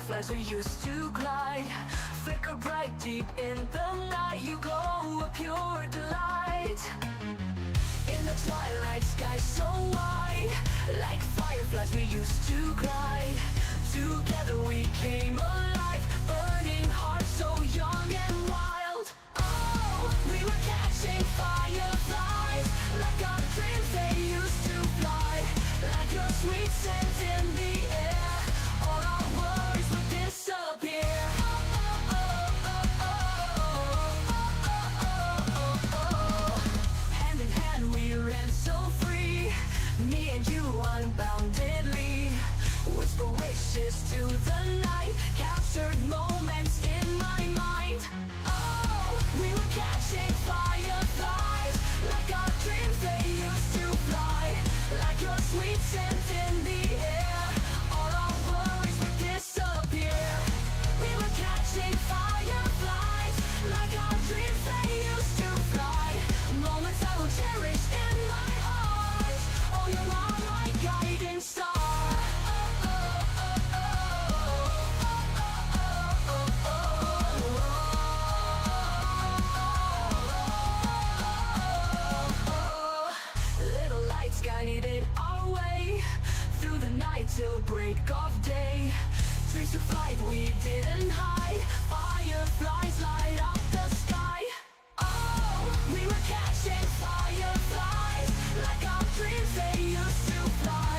fireflies we used to glide, flicker bright deep in the night. You glow a pure delight. In the twilight sky so wide, like fireflies we used to glide. Together we came alive, burning hearts so young and wild. Oh, we were catching fireflies, like our dreams they used to fly. Like your sweet scent in the air, all our worries would disappear. Hand in hand we ran so free, me and you unboundedly. Whisper wishes to the night, captured moments in my mind. Oh, we were catching fireflies, like our dreams they used to fly. Like your sweet scent in the air, all our worries would disappear. We were catching fireflies, like our dreams they used to fly. Moments I will cherish in my heart. Oh, you are my guiding star. Little lights guided our way through the night till break of day. Dreams to flight we didn't hide, fireflies light up the sky. Oh, we were catching fireflies, like our dreams they used to fly.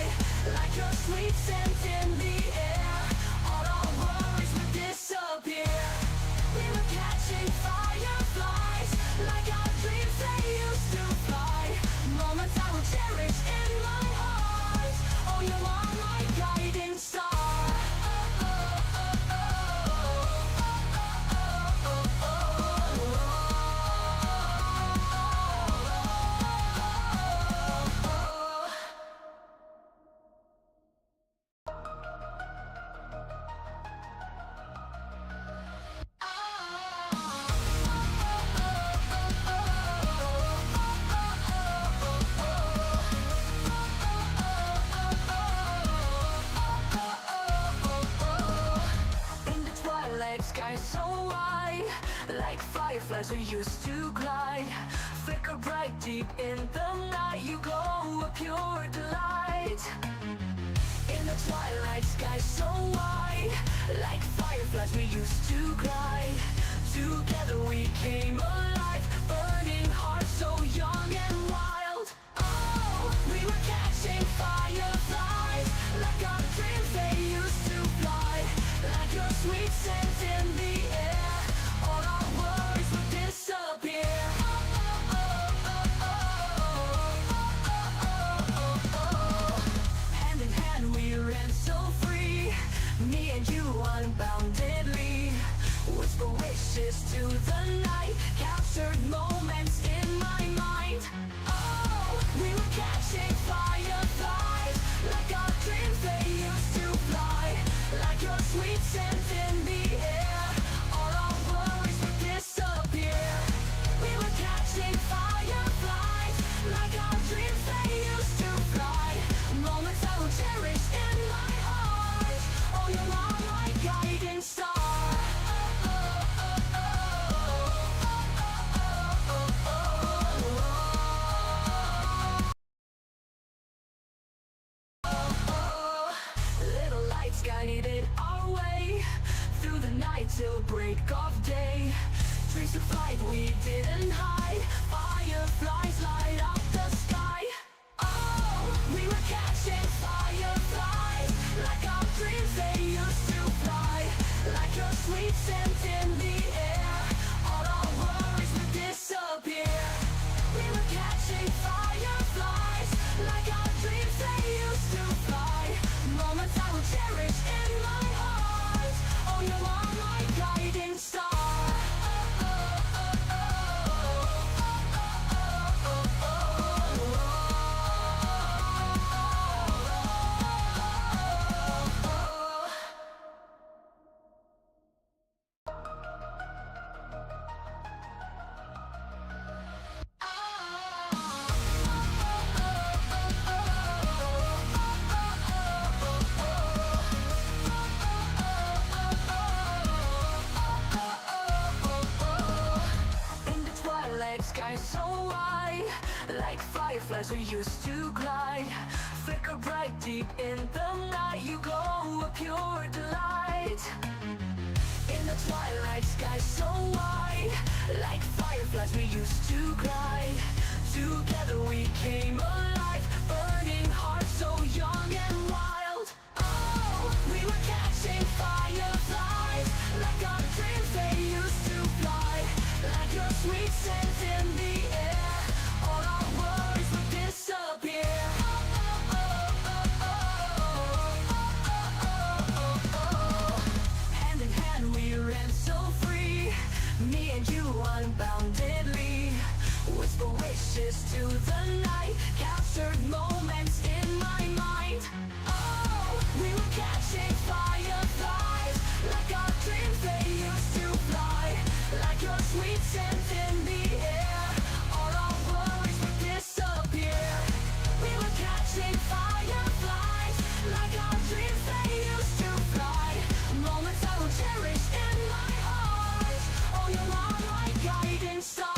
Like your sweet scent in the air, all our worries would disappear. We were catching fireflies, like our dreams they used to fly. Moments I will cherish in my heart. Oh, you are my guiding star. Sky so wide, like fireflies we used to glide, flicker bright deep in the night. You glow a pure delight. In the twilight sky so wide, like fireflies we used to glide. Together we came alive, burning hearts so young and wild. Oh, we were catching fireflies, like our dreams they used to fly. Like your sweet scent in the air, all our worries would disappear. Hand in hand we ran so free, me and you unboundedly. Whisper wishes to the night, captured moments in my mind. Oh, we were catching fireflies, like our dreams they used to fly. Like your sweet scent in the air, all our worries would disappear. We were catching fireflies, like our dreams they used to fly. Moments I will cherish in my heart. Oh, you are my guiding star. Little lights guided our way like fireflies we used to glide. Flicker bright deep in the night, you glow a pure delight. In the twilight sky so wide, like fireflies we used to glide. Together we came alive, burning hearts so young and wild. Oh, we were catching fireflies, like our dreams they used to fly. Like your sweet scent in the air, all our worries would disappear. Hand in hand we ran so free, me and you unboundedly. Whisper wishes to the night, captured moments in my mind. Oh, we were catching fireflies, like our dreams they used to fly. Like your sweet scent in the air, all our worries would disappear. We were catching fireflies, like our dreams they used to fly. Moments I will cherish in my heart. Oh, you are my guiding star.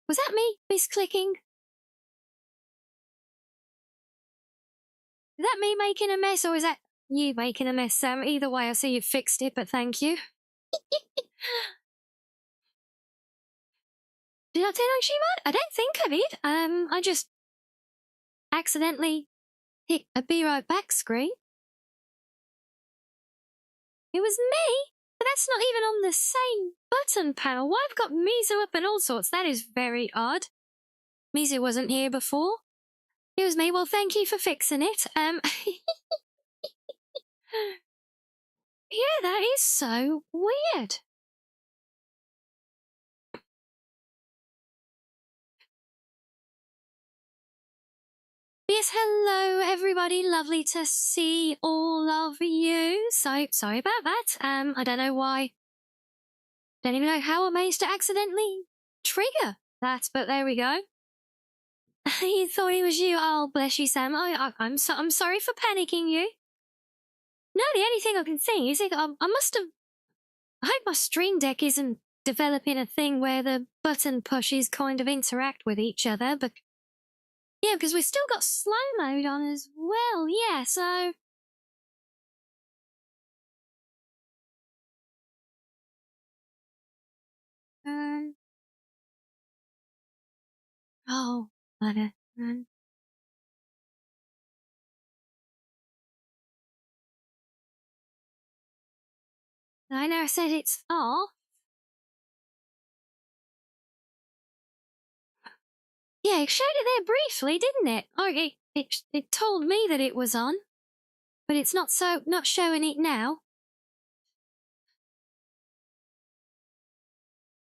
Was that me misclicking? Is that me making a mess, or is that you making a mess, Sam? Either way, I see you fixed it, but thank you. Did I turn on Shima? I don't think I did. I just accidentally hit a Be Right Back screen. It was me, but that's not even on the same button panel. Why I've got Mizu up and all sorts? That is very odd. Mizu wasn't here before. It was me. Well, thank you for fixing it. Yeah, that is so weird. Yes, hello everybody. Lovely to see all of you. So sorry about that. I don't know why. Don't even know how I managed to accidentally trigger that, but there we go. He thought it was you. Oh, bless you, Sam. I'm sorry for panicking you. No, the only thing I can think is I hope my Stream Deck isn't developing a thing where the button pushes kind of interact with each other, but yeah, because we've still got slow mode on as well. Yeah, so oh, bugger. I know I said it's off. Yeah, it showed it there briefly, didn't it? Oh, it told me that it was on, but it's not showing it now.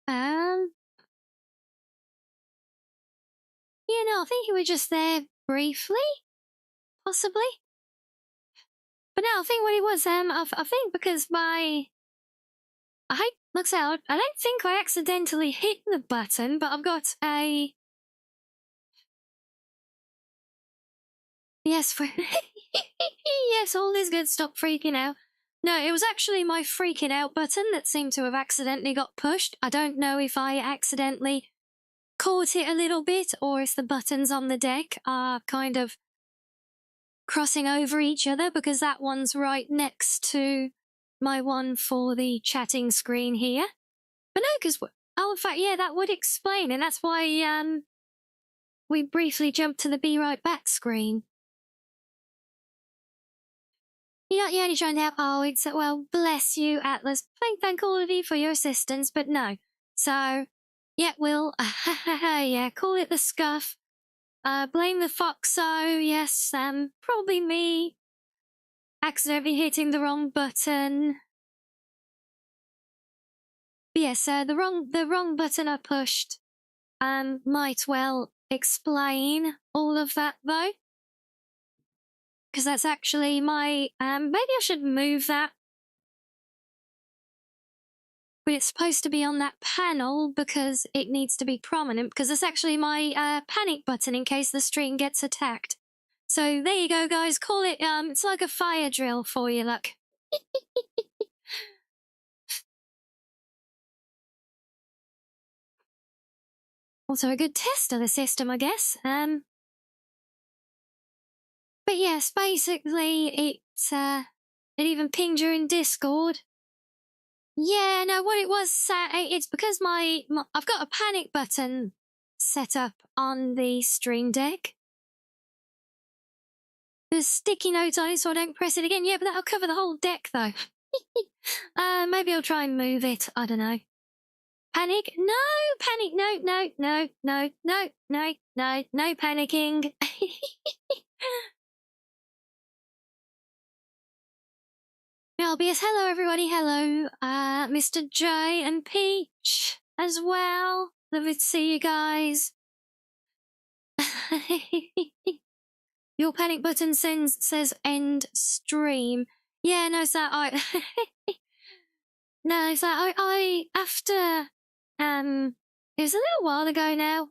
Yeah, no, I think it was just there briefly, possibly. But no, I think what it was, I think because looks out, I don't think I accidentally hit the button, but I've got a... Yes, yes, all is good, stop freaking out. No, it was actually my freaking out button that seemed to have accidentally got pushed. I don't know if I accidentally caught it a little bit, or if the buttons on the deck are kind of crossing over each other, because that one's right next to my one for the chatting screen here. But no, because, oh, in fact, yeah, that would explain, and that's why, we briefly jumped to the Be Right Back screen. You're not the only trying to help. Oh, it's, well, bless you, Atlas. Thank all of you for your assistance, but no. So, yeah, we'll, yeah, call it the scuff. Blame the Foxo, yes, probably me. Accidentally hitting the wrong button. But yes, the wrong button I pushed, might well explain all of that though, because that's actually my, maybe I should move that. But it's supposed to be on that panel because it needs to be prominent, because that's actually my panic button in case the stream gets attacked. So there you go, guys. Call it, it's like a fire drill for you, look. Also a good test of the system, I guess. But yes, basically it even pinged you in Discord. Yeah, no, what it was, it's because I've got a panic button set up on the Stream Deck. There's sticky notes on it so I don't press it again. Yeah, but that'll cover the whole deck though. Maybe I'll try and move it. I don't know. Panic? No, panic. No panicking. LBS, hello everybody. Hello, Mr. J and Peach as well. Lovely to see you guys. Your panic button says end stream. Yeah, no, so no, so I after it was a little while ago now.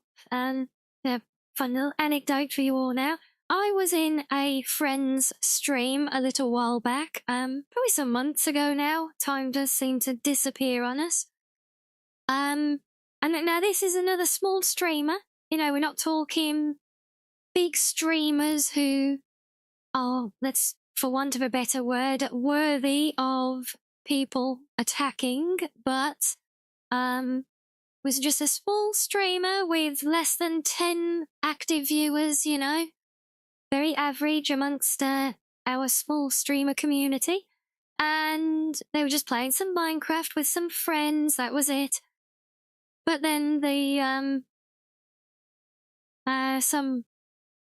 Yeah, fun little anecdote for you all now. I was in a friend's stream a little while back, probably some months ago now. Time does seem to disappear on us. And now this is another small streamer. You know, we're not talking big streamers who are, let's, for want of a better word, worthy of people attacking, but was just a small streamer with less than 10 active viewers, you know. Very average amongst our small streamer community. And they were just playing some Minecraft with some friends, that was it. But then the some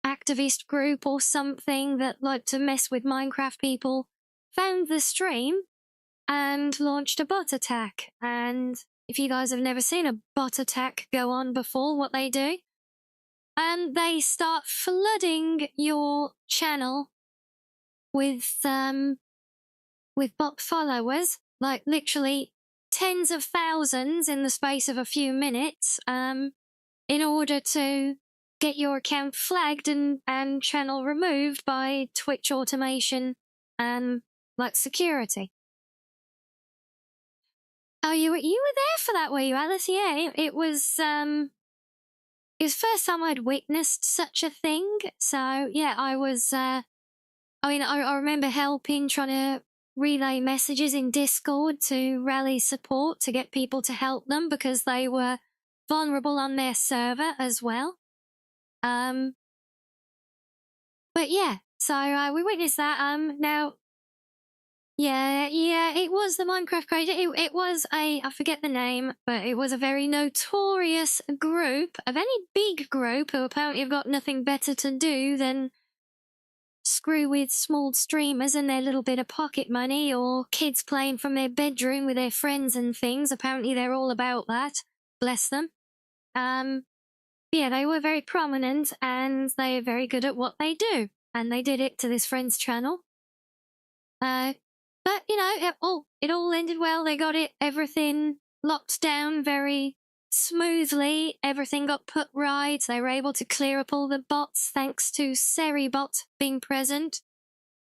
activist group or something that liked to mess with Minecraft people found the stream and launched a bot attack. And if you guys have never seen a bot attack go on before, what they do, and they start flooding your channel with bot followers, like literally tens of thousands in the space of a few minutes, in order to get your account flagged and channel removed by Twitch automation, like security. Oh, you were there for that, were you, Alice? Yeah, it was the first time I'd witnessed such a thing. So yeah, I was. I remember helping, trying to relay messages in Discord to rally support to get people to help them because they were vulnerable on their server as well. But yeah, so we witnessed that. Now, yeah, it was the Minecraft creator. It was I forget the name, but it was a very notorious group, a very big group who apparently have got nothing better to do than screw with small streamers and their little bit of pocket money, or kids playing from their bedroom with their friends and things. Apparently they're all about that. Bless them. Yeah, they were very prominent and they are very good at what they do. And they did it to this friend's channel. But, you know, it all ended well. They got everything locked down very smoothly. Everything got put right. They were able to clear up all the bots thanks to Seribot being present.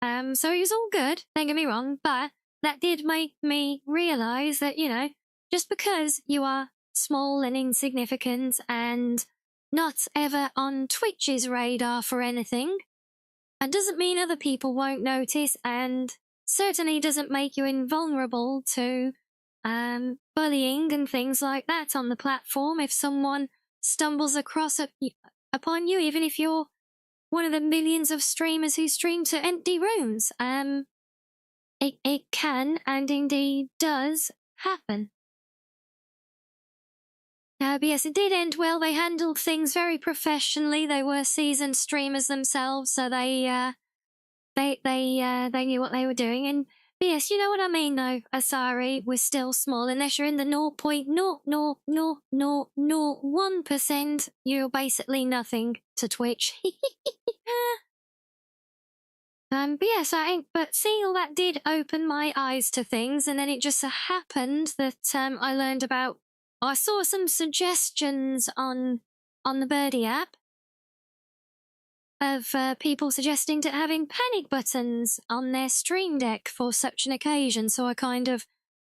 So it was all good, don't get me wrong, but that did make me realise that, you know, just because you are small and insignificant and not ever on Twitch's radar for anything, and doesn't mean other people won't notice, and certainly doesn't make you invulnerable to bullying and things like that on the platform. If someone stumbles upon you, even if you're one of the millions of streamers who stream to empty rooms, it can and indeed does happen. But yes, it did end well. They handled things very professionally. They were seasoned streamers themselves, so they knew what they were doing. And But yes, you know what I mean though, Asari, we're still small. Unless you're in the 0.0000001%, you're basically nothing to Twitch. But yes, but seeing all that did open my eyes to things, and then it just so happened that I learned about, I saw some suggestions on the Birdie app of people suggesting to having panic buttons on their stream deck for such an occasion. So I kind of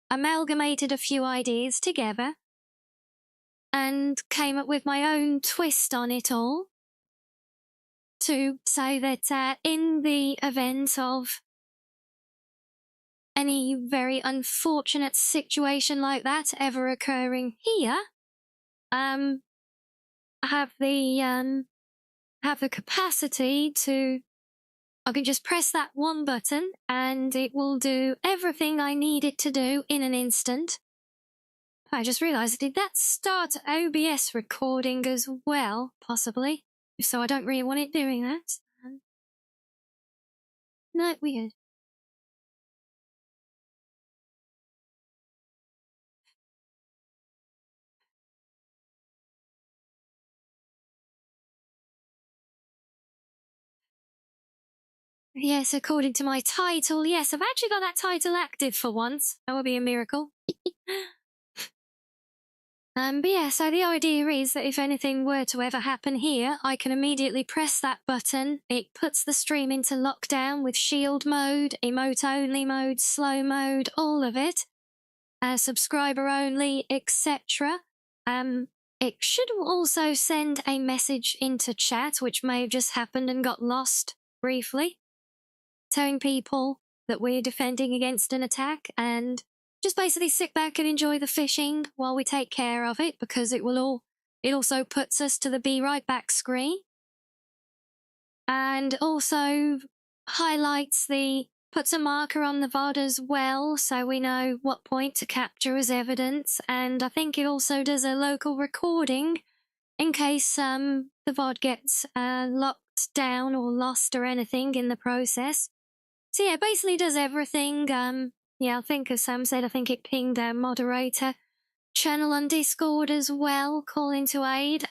amalgamated a few ideas together and came up with my own twist on it all to say that in the event of any very unfortunate situation like that ever occurring here, have the capacity to, I can just press that one button and it will do everything I need it to do in an instant. I just realised, did that start OBS recording as well? Possibly. So I don't really want it doing that. No, weird. Yes, according to my title, yes, I've actually got that title active for once. That would be a miracle. But yeah, so the idea is that if anything were to ever happen here, I can immediately press that button. It puts the stream into lockdown with shield mode, emote only mode, slow mode, all of it. Subscriber only, etc. It should also send a message into chat, which may have just happened and got lost briefly, telling people that we're defending against an attack, and just basically sit back and enjoy the fishing while we take care of it, because it also puts us to the be right back screen, and also puts a marker on the VOD as well, so we know what point to capture as evidence. And I think it also does a local recording in case the VOD gets locked down or lost or anything in the process. So yeah, it basically does everything. Yeah, I think as Sam said, I think it pinged our moderator channel on Discord as well, calling to aid.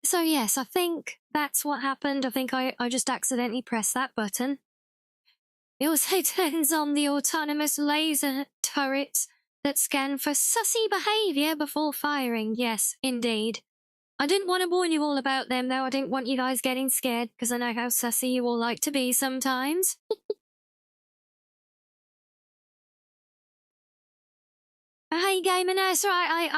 So yes, I think that's what happened. I think I just accidentally pressed that button. It also turns on the autonomous laser turrets that scan for sussy behaviour before firing. Yes, indeed. I didn't want to warn you all about them, though. I didn't want you guys getting scared, because I know how sussy you all like to be sometimes. Hey, gamer nurse, right,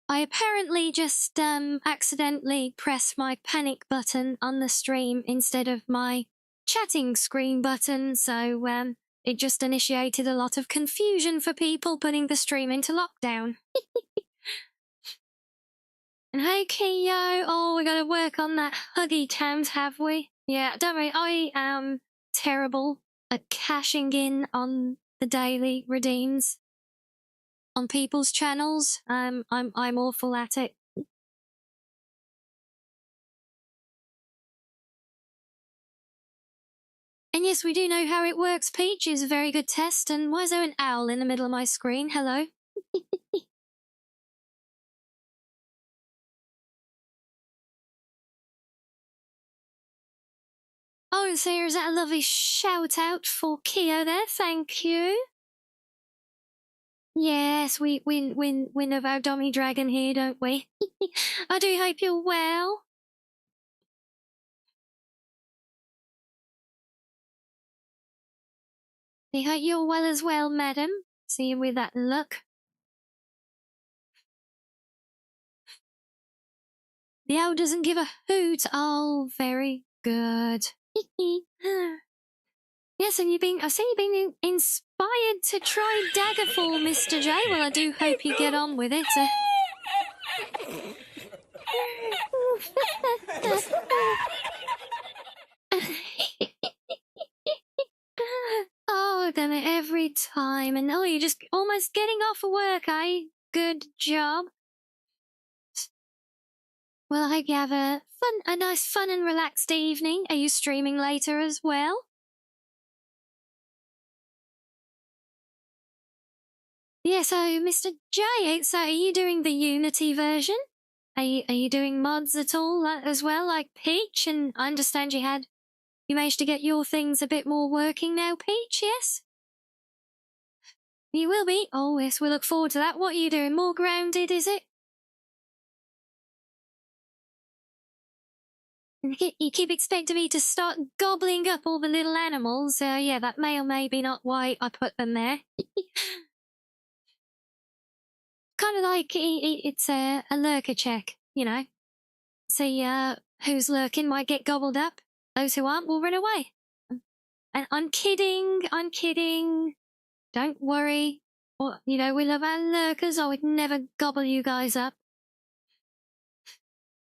I apparently just accidentally pressed my panic button on the stream instead of my chatting screen button, so it just initiated a lot of confusion for people, putting the stream into lockdown. And hey, Kiyo, oh, we gotta work on that huggy count, have we? Yeah, don't worry, I am terrible at cashing in on the daily redeems on people's channels. I'm awful at it. And yes, we do know how it works. Peach is a very good test. And why is there an owl in the middle of my screen? Hello. Oh, and so is that a lovely shout out for Keo there? Thank you. Yes, we win of our dummy dragon here, don't we? I do hope you're well. I hope you're well as well, madam. See you with that look. The owl doesn't give a hoot. Oh, very good. Yes, and I see you've been inspired to try Daggerfall, Mr. J. Well, I do hope you get on with it. Oh, I've done it every time. And oh, you're just almost getting off of work, eh? Good job. Well, I hope you have a nice, fun and relaxed evening. Are you streaming later as well? Yeah, so Mr. J, so are you doing the Unity version? Are you doing mods at all as well, like Peach? And I understand you managed to get your things a bit more working now, Peach, yes? You will be? Oh, yes, we look forward to that. What are you doing? More grounded, is it? You keep expecting me to start gobbling up all the little animals. Yeah, that may or may be not why I put them there. Kind of like it's a lurker check, you know. See who's lurking might get gobbled up. Those who aren't will run away. And I'm kidding. I'm kidding. Don't worry. Well, you know, we love our lurkers. I would never gobble you guys up.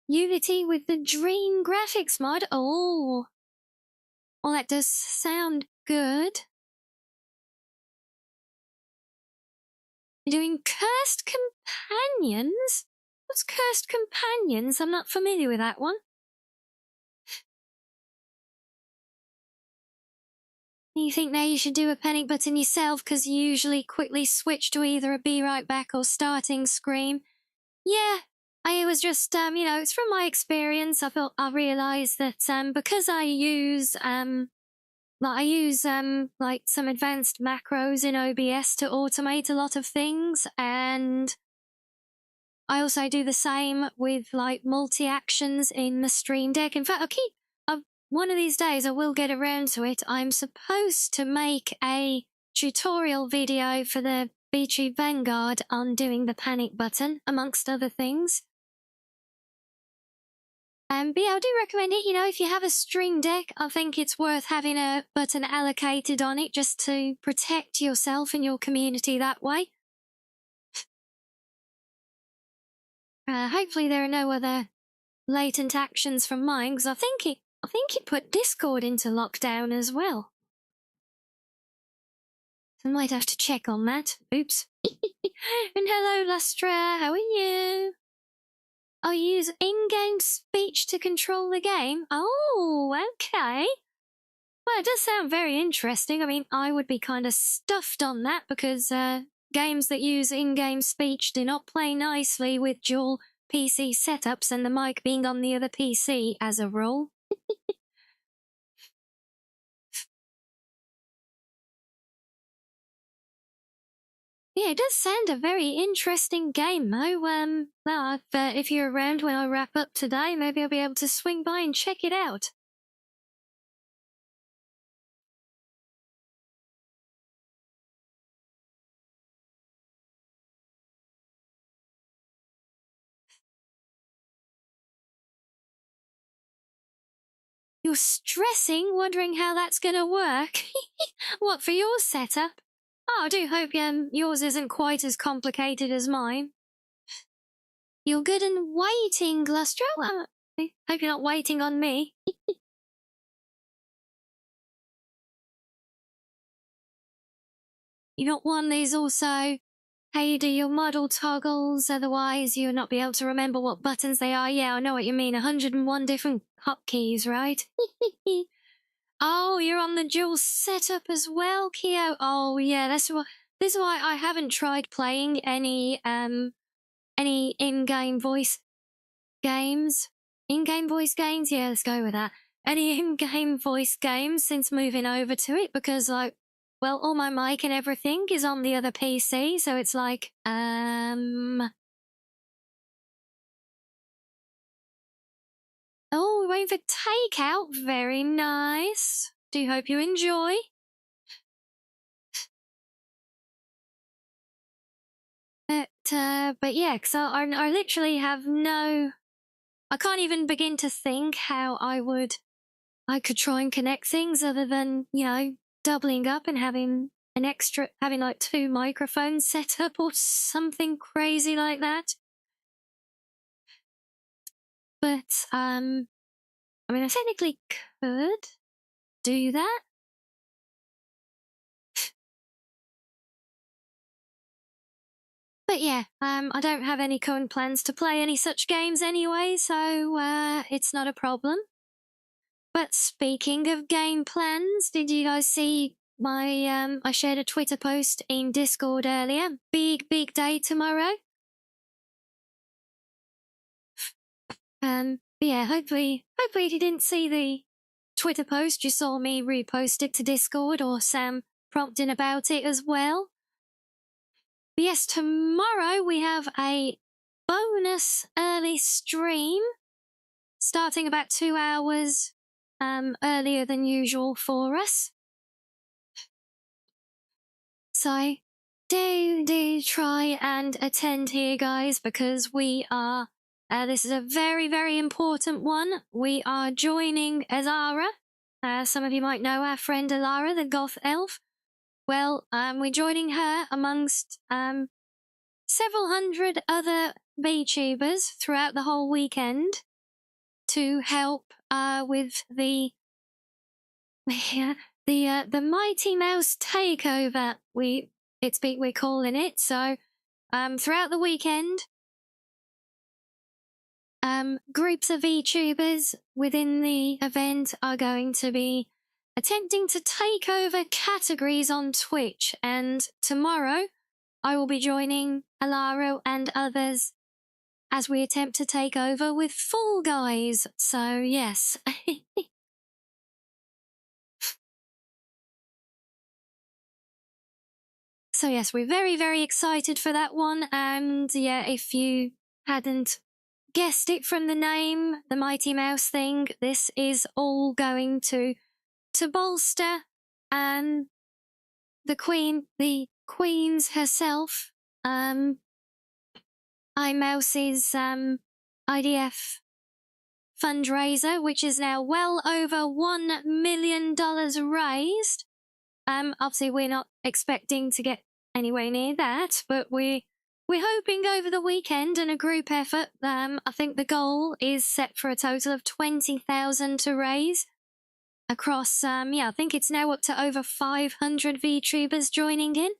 Unity with the Dream graphics mod. Oh. Well, that does sound good. You're doing Cursed Companions? What's Cursed Companions? I'm not familiar with that one. You think now you should do a panic button yourself because you usually quickly switch to either a be right back or starting scream? Yeah, I was just, you know, it's from my experience. I realized that because I use like some advanced macros in OBS to automate a lot of things, and I also do the same with like multi-actions in the Stream Deck. In fact, one of these days I will get around to it. I'm supposed to make a tutorial video for the VTube Vanguard on doing the panic button, amongst other things. But yeah, I do recommend it. You know, if you have a Stream Deck, I think it's worth having a button allocated on it just to protect yourself and your community that way. Hopefully there are no other latent actions from mine, because I think it put Discord into lockdown as well. I might have to check on that. Oops. And hello, Lustra. How are you? Oh, you use in-game speech to control the game? Oh, okay. Well, it does sound very interesting. I mean, I would be kind of stuffed on that because games that use in-game speech do not play nicely with dual PC setups and the mic being on the other PC as a rule. Yeah, it does sound a very interesting game, though. Well, if you're around when I wrap up today, maybe I'll be able to swing by and check it out. You're stressing, wondering how that's gonna work? What, for your setup? Oh, I do hope yours isn't quite as complicated as mine. You're good and waiting, Glustro. I hope you're not waiting on me. You got one there's also how you do your model toggles, otherwise you'll not be able to remember what buttons they are. Yeah, I know what you mean. 101 different hotkeys, right? Oh, you're on the dual setup as well, Keo. Oh, yeah, this is why I haven't tried playing any in-game voice games. In-game voice games? Yeah, let's go with that. Any in-game voice games since moving over to it, because like, well, all my mic and everything is on the other PC, so it's like, Oh, we're waiting for takeout. Very nice. Do hope you enjoy. But yeah, because I literally have no... I can't even begin to think how I could try and connect things other than, you know, doubling up and having like 2 microphones set up or something crazy like that. But, I mean, I technically could do that. But yeah, I don't have any current plans to play any such games anyway, so it's not a problem. But speaking of game plans, did you guys see my I shared a Twitter post in Discord earlier. Big day tomorrow. Yeah, hopefully if you didn't see the Twitter post, you saw me repost it to Discord or Sam prompting about it as well. But yes, tomorrow we have a bonus early stream starting about 2 hours earlier than usual for us. So do try and attend here, guys, because we are, this is a very important one. We are joining Azara. Some of you might know our friend Alara, the goth elf. Well, we're joining her amongst several hundred other VTubers throughout the whole weekend to help with the Mighty Mouse takeover. We're calling it. So throughout the weekend, groups of VTubers within the event are going to be attempting to take over categories on Twitch, and tomorrow I will be joining Alaro and others as we attempt to take over with Fall Guys. So yes. So yes, we're very excited for that one. And yeah, if you hadn't guessed it from the name, the Mighty Mouse thing, this is all going to bolster the Queen's herself, iMouse's IDF fundraiser, which is now well over $1 million raised. Obviously we're not expecting to get anywhere near that, but we're hoping over the weekend in a group effort. I think the goal is set for a total of 20,000 to raise across, I think it's now up to over 500 VTubers joining in.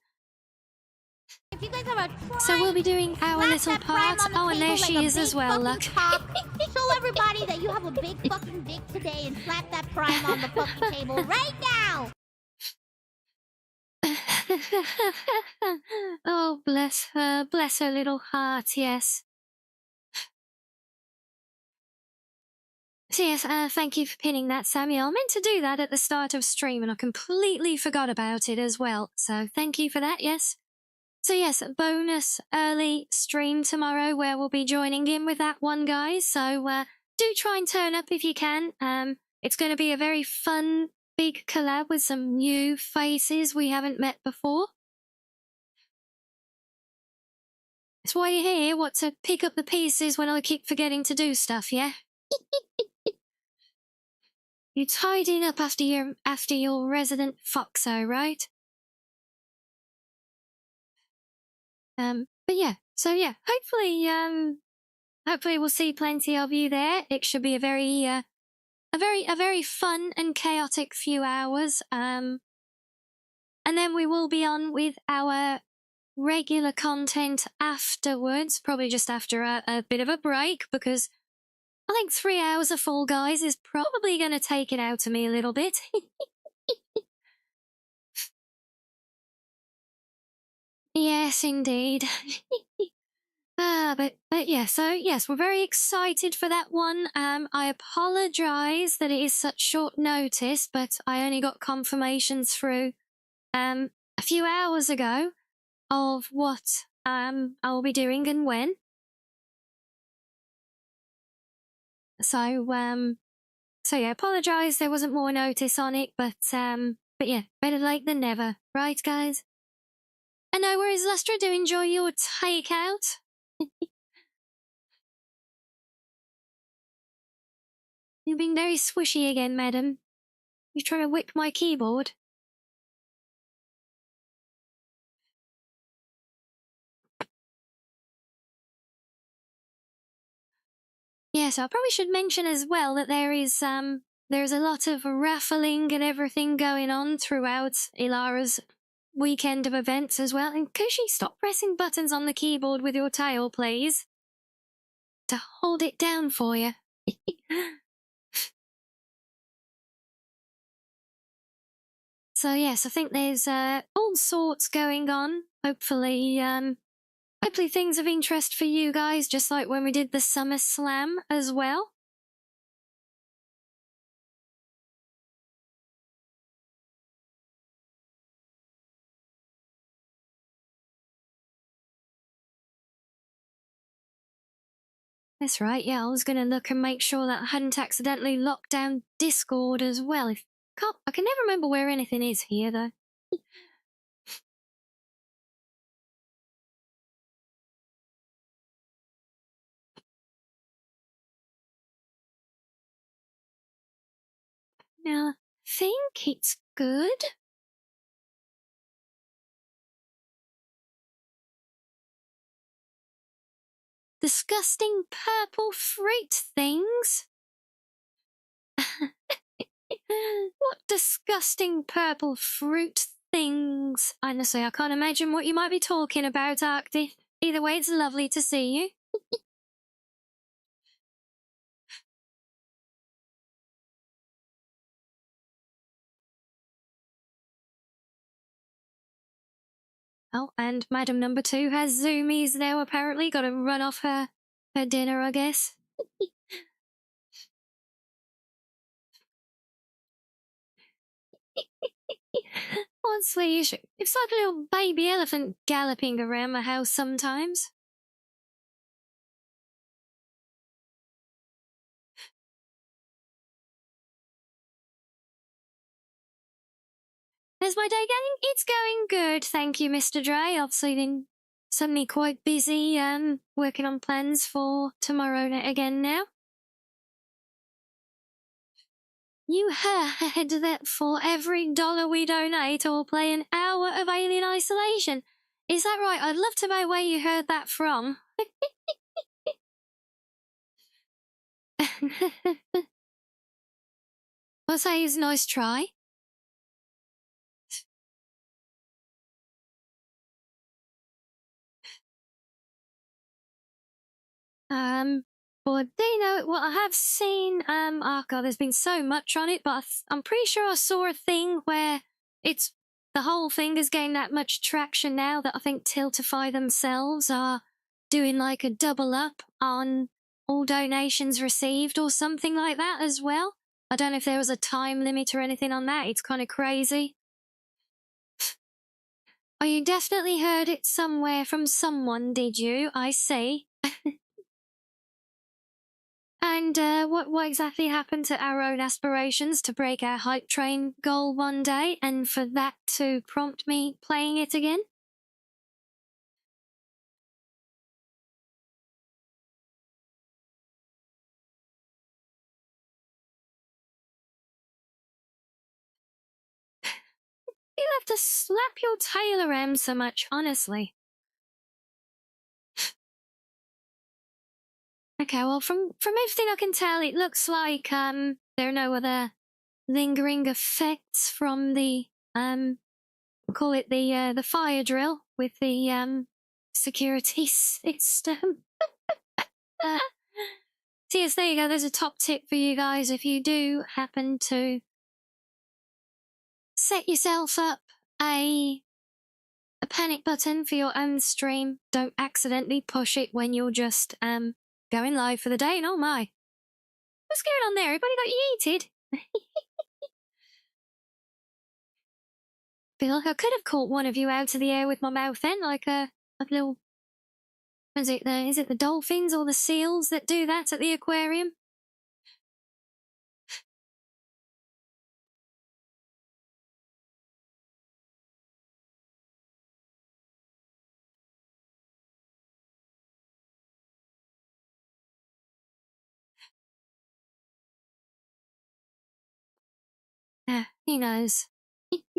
If you guys have a prime, so we'll be doing our little part. Oh, and there she is as well, look. Show everybody that you have a big fucking dick today and slap that prime on the fucking table right now! Oh, bless her little heart, yes. So yes, thank you for pinning that, Samuel. I meant to do that at the start of stream and I completely forgot about it as well. So thank you for that, yes. So yes, bonus early stream tomorrow where we'll be joining in with that one, guys. So do try and turn up if you can. It's going to be a very fun, big collab with some new faces we haven't met before. That's why you're here, what, to pick up the pieces when I keep forgetting to do stuff, yeah? You're tidying up after your resident foxo, right? But yeah, so yeah, hopefully we'll see plenty of you there. It should be a very fun and chaotic few hours. And then we will be on with our regular content afterwards, probably just after a bit of a break, because I think 3 hours of Fall Guys is probably going to take it out of me a little bit. Yes, indeed. But yeah, so yes, we're very excited for that one. I apologise that it is such short notice, but I only got confirmations through a few hours ago of what I'll be doing and when. So yeah, apologise there wasn't more notice on it, but yeah, better late than never, right, guys? And no worries, Lustra, do enjoy your takeout. You've been very swishy again, madam. You trying to whip my keyboard? Yes, I probably should mention as well that there's a lot of raffling and everything going on throughout Ilara's weekend of events as well. And Cushy, stop pressing buttons on the keyboard with your tail, please. To hold it down for you. So yes, I think there's all sorts going on. Hopefully things of interest for you guys, just like when we did the Summer Slam as well. That's right, yeah, I was going to look and make sure that I hadn't accidentally locked down Discord as well. I can never remember where anything is here, though. Now, I think it's good. Disgusting purple fruit things. What disgusting purple fruit things? Honestly, I can't imagine what you might be talking about, Arctic. Either way, it's lovely to see you. Oh, and Madam Number 2 has zoomies now, apparently. Gotta run off her dinner, I guess. Honestly, it's like a little baby elephant galloping around my house sometimes. How's my day going? It's going good, thank you, Mr. Dre. Obviously been suddenly quite busy working on plans for tomorrow again now. You heard that for every $1 we donate, I'll play an hour of Alien Isolation. Is that right? I'd love to know where you heard that from. I'll say it's a nice try. But do you know what I have seen? Oh god, there's been so much on it, but I'm pretty sure I saw a thing where the whole thing is getting that much traction now that I think Tiltify themselves are doing like a double up on all donations received or something like that as well. I don't know if there was a time limit or anything on that. It's kind of crazy. Oh, you definitely heard it somewhere from someone, did you? I see. And what exactly happened to our own aspirations to break our hype train goal one day, and for that to prompt me playing it again? You have to slap your tail around so much, honestly. Okay, well, from everything I can tell, it looks like there are no other lingering effects from the call it the fire drill with the security system. So yes, there you go. There's a top tip for you guys if you do happen to set yourself up a panic button for your own stream. Don't accidentally push it when you're just going live for the day. And oh my, what's going on there? Everybody got yeeted. Feel like I could have caught one of you out of the air with my mouth then, like a little. Is it the dolphins or the seals that do that at the aquarium? Who knows? What do you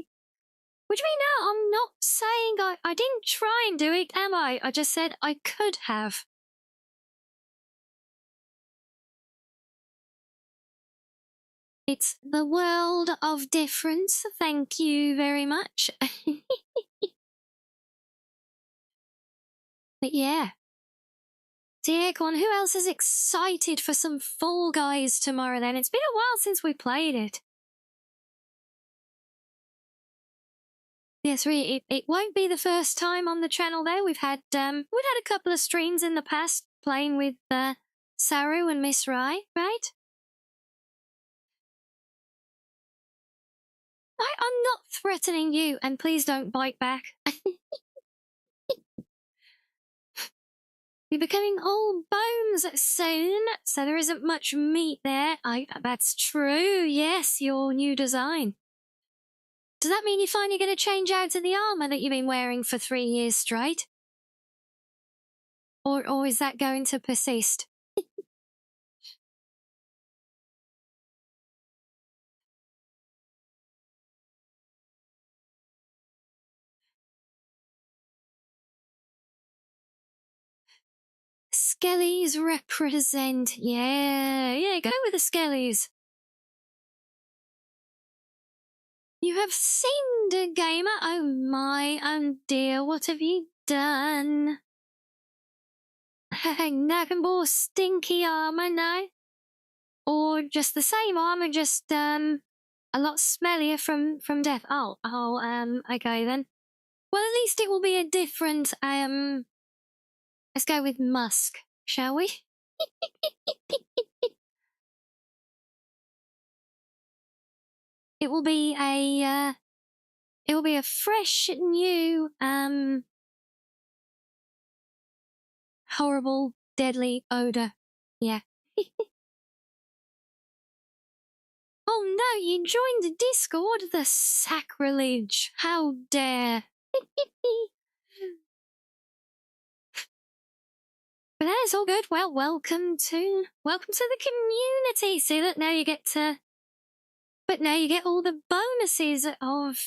mean? No, I'm not saying I didn't try and do it, am I? I just said I could have. It's the world of difference. Thank you very much. But yeah. Dear God, who else is excited for some Fall Guys tomorrow then? It's been a while since we played it. Yes, really, it won't be the first time on the channel there. We've had a couple of streams in the past playing with Saru and Miss Rai, right? I'm not threatening you, and please don't bite back. You're becoming all bones soon, so there isn't much meat there. That's true, yes, your new design. Does that mean you're finally going to change out of the armor that you've been wearing for 3 years straight? Or is that going to persist? Skellies represent. Yeah, go with the Skellies. You have sinned, gamer. Oh my, oh dear, what have you done? Nagamore stinky armor, no? Or just the same armor, just a lot smellier from death. Okay then. Well, at least it will be a different, let's go with musk, shall we? It will be a fresh, new, horrible, deadly odor. Yeah. Oh no, you joined the Discord? The sacrilege. How dare. But that is all good. Well, welcome to the community. See that now you get to, but now you get all the bonuses of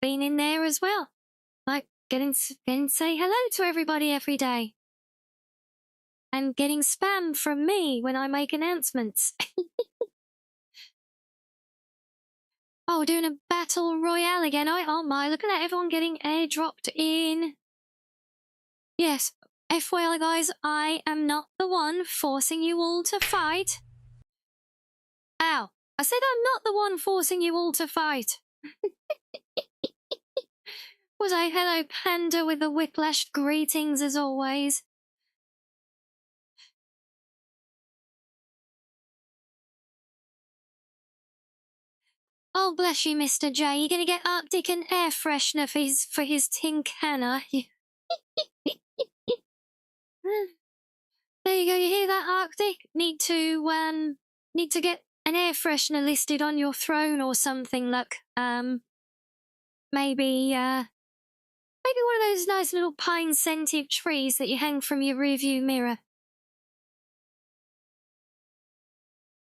being in there as well. Like getting to say hello to everybody every day. And getting spam from me when I make announcements. Oh, doing a battle royale again. Oh my, look at that, everyone getting airdropped in. Yes, FYI guys, I am not the one forcing you all to fight. Ow, I said I'm not the one forcing you all to fight. Was I? Hello Panda with the whiplashed greetings as always. Oh, bless you, Mr. J. You're gonna get Arctic and air freshener for his tin canner. There you go. You hear that, Arctic? Need to get an air freshener listed on your throne or something. Look, maybe one of those nice little pine scented trees that you hang from your rearview mirror.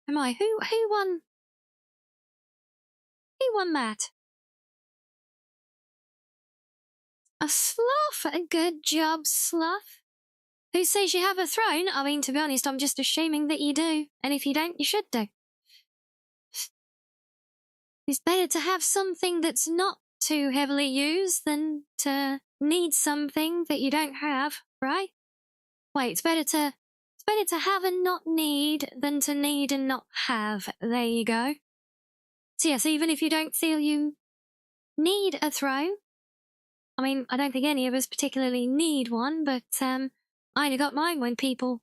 Am I? Who won? Who won that? A sloth. A good job, sloth. Who says you have a throne? I mean, to be honest, I'm just assuming that you do. And if you don't, you should do. It's better to have something that's not too heavily used than to need something that you don't have, right? Wait, it's better to have and not need than to need and not have. There you go. So yes, even if you don't feel you need a throne, I mean, I don't think any of us particularly need one, but I only got mine when people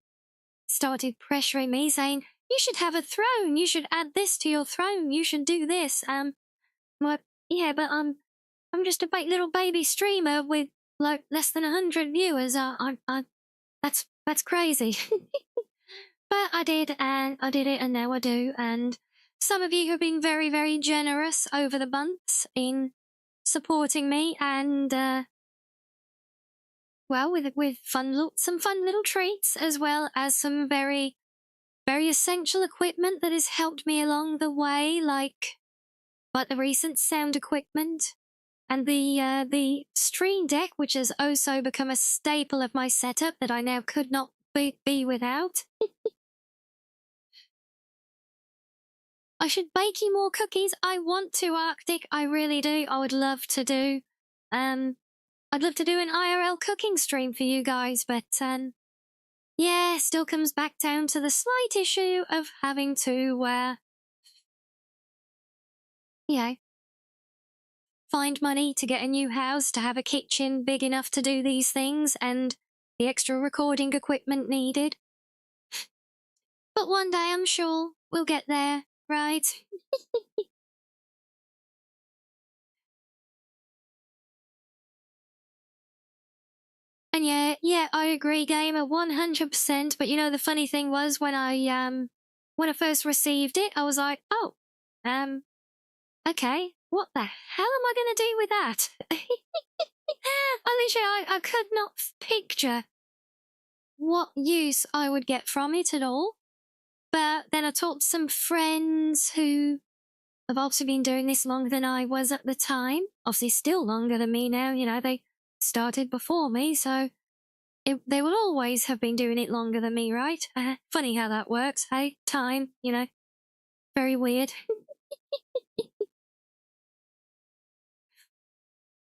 started pressuring me, saying, you should have a throne, you should add this to your throne, you should do this. Well, yeah, but I'm just a little baby streamer with like less than 100 viewers. That's crazy. But I did it, and now I do. And some of you have been very, very generous over the months in supporting me, and well, with some fun little treats, as well as some very, very essential equipment that has helped me along the way, like the recent sound equipment and the stream deck, which has also become a staple of my setup that I now could not be without. I should bake you more cookies. I want to, Arctic. I really do. I would love to do. I'd love to do an IRL cooking stream for you guys, but yeah, still comes back down to the slight issue of having to, you know, find money to get a new house, to have a kitchen big enough to do these things, and the extra recording equipment needed. But one day I'm sure we'll get there, right? And yeah, I agree, gamer, 100%. But you know, the funny thing was when I first received it, I was like, oh, okay, what the hell am I gonna do with that? I could not picture what use I would get from it at all. But then I talked to some friends who have obviously been doing this longer than I was at the time. Obviously, still longer than me now. You know, they started before me, so they will always have been doing it longer than me, right? Funny how that works, hey? Time, you know, very weird.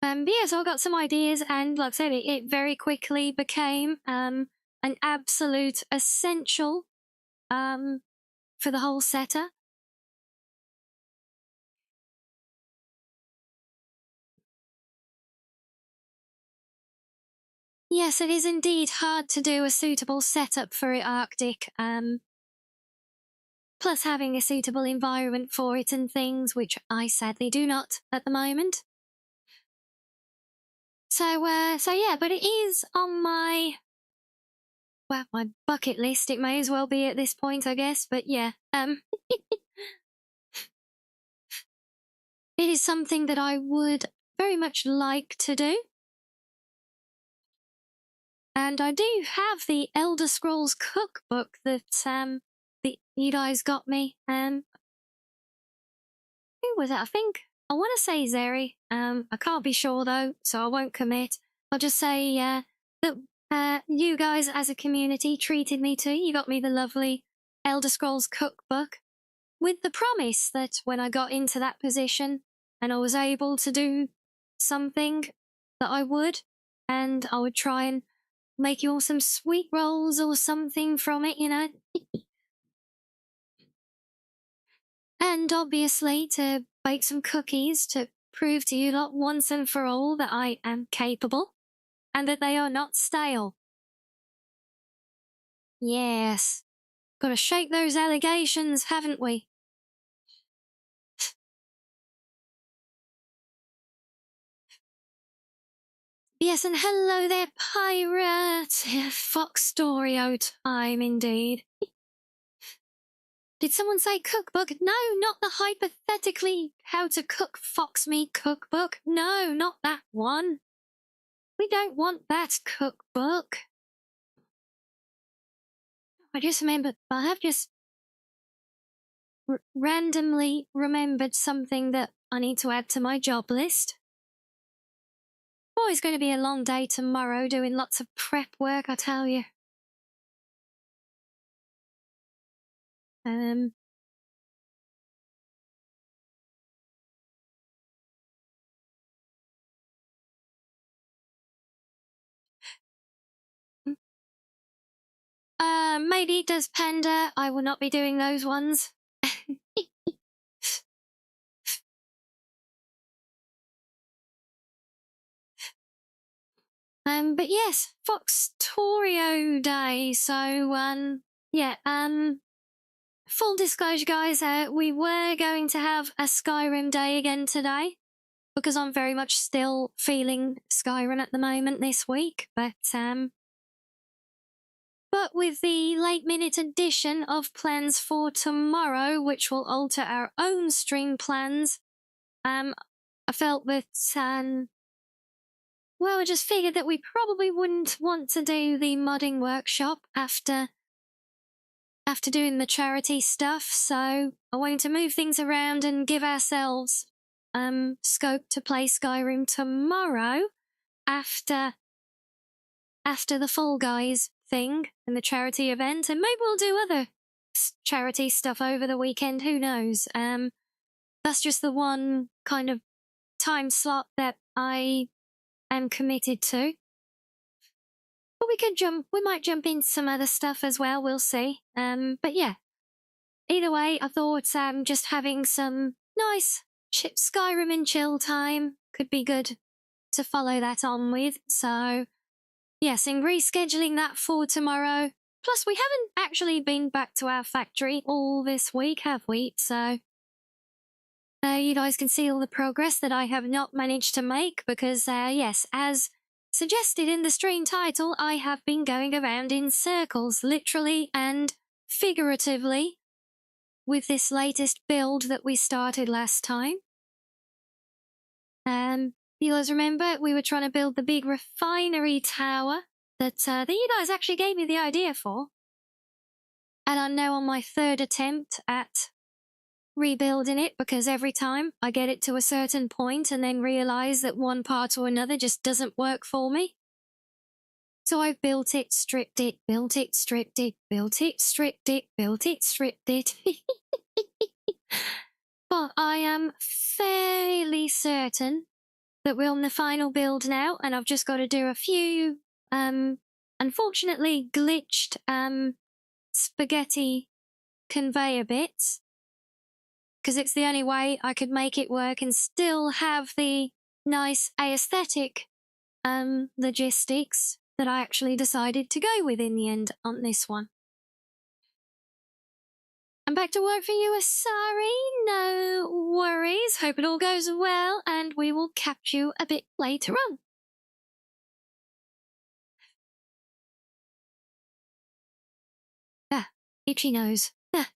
But yeah, so I got some ideas, and like I said, it very quickly became an absolute essential for the whole setup. Yes, it is indeed hard to do a suitable setup for it, Arctic. Plus having a suitable environment for it and things, which I sadly do not at the moment. So yeah, but it is on my, well, my bucket list. It may as well be at this point, I guess. But yeah, it is something that I would very much like to do. And I do have the Elder Scrolls cookbook that you guys got me. Who was it? I think I want to say Zeri. I can't be sure though, so I won't commit. I'll just say that you guys as a community treated me to. You got me the lovely Elder Scrolls cookbook with the promise that when I got into that position and I was able to do something, that I would, and I would try and make you all some sweet rolls or something from it, you know. And obviously to bake some cookies to prove to you lot once and for all that I am capable and that they are not stale. Yes, gotta shake those allegations, haven't we? Yes, and hello there, pirate. Fox Storyo time indeed. Did someone say cookbook? No, not the hypothetically how to cook fox meat cookbook. No, not that one. We don't want that cookbook. I just remembered, I have just randomly remembered something that I need to add to my job list. Oh, it's going to be a long day tomorrow doing lots of prep work, I tell you. Maybe it does Panda. I will not be doing those ones. But yes, Foxtorio Day. So, yeah, full disclosure, guys, we were going to have a Skyrim day again today because I'm very much still feeling Skyrim at the moment this week, but with the late minute addition of plans for tomorrow, which will alter our own stream plans, I felt that, well, I just figured that we probably wouldn't want to do the modding workshop after doing the charity stuff, so I wanted to move things around and give ourselves scope to play Skyrim tomorrow after the Fall Guys thing and the charity event, and maybe we'll do other charity stuff over the weekend, who knows. That's just the one kind of time slot that I am committed to. But we might jump into some other stuff as well, we'll see. But yeah, either way, I thought just having some nice Skyrim and chill time could be good to follow that on with. So yes, in rescheduling that for tomorrow. Plus, we haven't actually been back to our factory all this week, have we? So you guys can see all the progress that I have not managed to make because, yes, as suggested in the stream title, I have been going around in circles, literally and figuratively, with this latest build that we started last time. You guys remember we were trying to build the big refinery tower that you guys actually gave me the idea for. And I'm now on my third attempt at rebuilding it because every time I get it to a certain point and then realise that one part or another just doesn't work for me. So I've built it, stripped it, built it, stripped it, built it, stripped it, built it, stripped it. But I am fairly certain that we're on the final build now, and I've just got to do a few, unfortunately glitched, spaghetti conveyor bits, because it's the only way I could make it work and still have the nice aesthetic, logistics that I actually decided to go with in the end on this one. I'm back to work for you, Asari. No worries. Hope it all goes well, and we will catch you a bit later on. Ah, itchy nose. Ah.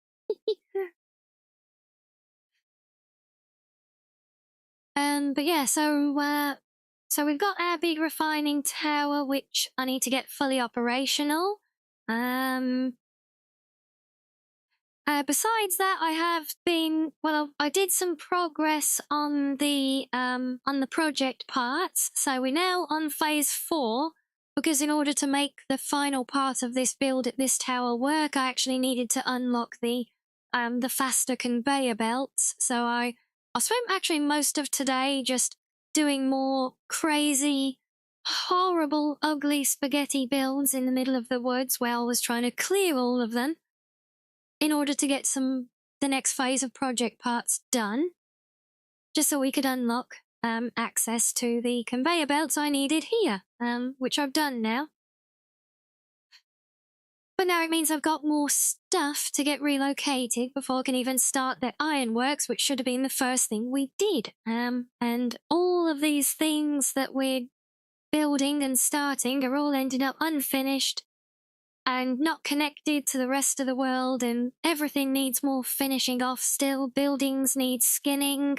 But yeah, so we've got our big refining tower, which I need to get fully operational. Besides that, I did some progress on the project parts. So we're now on phase 4, because in order to make the final part of this build at this tower work, I actually needed to unlock the faster conveyor belts. So I spent actually most of today just doing more crazy, horrible, ugly spaghetti builds in the middle of the woods while I was trying to clear all of them in order to get the next phase of project parts done, just so we could unlock access to the conveyor belts I needed here, which I've done now. But now it means I've got more stuff to get relocated before I can even start the ironworks, which should have been the first thing we did. And all of these things that we're building and starting are all ending up unfinished and not connected to the rest of the world, and everything needs more finishing off still. Buildings need skinning,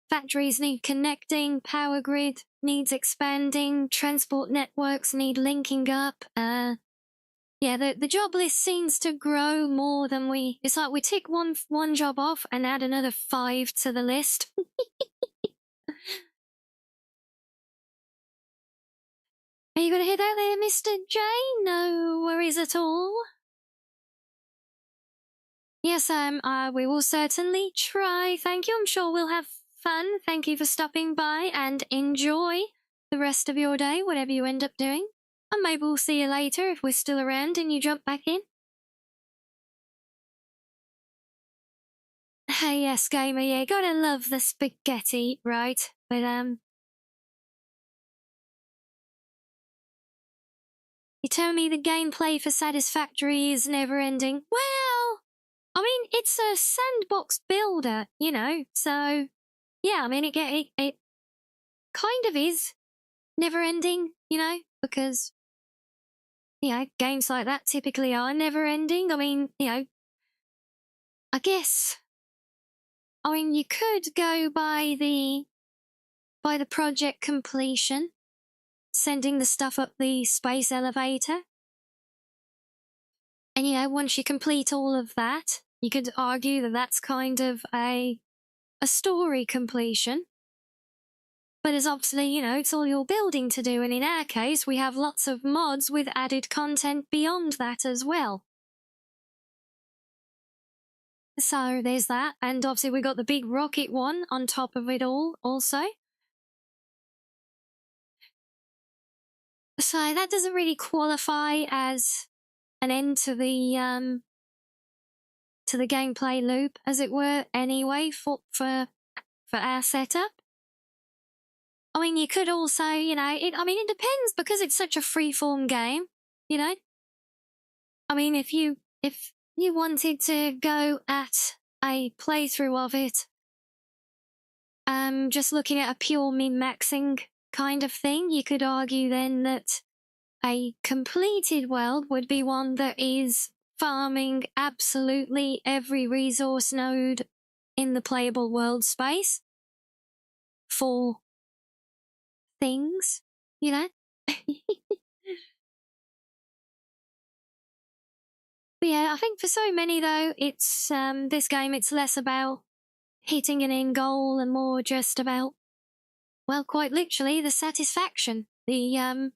factories need connecting, power grid needs expanding, transport networks need linking up. Yeah, the job list seems to grow more than it's like we tick one job off and add another 5 to the list. Are you going to hear that there, Mr. J? No worries at all. Yes, we will certainly try. Thank you. I'm sure we'll have fun. Thank you for stopping by, and enjoy the rest of your day, whatever you end up doing. And maybe we'll see you later if we're still around and you jump back in. Hey, yes, gamer, yeah, gotta love the spaghetti, right? But, you tell me the gameplay for Satisfactory is never ending. Well, I mean, it's a sandbox builder, you know, so yeah, I mean, it kind of is never ending, you know, because, you know, games like that typically are never ending. I mean, you know, I guess, I mean, you could go by the project completion, sending the stuff up the space elevator. And, you know, once you complete all of that, you could argue that that's kind of a story completion. But as obviously, you know, it's all your building to do, and in our case, we have lots of mods with added content beyond that as well. So there's that, and obviously we got the big rocket one on top of it all also. So that doesn't really qualify as an end to the gameplay loop, as it were, anyway, for our setup. I mean, you could also, you know, it depends, because it's such a free-form game, you know. I mean, if you wanted to go at a playthrough of it, just looking at a pure min-maxing kind of thing, you could argue then that a completed world would be one that is farming absolutely every resource node in the playable world space for things, you know? But yeah, I think for so many though, it's this game, it's less about hitting an end goal and more just about, well, quite literally, the satisfaction, the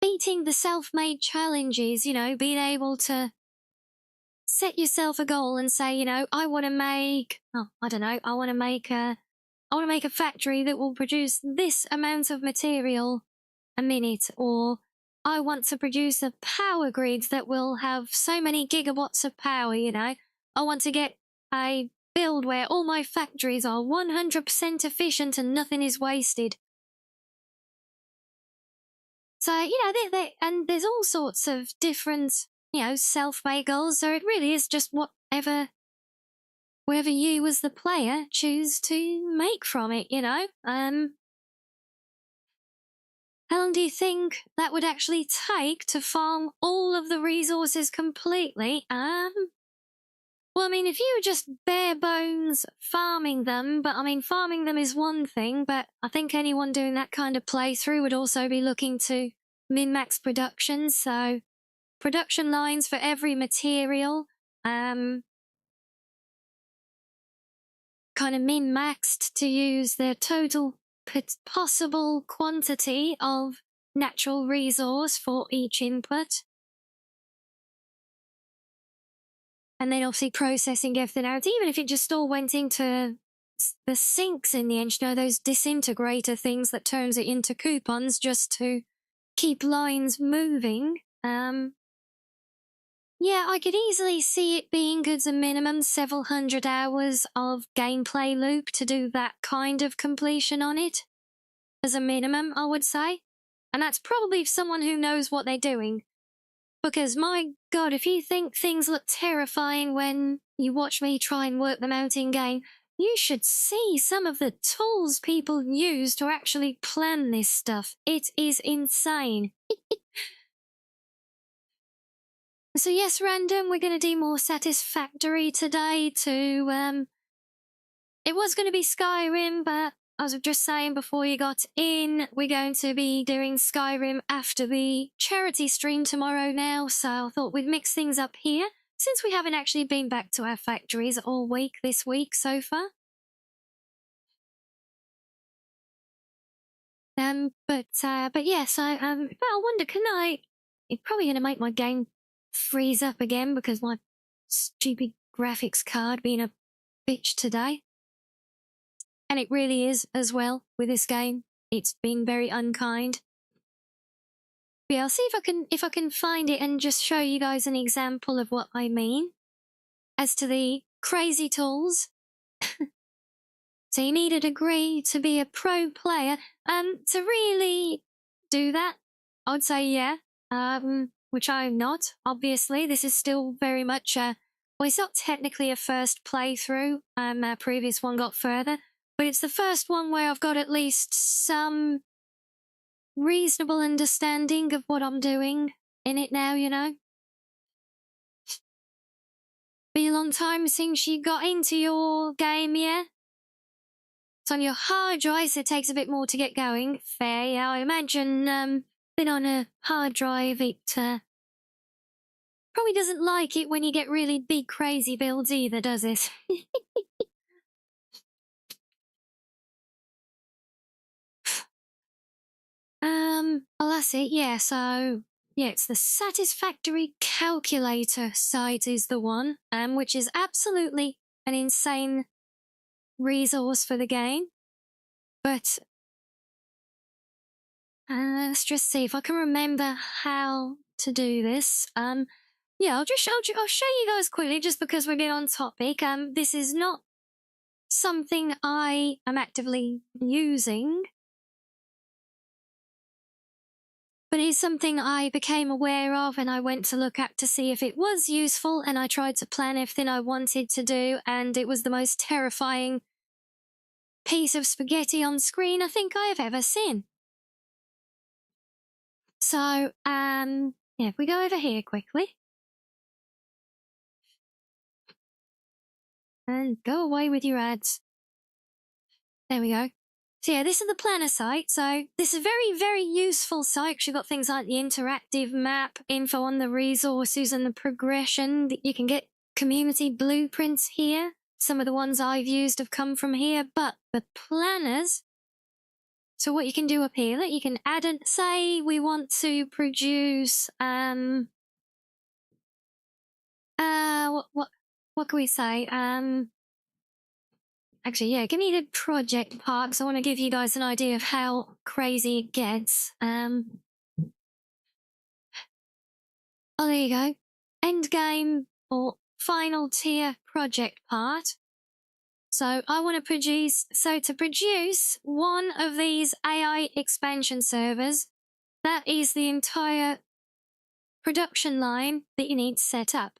beating the self-made challenges, you know, being able to set yourself a goal and say, you know, I want to make, I want to make a factory that will produce this amount of material a minute, or I want to produce a power grid that will have so many gigawatts of power, you know. I want to get a build where all my factories are 100% efficient and nothing is wasted. So, you know, and there's all sorts of different, you know, self-made goals. So it really is just whatever you as the player choose to make from it, you know. How long do you think that would actually take to farm all of the resources completely? Well, I mean, if you were just bare bones farming them, but I mean, farming them is one thing, but I think anyone doing that kind of playthrough would also be looking to min-max production, so production lines for every material, kind of min-maxed to use the total possible quantity of natural resource for each input. And then obviously processing everything out, even if it just all went into the sinks in the end, you know, those disintegrator things that turns it into coupons just to keep lines moving. Yeah, I could easily see it being as a minimum several hundred hours of gameplay loop to do that kind of completion on it. As a minimum, I would say. And that's probably someone who knows what they're doing. Because, my God, if you think things look terrifying when you watch me try and work them out in-game, you should see some of the tools people use to actually plan this stuff. It is insane. So yes, random, we're going to do more Satisfactory today to, it was going to be Skyrim, but I was just saying before you got in, we're going to be doing Skyrim after the charity stream tomorrow now, so I thought we'd mix things up here, since we haven't actually been back to our factories all week this week so far. But yes, I wonder, it's probably going to make my game freeze up again because my stupid graphics card being a bitch today. And it really is as well with this game. It's been very unkind. But yeah, I'll see if I can find it and just show you guys an example of what I mean. As to the crazy tools. So you need a degree to be a pro player. To really do that, I would say yeah. Which I'm not, obviously. This is still very much well, it's not technically a first playthrough. Our previous one got further. But it's the first one where I've got at least some reasonable understanding of what I'm doing in it now, you know. Been a long time since you got into your game, yeah? It's on your hard drive, so it takes a bit more to get going. Fair, yeah, I imagine, been on a hard drive, it, probably doesn't like it when you get really big crazy builds either, does it? Oh, that's it, yeah, so, yeah, it's the Satisfactory calculator site is the one, which is absolutely an insane resource for the game. But, Let's just see if I can remember how to do this. Yeah, I'll show you guys quickly just because we're getting on topic. This is not something I am actively using, but it's something I became aware of and I went to look at to see if it was useful, and I tried to plan everything I wanted to do, and it was the most terrifying piece of spaghetti on screen I think I have ever seen. So, yeah, if we go over here quickly. And go away with your ads. There we go. So yeah, this is the planner site. So this is a very, very useful site because you've got things like the interactive map, info on the resources and the progression. You can get community blueprints here. Some of the ones I've used have come from here, but the planners. So what you can do up here, that you can add and say we want to produce, what can we say? Actually, yeah, give me the project part because I want to give you guys an idea of how crazy it gets. Oh, there you go. End game or final tier project part. So I want to produce, to produce one of these AI expansion servers, that is the entire production line that you need to set up.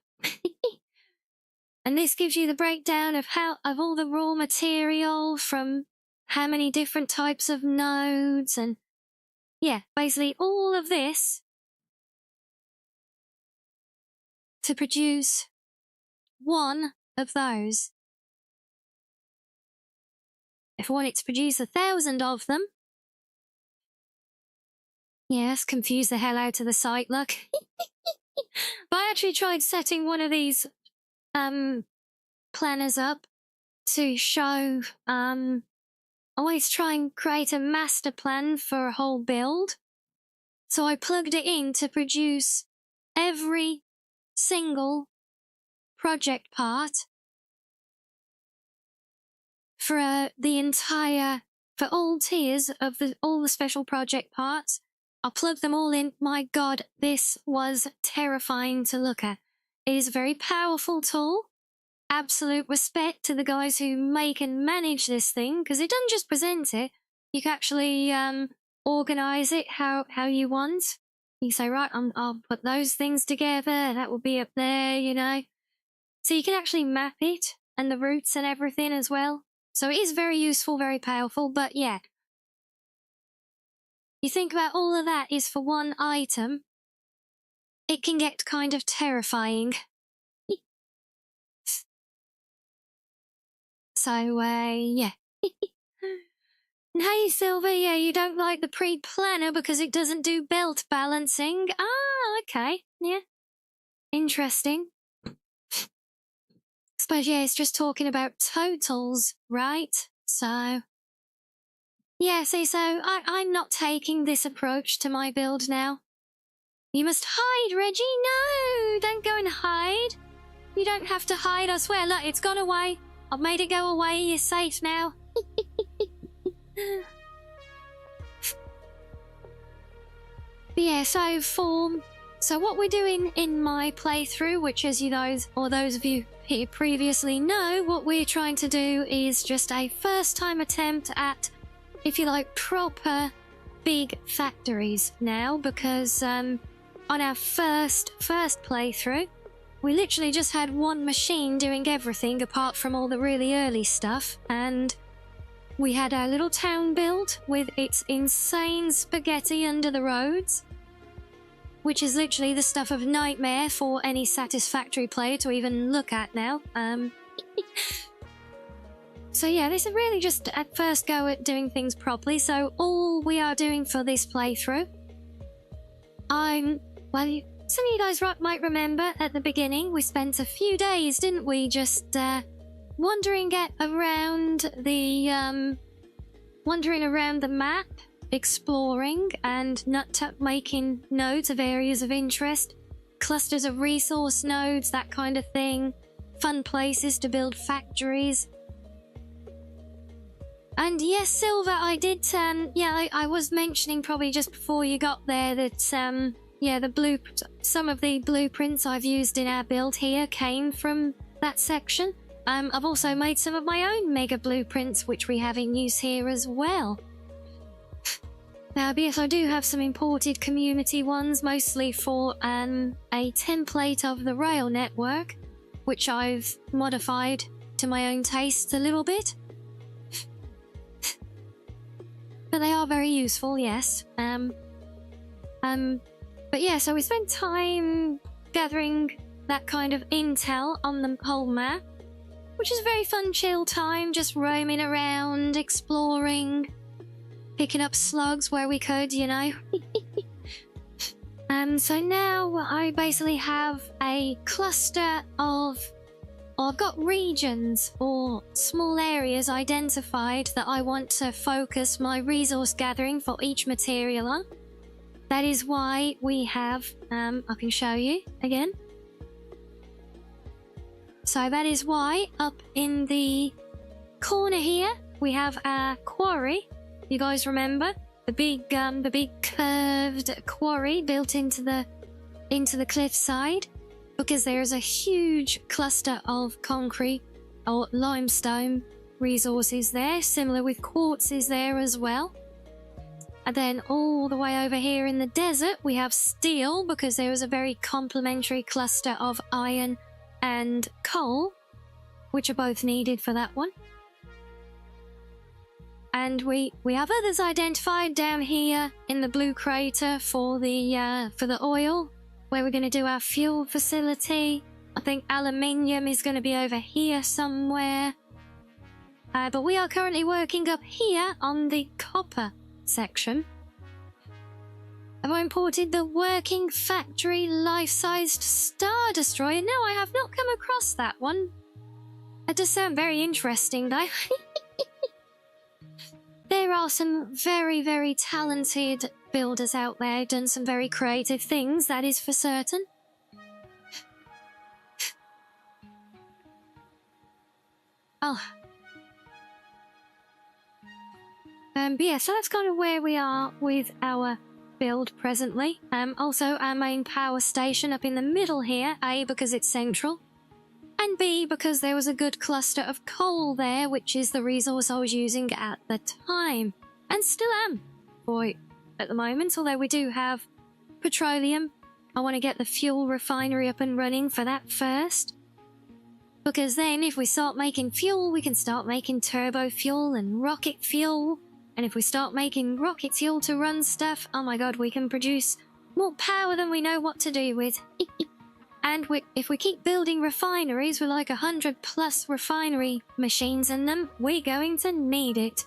And this gives you the breakdown of all the raw material from how many different types of nodes, and yeah, basically all of this to produce one of those. If I wanted to produce 1,000 of them, yes, confuse the hell out of the site, look. But I actually tried setting one of these planners up to show, I always try and create a master plan for a whole build. So I plugged it in to produce every single project part for for all tiers of all the special project parts. I plugged them all in. My God, this was terrifying to look at. It is a very powerful tool. Absolute respect to the guys who make and manage this thing, because it doesn't just present it. You can actually organize it how you want. You say, right, I'll put those things together. That will be up there, you know. So you can actually map it and the routes and everything as well. So it is very useful, very powerful. But yeah, you think about all of that is for one item. It can get kind of terrifying. So, yeah. Hey, Silver, yeah, you don't like the pre-planner because it doesn't do belt balancing. Ah, okay, yeah. Interesting. Suppose, yeah, it's just talking about totals, right? So, yeah, see, so I'm not taking this approach to my build now. You must hide, Reggie. No, don't go and hide. You don't have to hide, I swear. Look, it's gone away. I've made it go away. You're safe now. But yeah, so what we're doing in my playthrough, which as you guys, or those of you here previously know, what we're trying to do is just a first time attempt at, if you like, proper big factories now, because on our first playthrough, we literally just had one machine doing everything apart from all the really early stuff, and we had our little town built with its insane spaghetti under the roads, which is literally the stuff of nightmare for any Satisfactory player to even look at now. So yeah, this is really just at first go at doing things properly. So all we are doing for this playthrough, some of you guys might remember at the beginning, we spent a few days, didn't we, just wandering around the map, exploring and making nodes of areas of interest, clusters of resource nodes, that kind of thing, fun places to build factories. And yes, Silver, I did, I was mentioning probably just before you got there that, some of the blueprints I've used in our build here came from that section. I've also made some of my own mega blueprints, which we have in use here as well. Now, yes, I do have some imported community ones, mostly for a template of the rail network, which I've modified to my own taste a little bit. But they are very useful, yes. But yeah, so we spent time gathering that kind of intel on the whole map, which is a very fun, chill time, just roaming around, exploring, picking up slugs where we could, you know. So now I basically have a cluster of, or I've got regions or small areas identified that I want to focus my resource gathering for each material on. That is why we have, I can show you again. So that is why up in the corner here, we have our quarry. You guys remember the big curved quarry built into the cliffside, because there is a huge cluster of concrete or limestone resources there, similar with quartz is there as well. And then all the way over here in the desert, we have steel, because there is a very complementary cluster of iron and coal, which are both needed for that one. And we have others identified down here in the blue crater for the oil, where we're going to do our fuel facility. I think aluminium is going to be over here somewhere. But we are currently working up here on the copper section. Have I imported the working factory life-sized Star Destroyer? No, I have not come across that one. That does sound very interesting, though. There are some very, very talented builders out there, done some very creative things, that is for certain. Oh. But yeah, so that's kind of where we are with our build presently. Also, our main power station up in the middle here, A, because it's central, and B, because there was a good cluster of coal there, which is the resource I was using at the time, and still am for it at the moment, although we do have petroleum. I want to get the fuel refinery up and running for that first, because then if we start making fuel, we can start making turbo fuel and rocket fuel. And if we start making rocket fuel to run stuff, oh my god, we can produce more power than we know what to do with. And if we keep building refineries with like 100+ refinery machines in them, we're going to need it.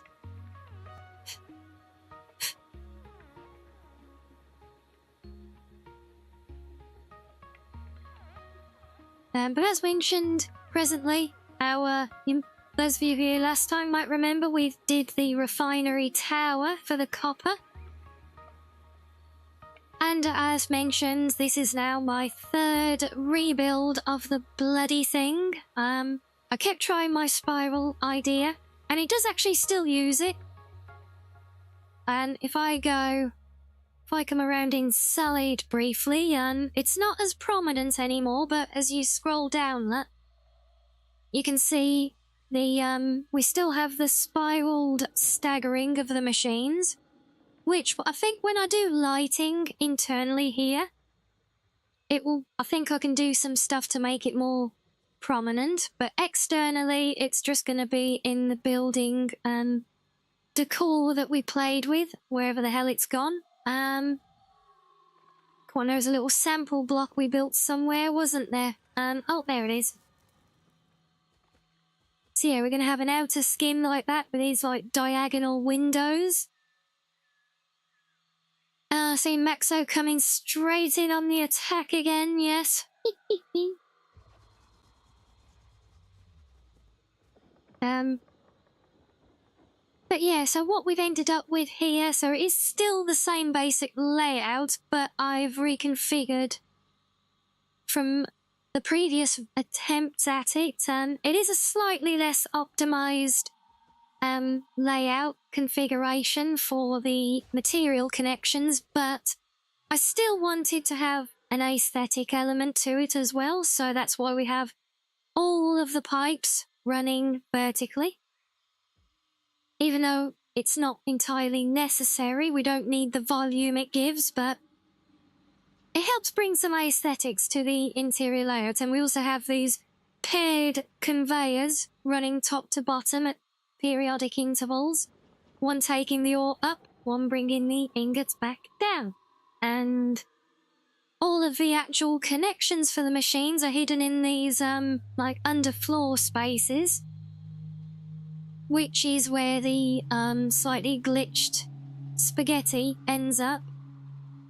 But as mentioned, presently, those of you here last time might remember we did the refinery tower for the copper. And as mentioned, this is now my third rebuild of the bloody thing. I kept trying my spiral idea, and it does actually still use it. And if I come around in Sullied briefly, it's not as prominent anymore, but as you scroll down that, you can see we still have the spiraled staggering of the machines, which I think when I do lighting internally here, I think I can do some stuff to make it more prominent, but externally it's just going to be in the building decor that we played with, wherever the hell it's gone. Come on, there's a little sample block we built somewhere, wasn't there? Oh, there it is. So yeah, we're going to have an outer skin like that with these like diagonal windows. See Maxo coming straight in on the attack again, yes. But yeah, so what we've ended up with here, so it is still the same basic layout, but I've reconfigured from the previous attempts at it. It is a slightly less optimized layout configuration for the material connections, but I still wanted to have an aesthetic element to it as well, so that's why we have all of the pipes running vertically. Even though it's not entirely necessary, we don't need the volume it gives, but it helps bring some aesthetics to the interior layout. And we also have these paired conveyors running top to bottom at periodic intervals. One taking the ore up, one bringing the ingots back down. And all of the actual connections for the machines are hidden in these, like, underfloor spaces, which is where the, slightly glitched spaghetti ends up,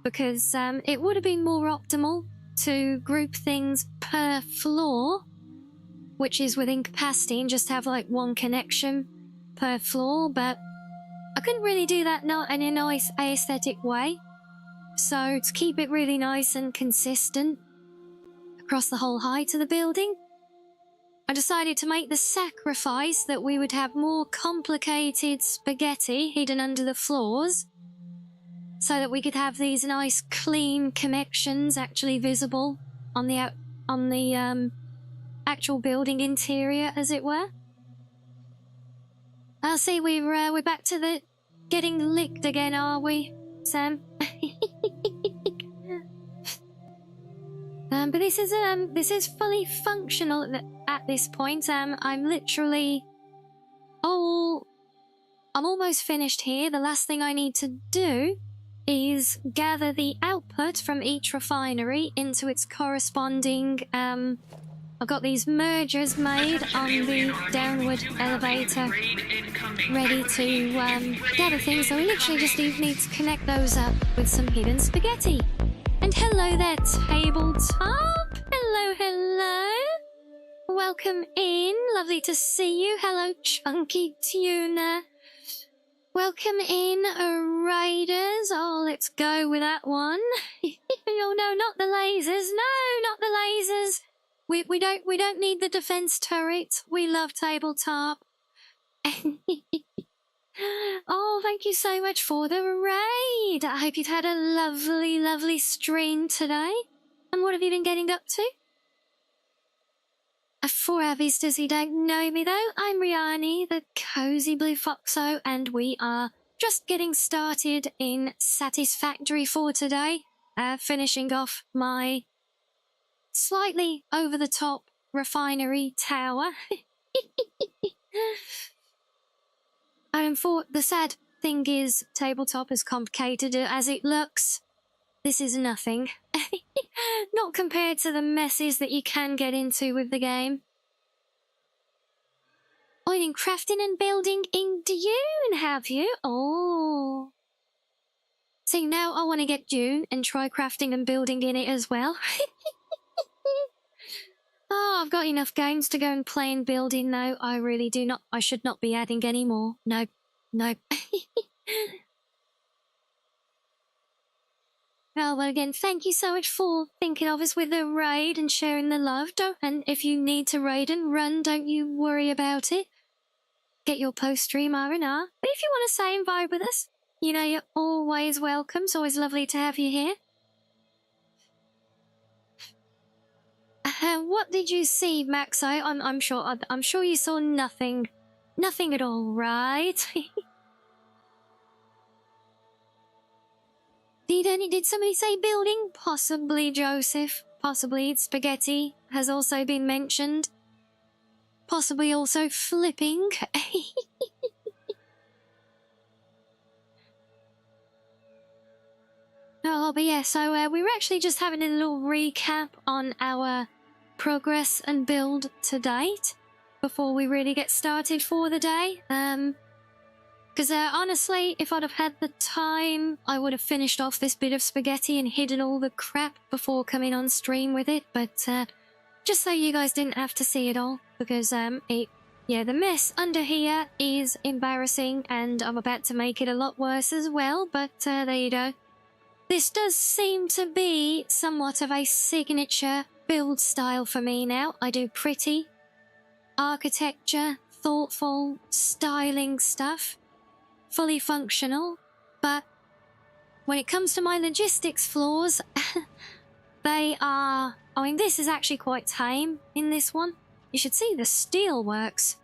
because, it would have been more optimal to group things per floor, which is within capacity, and just have, like, one connection per floor, but I couldn't really do that not in a nice aesthetic way. So, to keep it really nice and consistent across the whole height of the building, I decided to make the sacrifice that we would have more complicated spaghetti hidden under the floors, so that we could have these nice clean connections actually visible on the actual building interior, as it were. I'll see, we're back to the getting licked again, are we, Sam? But this is fully functional at this point. I'm almost finished here. The last thing I need to do is gather the output from each refinery into its corresponding, I've got these mergers made on the downward elevator ready to gather things, so we literally just need to connect those up with some hidden spaghetti. And hello there, Tabletop. Hello. Welcome in. Lovely to see you. Hello, Chunky Tuna. Welcome in, Raiders. Oh, let's go with that one. Oh no, not the lasers. No, not the lasers. We don't need the defense turret. We love Tabletop. Oh, thank you so much for the raid. I hope you've had a lovely stream today. And what have you been getting up to? For our visitors who don't know me though, I'm Rianni, the cozy blue foxo, and we are just getting started in Satisfactory for today, finishing off my slightly over-the-top refinery tower. And for the sad thing is, Tabletop, as complicated as it looks, this is nothing. Not compared to the messes that you can get into with the game. Oiling, crafting and building in Dune, have you? Oh. See, now I want to get Dune and try crafting and building in it as well. Oh, I've got enough games to go and play and build in though. I really do not. I should not be adding any more. Nope. Oh, well, again, thank you so much for thinking of us with the raid and sharing the love. And if you need to raid and run, don't you worry about it. Get your post-stream R&R. But if you want to stay and vibe with us, you know you're always welcome. It's always lovely to have you here. What did you see, Maxo? I'm sure you saw nothing. Nothing at all, right? Did somebody say building? Possibly Joseph. Possibly spaghetti has also been mentioned. Possibly also flipping. Oh, but yeah, so we were actually just having a little recap on our progress and build to date before we really get started for the day. Because honestly, if I'd have had the time, I would have finished off this bit of spaghetti and hidden all the crap before coming on stream with it. But just so you guys didn't have to see it all, because the mess under here is embarrassing, and I'm about to make it a lot worse as well. But there you go. This does seem to be somewhat of a signature build style for me now. I do pretty, architecture, thoughtful styling stuff, fully functional, but when it comes to my logistics flaws, they are... I mean, this is actually quite tame in this one. You should see the steel works.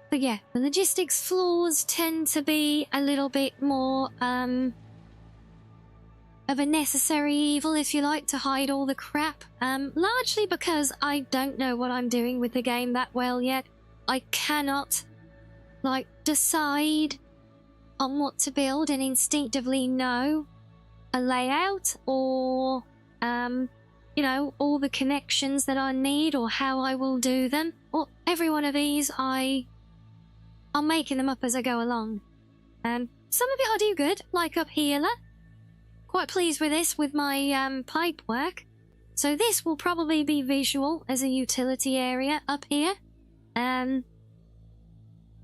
But yeah, the logistics flaws tend to be a little bit more, of a necessary evil, if you like, to hide all the crap. Largely because I don't know what I'm doing with the game that well yet. I cannot, like, decide on what to build and instinctively know a layout or, you know, all the connections that I need or how I will do them. Or every one of these, I'm making them up as I go along. Some of it I do good, like up here. Quite pleased with this, with my pipe work. So this will probably be visual as a utility area up here.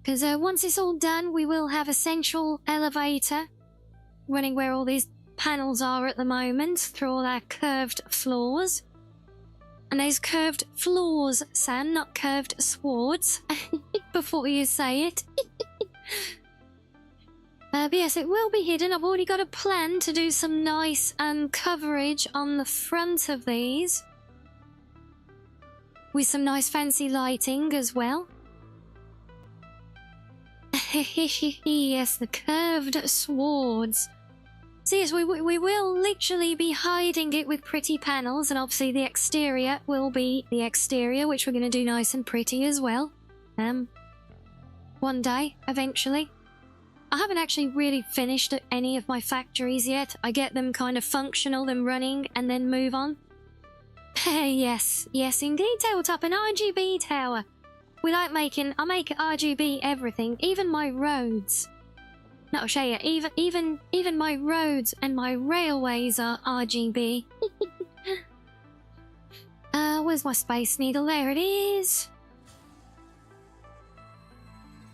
Because once it's all done, we will have a central elevator running where all these panels are at the moment through all our curved floors. And there's curved floors, Sam, not curved swords. Before you say it. But yes, it will be hidden. I've already got a plan to do some nice coverage on the front of these. With some nice fancy lighting as well. Yes, the curved swords. So yes, we will literally be hiding it with pretty panels, and obviously the exterior will be the exterior, which we're going to do nice and pretty as well. One day, eventually. I haven't actually really finished any of my factories yet. I get them kind of functional and running and then move on. Yes indeed, Tabletop, an RGB tower. I make RGB everything, even my roads. No, I'll show you, even my roads and my railways are RGB. Where's my space needle? There it is.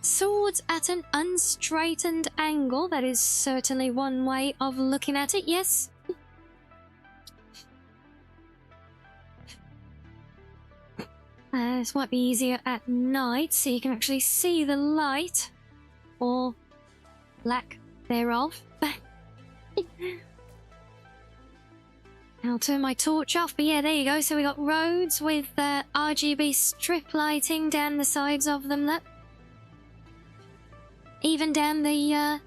Swords at an unstraightened angle. That is certainly one way of looking at it, yes. This might be easier at night, so you can actually see the light. Or lack thereof. I'll turn my torch off, but yeah, there you go. So we got roads with RGB strip lighting down the sides of them. Look. Even down the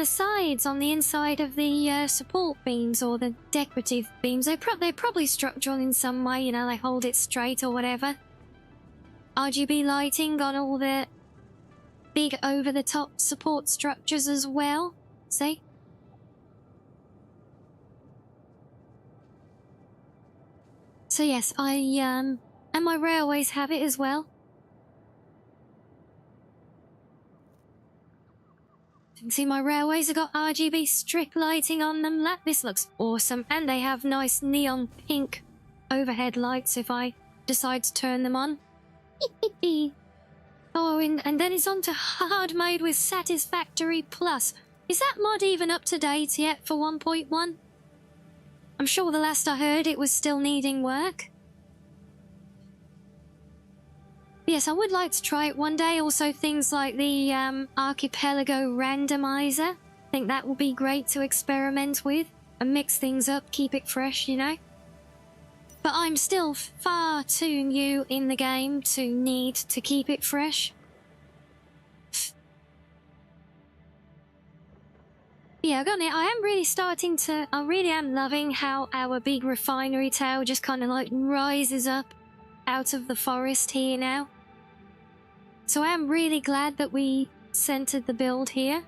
sides on the inside of the support beams or the decorative beams. They're probably structural in some way, you know, they hold it straight or whatever. RGB lighting on all the big over-the-top support structures as well. See? So yes, and my railways have it as well. You can see my railways have got RGB strip lighting on them. This looks awesome. And they have nice neon pink overhead lights if I decide to turn them on. Oh, and then it's on to hard mode with Satisfactory Plus. Is that mod even up to date yet for 1.1? I'm sure the last I heard it was still needing work. Yes, I would like to try it one day. Also things like the Archipelago Randomizer. I think that will be great to experiment with and mix things up, keep it fresh, you know. But I'm still far too new in the game to need to keep it fresh. Yeah, I am really starting to... I really am loving how our big refinery tower just kind of like rises up out of the forest here now. So I am really glad that we centered the build here.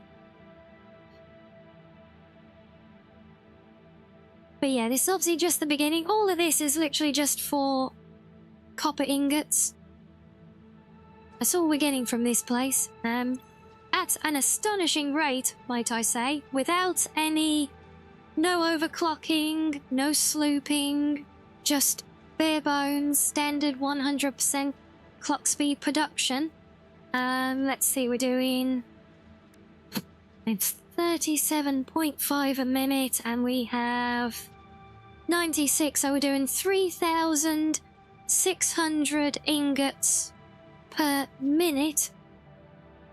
But yeah, this is obviously just the beginning. All of this is literally just for copper ingots. That's all we're getting from this place. At an astonishing rate, might I say, without any... no overclocking, no slooping, just bare bones, standard 100% clock speed production. Let's see, we're doing... it's 37.5 a minute, and we have 96, so we're doing 3,000 600 ingots per minute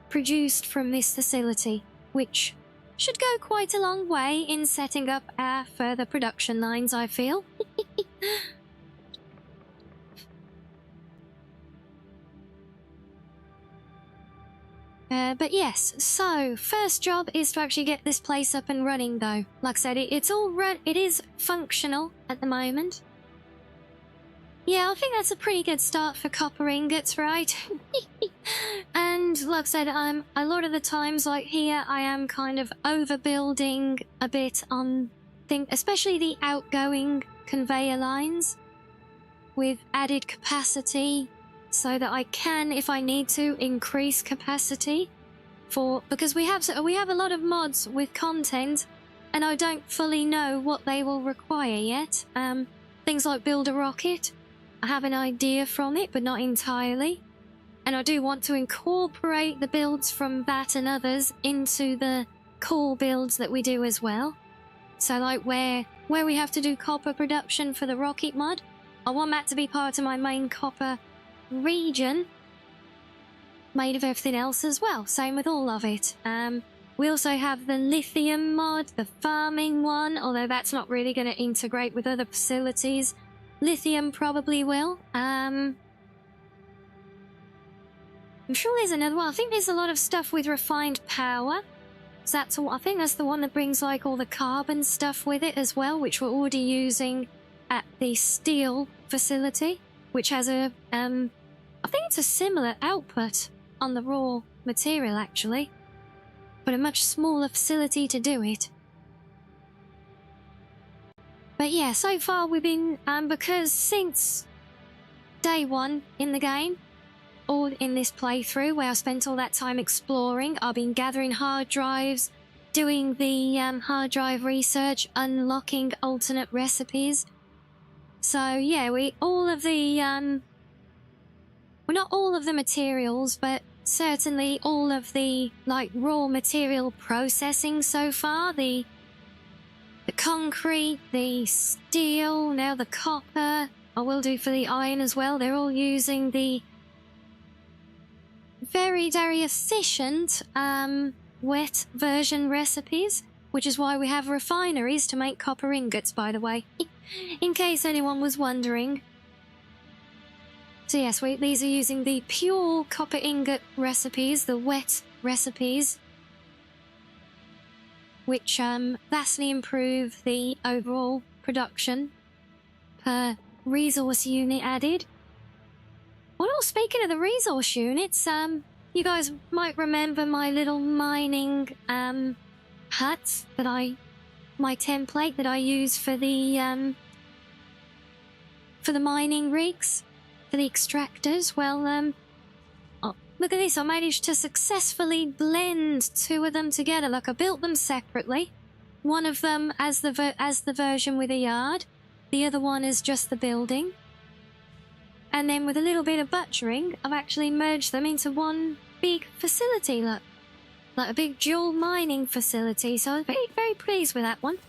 produced from this facility, which should go quite a long way in setting up our further production lines, I feel. But yes, so first job is to actually get this place up and running though. Like I said, it is functional at the moment. Yeah, I think that's a pretty good start for copper ingots, right? And like I said, a lot of the times, like here, I am kind of overbuilding a bit on especially the outgoing conveyor lines with added capacity, so that I can, if I need to, increase capacity because we have a lot of mods with content, and I don't fully know what they will require yet. Things like build a rocket. I have an idea from it, but not entirely. And I do want to incorporate the builds from that and others into the core builds that we do as well. So like where we have to do copper production for the rocket mod, I want that to be part of my main copper region, made of everything else as well. Same with all of it. We also have the lithium mod, the farming one, although that's not really going to integrate with other facilities. Lithium probably will. I'm sure there's another one. I think there's a lot of stuff with refined power. So I think that's the one that brings like all the carbon stuff with it as well, which we're already using at the steel facility, which has I think it's a similar output on the raw material actually, but a much smaller facility to do it. But yeah, so far we've been, because since day one in the game, or in this playthrough where I spent all that time exploring, I've been gathering hard drives, doing the hard drive research, unlocking alternate recipes. So yeah, well, not all of the materials, but certainly all of the like raw material processing so far, the concrete, the steel, now the copper, I will do for the iron as well. They're all using the very, very efficient wet version recipes, which is why we have refineries to make copper ingots, by the way, in case anyone was wondering. So yes, these are using the pure copper ingot recipes, the wet recipes, which vastly improve the overall production per resource unit added. Well, speaking of the resource units, you guys might remember my little mining hut my template that I use for the mining rigs, for the extractors. Well, oh, look at this! I managed to successfully blend two of them together. Like I built them separately. One of them as the version with a yard, the other one is just the building. And then with a little bit of butchering, I've actually merged them into one big facility, look. Like a big dual mining facility, so I was very, very pleased with that one.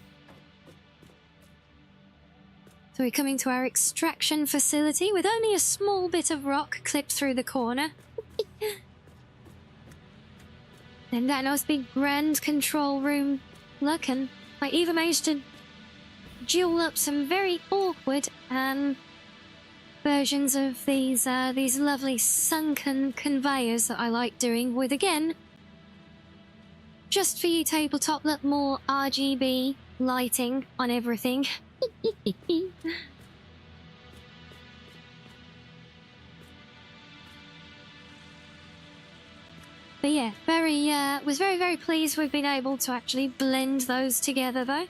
So we're coming to our extraction facility with only a small bit of rock clipped through the corner. Then that nice big grand control room, look, and I even managed to dual up some very awkward versions of these lovely sunken conveyors that I like doing with, again, just for you tabletop, look, more RGB lighting on everything. But yeah, was very, very pleased we've been able to actually blend those together though.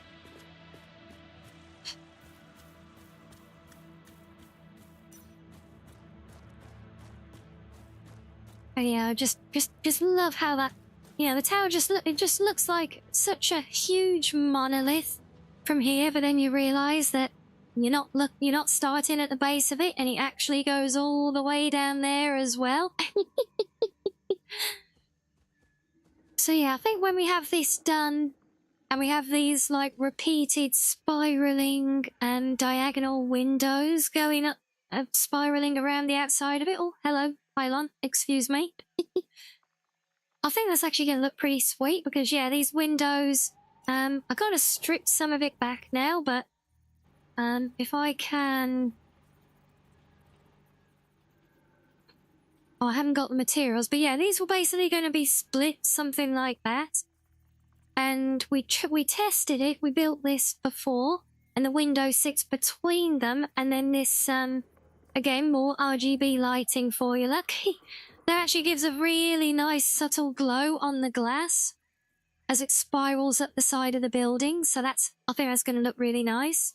And yeah, I just love how that, the tower it just looks like such a huge monolith from here, but then you realise that you're not starting at the base of it, and it actually goes all the way down there as well. So yeah, I think when we have this done, and we have these like repeated spiraling and diagonal windows going up spiraling around the outside of it. Oh, hello, pylon. Excuse me. I think that's actually going to look pretty sweet because, yeah, these windows, I kind of stripped some of it back now, but if I can... Oh, I haven't got the materials, but yeah, these were basically going to be split, something like that. And we tested it, we built this before, and the window sits between them, and then this, again, more RGB lighting for you. Look, that actually gives a really nice subtle glow on the glass as it spirals up the side of the building, so I think that's going to look really nice.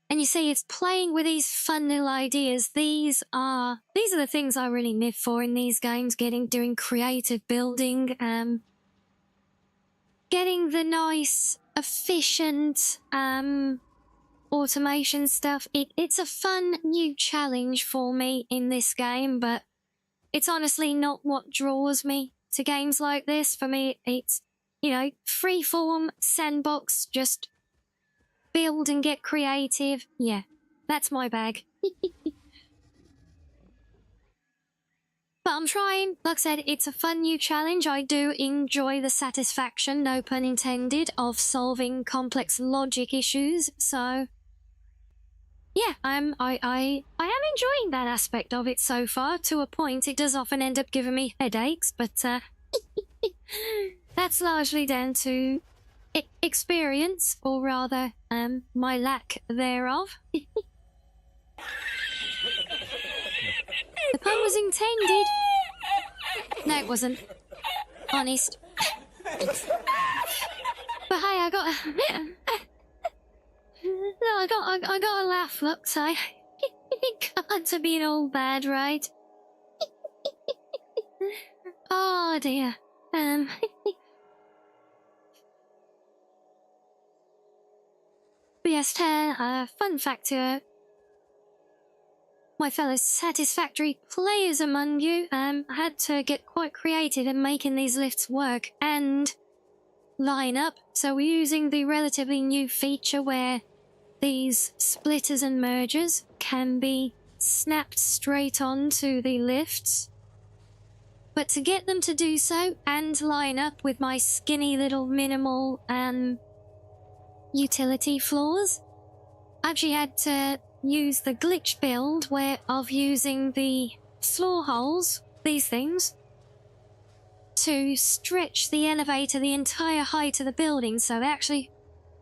And you see, it's playing with these fun little ideas. These are the things I really live for in these games, doing creative building, getting the nice, efficient, automation stuff. It's a fun new challenge for me in this game, but it's honestly not what draws me to games like this. For me, it's, you know, freeform, sandbox, just build and get creative. Yeah, that's my bag. But I'm trying. Like I said, it's a fun new challenge. I do enjoy the satisfaction, no pun intended, of solving complex logic issues. So, yeah, I am enjoying that aspect of it so far. To a point, it does often end up giving me headaches, but that's largely down to experience, or rather, my lack thereof. The pun was intended. No, it wasn't. Honest. But hey, I got a laugh, look, so it can't have been all bad, right? Oh dear. But yes, fun fact here. My fellow Satisfactory players among you, had to get quite creative in making these lifts work and line up. So we're using the relatively new feature where these splitters and mergers can be snapped straight onto the lifts. But to get them to do so and line up with my skinny little minimal utility floors, I actually had to use the glitch build of using the floor holes, these things, to stretch the elevator the entire height of the building. So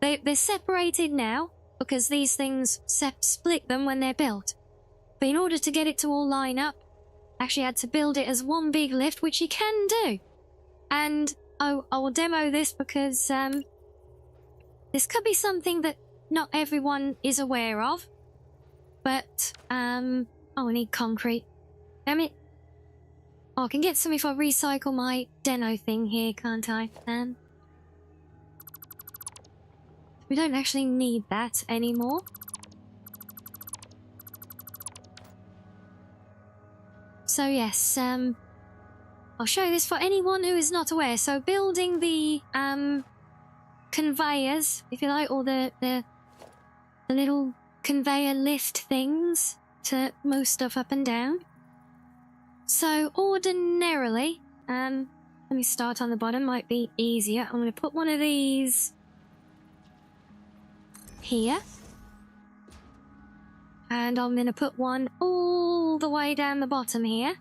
they're separated now because these things split them when they're built. But in order to get it to all line up, I actually had to build it as one big lift, which you can do. And I will demo this because this could be something that not everyone is aware of. But, I need concrete. Damn it. Oh, I can get some if I recycle my Deno thing here, can't I? We don't actually need that anymore. So yes, I'll show you this for anyone who is not aware. So building the, conveyors, if you like, or the little conveyor lift things to move stuff up and down. So ordinarily, let me start on the bottom, might be easier. I'm going to put one of these here. And I'm going to put one all the way down the bottom here.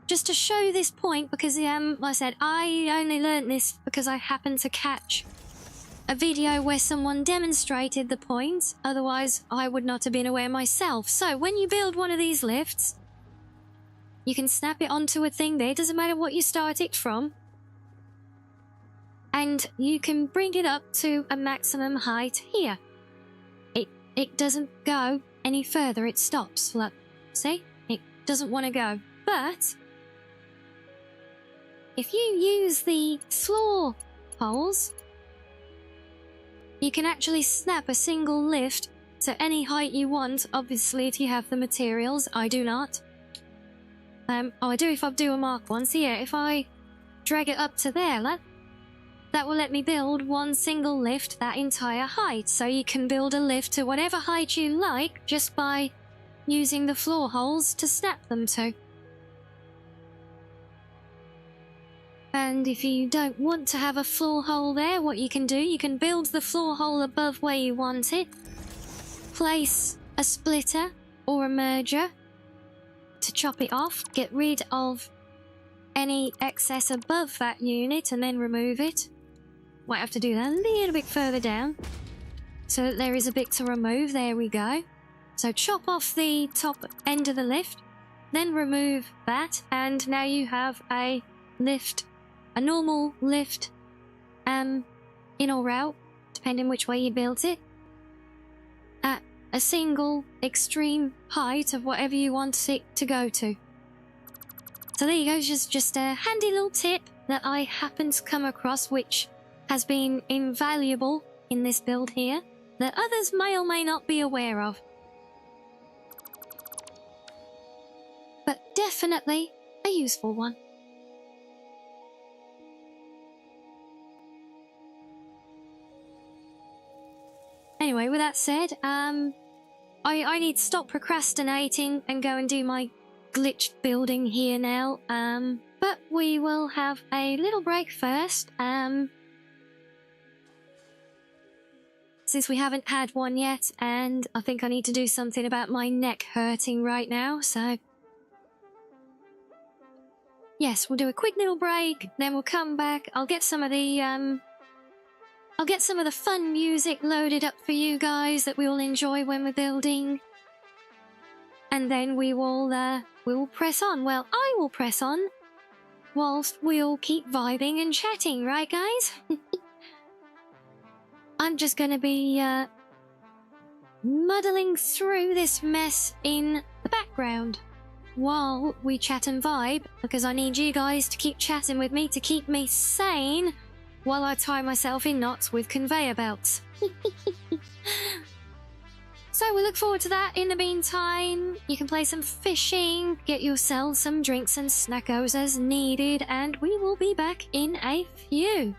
Just to show this point, because like I said, I only learnt this because I happened to catch a video where someone demonstrated the point, otherwise I would not have been aware myself. So when you build one of these lifts, you can snap it onto a thing there, doesn't matter what you start it from, and you can bring it up to a maximum height here. It doesn't go any further, it stops. Look, see? It doesn't want to go. But if you use the floor holes, you can actually snap a single lift to any height you want, obviously if you have the materials. I do not. I do if I do a mark one. So yeah, if I drag it up to there, look, that will let me build one single lift that entire height. So you can build a lift to whatever height you like just by using the floor holes to snap them to. And if you don't want to have a floor hole there, what you can do, you can build the floor hole above where you want it, place a splitter or a merger to chop it off, get rid of any excess above that unit and then remove it. Might have to do that a little bit further down so that there is a bit to remove. There we go. So chop off the top end of the lift, then remove that, and now you have a lift, a normal lift, in or out, depending which way you built it, at a single extreme height of whatever you want it to go to. So there you go, just a handy little tip that I happened to come across, which has been invaluable in this build here, that others may or may not be aware of. But definitely a useful one. Anyway, with that said, I need to stop procrastinating and go and do my glitched building here now. But we will have a little break first. Since we haven't had one yet, and I think I need to do something about my neck hurting right now, so yes, we'll do a quick little break, then we'll come back. I'll get some of the fun music loaded up for you guys that we will enjoy when we're building. And then we will press on. Well, I will press on whilst we'll keep vibing and chatting, right guys? I'm just gonna be muddling through this mess in the background while we chat and vibe, because I need you guys to keep chatting with me to keep me sane while I tie myself in knots with conveyor belts. So we look forward to that. In the meantime, you can play some fishing, get yourselves some drinks and snackos as needed, and we will be back in a few.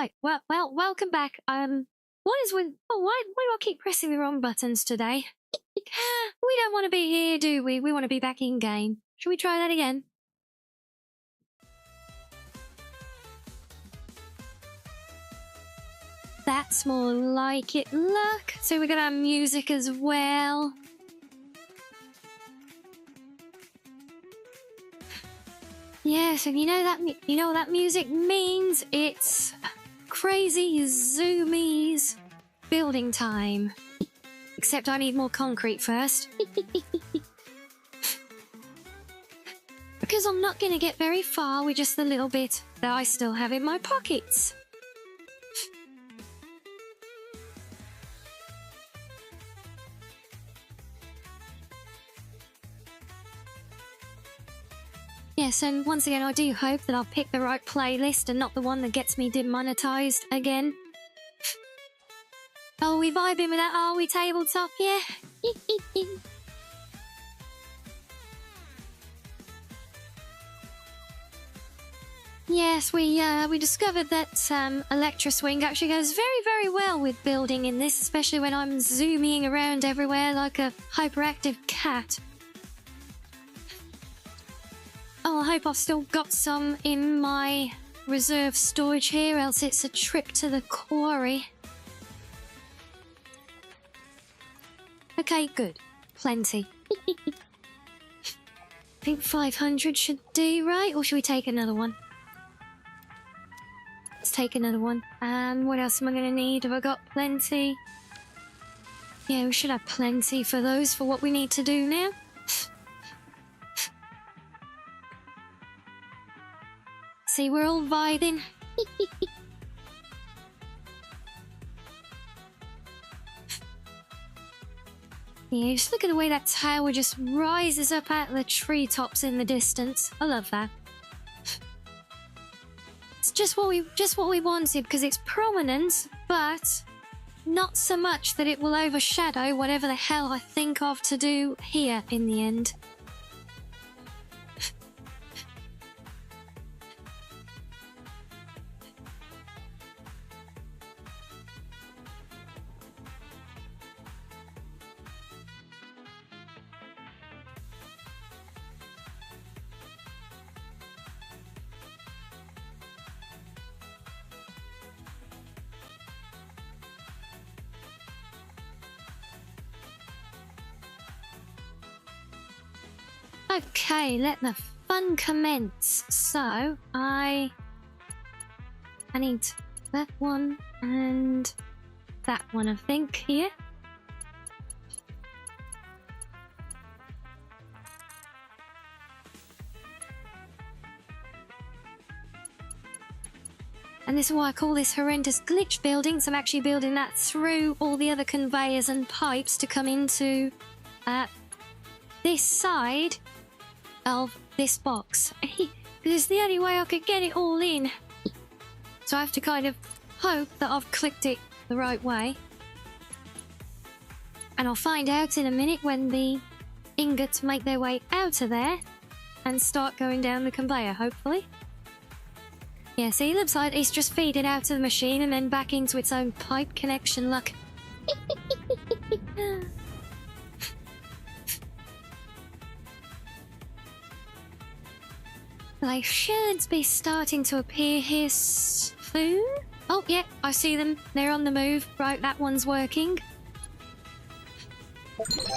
Right, welcome back. What is with... Oh, why do I keep pressing the wrong buttons today? We don't want to be here, do we? We want to be back in-game. Should we try that again? That's more like it. Look! So we got our music as well. Yes, and you know what that music means? It's crazy zoomies building time. Except I need more concrete first. Because I'm not going to get very far with just the little bit that I still have in my pockets. Yes, and once again, I do hope that I'll pick the right playlist and not the one that gets me demonetized again. Oh, we vibing with that, are we, tabletop? Yeah. Yes, we discovered that Electra Swing actually goes very, very well with building in this, especially when I'm zooming around everywhere like a hyperactive cat. Oh, I hope I've still got some in my reserve storage here, else it's a trip to the quarry. Okay, good. Plenty. I think 500 should do, right? Or should we take another one? Let's take another one. And what else am I going to need? Have I got plenty? Yeah, we should have plenty for those, for what we need to do now. See, we're all vibing. Yeah, just look at the way that tower just rises up out of the treetops in the distance. I love that. It's just what we wanted, because it's prominent, but not so much that it will overshadow whatever the hell I think of to do here in the end. Okay, let the fun commence. So, I need that one and that one, I think, here. And this is why I call this horrendous glitch building. So I'm actually building that through all the other conveyors and pipes to come into this side of this box. Because it's the only way I could get it all in. So I have to kind of hope that I've clicked it the right way. And I'll find out in a minute when the ingots make their way out of there and start going down the conveyor, hopefully. Yeah, see, it looks like it's just feeding out of the machine and then back into its own pipe connection. Look. They should be starting to appear here soon. Oh, yeah, I see them. They're on the move. Right, that one's working.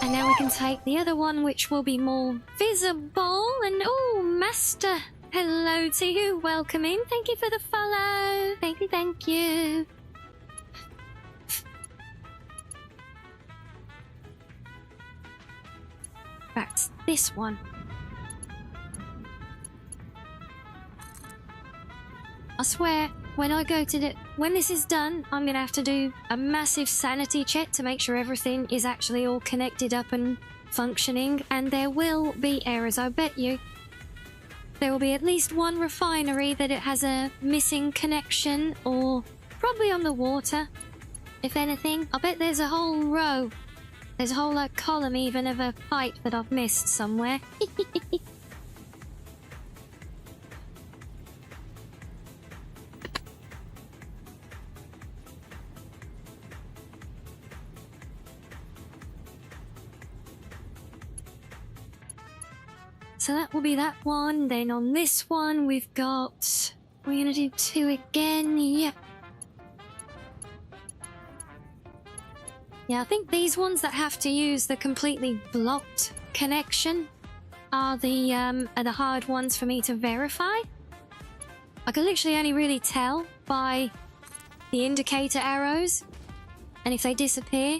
And now we can take the other one, which will be more visible. And, oh, Master... Hello to you, welcome in. Thank you for the follow. Thank you, thank you. That's this one. I swear, when this is done, I'm gonna have to do a massive sanity check to make sure everything is actually all connected up and functioning, and there will be errors, I bet you. There will be at least one refinery that it has a missing connection, or probably on the water, if anything. I bet there's a whole row. There's a whole column even of a pipe that I've missed somewhere. So that will be that one. Then on this one, we're gonna do 2 again. Yep. Yeah, I think these ones that have to use the completely blocked connection are the hard ones for me to verify. I can literally only really tell by the indicator arrows, and if they disappear,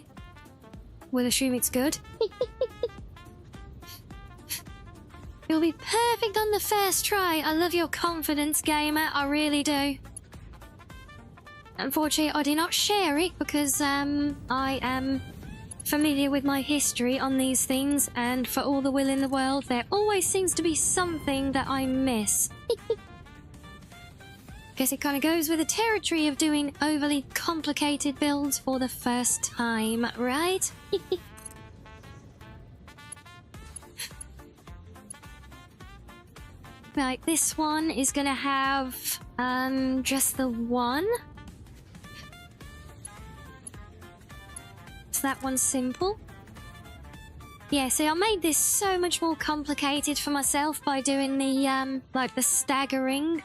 we'll assume it's good. You'll be perfect on the first try. I love your confidence, gamer. I really do. Unfortunately, I do not share it because I am familiar with my history on these things, and for all the will in the world, there always seems to be something that I miss. Guess it kind of goes with the territory of doing overly complicated builds for the first time, right? Right, this one is gonna have just the one. So that one's simple. Yeah, see, I made this so much more complicated for myself by doing the the staggering,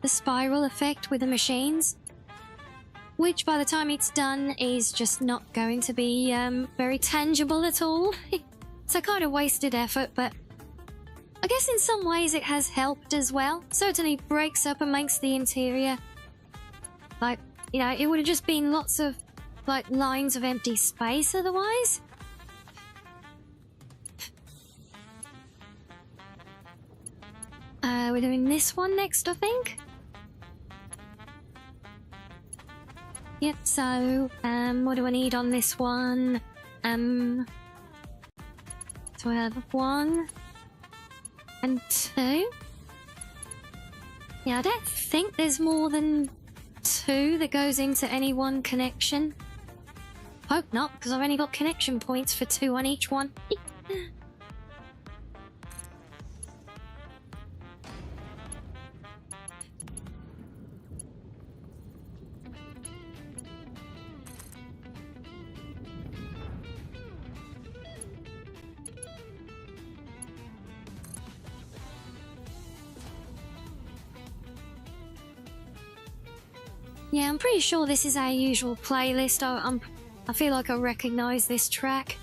the spiral effect with the machines, which by the time it's done is just not going to be very tangible at all. So kind of wasted effort, but I guess in some ways it has helped as well. Certainly breaks up and makes the interior, it would have just been lots of, lines of empty space otherwise. We're doing this one next, I think. Yep, so, what do I need on this one? So I have 1 and 2. Yeah, I don't think there's more than 2 that goes into any one connection. Hope not, because I've only got connection points for 2 on each one. Yeah, I'm pretty sure this is our usual playlist. I feel like I recognise this track.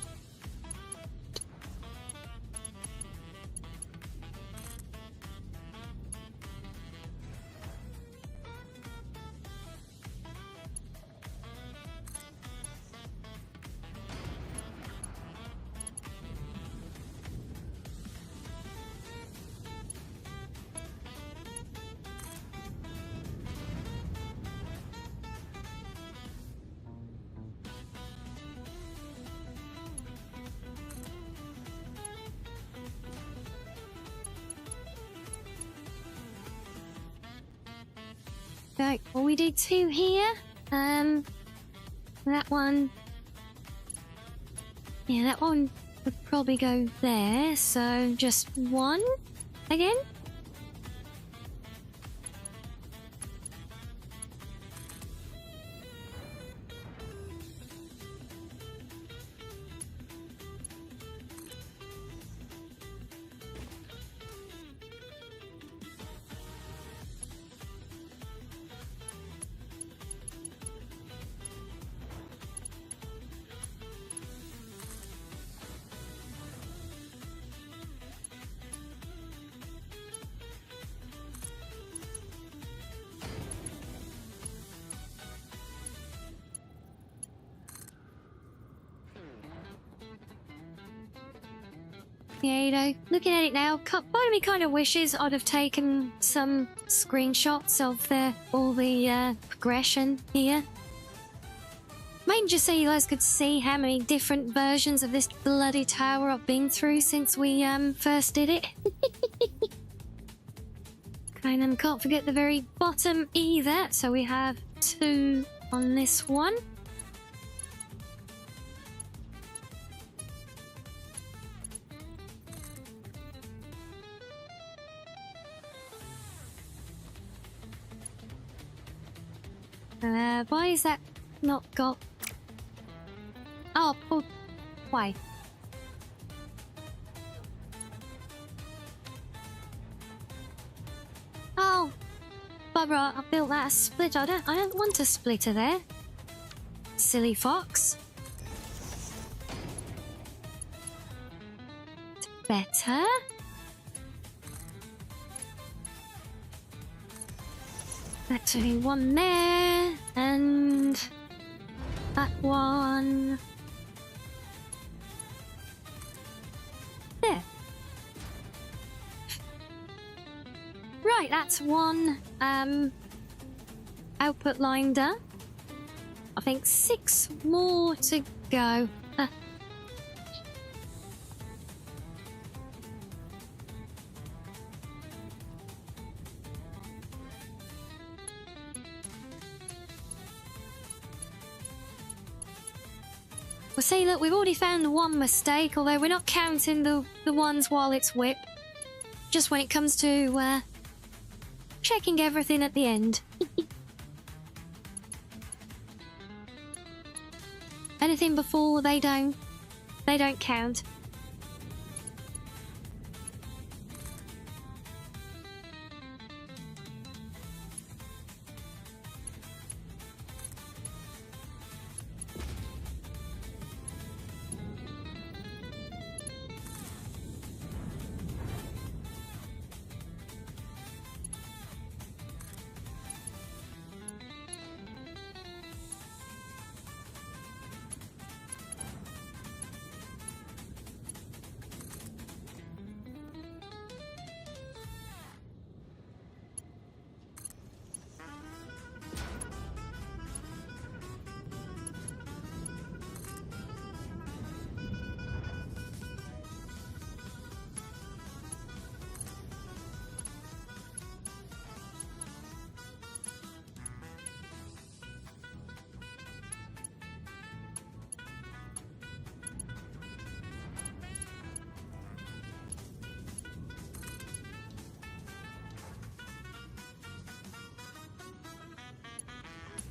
Right, well we do 2 here. That one... Yeah, that one would probably go there, so just 1 again. Yeah, you know, looking at it now, part of me kind of wishes I'd have taken some screenshots of all the progression here. Maybe just so you guys could see how many different versions of this bloody tower I've been through since we first did it. Okay, and then can't forget the very bottom either, so we have 2 on this one. Why is that not got... Oh, why? Oh, bugger, I built that split. I don't want a splitter there. Silly fox. Better. That's only 1 there, and that one there. Right, that's 1 output line done. I think 6 more to go. Well, see, look, we've already found 1 mistake, although we're not counting the ones while it's whip. Just when it comes to checking everything at the end. Anything before, they don't count.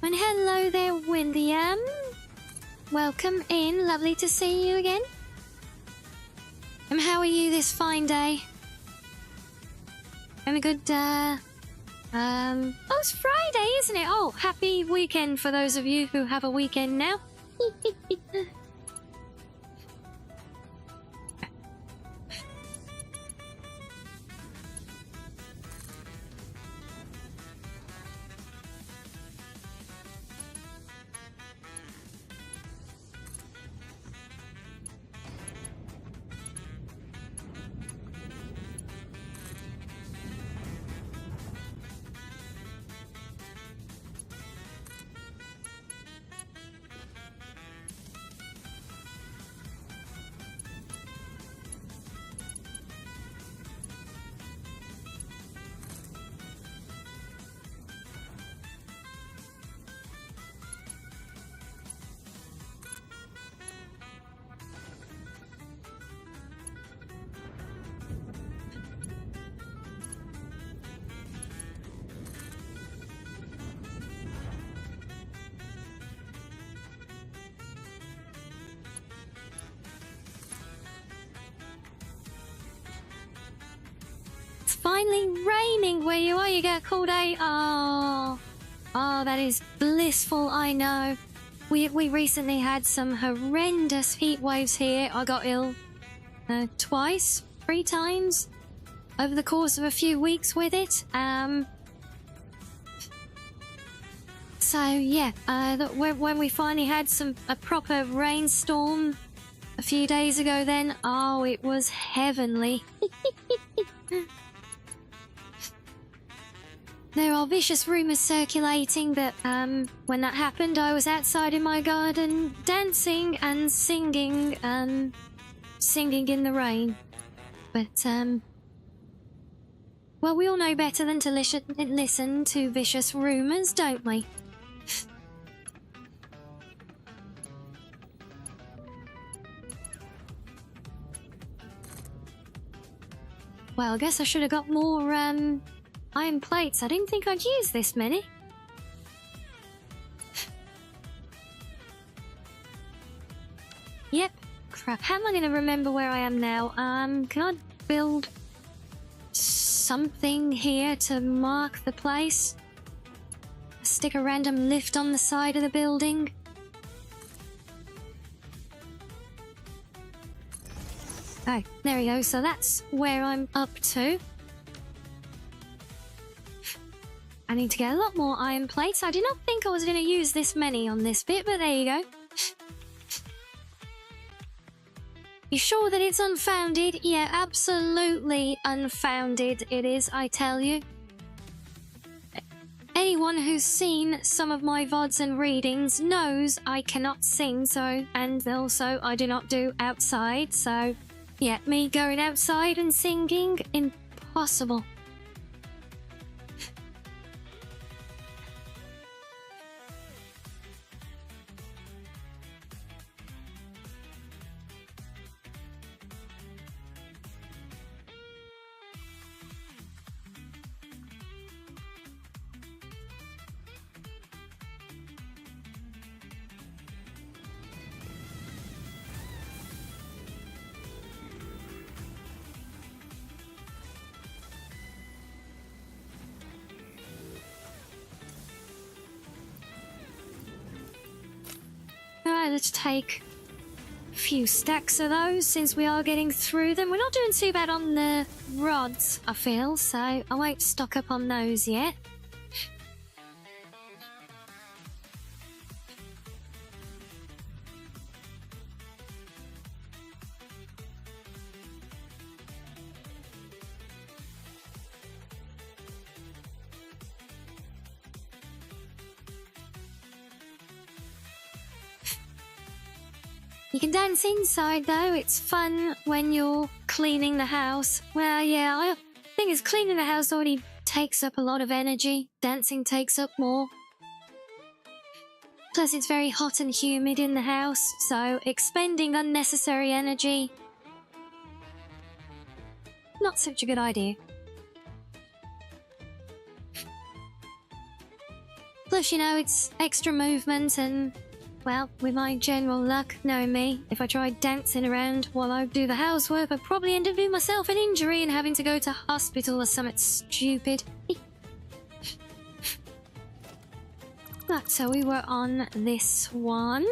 And hello there, Windiam. Welcome in. Lovely to see you again. How are you this fine day? Having a good, oh, it's Friday, isn't it? Oh, happy weekend for those of you who have a weekend now. finally raining where you are. You get a cool day. Oh, that is blissful. I know. We recently had some horrendous heat waves here. I got ill twice, 3 times over the course of a few weeks with it. So yeah, when we finally had a proper rainstorm a few days ago, then it was heavenly. There are vicious rumours circulating that when that happened, I was outside in my garden dancing and singing in the rain. But well, we all know better than to listen to vicious rumours, don't we? Well, I guess I should have got more iron plates. I didn't think I'd use this many. Yep. Crap. How am I going to remember where I am now? Can I build something here to mark the place? Stick a random lift on the side of the building? Oh, there we go. So that's where I'm up to. I need to get a lot more iron plates. I did not think I was going to use this many on this bit, but there you go. You sure that it's unfounded? Yeah, absolutely unfounded it is, I tell you. Anyone who's seen some of my VODs and readings knows I cannot sing, and also I do not do outside, so yeah, me going outside and singing, impossible. Alright, let's take a few stacks of those since we are getting through them. We're not doing too bad on the rods, I feel, so I won't stock up on those yet. You can dance inside though, it's fun when you're cleaning the house. Well, yeah, I think it's cleaning the house already takes up a lot of energy. Dancing takes up more. Plus it's very hot and humid in the house, so expending unnecessary energy, not such a good idea. Plus, you know, it's extra movement and, well, with my general luck, knowing me, if I tried dancing around while I do the housework, I'd probably end up doing myself an injury and having to go to hospital or something stupid. Right, so we were on this one.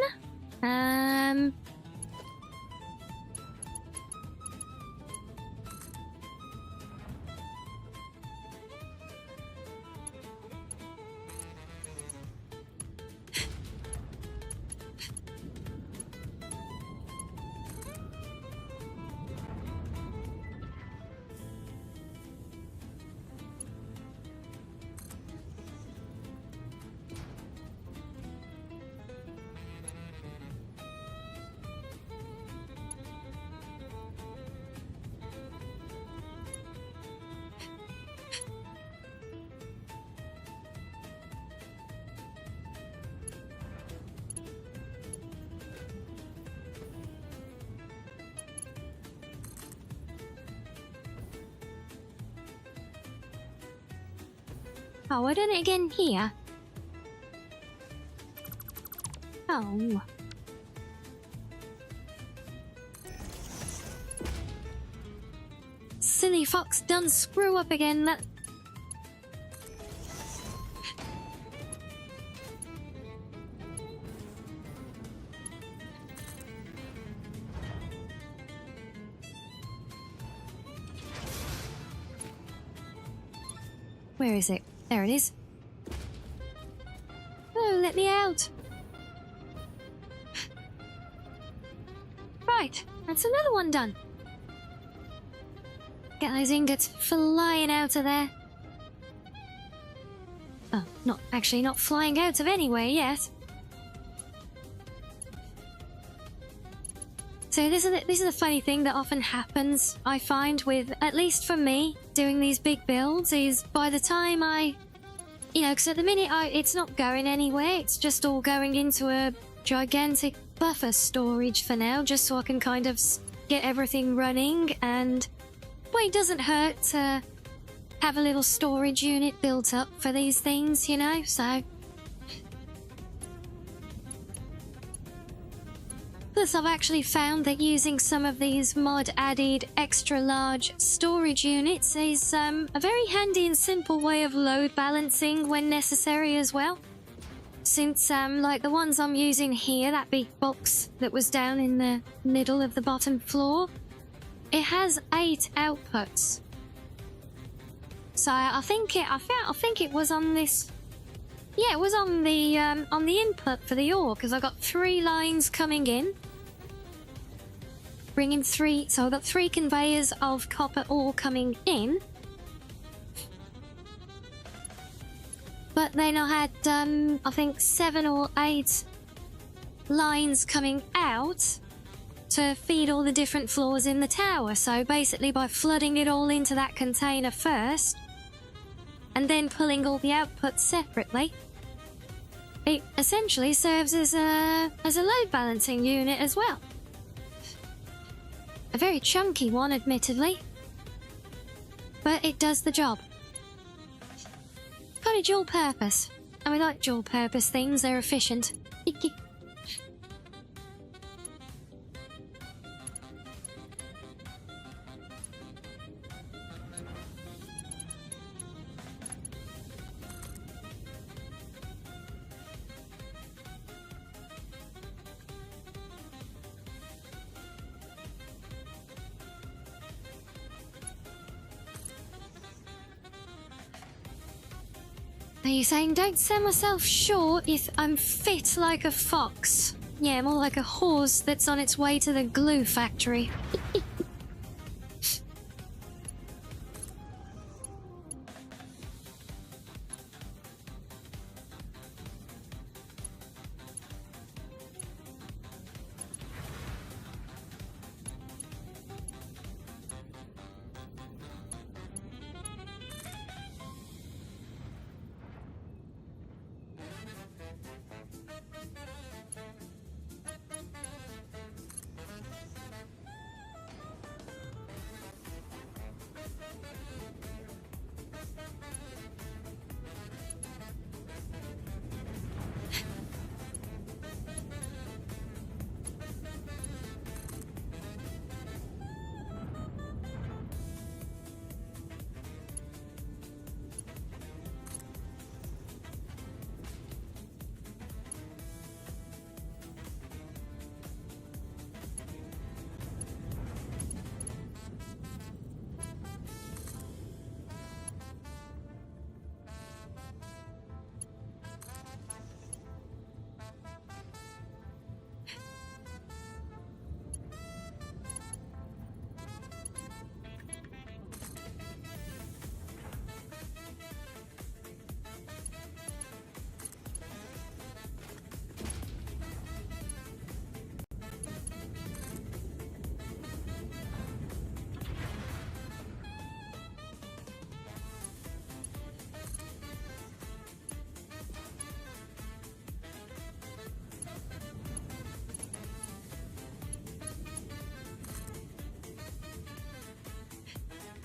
Oh, I done it again here. Oh. silly fox done screw up again. That... Where is it? There it is. Oh, let me out. Right, that's another one done. Get those ingots flying out of there. Oh, not flying out of anywhere yet. So this is the funny thing that often happens, I find, with, at least for me, doing these big builds, is by the time I... You know, because at the minute it's not going anywhere, it's just all going into a gigantic buffer storage for now, just so I can kind of get everything running, and... Well, it doesn't hurt to have a little storage unit built up for these things, you know, so... Plus, I've actually found that using some of these mod-added extra-large storage units is a very handy and simple way of load balancing when necessary as well. Since, like the ones I'm using here, that big box that was down in the middle of the bottom floor, it has 8 outputs. So I think it was on this. Yeah, it was on the input for the ore, because I got 3 lines coming in, bringing 3. So I got 3 conveyors of copper ore coming in. But then I had I think 7 or 8 lines coming out to feed all the different floors in the tower. So basically, by flooding it all into that container first, and then pulling all the outputs separately, it essentially serves as a load balancing unit as well. A very chunky one, admittedly, but it does the job. Got a dual purpose, and we like dual purpose things, they're efficient. Are you saying don't sell myself short if I'm fit like a fox? Yeah, more like a horse that's on its way to the glue factory.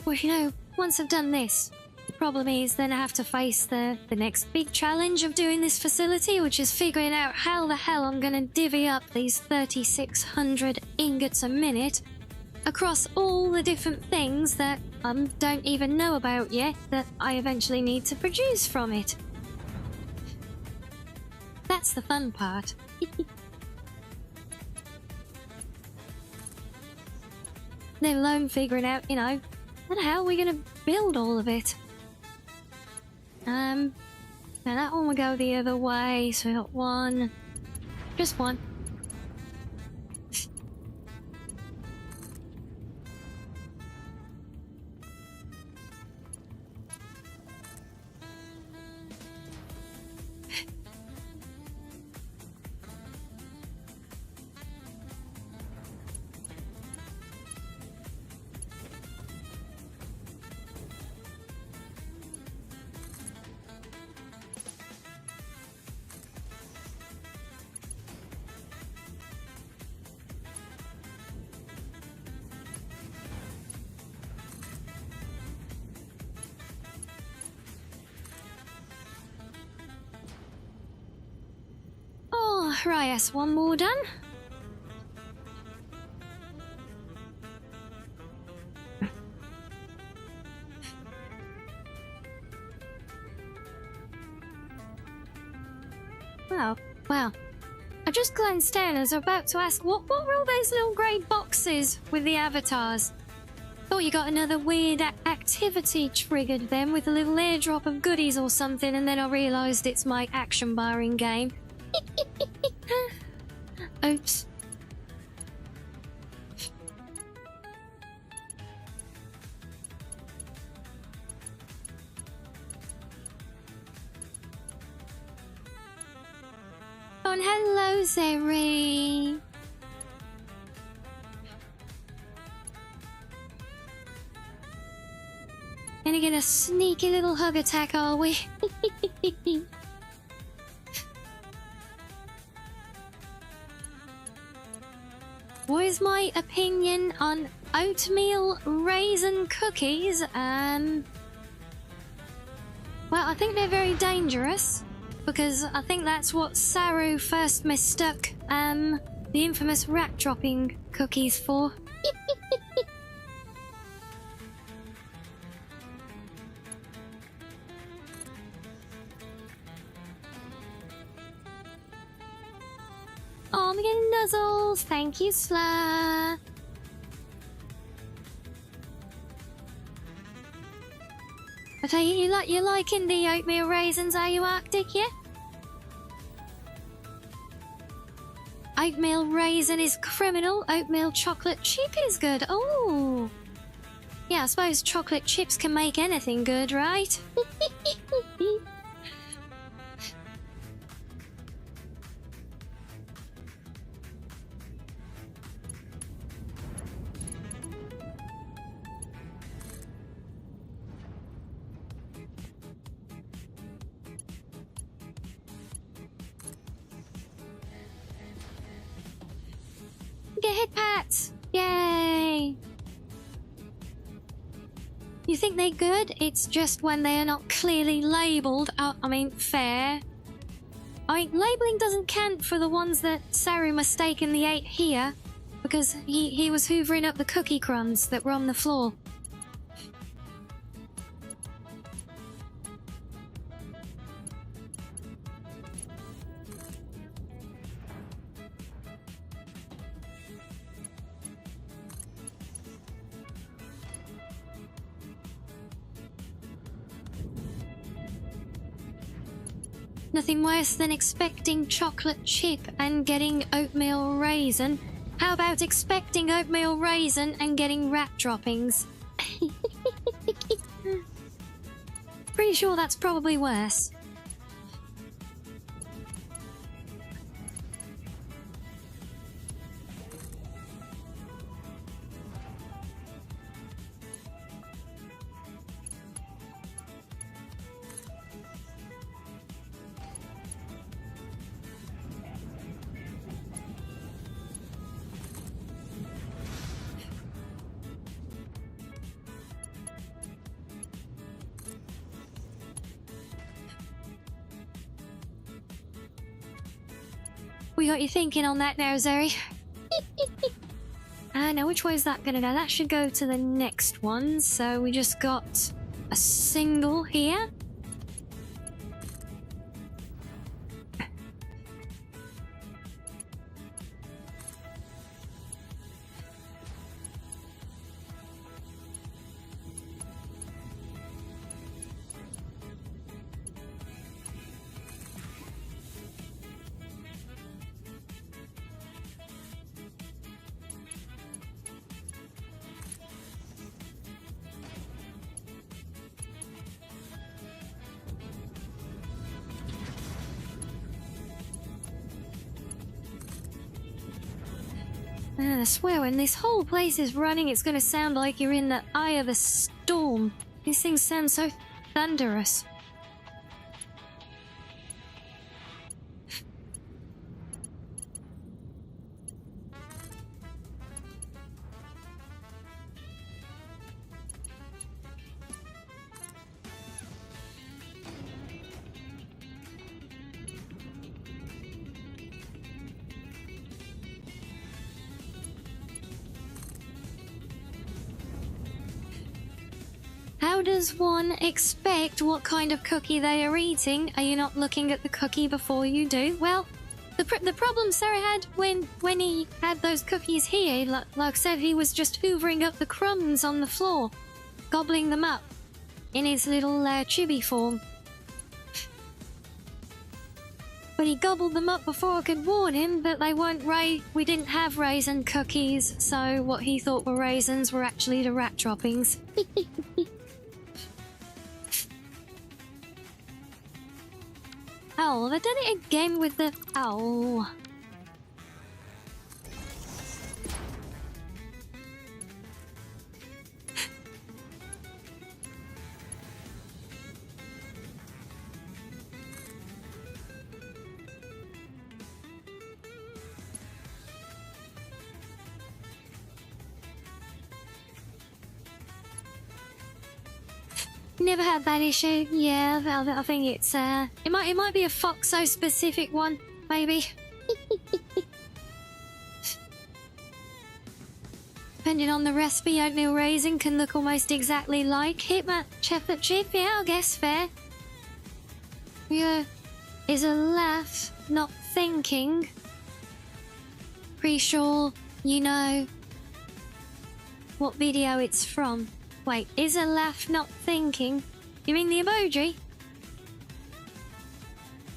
Well, you know, once I've done this, the problem is then I have to face the next big challenge of doing this facility, which is figuring out how the hell I'm gonna divvy up these 3,600 ingots a minute across all the different things that I don't even know about yet that I eventually need to produce from it. That's the fun part. Let alone figuring out, how the hell are we gonna build all of it? Now that one will go the other way, so we got one. Just one. Oh, right, yes, one more done. Well, I just glanced down as I was about to ask, what were all those little grey boxes with the avatars? Thought you got another weird activity triggered then with a little airdrop of goodies or something, and then I realised it's my action bar in game. Oops. Oh, and hello, Zeri. Gonna get a sneaky little hug attack, are we? What is my opinion on oatmeal raisin cookies? Well, I think they're very dangerous because I think that's what Saru first mistook the infamous rat dropping cookies for. Oh, I'm getting nuzzles. Thank you, Slur. I tell you, you're liking the oatmeal raisins, are you, Arctic? Yeah. Oatmeal raisin is criminal. Oatmeal chocolate chip is good. Oh, yeah. I suppose chocolate chips can make anything good, right? Get hit pats! Yay! You think they're good? It's just when they are not clearly labelled. Fair. Labelling doesn't count for the ones that Saru mistakenly ate here, because he was hoovering up the cookie crumbs that were on the floor. Nothing worse than expecting chocolate chip and getting oatmeal raisin. How about expecting oatmeal raisin and getting rat droppings? Pretty sure that's probably worse. We got you thinking on that now, Zeri. Now which way is that gonna go? That should go to the next one. So we just got a single here. I swear, when this whole place is running, it's gonna sound like you're in the eye of a storm. These things sound so thunderous. How does one expect what kind of cookie they are eating? Are you not looking at the cookie before you do? Well, the problem Sarah had when he had those cookies here, like I said, he was just hoovering up the crumbs on the floor, gobbling them up in his little chibi form. But he gobbled them up before I could warn him that they weren't we didn't have raisin cookies, so what he thought were raisins were actually the rat droppings. Oh, they've done it again with the... Oh. Never had that issue. Yeah, I think it's it might be a Foxo specific one, maybe. Depending on the recipe, oatmeal raisin can look almost exactly like Hitman chocolate chip. Yeah, I guess fair. Yeah, is a laugh not thinking. Pretty sure you know what video it's from. Wait, is a laugh not thinking? You mean the emoji?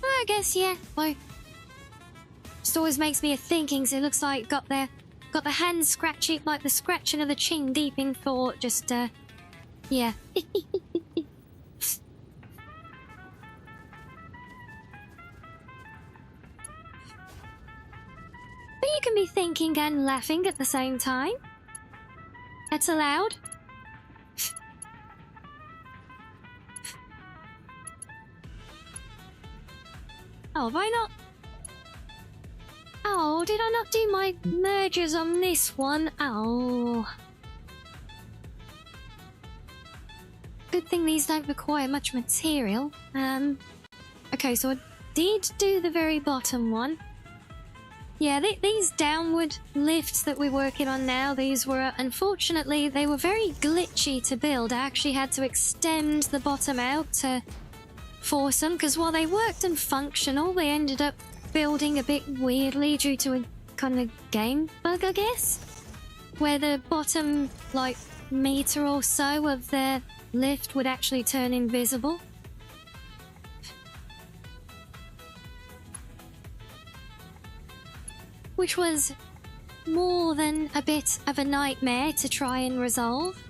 I guess, yeah. Why? Just always makes me a thinking, so it looks like got the hand scratching, like the scratching of the chin deep in thought, just, yeah. But you can be thinking and laughing at the same time. That's allowed. Oh, have I not? Oh, did I not do my mergers on this one? Oh. Good thing these don't require much material. Okay, so I did do the very bottom one. Yeah, these downward lifts that we're working on now, these were, unfortunately, they were very glitchy to build. I actually had to extend the bottom out to force them, because while they worked and functional, they ended up building a bit weirdly due to a kind of game bug, I guess, where the bottom, like, meter or so of their lift would actually turn invisible. Which was more than a bit of a nightmare to try and resolve.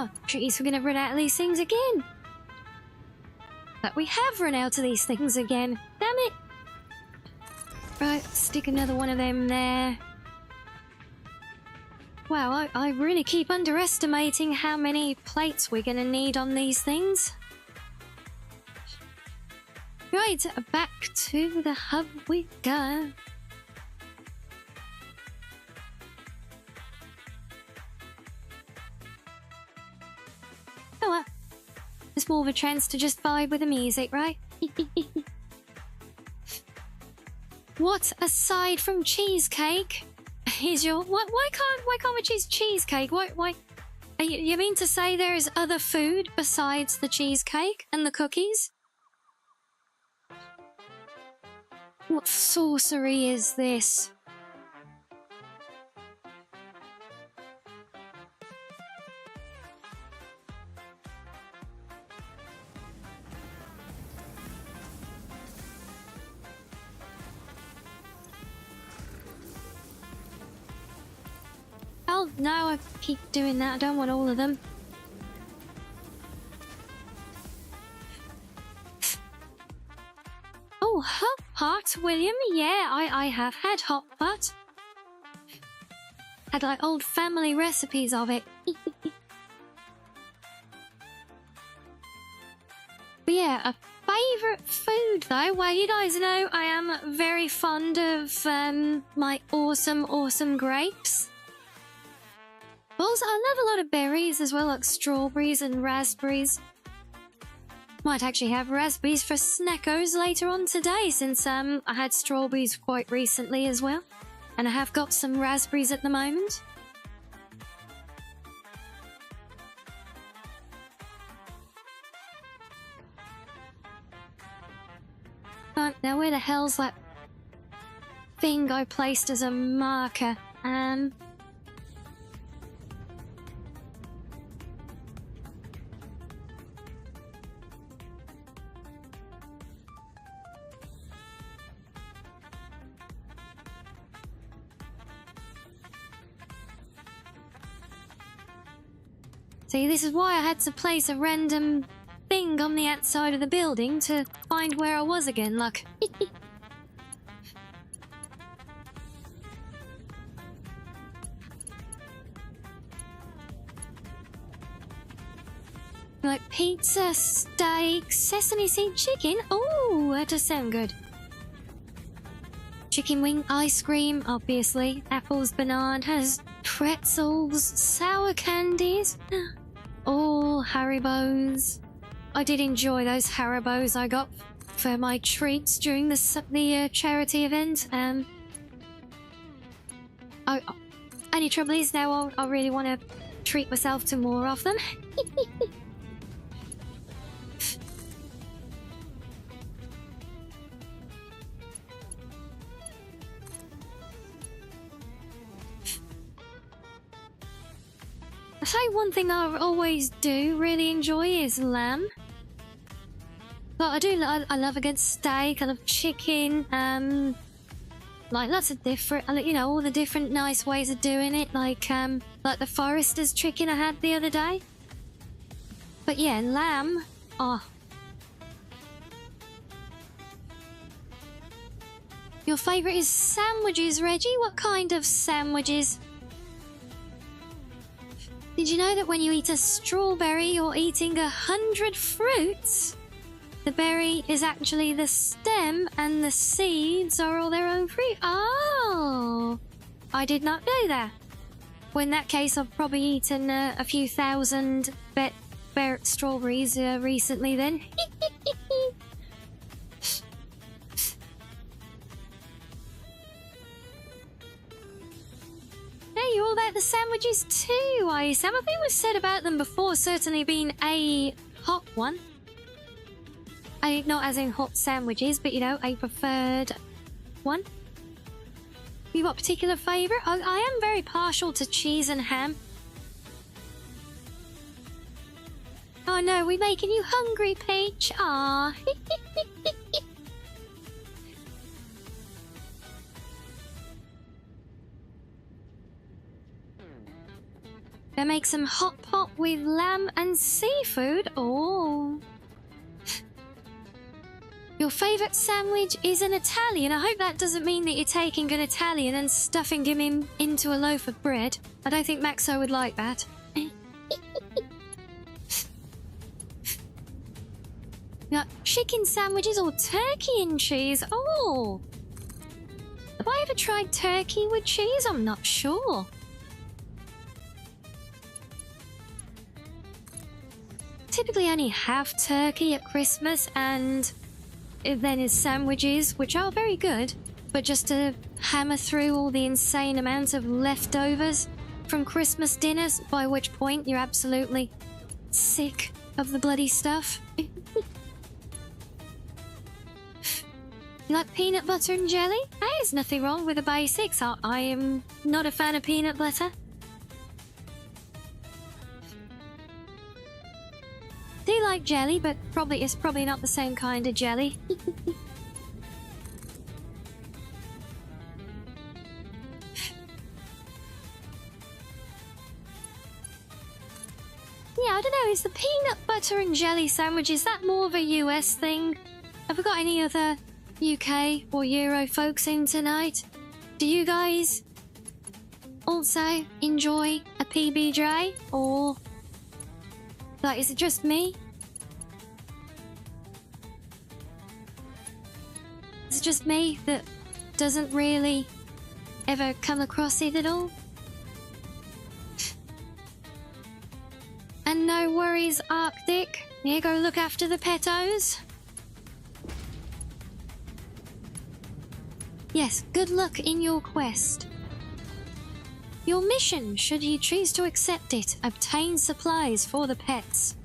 Oh, geez, we're gonna run out of these things again. But we have run out of these things again. Damn it. Right, stick another one of them there. Wow, I really keep underestimating how many plates we're gonna need on these things. Right, back to the hub we go. Oh well, it's more of a chance to just vibe with the music, right? What aside from cheesecake is your why can't we choose cheesecake? Why you mean to say there is other food besides the cheesecake and the cookies? What sorcery is this? Oh no, I keep doing that. I don't want all of them. Oh, hot pot, William. Yeah, I have had hot pot. Had like old family recipes of it. But yeah, a favourite food though. Well, you guys know I am very fond of my awesome grapes. Also, I love a lot of berries as well, like strawberries and raspberries. Might actually have raspberries for snackos later on today, since I had strawberries quite recently as well. And I have got some raspberries at the moment. Now where the hell's that thing I placed as a marker? See, this is why I had to place a random thing on the outside of the building to find where I was again, look. Like pizza, steak, sesame seed chicken. Oh, that does sound good. Chicken wing, ice cream, obviously. Apples, bananas, pretzels, sour candies. All Haribos. I did enjoy those Haribos I got for my treats during the charity event. Only trouble is now I really want to treat myself to more of them. I say one thing I always do really enjoy is lamb. But I love a good steak, I love chicken, like lots of different, you know, all the different nice ways of doing it, like the Forester's chicken I had the other day. But yeah, lamb, oh. Your favourite is sandwiches, Reggie? What kind of sandwiches? Did you know that when you eat a strawberry, you're eating 100 fruits? The berry is actually the stem and the seeds are all their own fruit. Oh, I did not know that. Well, in that case, I've probably eaten a few thousand strawberries recently then. Hey, you're all about the sandwiches too, are you, Sam? I think we've said about them before, certainly being a hot one. Not as in hot sandwiches, but you know, a preferred one. You got a particular favourite? I am very partial to cheese and ham. Oh no, we're making you hungry, Peach. Ah. Gonna make some hot pot with lamb and seafood. Oh. Your favourite sandwich is an Italian. I hope that doesn't mean that you're taking an Italian and stuffing him into a loaf of bread. I don't think Maxo would like that. Now, chicken sandwiches or turkey and cheese? Oh! Have I ever tried turkey with cheese? I'm not sure. Typically only have turkey at Christmas and then his sandwiches, which are very good, but just to hammer through all the insane amounts of leftovers from Christmas dinners, by which point you're absolutely sick of the bloody stuff. You like peanut butter and jelly? There's nothing wrong with the basics. I am not a fan of peanut butter. Do like jelly, but it's probably not the same kind of jelly. Yeah, I don't know, is the peanut butter and jelly sandwich, is that more of a US thing? Have we got any other UK or Euro folks in tonight? Do you guys also enjoy a PBJ? Or, like, is it just me? Is it just me that doesn't really ever come across it at all? And no worries, Arctic. Here, go look after the petos. Yes, good luck in your quest. Your mission, should you choose to accept it, obtain supplies for the pets.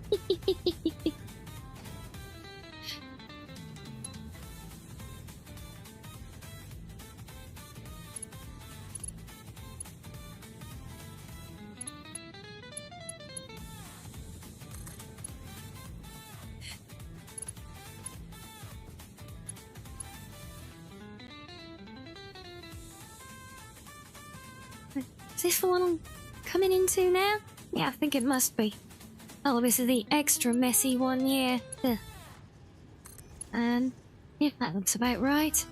Is this the one I'm coming into now? Yeah, I think it must be. Oh, this is the extra messy one, yeah. Ugh. And yeah, that looks about right.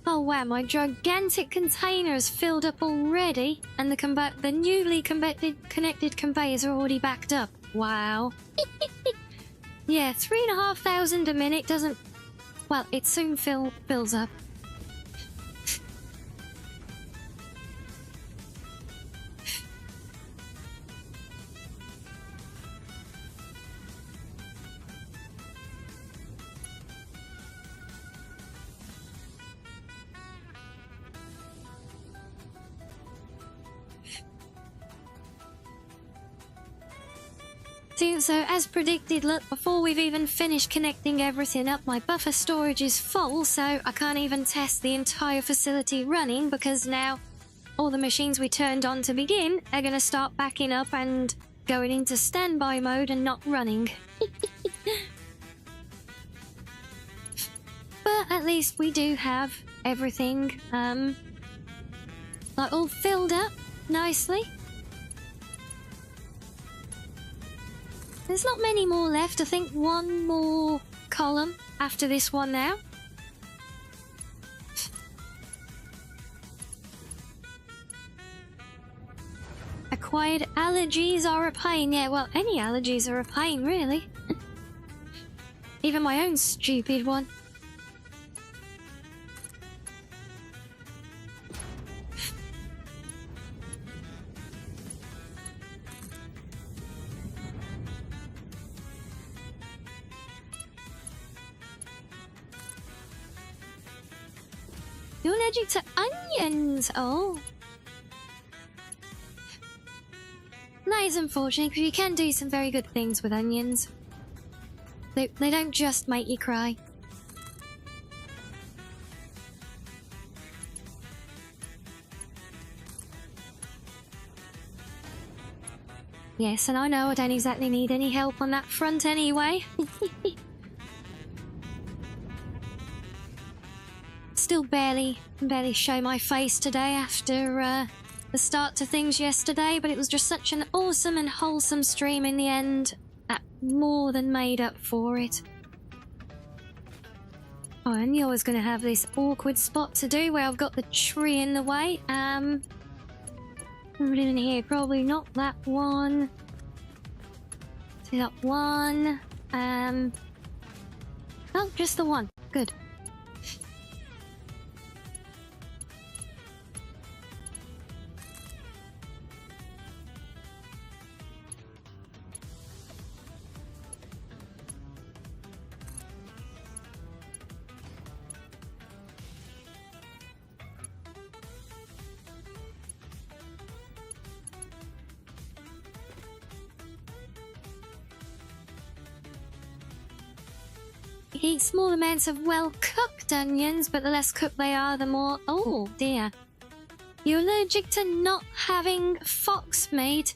Oh wow, my gigantic container is filled up already, and the newly connected conveyors are already backed up. Wow. Yeah, 3,500 a minute doesn't... Well, it soon fills up. So, as predicted, look, before we've even finished connecting everything up, my buffer storage is full, so I can't even test the entire facility running, because now all the machines we turned on to begin are going to start backing up and going into standby mode and not running. But at least we do have everything, like all filled up nicely. There's not many more left. I think one more column after this one now. Acquired allergies are a pain. Yeah, well, any allergies are a pain, really. Even my own stupid one. You're allergic to onions! Oh. That is unfortunate, because you can do some very good things with onions. They don't just make you cry. Yes, and I know I don't exactly need any help on that front anyway. Still barely show my face today after the start to things yesterday, but it was just such an awesome and wholesome stream in the end. That more than made up for it. Oh, I knew I was going to have this awkward spot to do where I've got the tree in the way. Put it in here, probably not that one. See that one. Oh, just the one. Good. Eat small amounts of well-cooked onions, but the less cooked they are, the more... Oh, dear. You're allergic to not having fox meat?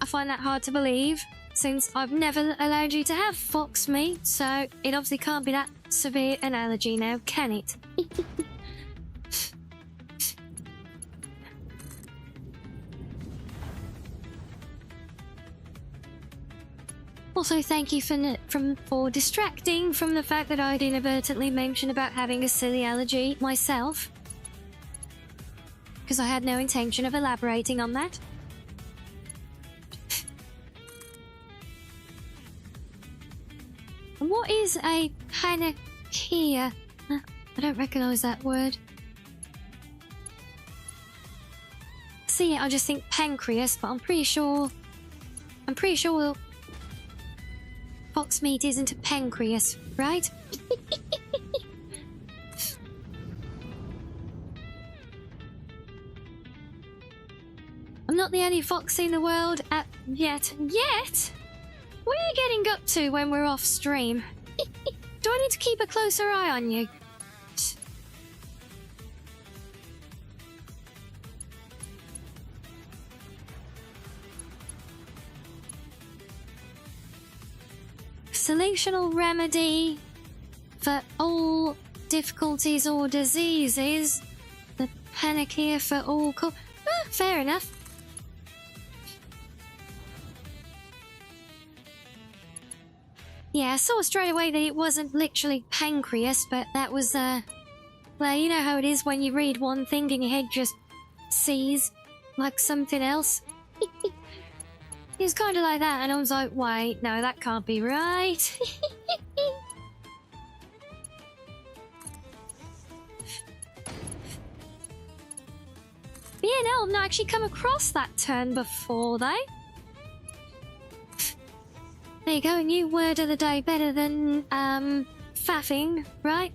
I find that hard to believe, since I've never allowed you to have fox meat, so it obviously can't be that severe an allergy now, can it? Also, thank you for distracting from the fact that I'd inadvertently mentioned about having a silly allergy myself. Because I had no intention of elaborating on that. What is a panacea? I don't recognise that word. See, I just think pancreas, but I'm pretty sure fox meat isn't a pancreas, right? I'm not the only fox in the world yet. Yet? What are you getting up to when we're off stream? Do I need to keep a closer eye on you? Solutional remedy for all difficulties or diseases. The panacea for all fair enough. Yeah, I saw straight away that it wasn't literally pancreas, but that was, well, you know how it is when you read one thing and your head just sees like something else. It was kind of like that, and I was like, wait, no, that can't be right. But yeah, no, I've not actually come across that term before, though. There you go, a new word of the day, better than, faffing, right?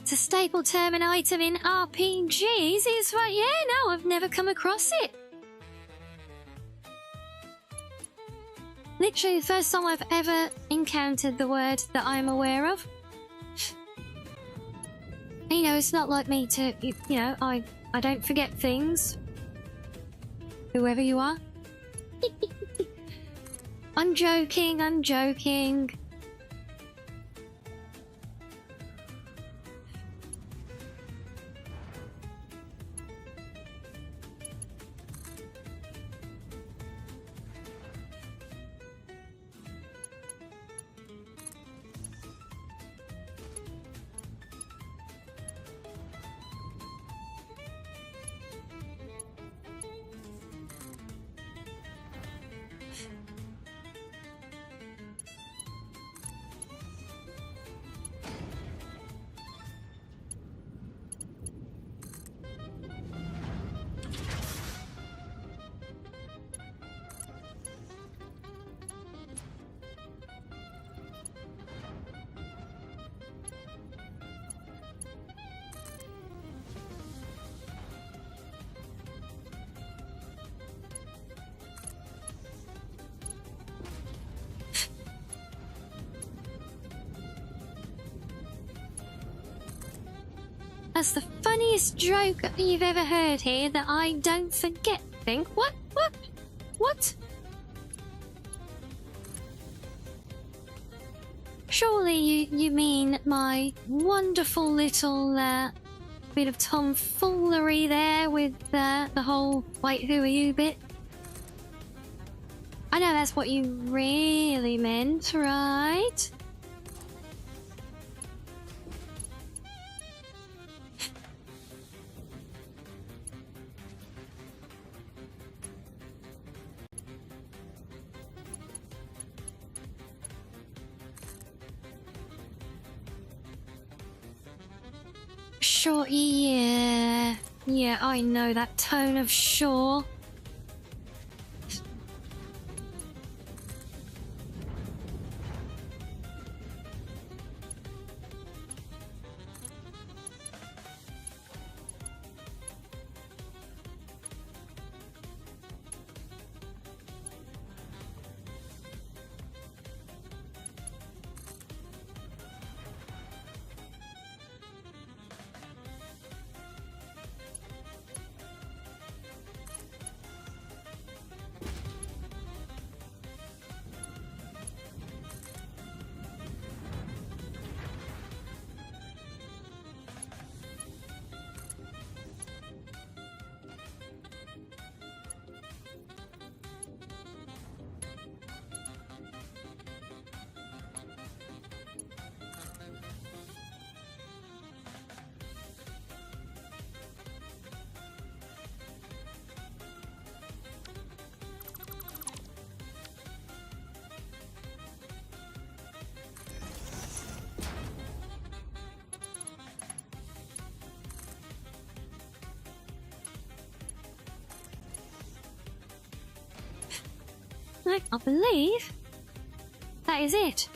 It's a staple term and item in RPGs. It's right, yeah, no, I've never come across it. Literally the first time I've ever encountered the word that I'm aware of. You know, it's not like me to, you know, I don't forget things. Whoever you are. I'm joking, I'm joking. That's the funniest joke you've ever heard here that I don't forget. Think what? Surely you mean my wonderful little bit of tomfoolery there with the whole "wait, who are you" bit? I know that's what you really meant, right? Sure, yeah. Yeah, I know that tone of sure. I can't believe that is it.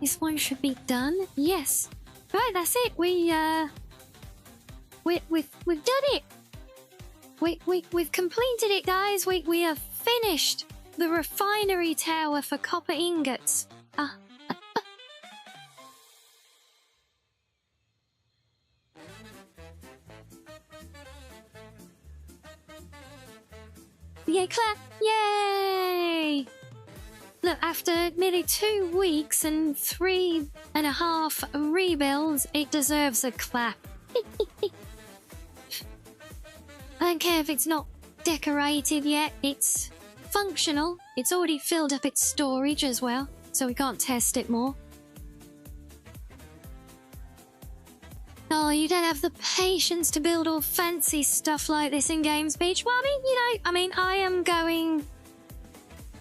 This one should be done. Yes. Right, that's it. We've done it. We've completed it, guys. We have finished the refinery tower for copper ingots. Yay, clap! Yay! Look, after nearly 2 weeks and 3.5 rebuilds, it deserves a clap. I don't care if it's not decorated yet, it's functional. It's already filled up its storage as well, so we can't test it more. Oh, you don't have the patience to build all fancy stuff like this in Games Beach. Well,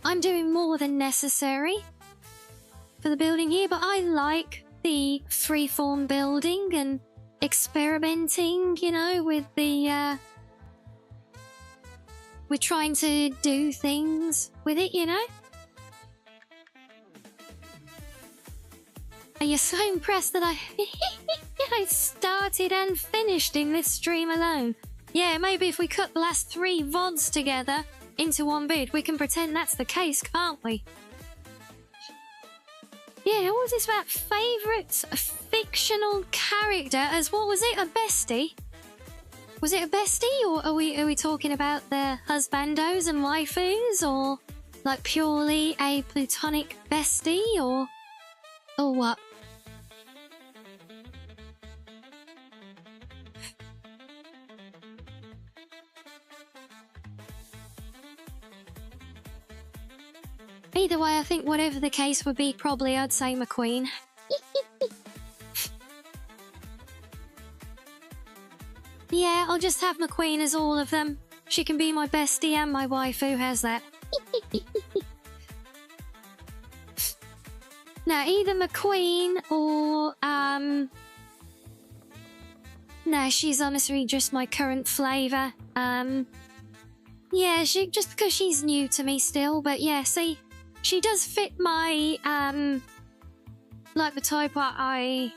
I'm doing more than necessary for the building here, but I like the freeform building and experimenting, with the, we're trying to do things with it, And you're so impressed that I started and finished in this stream alone. Yeah, maybe if we cut the last 3 VODs together into one bid, we can pretend that's the case, can't we? Yeah, what was this about? Favourite fictional character as, what was it, a bestie? Was it a bestie, or are we talking about their husbandos and waifus, or like purely a platonic bestie, or what? Either way, I think whatever the case would be, probably I'd say McQueen. Yeah, I'll just have McQueen as all of them. She can be my bestie and my waifu, how's that? Now, either McQueen or, no, she's honestly just my current flavour. Yeah, just because she's new to me still, but yeah, see, she does fit my, like the type I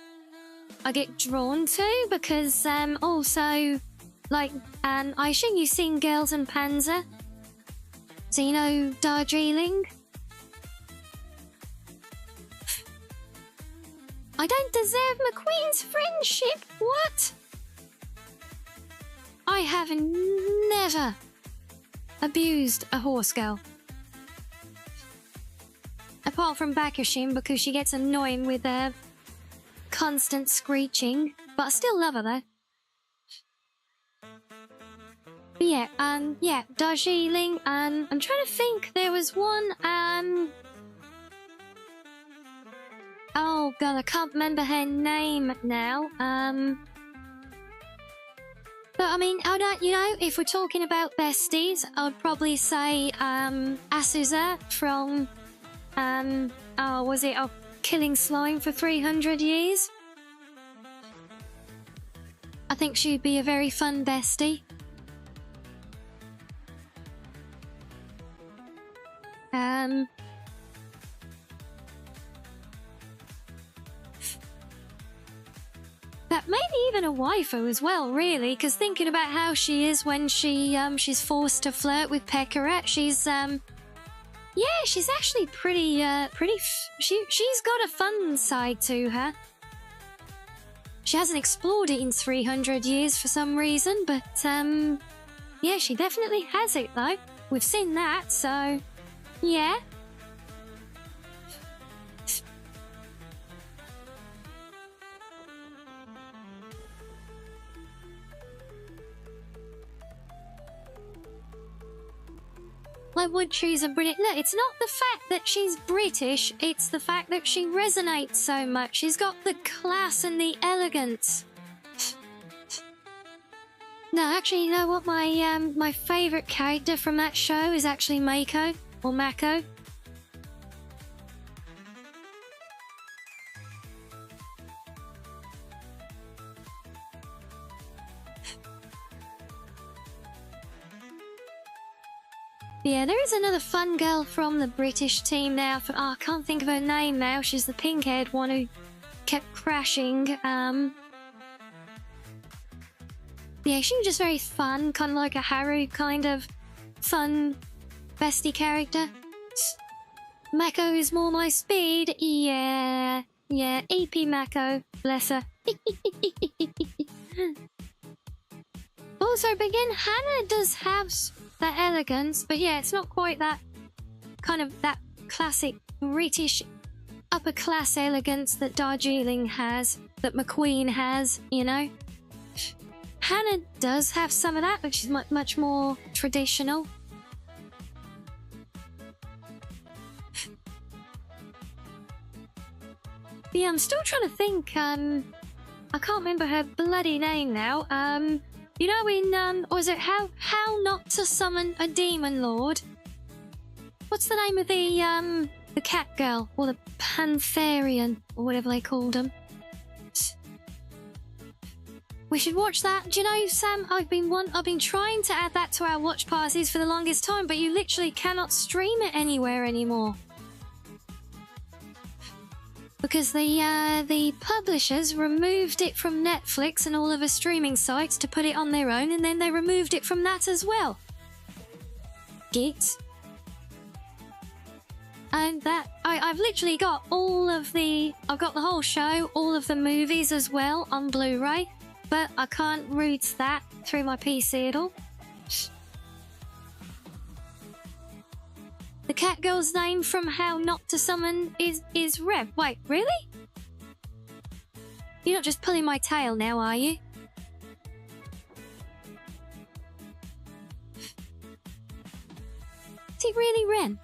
get drawn to, because, also, like, I assume you've seen Girls and Panzer. So you know Darjeeling? I don't deserve McQueen's friendship. What? I have never abused a horse girl. Apart from Bakashin, because she gets annoying with her constant screeching. But I still love her, though. But yeah, Darjeeling, I'm trying to think, there was one, oh god, I can't remember her name now, but I mean, I don't, you know, if we're talking about besties, I would probably say, Asuza from, oh, was it, oh, Killing Slime for 300 years? I think she'd be a very fun bestie. That maybe even a waifu as well, really, because thinking about how she is when she's forced to flirt with Pekaret, she's actually pretty she's got a fun side to her. She hasn't explored it in 300 years for some reason, but yeah, she definitely has it though. We've seen that, so yeah. I would choose a British. Look, it's not the fact that she's British, it's the fact that she resonates so much. She's got the class and the elegance. No, actually, you know what? My favourite character from that show is actually Mako, or Mako. Yeah, there is another fun girl from the British team now. I can't think of her name now. She's the pink-haired one who kept crashing. Yeah, she was just very fun, kind of like a Haru kind of fun bestie character. Mako is more my speed. Yeah, EP Mako, bless her. Also, begin Hannah does have that elegance, but yeah, it's not quite that kind of that classic British upper class elegance that Darjeeling has, that McQueen has, you know. Hannah does have some of that, but she's much more traditional. But yeah, I'm still trying to think, I can't remember her bloody name now. You know in, was it How Not to Summon a Demon Lord? What's the name of the cat girl? Or the Pantherian, or whatever they called them. We should watch that. Do you know, Sam, I've been trying to add that to our watch parties for the longest time, but you literally cannot stream it anywhere anymore. Because the publishers removed it from Netflix and all of the streaming sites to put it on their own, and then they removed it from that as well. Git. And that I've literally got I've got the whole show, all of the movies as well on Blu-ray, but I can't route that through my PC at all. The cat girl's name from How Not to Summon is Reb. Wait, really? You're not just pulling my tail now, are you? Is he really Ren?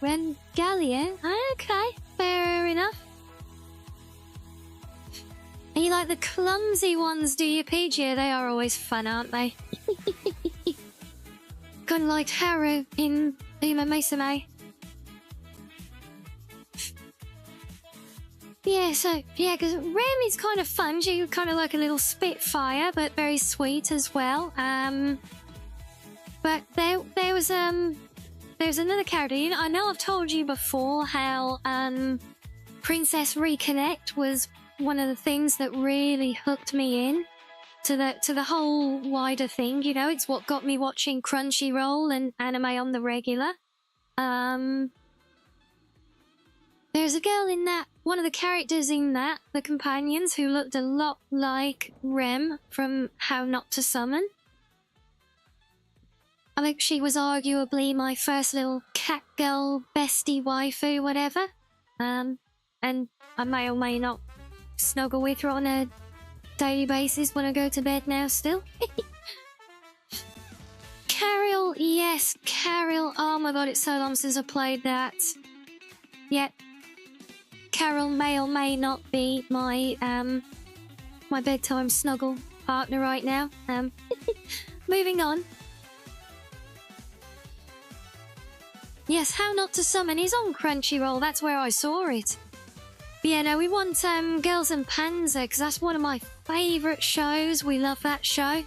Ren Gallion? Okay, fair enough. And you like the clumsy ones, do you, Peach? Yeah, they are always fun, aren't they? Kind of like Haru in Uma Mesame. Yeah, so, yeah, because Rem is kind of fun. She's kind of like a little Spitfire, but very sweet as well. But there's another character. You know, I know I've told you before how Princess Reconnect was one of the things that really hooked me in. to the whole wider thing. You know, it's what got me watching Crunchyroll and anime on the regular. There's a girl in that, one of the characters in that, the companions, who looked a lot like Rem from How Not to Summon. I think she was arguably my first little cat girl bestie waifu, whatever. And I may or may not snuggle with her on a daily basis when I go to bed now still. Carol, yes, Carol. Oh my god, it's so long since I played that. Yet, Carol may or may not be my my bedtime snuggle partner right now. Moving on. Yes, How Not to Summon is on Crunchyroll. That's where I saw it. But yeah, no, we want Girls and Panzer because that's one of my favourite shows. We love that show.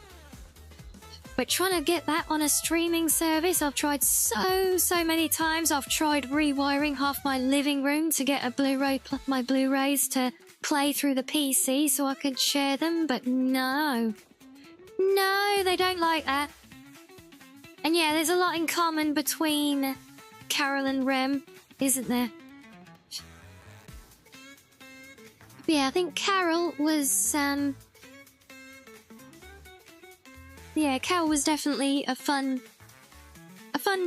But trying to get that on a streaming service, I've tried so many times. I've tried rewiring half my living room to get a Blu-ray, my Blu-rays to play through the PC so I could share them, but no. No, they don't like that. And yeah, there's a lot in common between Carol and Rem, isn't there? But yeah, I think Carol was, yeah, Carol was definitely a fun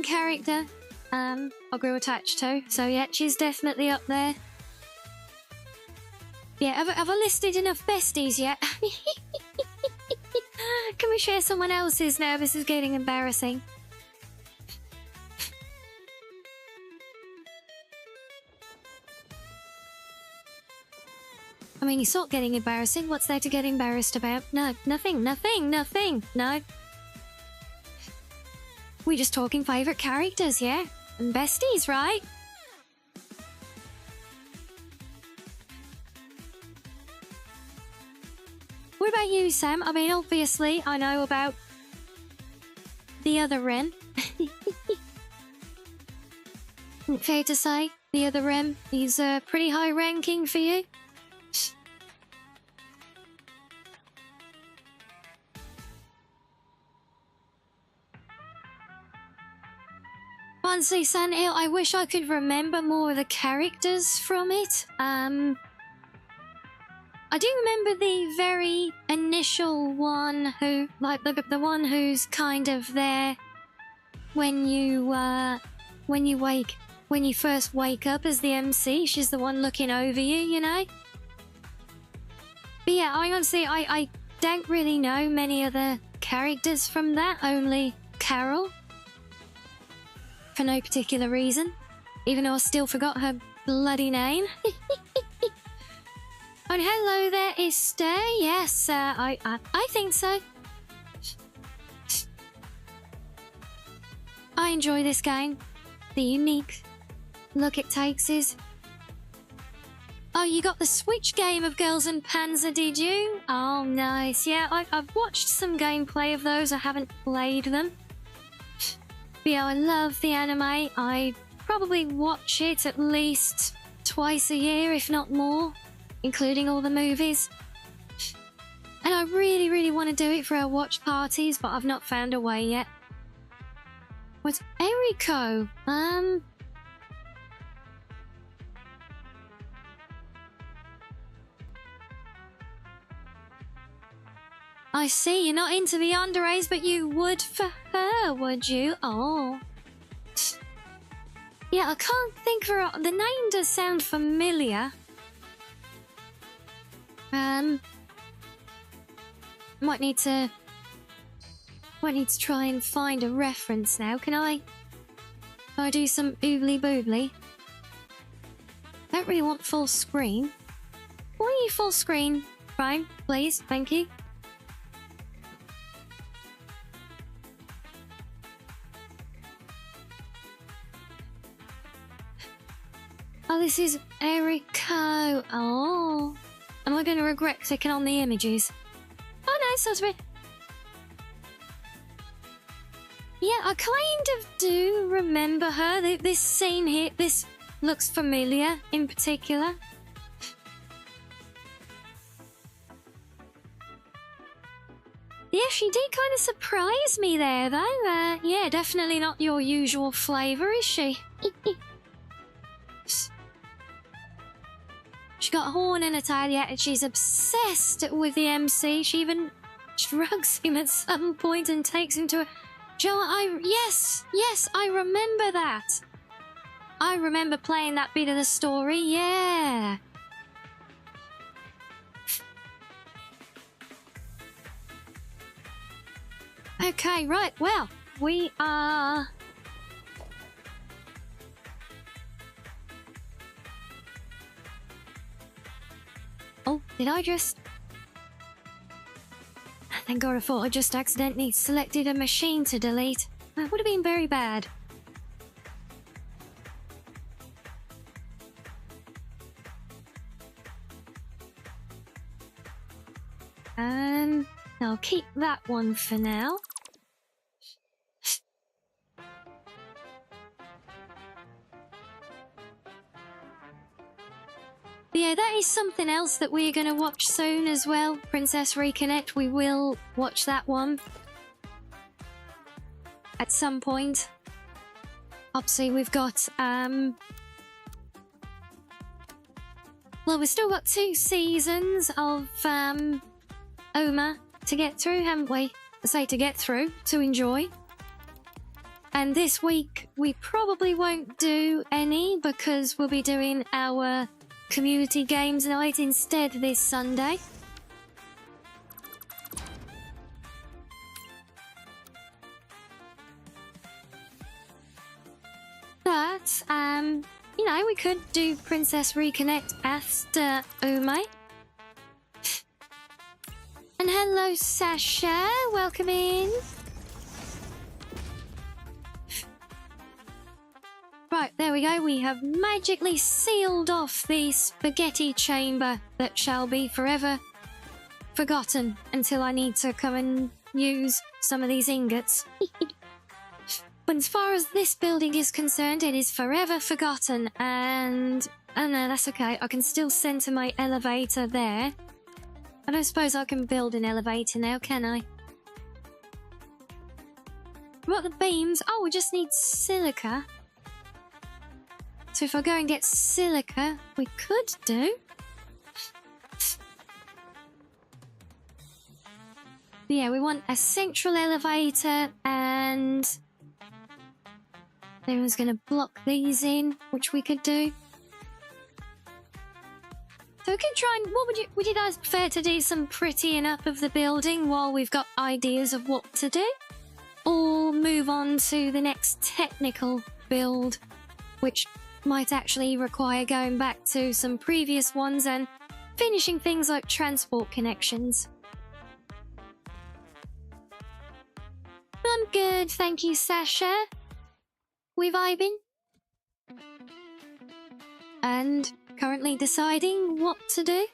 character. I grew attached to. So yeah, she's definitely up there. Yeah, have I listed enough besties yet? Can we share someone else's now? This is getting embarrassing. I mean, it's not getting embarrassing. What's there to get embarrassed about? No, nothing. No. We're just talking favourite characters, yeah? And besties, right? What about you, Sam? I mean, obviously, I know about the other Ren. Fair to say, the other Ren is pretty high ranking for you. Honestly, Sandhill, I wish I could remember more of the characters from it. I do remember the very initial one who, like the one who's kind of there when you first wake up as the MC. She's the one looking over you, you know? But yeah, I don't really know many other characters from that, only Carol. For no particular reason, even though I still forgot her bloody name. Oh, and hello there, Esther. Yes, I think so. I enjoy this game. The unique look it takes is... Oh, you got the Switch game of Girls and Panzer, did you? Oh, nice. Yeah, I've watched some gameplay of those. I haven't played them. But yeah, I love the anime. I probably watch it at least twice a year, if not more, including all the movies. And I really want to do it for our watch parties, but I've not found a way yet. What's Eriko? I see, you're not into the underays, but you would for her, would you? Oh. Yeah, I can't think for the name does sound familiar. Might need to try and find a reference now. Can I do some oobly boobly? Don't really want full screen. Why are you full screen, Prime? Please, thank you. Oh, this is Eriko. Oh. Am I going to regret clicking on the images? Oh, no, it's not a bit... Yeah, I kind of do remember her. This scene here, this looks familiar in particular. Yeah, she did kind of surprise me there, though. Yeah, definitely not your usual flavour, is she? She got a horn in her tail, yeah, and she's obsessed with the MC. She even drugs him at some point and takes him to a... Yes, I remember that. I remember playing that bit of the story, yeah. Okay, right, well, we are... Oh, did I just... Thank God, I thought I just accidentally selected a machine to delete. That would have been very bad. I'll keep that one for now. Yeah, that is something else that we're going to watch soon as well. Princess Reconnect, we will watch that one at some point. Obviously, we've got, well, we've still got 2 seasons of, Oma to get through, haven't we? I say to get through, to enjoy. And this week, we probably won't do any because we'll be doing our community games night instead this Sunday. But, you know, we could do Princess Reconnect after Ume. And hello, Sasha. Welcome in. Right, there we go. We have magically sealed off the spaghetti chamber that shall be forever forgotten until I need to come and use some of these ingots. But as far as this building is concerned, it is forever forgotten. And, oh no, that's okay. I can still center my elevator there. I don't suppose I can build an elevator now, can I? What, the beams? Oh, we just need silica. So if I go and get silica, we could do. But yeah, we want a central elevator and everyone's going to block these in, which we could do. So we can try and, would you guys prefer to do some prettying up of the building while we've got ideas of what to do? Or move on to the next technical build, which might actually require going back to some previous ones and finishing things like transport connections. I'm good, thank you, Sasha. We vibing? And currently deciding what to do.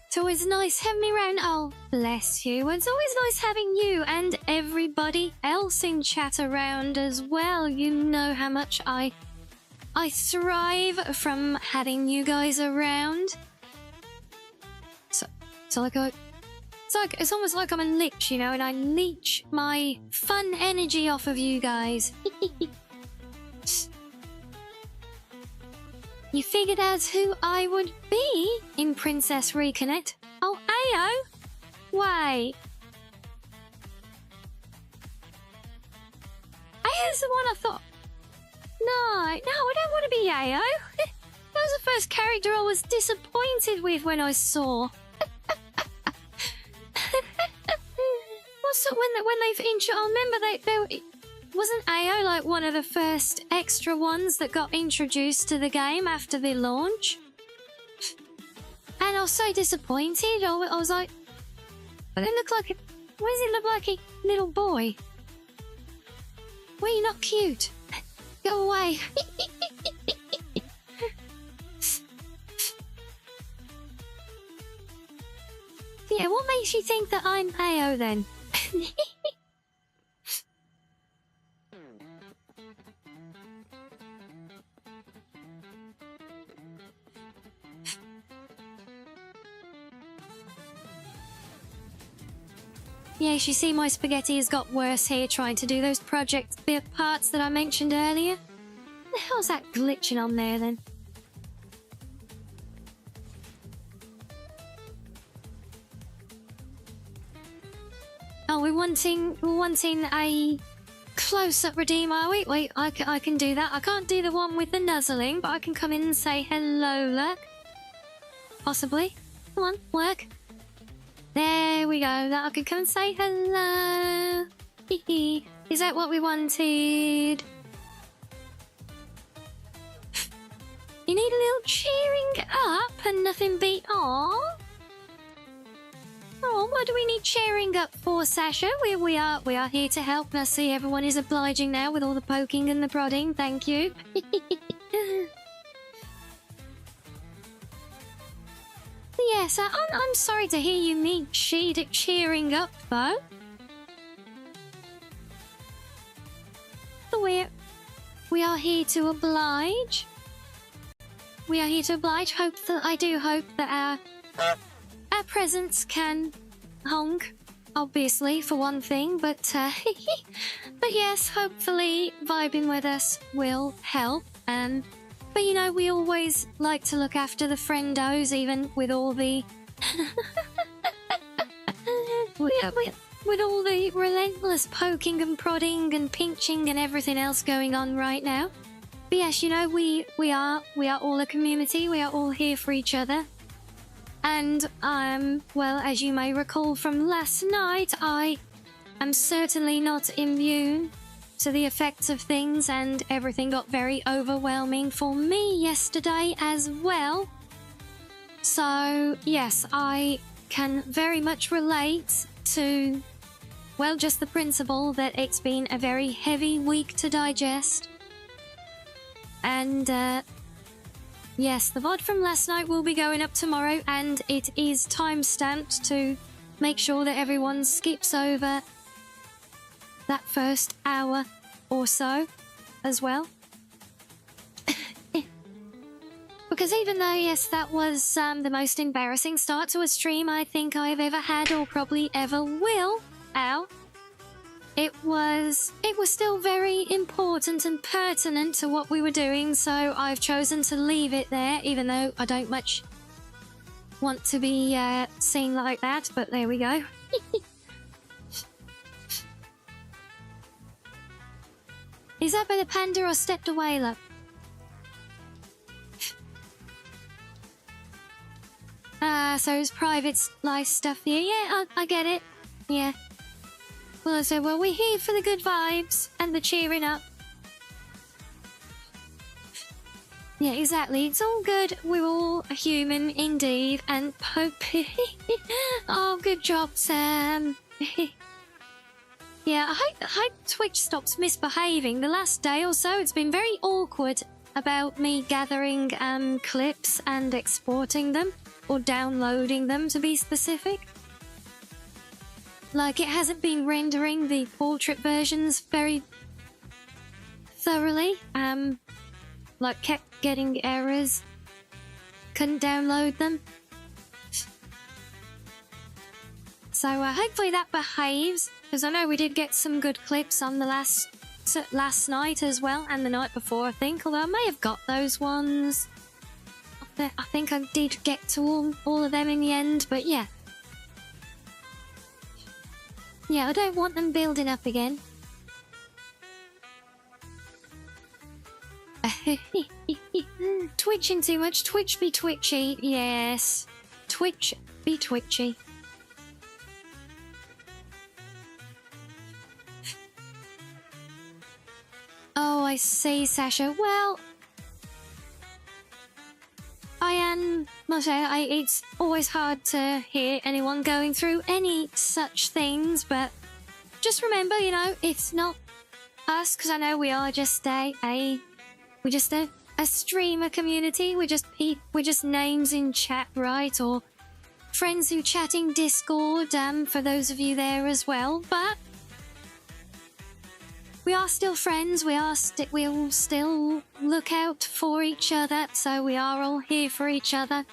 It's always nice having me around. Oh, bless you. It's always nice having you and everybody else in chat around as well. You know how much I thrive from having you guys around. It's almost like I'm a lich, you know, and I leech my fun energy off of you guys. You figured out who I would be in Princess Reconnect. Oh, Ayo! Wait. Ayo's the one I thought... No, I don't want to be Ayo. That was the first character I was disappointed with when I saw. When they've introduced... I remember they wasn't Ayo like one of the first extra ones that got introduced to the game after the launch? And I was so disappointed. I was like, why does it look like a little boy? Why are you not cute? Go away. Yeah, what makes you think that I'm AO then? Yes, you see my spaghetti has got worse here trying to do those project parts that I mentioned earlier. The hell's that glitching on there then? Oh, we're wanting a close-up redeem, are we? Wait, I can do that. I can't do the one with the nuzzling, but I can come in and say hello, look. Possibly. Come on, work. There we go. That I can come and say hello. Is that what we wanted? You need a little cheering up and nothing beat. Aww. Oh, what do we need cheering up for, Sasha? We are here to help. I see everyone is obliging now with all the poking and the prodding. Thank you. Yes, I'm sorry to hear you need cheering up, though. We are here to oblige. We are here to oblige. I do hope that our presence can honk, obviously, for one thing, but but yes, hopefully vibing with us will help. But you know, we always like to look after the friendos, even with all the with all the relentless poking and prodding and pinching and everything else going on right now. But yes, you know, we are all a community. We are all here for each other. And well, as you may recall from last night, I am certainly not immune to the effects of things, and everything got very overwhelming for me yesterday as well. So yes, I can very much relate to, well, just the principle that it's been a very heavy week to digest. And yes, the VOD from last night will be going up tomorrow, and it is time-stamped to make sure that everyone skips over that first hour or so as well. Because even though, yes, that was the most embarrassing start to a stream I think I've ever had or probably ever will, it was still very important and pertinent to what we were doing, so I've chosen to leave it there, even though I don't much want to be seen like that, but there we go. Is that by the panda or stepped away, love? So it's private life stuff here. Yeah, I get it. Yeah. Well, I said, well, we're here for the good vibes and the cheering up. Yeah, exactly. It's all good. We're all human indeed. And oh, good job, Sam. Yeah, I hope Twitch stops misbehaving. The last day or so, it's been very awkward about me gathering clips and exporting them, or downloading them to be specific. Like, it hasn't been rendering the portrait versions very thoroughly. Like, kept getting errors. Couldn't download them. So hopefully that behaves, because I know we did get some good clips on the last night as well, and the night before, I think. Although I may have got those ones. I think I did get to all of them in the end, but yeah. Yeah, I don't want them building up again. Twitching too much. Twitch be twitchy. Yes. Twitch be twitchy. Oh, I see, Sasha. Well, it's always hard to hear anyone going through any such things, but just remember, you know, it's not us, because I know we are just a streamer community. We're just names in chat, right? Or friends who chat in Discord, for those of you there as well, but we are still friends. We all still look out for each other, so we are all here for each other.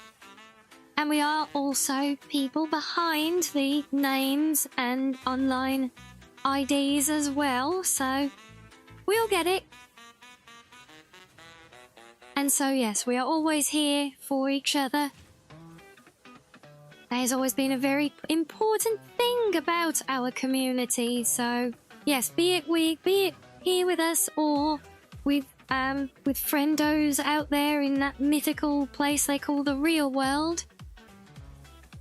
And we are also people behind the names and online IDs as well, so we all get it. And so, yes, we are always here for each other. That has always been a very important thing about our community, so yes, be it here with us or with friendos out there in that mythical place they call the real world.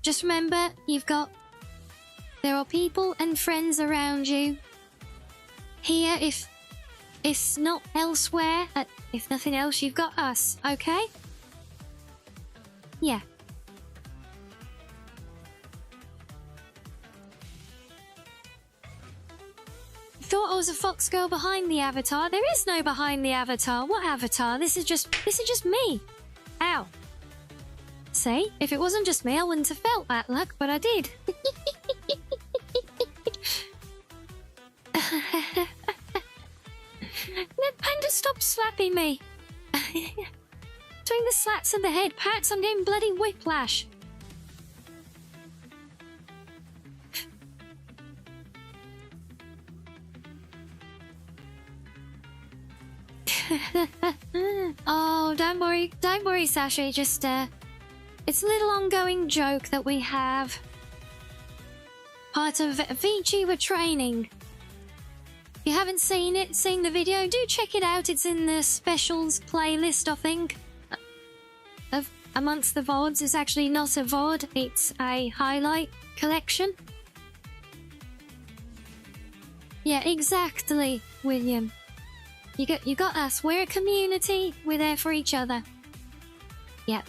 Just remember, there are people and friends around you. Here, if not elsewhere, if nothing else, you've got us, okay? Yeah. Thought I was a fox girl behind the avatar. There is no behind the avatar. What avatar? This is just me. Ow. See, if it wasn't just me, I wouldn't have felt that luck, but I did. Ned Panda, stop slapping me. Between the slaps and the head pats, I'm getting bloody whiplash. Oh, don't worry, Sasha. Just, it's a little ongoing joke that we have. Part of VTuber training. If you haven't seen the video, do check it out. It's in the specials playlist, I think. Amongst the VODs. It's actually not a VOD, it's a highlight collection. Yeah, exactly, William. You got us. We're a community. We're there for each other. Yep.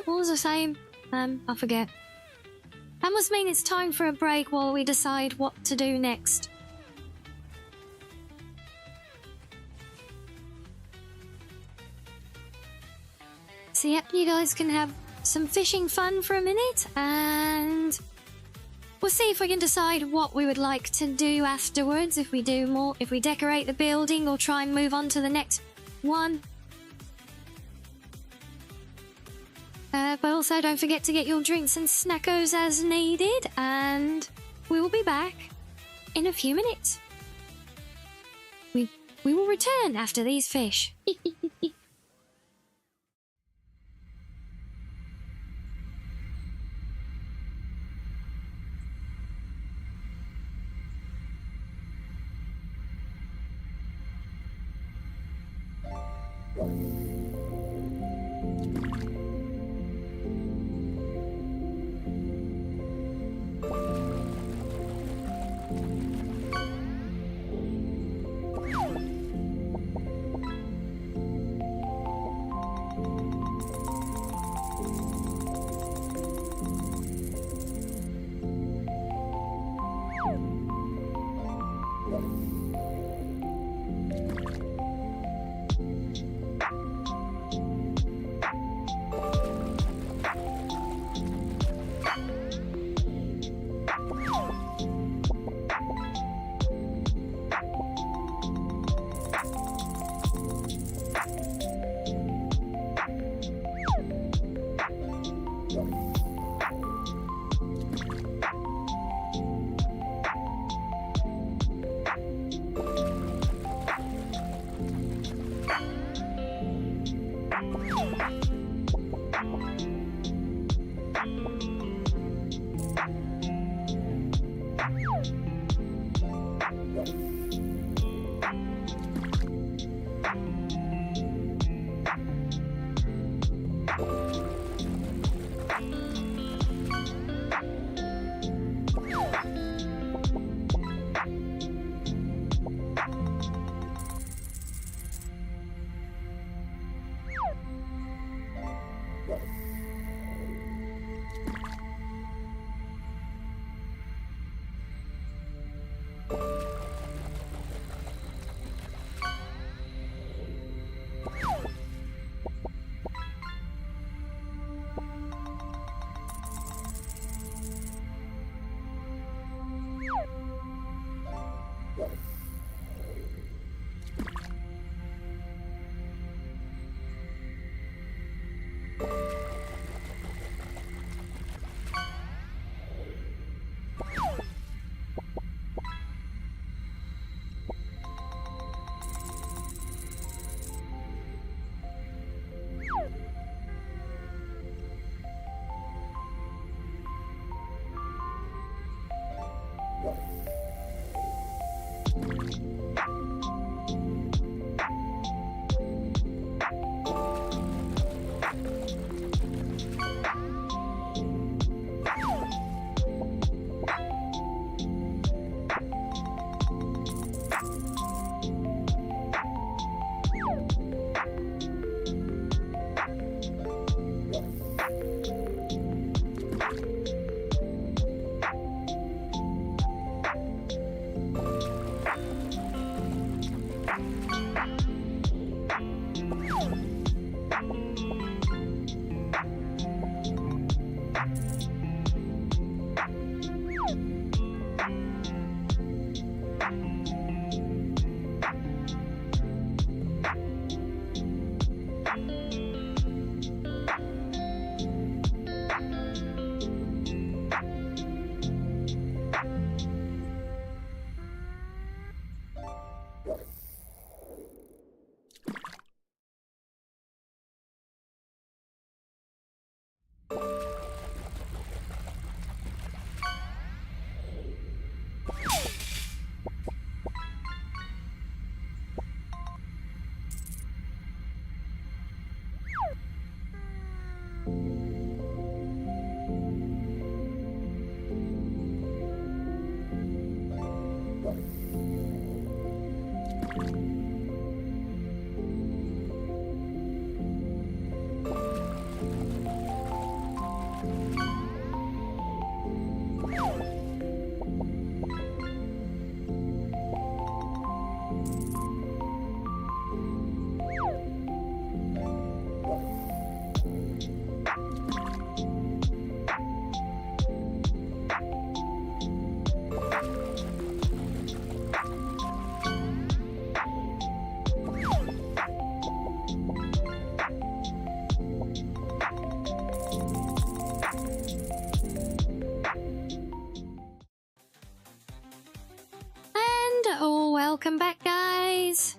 What was I saying? I forget. That must mean it's time for a break while we decide what to do next. So yep, you guys can have some fishing fun for a minute, and we'll see if we can decide what we would like to do afterwards, if we do more, if we decorate the building or try and move on to the next one. But also don't forget to get your drinks and snackos as needed, and we will be back in a few minutes. We will return after these fish. Oh, welcome back, guys.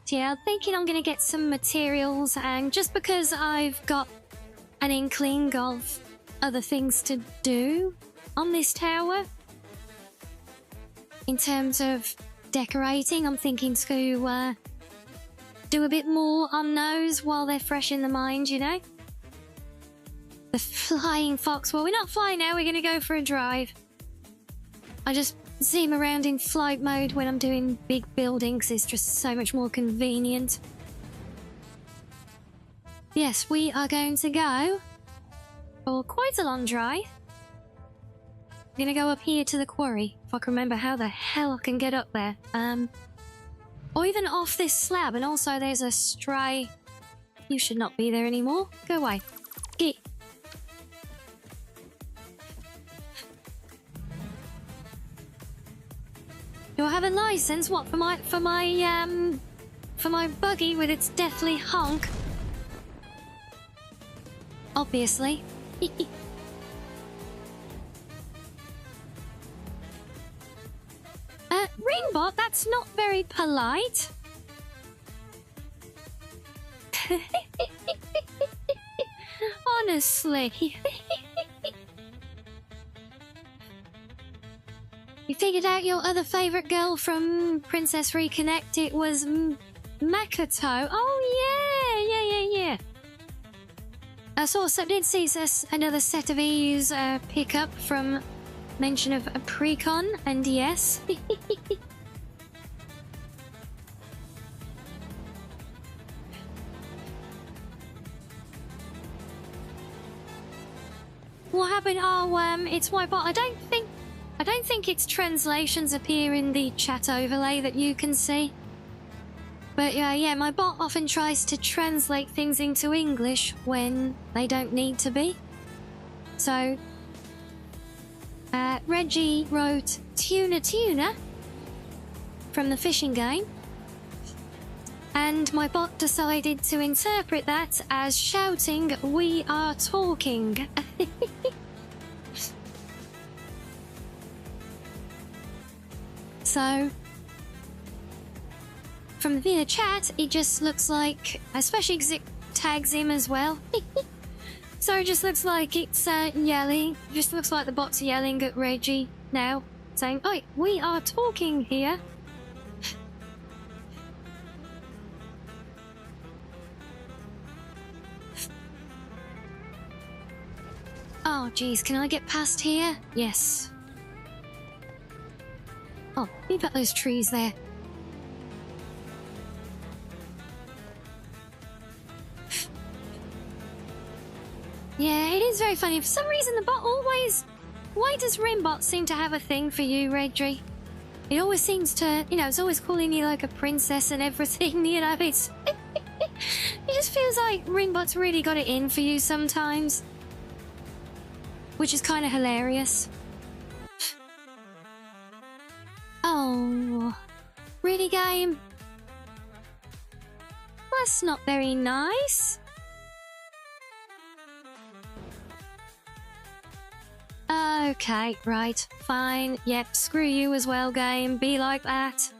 Yeah, I'm thinking I'm gonna get some materials, and just because I've got an inkling of other things to do on this tower in terms of decorating, I'm thinking to do a bit more on those while they're fresh in the mind, you know? The flying fox. Well, we're not flying now, we're gonna go for a drive. I just zoom around in flight mode when I'm doing big buildings. It's just so much more convenient. Yes, we are going to go for quite a long drive. I'm gonna go up here to the quarry, if I can remember how the hell I can get up there. Or even off this slab, and also there's a stray... You should not be there anymore. Go away. Get. Do I have a license? What, for my buggy with its deathly honk? Obviously. Ringbot, that's not very polite. Honestly. You figured out your other favourite girl from Princess Reconnect. It was Makoto. Oh, yeah. I did see another set of E's pick up from mention of a precon, and yes. What happened? Oh, it's my bot. I don't think its translations appear in the chat overlay that you can see. But yeah, my bot often tries to translate things into English when they don't need to be. So, Reggie wrote tuna from the fishing game. And my bot decided to interpret that as shouting, "We are talking." So, from the chat, it just looks like, especially because it tags him as well. So it just looks like it's yelling. It just looks like the bot's yelling at Reggie now, saying, "Oi, we are talking here." Oh, geez, can I get past here? Yes. Oh, leave out those trees there. Yeah, it is very funny. For some reason, the bot always... Why does Rimbot seem to have a thing for you, Reggie? It always seems to... You know, it's always calling you like a princess and everything, you know, it's... It just feels like Rimbot's really got it in for you sometimes. Which is kind of hilarious. Oh, really, game? That's not very nice. Okay, right, fine. Yep, screw you as well, game. Be like that.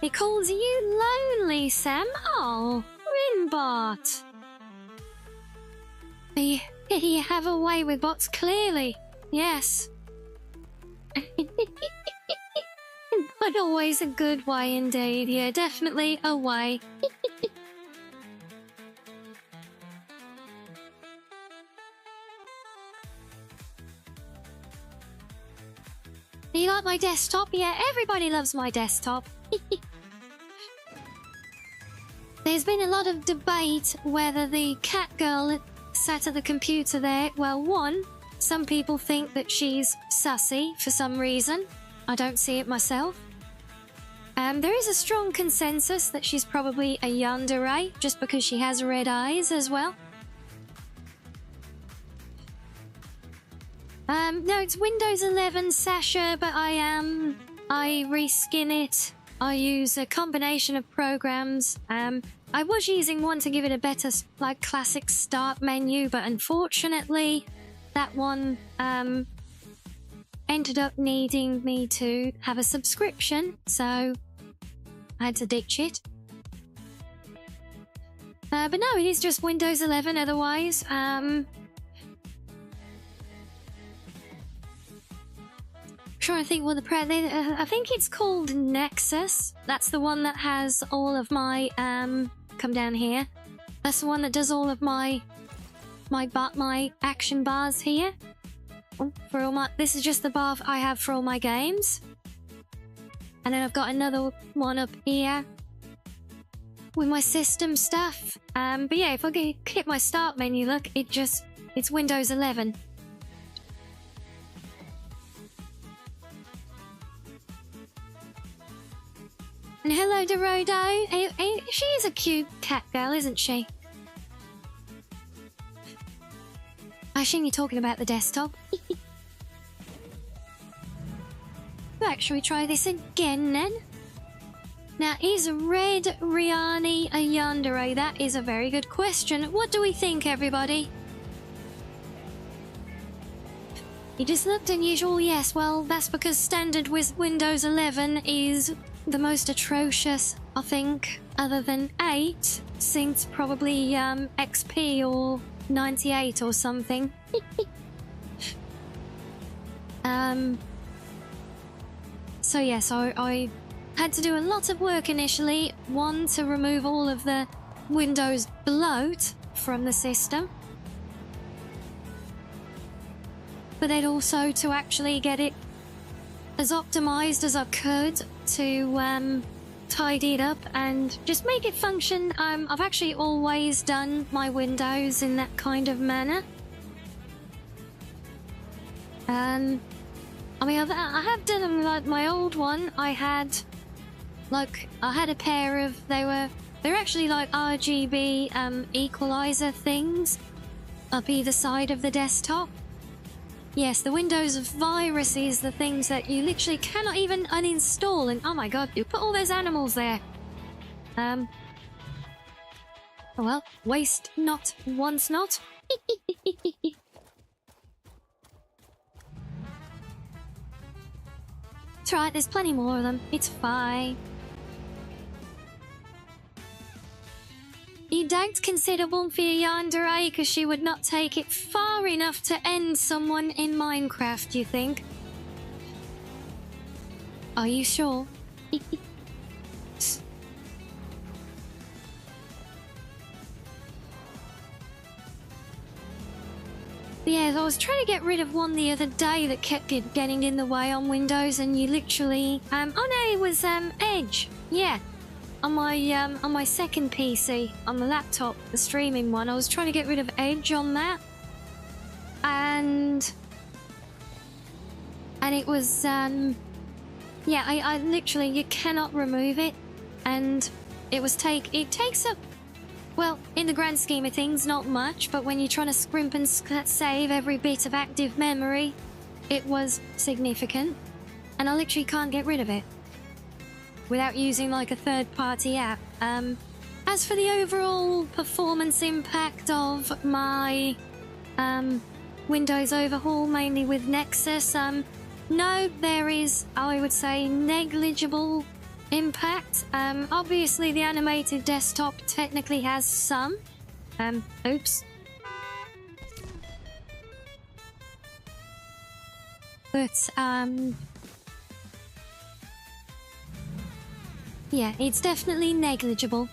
He calls you lonely, Sam. Oh, Rinbot. You have a way with bots, clearly. Yes. But always a good way indeed. Yeah, definitely a way. Do you like my desktop? Yeah, everybody loves my desktop. There's been a lot of debate whether the cat girl sat at the computer there. Well, one, some people think that she's sussy for some reason. I don't see it myself. There is a strong consensus that she's probably a yandere, just because she has red eyes as well. No, it's Windows 11 Sasha, but I reskin it. I use a combination of programs. I was using one to give it a better, like, classic start menu, but unfortunately, that one, ended up needing me to have a subscription, so I had to ditch it. But no, it is just Windows 11 otherwise. Trying to think what I think it's called Nexus. That's the one that has all of my come down here. That's the one that does all of my action bars here. For all my, this is just the bar I have for all my games. And then I've got another one up here with my system stuff. But yeah, if I hit my start menu, look, it's Windows 11. And hello, Dorodo. She is a cute cat girl, isn't she? I assume you're talking about the desktop. Right, shall we try this again then? Now, is Red Rianni a yandere? That is a very good question. What do we think, everybody? You just looked unusual. Yes, well, that's because standard with Windows 11 is the most atrocious, I think, other than 8, since probably XP or 98 or something. So yes, I had to do a lot of work initially. One, to remove all of the Windows bloat from the system. But then also to actually get it as optimized as I could to tidy it up and just make it function. I've actually always done my Windows in that kind of manner. I mean, I have done them like my old one. I had a pair of, they're actually like RGB equalizer things up either side of the desktop. Yes, the Windows viruses, the things that you literally cannot even uninstall, and oh my god, you put all those animals there. Oh well, waste not, once not. It's right, there's plenty more of them. It's fine. You don't consider Wumpy a yandere because she would not take it far enough to end someone in Minecraft, you think? Are you sure? Yeah, I was trying to get rid of one the other day that kept getting in the way on Windows, and you literally... oh no, it was Edge. Yeah, on my second PC, on the laptop, the streaming one. I was trying to get rid of Edge on that, and it was yeah, I literally, you cannot remove it, and it takes up, well, in the grand scheme of things, not much, but when you're trying to scrimp and save every bit of active memory, it was significant, and I literally can't get rid of it without using like a third-party app. As for the overall performance impact of my Windows overhaul, mainly with Nexus, no, there is, I would say, negligible impact. Obviously the animated desktop technically has some. Oops. But, yeah, it's definitely negligible.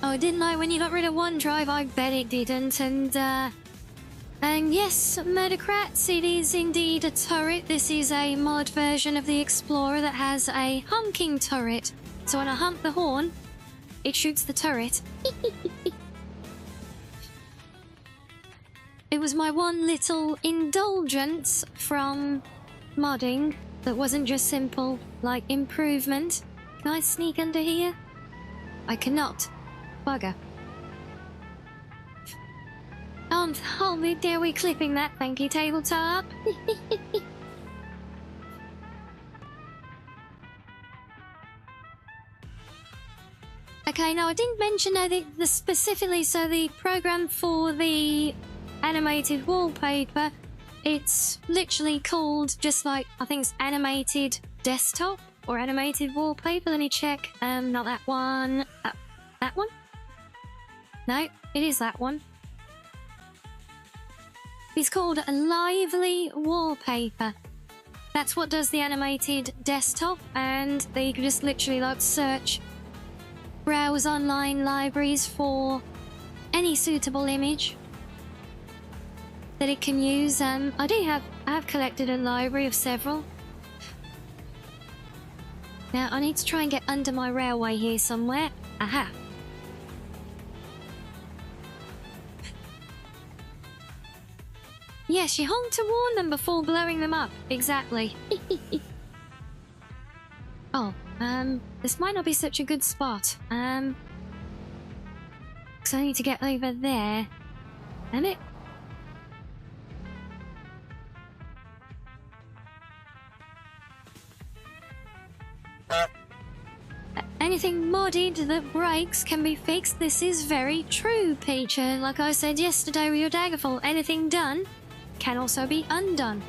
Oh, it didn't like when you got rid of OneDrive? I bet it didn't, and yes, Murdercrats, it is indeed a turret. This is a mod version of the Explorer that has a honking turret. So when I honk the horn, it shoots the turret. It was my one little indulgence from modding that wasn't just simple, like, improvement. Can I sneak under here? I cannot. Bugger. Oh, dare we clipping that, thank you, tabletop. Okay, now I didn't mention the specifically, so the program for the animated wallpaper, it's literally called just like, I think it's animated desktop or animated wallpaper. Let me check. Not that one. That one? No, it is that one. It's called a lively wallpaper. That's what does the animated desktop, and they can just literally like search, browse online libraries for any suitable image that it can use. I have collected a library of several. Now I need to try and get under my railway here somewhere. Aha. Yes, you honked to warn them before blowing them up. Exactly. Oh, this might not be such a good spot. Because I need to get over there. Damn it. Anything modded that breaks can be fixed. This is very true, Peacher. Like I said yesterday with your Daggerfall, anything done can also be undone.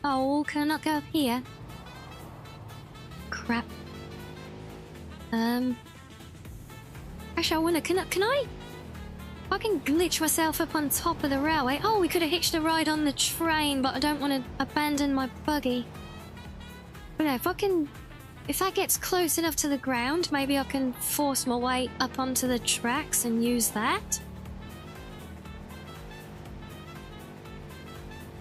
Oh, can I not go up here? Crap. Actually, I wonder, can I? I can glitch myself up on top of the railway. Oh, we could have hitched a ride on the train, but I don't want to abandon my buggy. But no, if that gets close enough to the ground, maybe I can force my way up onto the tracks and use that.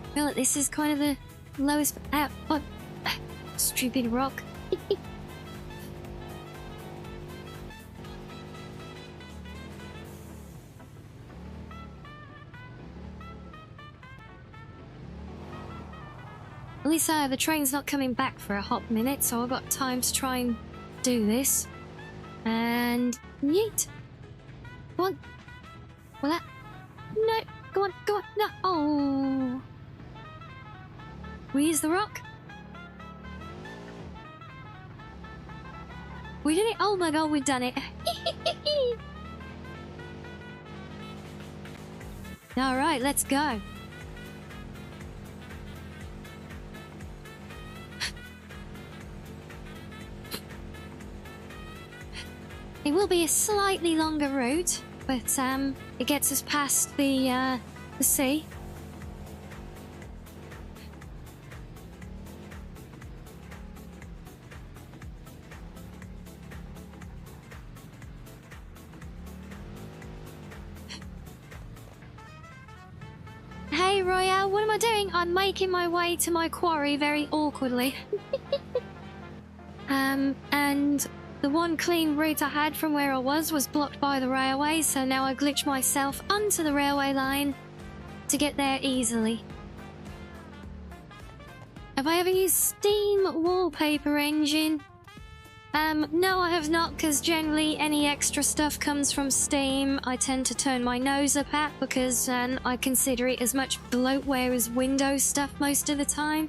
I feel like this is kind of the lowest... oh, stupid rock. At least the train's not coming back for a hot minute, so I've got time to try and do this. And... yeet! Go on! Well, that... no! Go on, go on! No! Oh! We use the rock? We did it! Oh my god, we've done it! Alright, let's go! It will be a slightly longer route, but it gets us past the sea. Hey Royale, what am I doing? I'm making my way to my quarry very awkwardly. And the one clean route I had from where I was blocked by the railway, so now I glitch myself onto the railway line to get there easily. Have I ever used Steam Wallpaper Engine? No, I have not, because generally any extra stuff comes from Steam. I tend to turn my nose up at because I consider it as much bloatware as Windows stuff most of the time.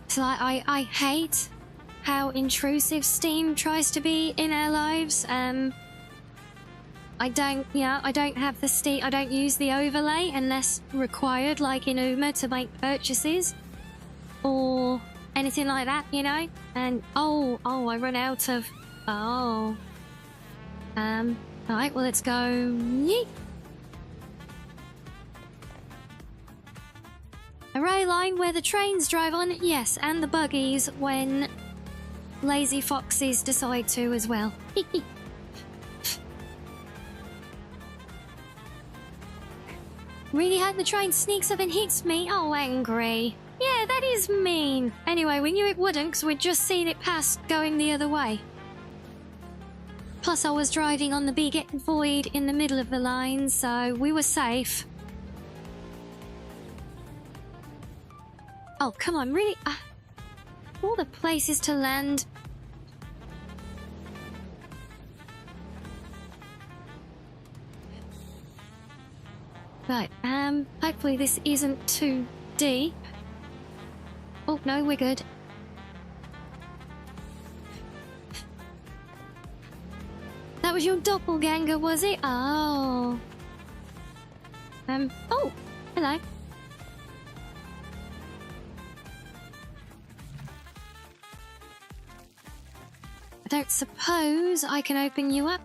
So I hate how intrusive Steam tries to be in our lives. I don't have the Steam, I don't use the overlay unless required, like in Uma, to make purchases or anything like that, you know. And oh, I run out of all right, well, let's go. Yeet. A rail line where the trains drive on, yes, and the buggies when lazy foxes decide to as well. Really hope the train sneaks up and hits me. Oh, angry. Yeah, that is mean. Anyway, we knew it wouldn't because we'd just seen it pass going the other way. Plus, I was driving on the big void in the middle of the line, so we were safe. Oh, come on, really? All the places to land. Right, hopefully this isn't too deep. Oh, no, we're good. That was your doppelganger, was it? Oh. Oh, hello. I don't suppose I can open you up.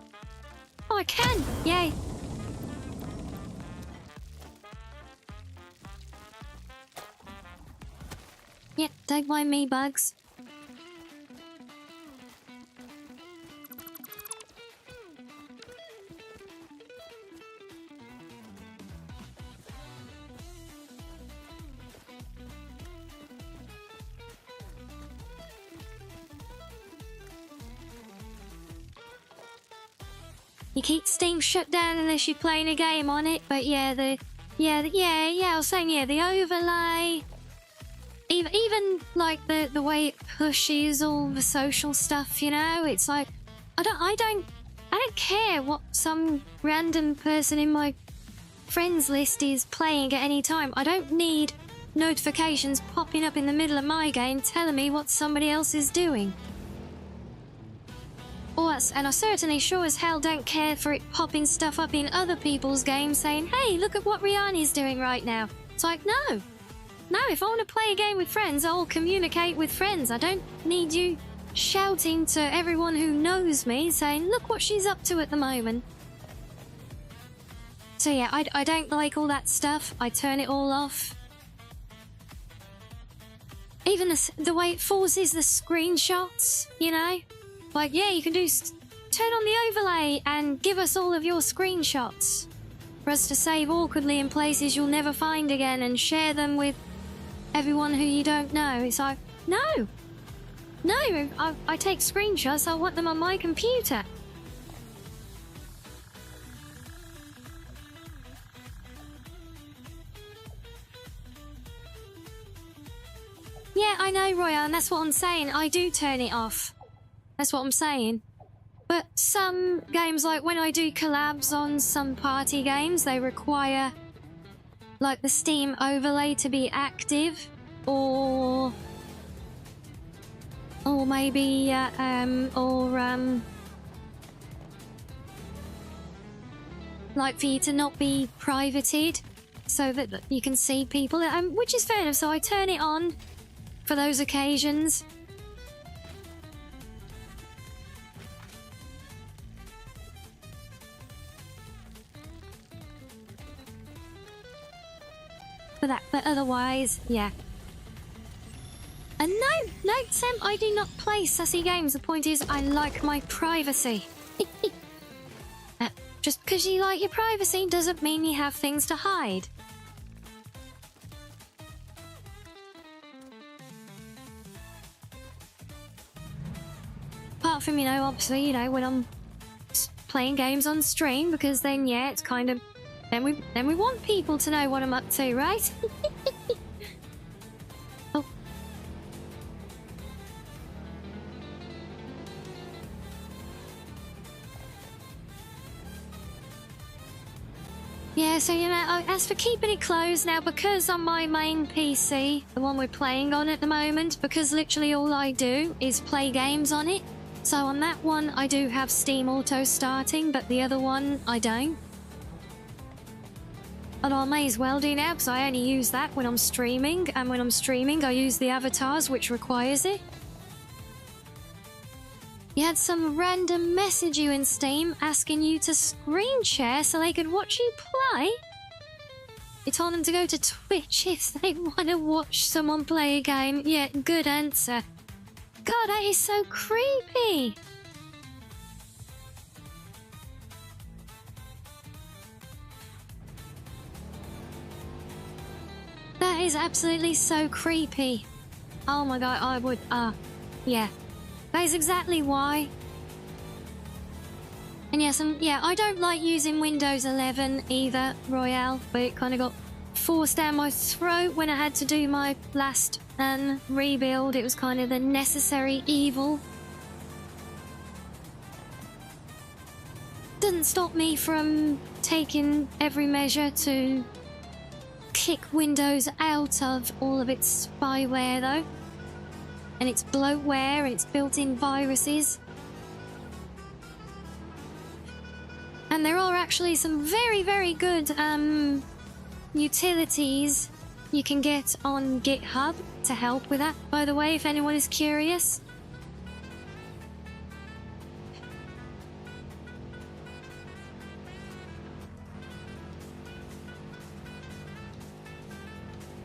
Oh, I can! Yay! Yep, don't mind me, bugs. You keep Steam shut down unless you're playing a game on it, but yeah, I was saying, yeah, the overlay, even like the way it pushes all the social stuff, you know, it's like, I don't care what some random person in my friends list is playing at any time. I don't need notifications popping up in the middle of my game telling me what somebody else is doing. And I certainly sure as hell don't care for it popping stuff up in other people's games saying, hey, look at what Rianni's doing right now. It's like, no, if I want to play a game with friends, I'll communicate with friends. I don't need you shouting to everyone who knows me saying, look what she's up to at the moment. So yeah, I don't like all that stuff. I turn it all off. Even the way it forces the screenshots, you know? Like, yeah, you can turn on the overlay and give us all of your screenshots for us to save awkwardly in places you'll never find again and share them with everyone who you don't know. It's like, no, I take screenshots, I want them on my computer. Yeah, I know, Royan, that's what I'm saying. I do turn it off. That's what I'm saying. But some games, like when I do collabs on some party games, they require like the Steam overlay to be active, or maybe like for you to not be privated so that you can see people, which is fair enough. So I turn it on for those occasions. But otherwise, yeah. And no, Sam, I do not play sassy games. The point is, I like my privacy. Just because you like your privacy doesn't mean you have things to hide. Apart from, obviously, when I'm playing games on stream, because then, yeah, it's kind of... Then we want people to know what I'm up to, right? Oh. Yeah, so, as for keeping it closed now, because on my main PC, the one we're playing on at the moment, because literally all I do is play games on it, so on that one I do have Steam auto starting, but the other one I don't. And I may as well do now, because I only use that when I'm streaming, and when I'm streaming I use the avatars, which requires it. You had some random message you in Steam asking you to screen share so they could watch you play? You told them to go to Twitch if they want to watch someone play a game. Yeah, good answer. God, that is so creepy. That is absolutely so creepy. Oh my god, I would, yeah. That is exactly why. And yes, yeah, I don't like using Windows 11 either, Royale, but it kind of got forced down my throat when I had to do my last rebuild. It was kind of the necessary evil. Doesn't stop me from taking every measure to kick Windows out of all of its spyware, though. And its bloatware, and its built-in viruses. And there are actually some very, very good utilities you can get on GitHub to help with that, by the way, if anyone is curious.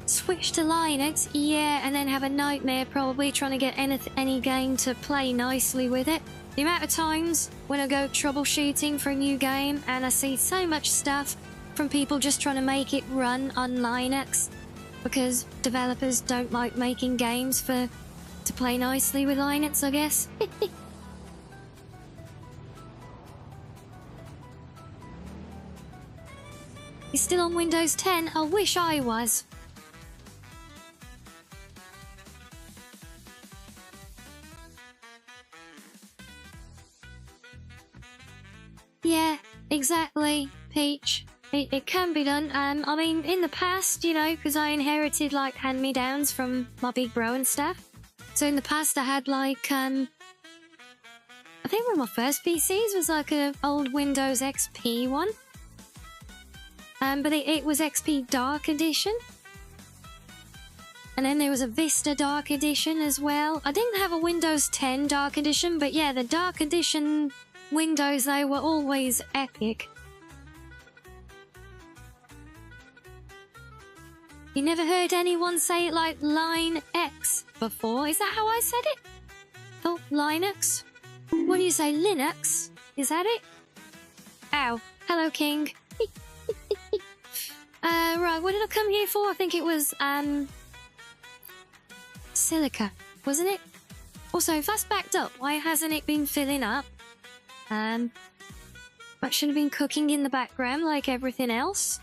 Switch to Linux, yeah, and then have a nightmare probably trying to get any game to play nicely with it. The amount of times when I go troubleshooting for a new game and I see so much stuff from people just trying to make it run on Linux because developers don't like making games to play nicely with Linux, I guess. He's still on Windows 10? I wish I was. Yeah, exactly, Peach. It can be done. I mean, in the past, you know, because I inherited, like, hand-me-downs from my big bro and stuff. So in the past, I had, like, I think one of my first PCs was, like, an old Windows XP one. But it was XP Dark Edition. And then there was a Vista Dark Edition as well. I didn't have a Windows 10 Dark Edition, but yeah, the Dark Edition Windows, they were always epic. You never heard anyone say it like Line X before? Is that how I said it? Oh, Linux? What do you say, Linux? Is that it? Ow. Hello, King. Right, what did I come here for? I think it was, silica, wasn't it? Also, if that's backed up, why hasn't it been filling up? That should have been cooking in the background like everything else.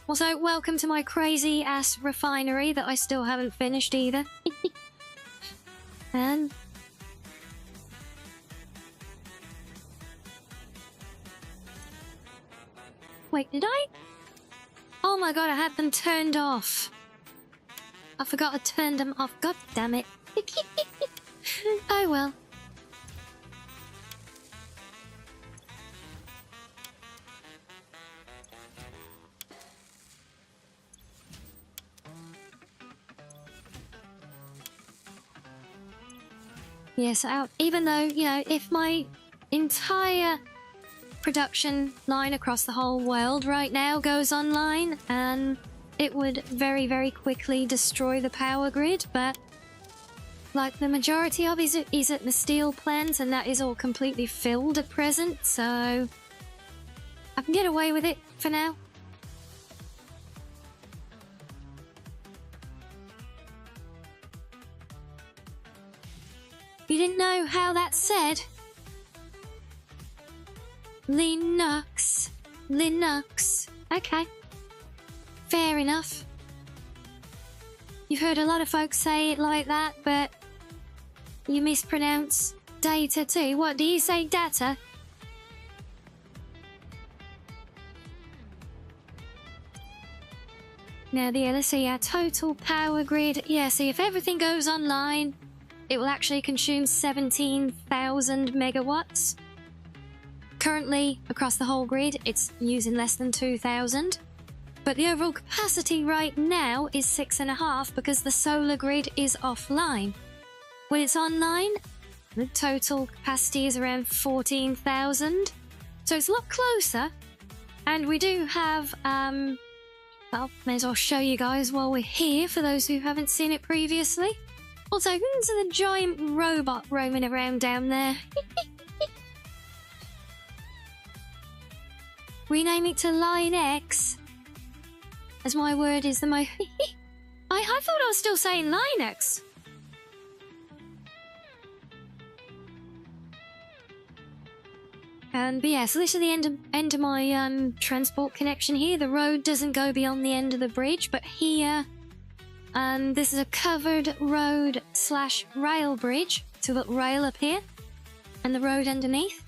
Also, welcome to my crazy ass refinery that I still haven't finished either. And wait, did I? Oh my god, I had them turned off. I forgot I turned them off. God damn it. Oh well. Yes, even though, you know, if my entire production line across the whole world right now goes online, it would very, very quickly destroy the power grid, but like the majority of it is at the steel plant, and that is all completely filled at present, so I can get away with it for now. You didn't know how that's said? Linux. Linux. Okay. Fair enough. You've heard a lot of folks say it like that, but you mispronounce data too. What do you say, data? Now, let's see, our total power grid. Yeah, see, if everything goes online, it will actually consume 17,000 megawatts. Currently, across the whole grid, it's using less than 2,000. But the overall capacity right now is 6.5 because the solar grid is offline. When it's online, the total capacity is around 14,000. So it's a lot closer. And we do have, well, may as well show you guys while we're here for those who haven't seen it previously. Also, who's the giant robot roaming around down there? Rename it to Line X, as my word is the most I thought I was still saying Linux. But yeah, so this is the end of my transport connection here. The road doesn't go beyond the end of the bridge, but here, this is a covered road / rail bridge. So we've got rail up here, and the road underneath.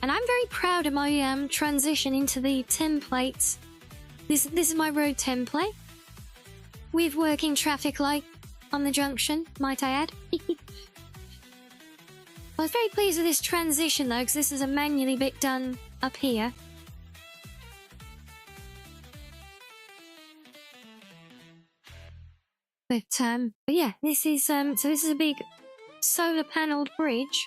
And I'm very proud of my transition into the templates. This is my road template with working traffic light on the junction, might I add. I was very pleased with this transition though, because this is a manually bit done up here. But yeah, this is so this is a big solar panelled bridge.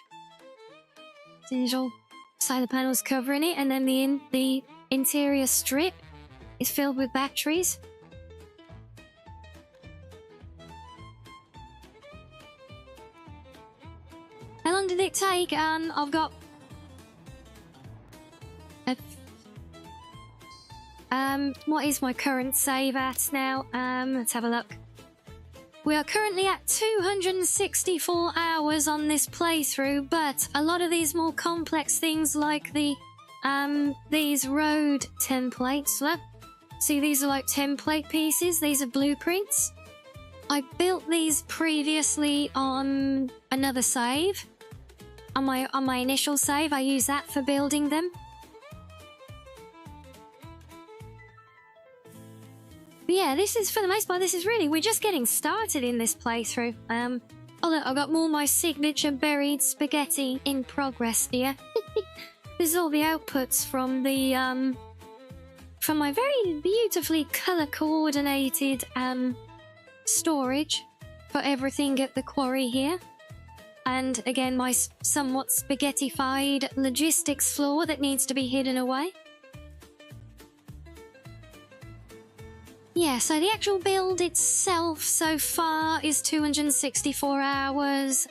So there's all solar panels covering it, and then the interior strip is filled with batteries. How long did it take? I've got what is my current save at now? Let's have a look. We are currently at 264 hours on this playthrough, but a lot of these more complex things like these road templates, look. See, these are like template pieces, these are blueprints. I built these previously on another save. On my initial save, I use that for building them. But yeah, this is, for the most part, we're just getting started in this playthrough. Oh look, I've got more of my signature buried spaghetti in progress here. This is all the outputs from the, from my very beautifully colour-coordinated, storage for everything at the quarry here. And again, my somewhat spaghettified logistics floor that needs to be hidden away. Yeah, so the actual build itself so far is 264 hours.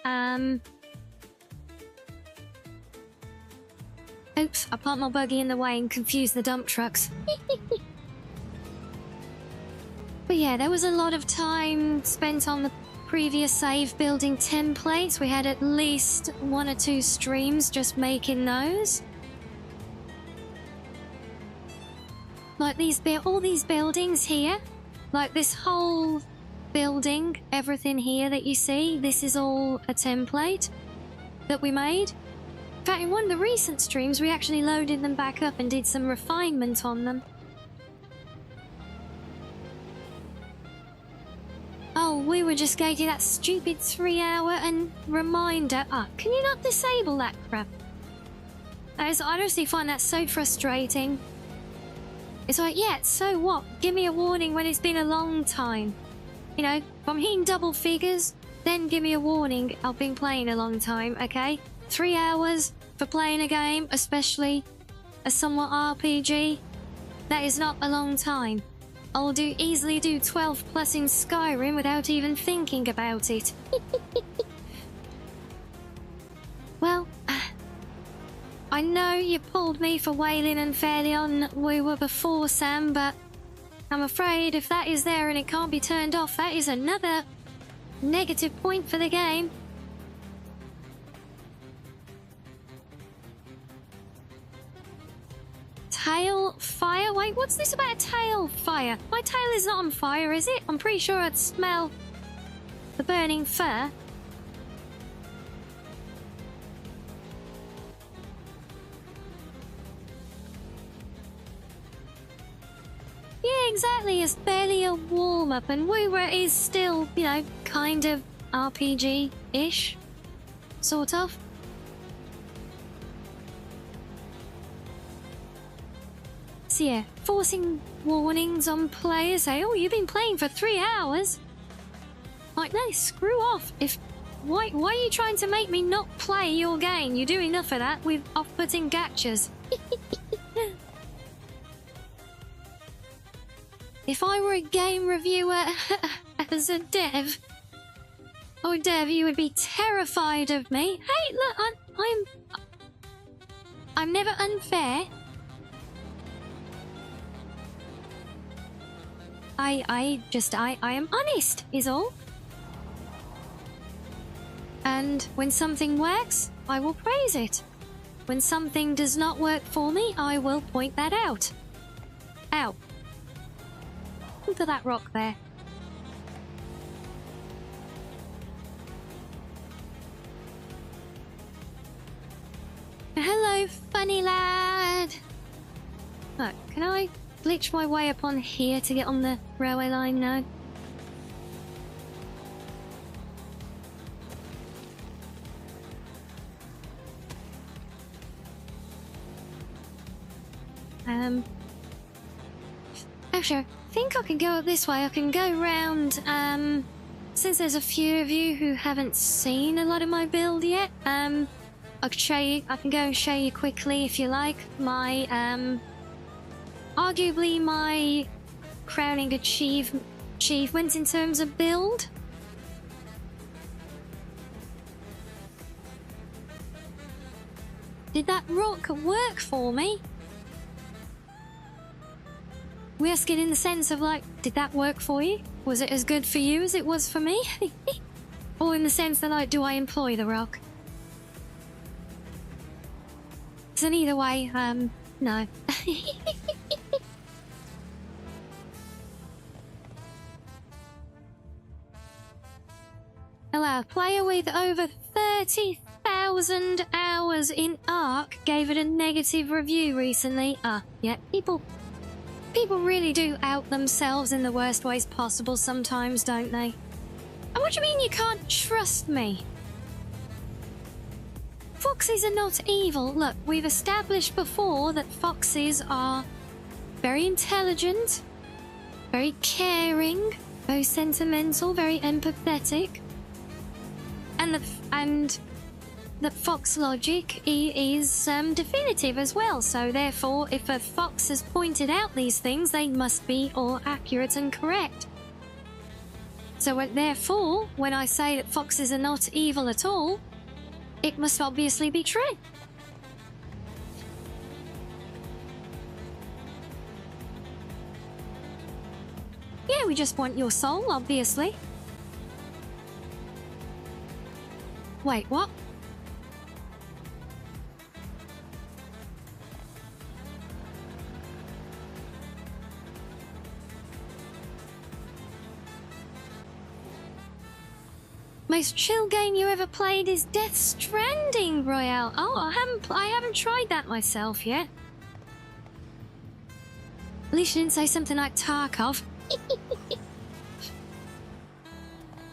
Oops, I parked my buggy in the way and confused the dump trucks. But yeah, there was a lot of time spent on the previous save building templates. We had at least 1 or 2 streams just making those. Like all these buildings here, like this whole building, everything here that you see, this is all a template that we made. In fact, in one of the recent streams, we actually loaded them back up and did some refinement on them. Oh, we were just getting that stupid 3-hour and reminder. Can you not disable that crap? I honestly find that so frustrating. It's like, yeah, so what? Give me a warning when it's been a long time. You know, if I'm hitting double figures, then give me a warning. I've been playing a long time, okay? 3 hours for playing a game, especially a somewhat RPG, that is not a long time. I'll easily do 12 plus in Skyrim without even thinking about it. Well, I know you pulled me for wailing unfairly on We Were Before, Sam, but I'm afraid if that is there and it can't be turned off, that is another negative point for the game. Tail fire? Wait, what's this about a tail fire? My tail is not on fire, is it? I'm pretty sure I'd smell the burning fur. Yeah, exactly. It's barely a warm-up, and Woo-Wah is still, you know, kind of RPG-ish. Sort of. So yeah, forcing warnings on players. Say, oh, you've been playing for 3 hours. Like, no, screw off. Why are you trying to make me not play your game? You do enough of that with off-putting gachas. If I were a game reviewer as a dev, oh dev, you would be terrified of me. Hey, look, I'm never unfair. I am honest, is all. And when something works, I will praise it. When something does not work for me, I will point that out. Ow. Look at that rock there. Hello, funny lad. Look, can I glitch my way up on here to get on the railway line now? Actually, I think I can go up this way. I can go round, since there's a few of you who haven't seen a lot of my build yet, I can show you, I can go and show you quickly if you like, my, arguably my crowning achievement in terms of build. Did that rock work for me? We ask it in the sense of like, did that work for you? Was it as good for you as it was for me? Or in the sense that like, do I employ the rock? So either way, no. Hello, a player with over 30,000 hours in Ark gave it a negative review recently. Yeah, people really do out themselves in the worst ways possible sometimes, don't they? And what do you mean you can't trust me? Foxes are not evil. Look, we've established before that foxes are very intelligent, very caring, very sentimental, very empathetic, and that fox logic is definitive as well. So therefore, if a fox has pointed out these things, they must be all accurate and correct. So therefore, when I say that foxes are not evil at all, it must obviously be true. Yeah, we just want your soul, obviously. Wait, what? Most chill game you ever played is Death Stranding, Royale. Oh, I haven't tried that myself yet. At least you didn't say something like Tarkov.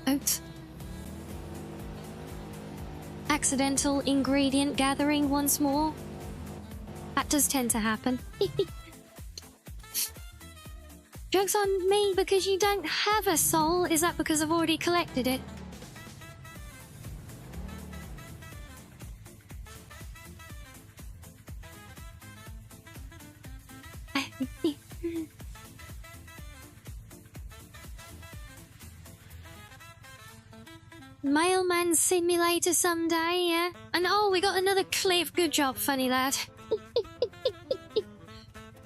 Oops. Accidental ingredient gathering once more. That does tend to happen. Joke's on me because you don't have a soul. Is that because I've already collected it? Mailman Simulator someday, yeah? And oh, we got another cliff. Good job, funny lad.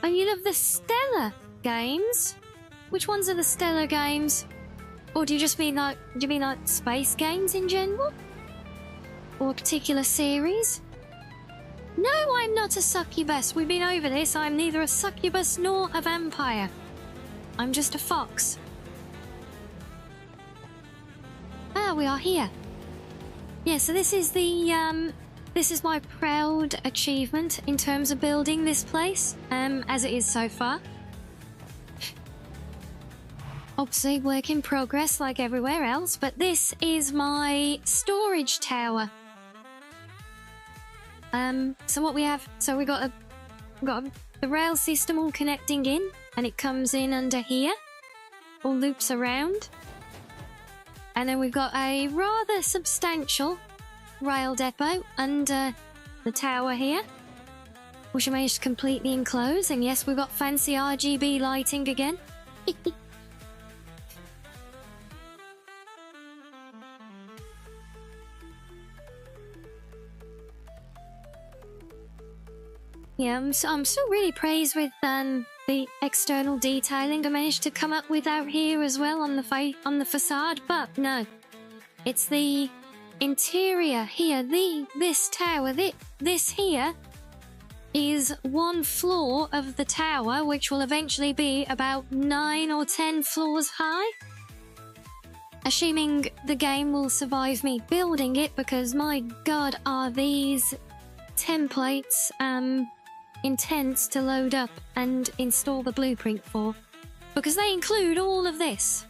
And you love the Stellar games? Which ones are the Stellar games? Or do you just mean like, do you mean like space games in general? Or a particular series? No, I'm not a succubus. We've been over this. I'm neither a succubus nor a vampire. I'm just a fox. Ah, we are here. Yeah, so this is the, this is my proud achievement in terms of building this place, as it is so far. Obviously, work in progress like everywhere else, but this is my storage tower. So what we have, so we got the rail system all connecting in, and it comes in under here, all loops around. And then we've got a rather substantial rail depot under the tower here, which I managed to completely enclose. And yes, we've got fancy RGB lighting again. Yeah, I'm still really pleased with the external detailing I managed to come up with out here as well on the facade, but no. It's the interior here. This tower, this here is one floor of the tower, which will eventually be about 9 or 10 floors high. Assuming the game will survive me building it, because my god, are these templates intense to load up and install the blueprint for, because they include all of this.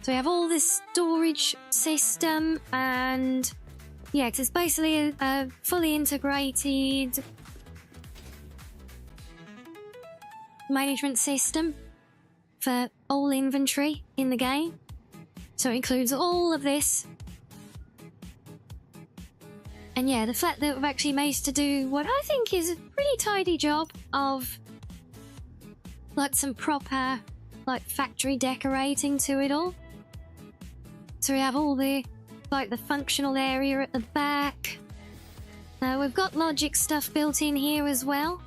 So we have all this storage system, and yeah, 'cause it's basically a fully integrated management system for all inventory in the game. So it includes all of this. And yeah, the fact that we've actually managed to do what I think is a pretty tidy job of like some proper like factory decorating to it all. So we have all the like the functional area at the back. We've got logic stuff built in here as well.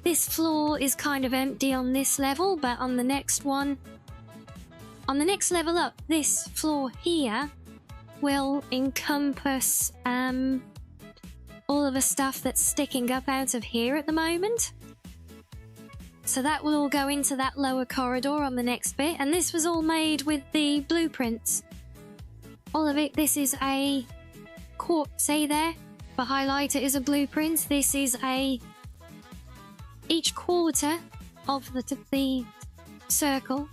This floor is kind of empty on this level, but on the next one, on the next level up, this floor here will encompass all of the stuff that's sticking up out of here at the moment. So that will all go into that lower corridor on the next bit, and this was all made with the blueprints. All of it, this is a see there? The highlighter is a blueprint. This is each quarter of the circle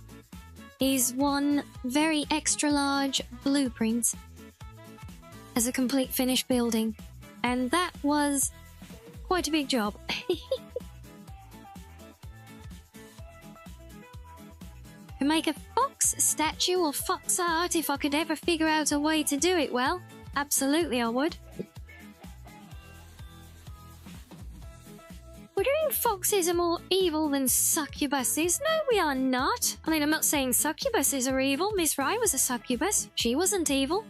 is one very extra large blueprint as a complete finished building. And that was quite a big job. Could make a fox statue or fox art if I could ever figure out a way to do it well. Absolutely I would. Wondering foxes are more evil than succubuses? No, we are not. I mean, I'm not saying succubuses are evil. Miss Rye was a succubus. She wasn't evil.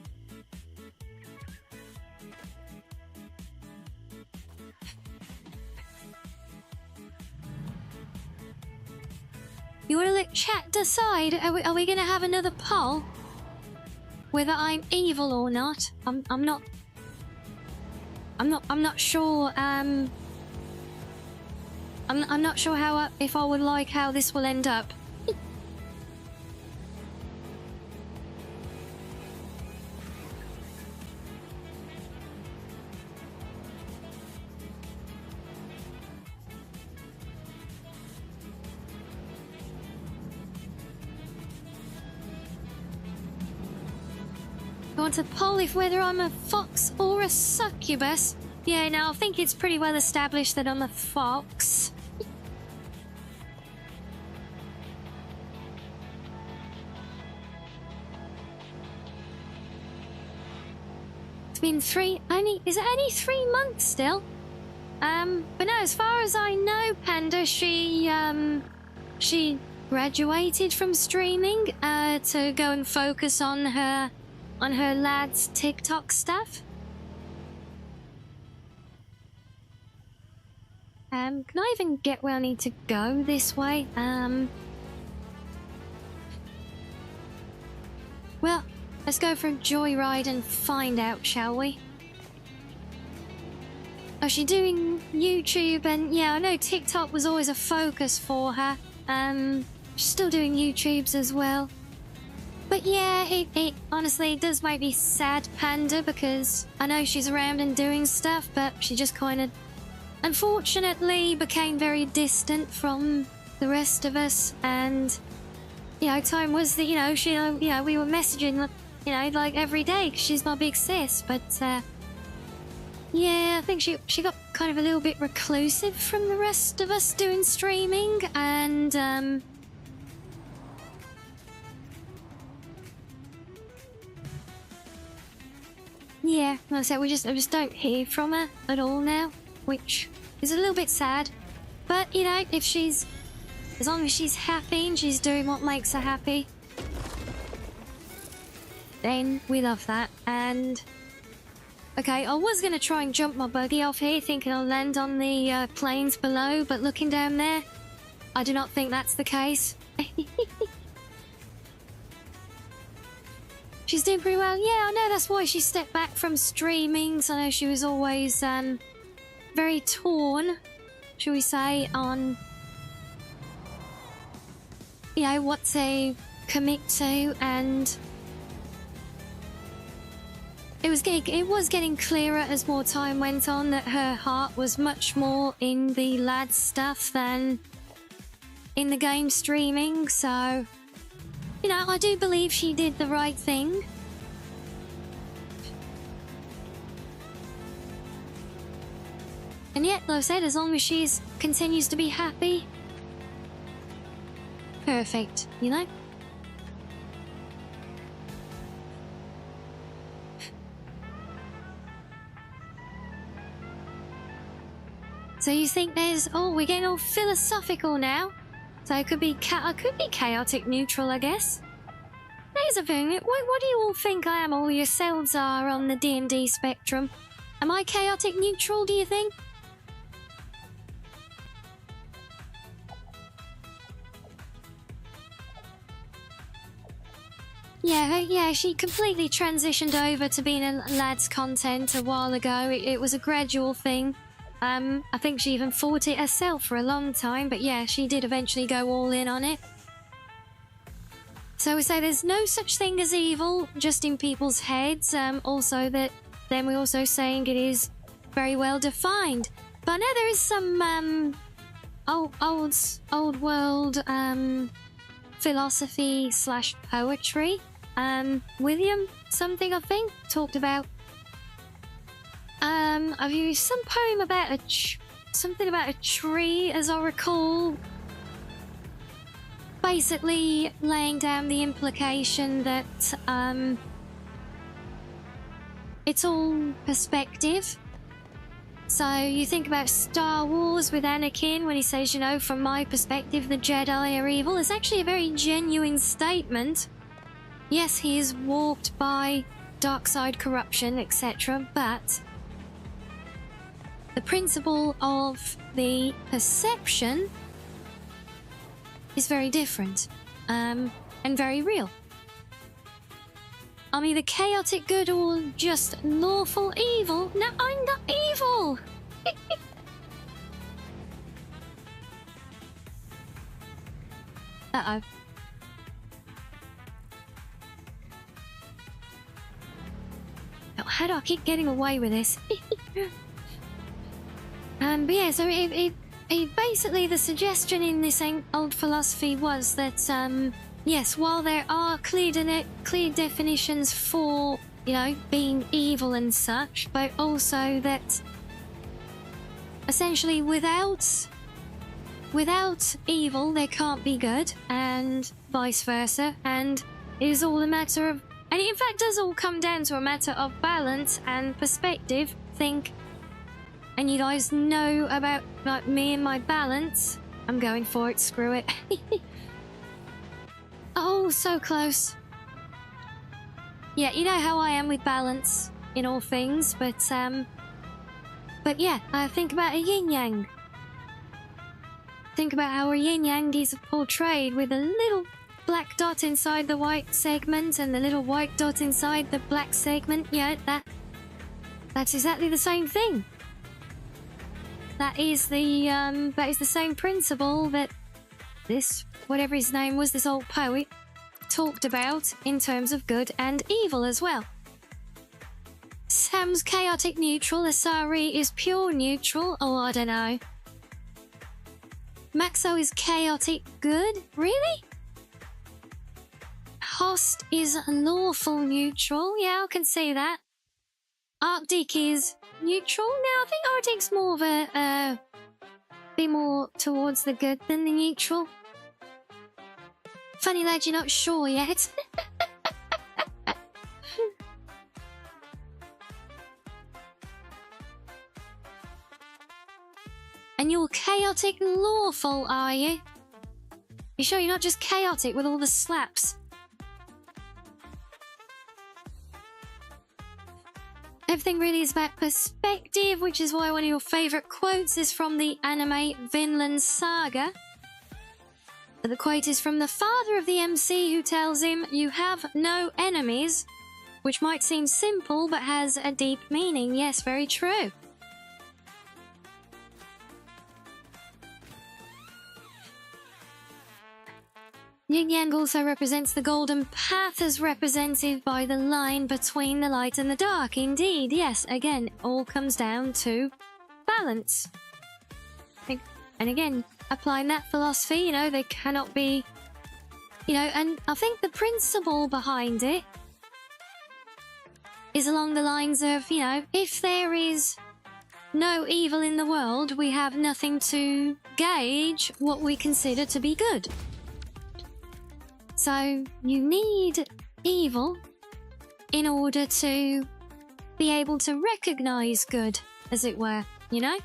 You want to let chat decide? Are we going to have another poll? Whether I'm evil or not? I'm not sure. I'm not sure how if I would like how this will end up. I want to poll if whether I'm a fox or a succubus. Yeah, no, I think it's pretty well established that I'm a fox. It's been is it only 3 months still? But no, as far as I know, Panda, she graduated from streaming, to go and focus on her lad's TikTok stuff. Can I even get where I need to go this way? Well, let's go for a joyride and find out, shall we? Oh, she's doing YouTube, and yeah, I know TikTok was always a focus for her. She's still doing YouTubes as well. But yeah, it honestly does make me sad, Panda, because I know she's around and doing stuff, but she just kind of, unfortunately, became very distant from the rest of us. And, you know, time was that, we were messaging, like every day, because she's my big sis. But, yeah, I think she got kind of a little bit reclusive from the rest of us doing streaming, and, yeah, like I said, I just don't hear from her at all now, which is a little bit sad. But, if as long as she's happy and she's doing what makes her happy, then we love that. And, okay, I was going to try and jump my buggy off here, thinking I'll land on the plains below, but looking down there, I do not think that's the case. She's doing pretty well. Yeah, I know that's why she stepped back from streaming. So I know she was always very torn, shall we say, on, you know, what to commit to, and it was getting clearer as more time went on that her heart was much more in the lad stuff than in the game streaming. So, you know, I do believe she did the right thing. And yet, like I said, as long as she continues to be happy, perfect, you know? So you think there's... Oh, we're getting all philosophical now. So it could be chaotic neutral, I guess. Here's a thing. What do you all think I am, or yourselves are, on the D&D spectrum? Am I chaotic neutral, do you think? Yeah, she completely transitioned over to being a lad's content a while ago. It was a gradual thing. I think she even fought it herself for a long time, but yeah, she did eventually go all in on it. So we say there's no such thing as evil, just in people's heads. Also that, then we're also saying it is very well defined. But I know there is some old world philosophy / poetry. William something, I think, talked about. I've used some poem about something about a tree, as I recall. Basically laying down the implication that it's all perspective. So you think about Star Wars with Anakin when he says, you know, from my perspective, the Jedi are evil. It's actually a very genuine statement. Yes, he is warped by dark side corruption, etc., but the principle of the perception is very different, and very real. I'm either chaotic good or just lawful evil. No, I'm not evil! Uh-oh. Oh, how do I keep getting away with this? But yeah, so it basically, the suggestion in this old philosophy was that, yes, while there are clear definitions for, you know, being evil and such, but also that essentially without evil there can't be good, and vice versa, and it is all a matter of, and it in fact does all come down to a matter of balance and perspective. Think, and you guys know about, like, me and my balance. I'm going for it, screw it. Oh, so close. Yeah, you know how I am with balance in all things, but yeah, think about a yin-yang. Think about how a yin-yang is portrayed with a little black dot inside the white segment and the little white dot inside the black segment. Yeah, that's exactly the same thing. That is the same principle that this, whatever his name was, this old poet, talked about in terms of good and evil as well. Sam's chaotic neutral, Asari is pure neutral. Oh, I don't know. Maxo is chaotic good? Really? Host is lawful neutral. Yeah, I can see that. Arctic is neutral. Now, I think Arctic's more of a, be more towards the good than the neutral. Funny lad, you're not sure yet. And you're chaotic lawful, are you? You sure you're not just chaotic with all the slaps? Everything really is about perspective, which is why one of your favourite quotes is from the anime Vinland Saga. But the quote is from the father of the MC, who tells him, "You have no enemies," which might seem simple but has a deep meaning. Yes, very true. Yin Yang also represents the golden path as represented by the line between the light and the dark. Indeed, yes, again, all comes down to balance. And again, applying that philosophy, you know, they cannot be, you know, and I think the principle behind it is along the lines of, you know, if there is no evil in the world, we have nothing to gauge what we consider to be good. So you need evil in order to be able to recognize good, as it were, you know?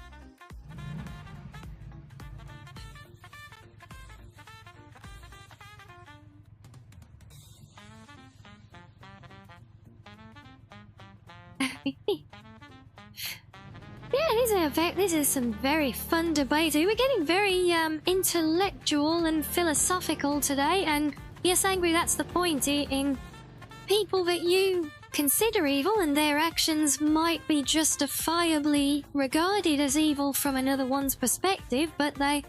Yeah, this is some very fun debate. We're getting very intellectual and philosophical today, and yes, Angry, that's the point. In people that you consider evil and their actions might be justifiably regarded as evil from another one's perspective, but they,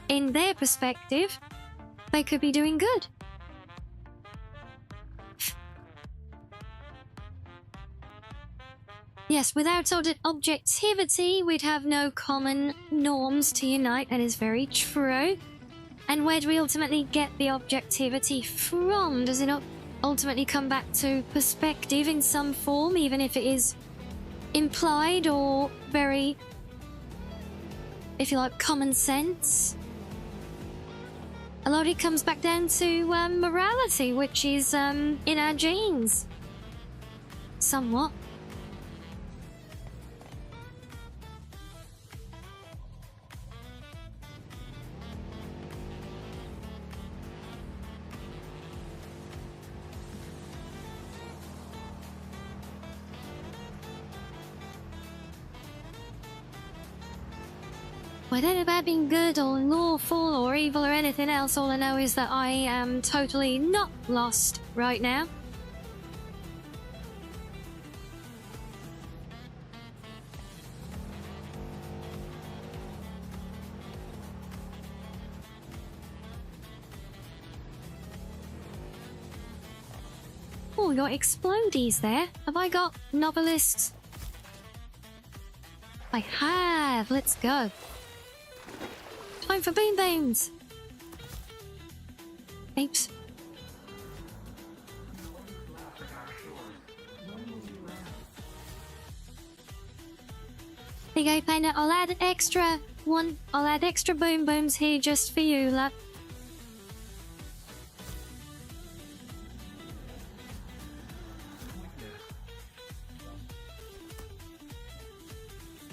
in their perspective, they could be doing good. Yes, without objectivity, we'd have no common norms to unite. That is very true. And where do we ultimately get the objectivity from? Does it ultimately come back to perspective in some form, even if it is implied or very, if you like, common sense? A lot of it comes back down to morality, which is in our genes. Somewhat. I don't know about being good or lawful or evil or anything else. All I know is that I am totally not lost right now. Oh, we got explodies there. Have I got novelists? I have. Let's go. Time for boom booms. Oops. There you go, Panda. I'll add extra boom booms here just for you, love.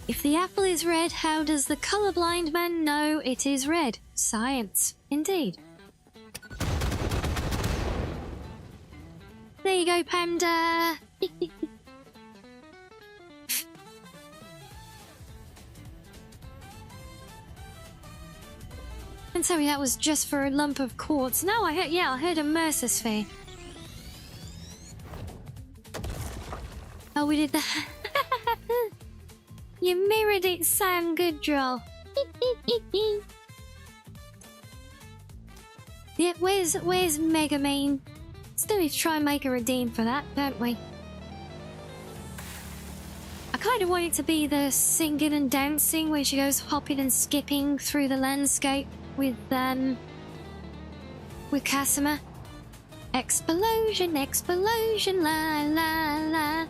If the apple is red, how does the colorblind man know it is red? Science, indeed. There you go, Panda. And sorry, that was just for a lump of quartz. No, I heard a Mercer sphere. Oh, we did that. You mirrored it, Sam. Good draw. Yeah, where's Megamine? Still need to try and make a redeem for that, don't we? I kind of want it to be the singing and dancing where she goes hopping and skipping through the landscape with Casimir. Explosion, explosion, la la la.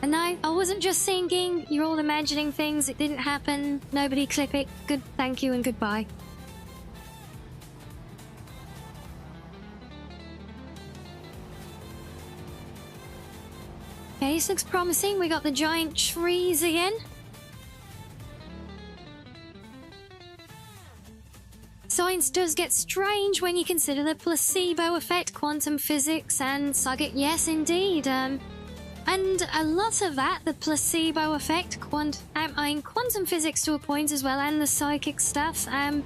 And no, I wasn't just singing. You're all imagining things. It didn't happen. Nobody clip it. Good, thank you and goodbye. Okay, this looks promising. We got the giant trees again. Science does get strange when you consider the placebo effect, quantum physics, and yes, indeed. And a lot of that, the placebo effect, quantum physics to a point as well, and the psychic stuff. A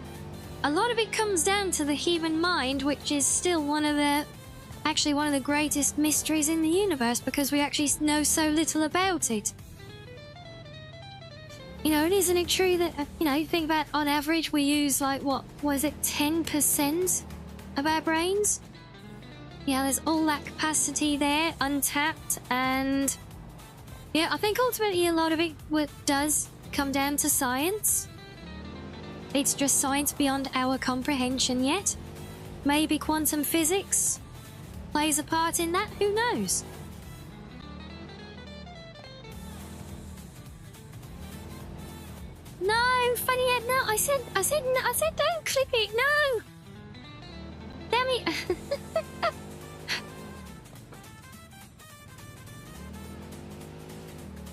lot of it comes down to the human mind, which is still one of the greatest mysteries in the universe because we actually know so little about it. You know, and isn't it true that, you think about on average we use 10% of our brains? Yeah, there's all that capacity there, untapped, and yeah, I think ultimately a lot of it does come down to science. It's just science beyond our comprehension yet. Maybe quantum physics plays a part in that, who knows? No, funny yet, no, I said, don't clip it, no! Damn it!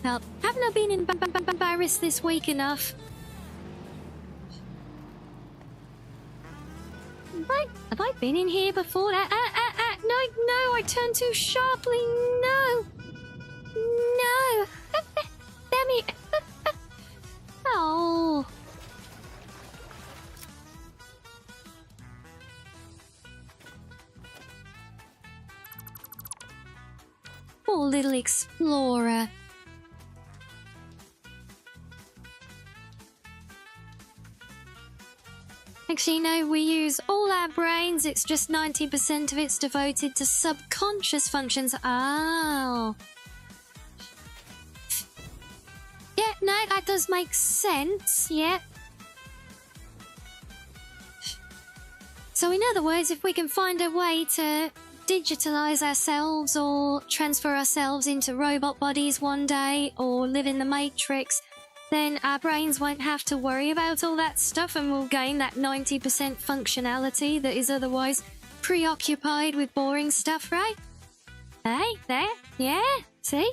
Well, haven't I been embarrassed this week enough? Have I been in here before? No, I turned too sharply, no! No! Damn it! Oh! Poor little explorer. Actually, no, we use all our brains. It's just 90% of it's devoted to subconscious functions. Oh. Yeah, no, that does make sense, yeah. So in other words, if we can find a way to digitalize ourselves or transfer ourselves into robot bodies one day or live in the Matrix, then our brains won't have to worry about all that stuff and we'll gain that 90% functionality that is otherwise preoccupied with boring stuff, right? Hey, there, yeah, see?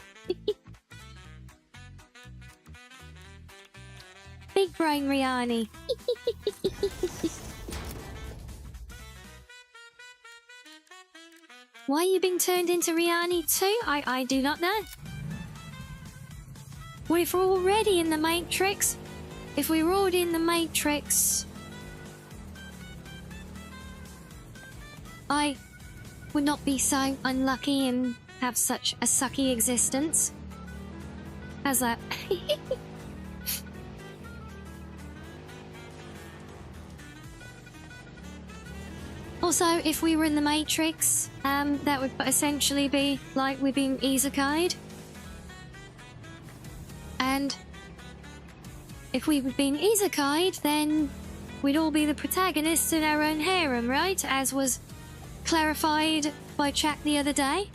Big brain Rianni. Why are you being turned into Rianni too? I do not know. Well, if we're already in the Matrix, if we were already in the Matrix, I would not be so unlucky and have such a sucky existence. How's that? Also, if we were in the Matrix, that would essentially be like we're being isekai'd. And if we were being isekai'd, then we'd all be the protagonists in our own harem, right? As was clarified by chat the other day.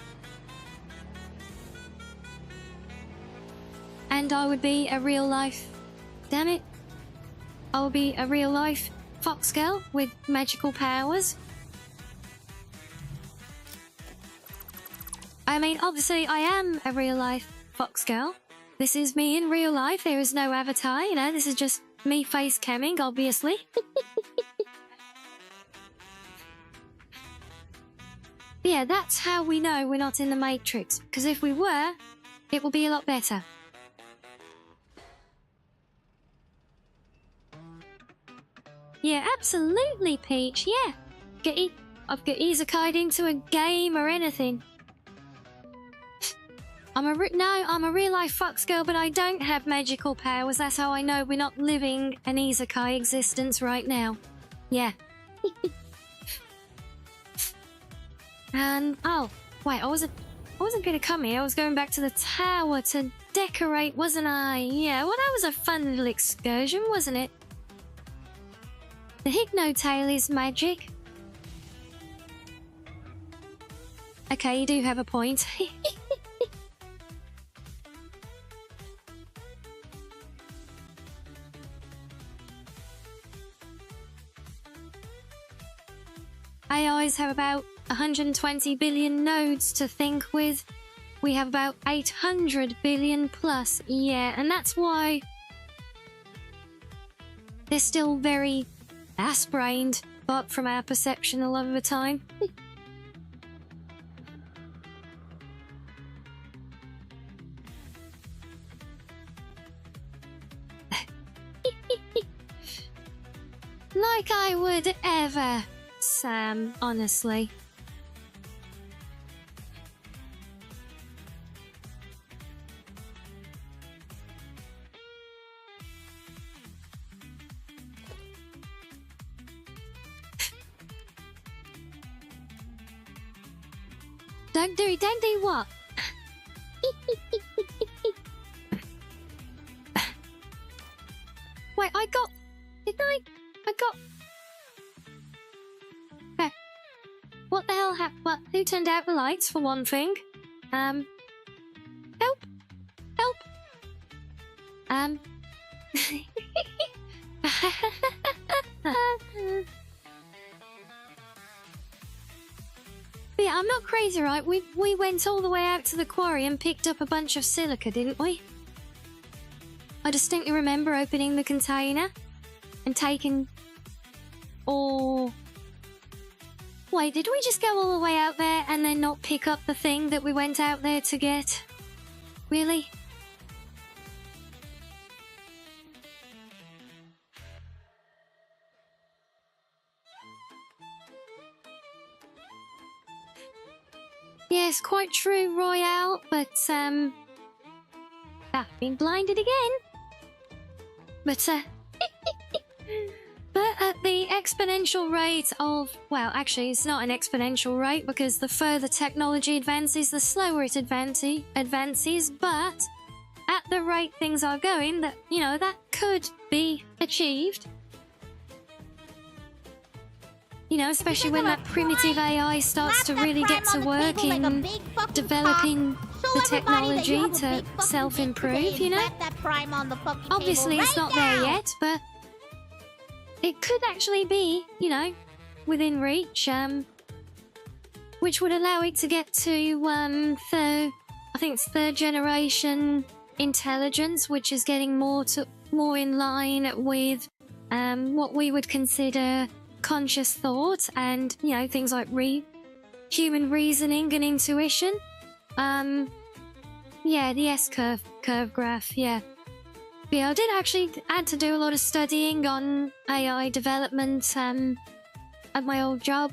And I would be a real life... Damn it. I would be a real life fox girl with magical powers. I mean, obviously, I am a real-life fox girl. This is me in real life. There is no avatar, this is just me face camming, obviously. Yeah, that's how we know we're not in the Matrix. Because if we were, it will be a lot better. Yeah, absolutely, Peach, yeah. I've got isekai'd into a game or anything. I'm a real-life fox girl, but I don't have magical powers. That's how I know we're not living an isekai existence right now. Yeah. And, oh, wait, I wasn't going to come here. I was going back to the tower to decorate, wasn't I? Yeah, well, that was a fun little excursion, wasn't it? The Hypnotail is magic. Okay, you do have a point. AIs have about 120 billion nodes to think with. We have about 800 billion plus, yeah, and that's why they're still very ass-brained, but from our perception a lot of the time. Like I would ever, Sam, honestly. Don't do what? Wait, didn't I got... Okay. What the hell happened? What? Who turned out the lights, for one thing? Help! Help! Yeah, I'm not crazy, right? We went all the way out to the quarry and picked up a bunch of silica, didn't we? I distinctly remember opening the container and taking... Or... Wait, did we just go all the way out there and then not pick up the thing that we went out there to get? Really? Yes, quite true, Royale, but, been blinded again. But, but at the exponential rate of... Well, actually, it's not an exponential rate, because the further technology advances, the slower it advances, but at the rate things are going, that, you know, that could be achieved. You know, especially when that primitive AI starts to really get to work in developing the technology to self-improve, you know? Obviously, it's not there yet, but it could actually be, you know, within reach, which would allow it to get to, I think it's third generation intelligence, which is getting more in line with what we would consider conscious thought and, you know, things like human reasoning and intuition. Yeah, the S-curve graph, yeah. Yeah, I did actually had to do a lot of studying on AI development at my old job.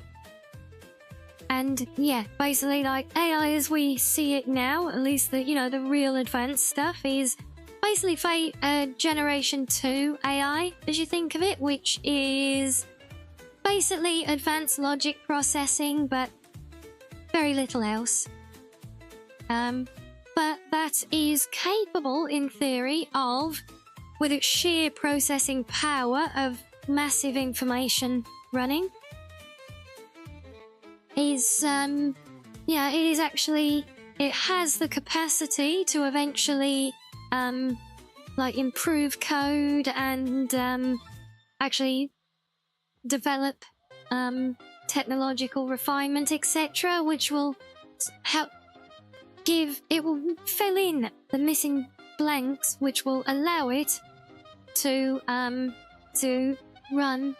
And yeah, basically, like, AI as we see it now, at least the, you know, the real advanced stuff, is basically Generation 2 AI, as you think of it, which is basically advanced logic processing, but very little else. But that is capable, in theory, of, with its sheer processing power of massive information running, is, yeah, it is actually, it has the capacity to eventually, like, improve code and, actually develop, technological refinement, etc., which will help it will fill in the missing blanks, which will allow it to run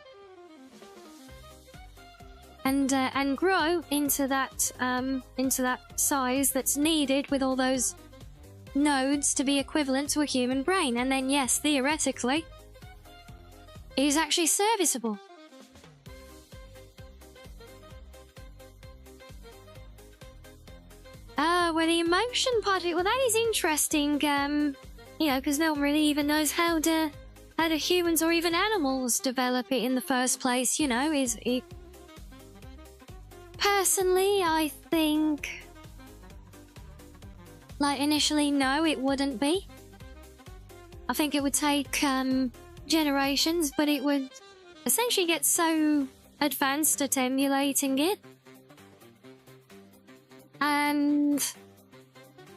and grow into that size that's needed, with all those nodes to be equivalent to a human brain. And then, yes, theoretically, it is actually serviceable. Well, the emotion part of it, well, that is interesting, you know, because no one really even knows how do humans or even animals develop it in the first place, you know, Personally, I think, like, initially, no, it wouldn't be. I think it would take, generations, but it would essentially get so advanced at emulating it. And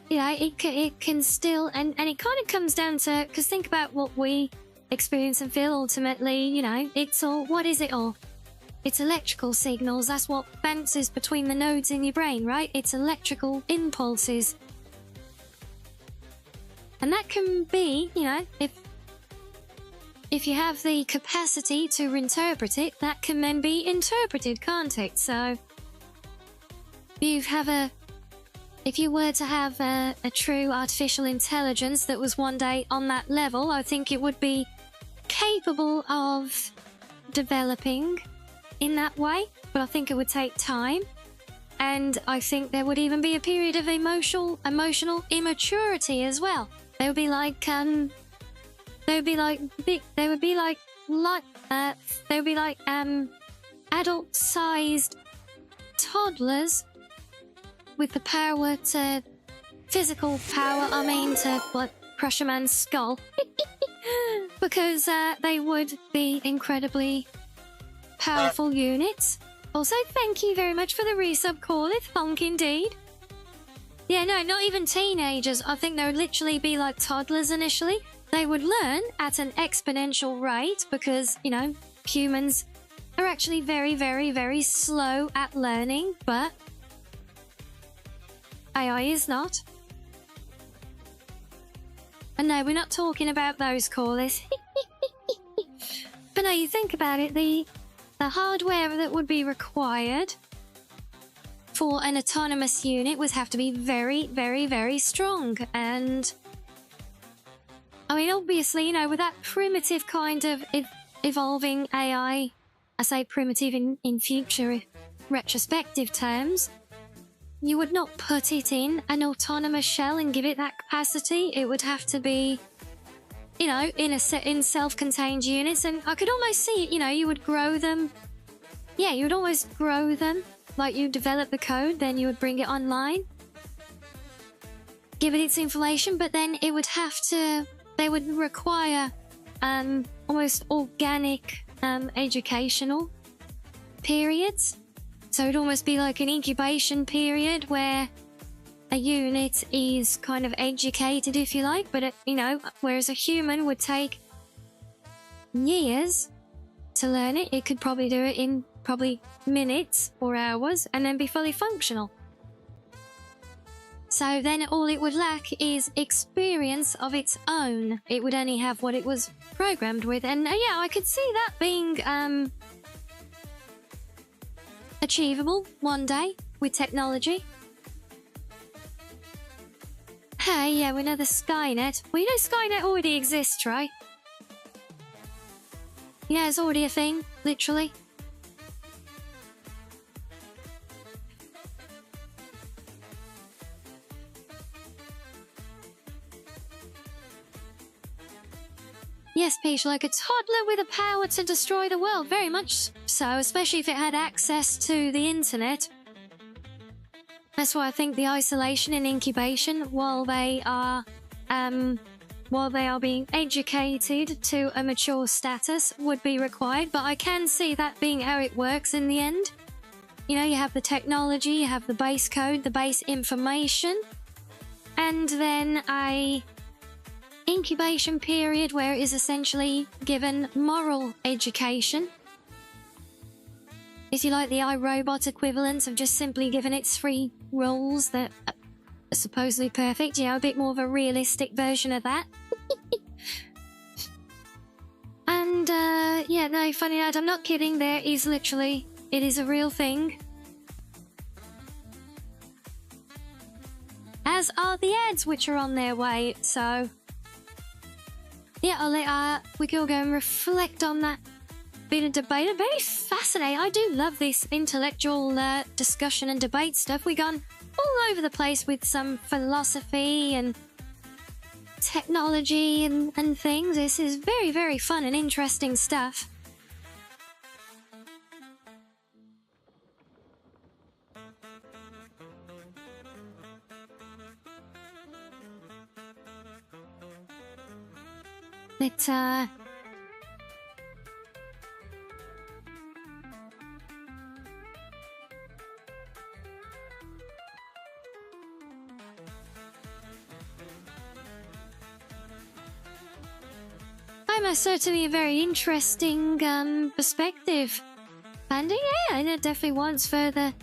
yeah, it can still, and it kind of comes down to, because think about what we experience and feel ultimately, you know, it's all, what is it all? It's electrical signals, that's what bounces between the nodes in your brain, right? It's electrical impulses. And that can be, you know, if if you have the capacity to interpret it, that can then be interpreted, can't it? So, if you were to have a true artificial intelligence that was one day on that level, I think it would be capable of developing in that way, but I think it would take time. And I think there would even be a period of emotional immaturity as well. They would be like adult-sized toddlers with the power to physical power. I mean, to like crush a man's skull, because they would be incredibly powerful units. Also, thank you very much for the resub, Callith. Funk indeed. Yeah, no, not even teenagers. I think they would literally be like toddlers initially. They would learn at an exponential rate because, you know, humans are actually very, very, very slow at learning, but AI is not. And no, we're not talking about those, Callith. But no, you think about it, the hardware that would be required for an autonomous unit would have to be very, very, very strong. And I mean, obviously, you know, with that primitive kind of evolving AI, I say primitive in future retrospective terms, you would not put it in an autonomous shell and give it that capacity. It would have to be, you know, in self-contained units. And I could almost see it, you know, you would grow them. Yeah, you would almost grow them. Like you develop the code, then you would bring it online, give it its information, but then it would have to, they would require almost organic educational periods. So it'd almost be like an incubation period where a unit is kind of educated, if you like, but, you know, whereas a human would take years to learn it, it could probably do it in probably minutes or hours and then be fully functional. So then all it would lack is experience of its own. It would only have what it was programmed with. And yeah, I could see that being achievable one day with technology. Hey, yeah, we know the Skynet. Well, you know Skynet already exists, right? Yeah, it's already a thing, literally. Yes, Peach, like a toddler with the power to destroy the world. Very much so, especially if it had access to the internet. That's why I think the isolation and incubation while they are being educated to a mature status would be required. But I can see that being how it works in the end. You know, you have the technology, you have the base code, the base information, and then a incubation period where it is essentially given moral education. If you like, the iRobot equivalent of just simply giving it 3 rules that are supposedly perfect. Yeah, a bit more of a realistic version of that. And, yeah, no, funny lad, I'm not kidding. There is literally, it is a real thing. As are the ads, which are on their way, so yeah, I'll let we can all go and reflect on that bit of debate. Very fascinating. I do love this intellectual discussion and debate stuff. We've gone all over the place with some philosophy and technology and things. This is very, very fun and interesting stuff. Let's certainly a very interesting perspective. And yeah, and it definitely wants further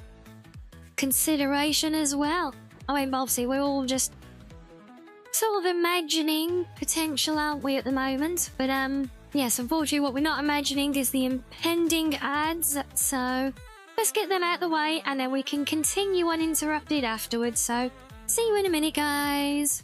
consideration as well. I mean, obviously, we're all just sort of imagining potential, aren't we, at the moment? But Yes, unfortunately, what we're not imagining is the impending ads, so let's get them out of the way and then we can continue uninterrupted afterwards. So, see you in a minute, guys.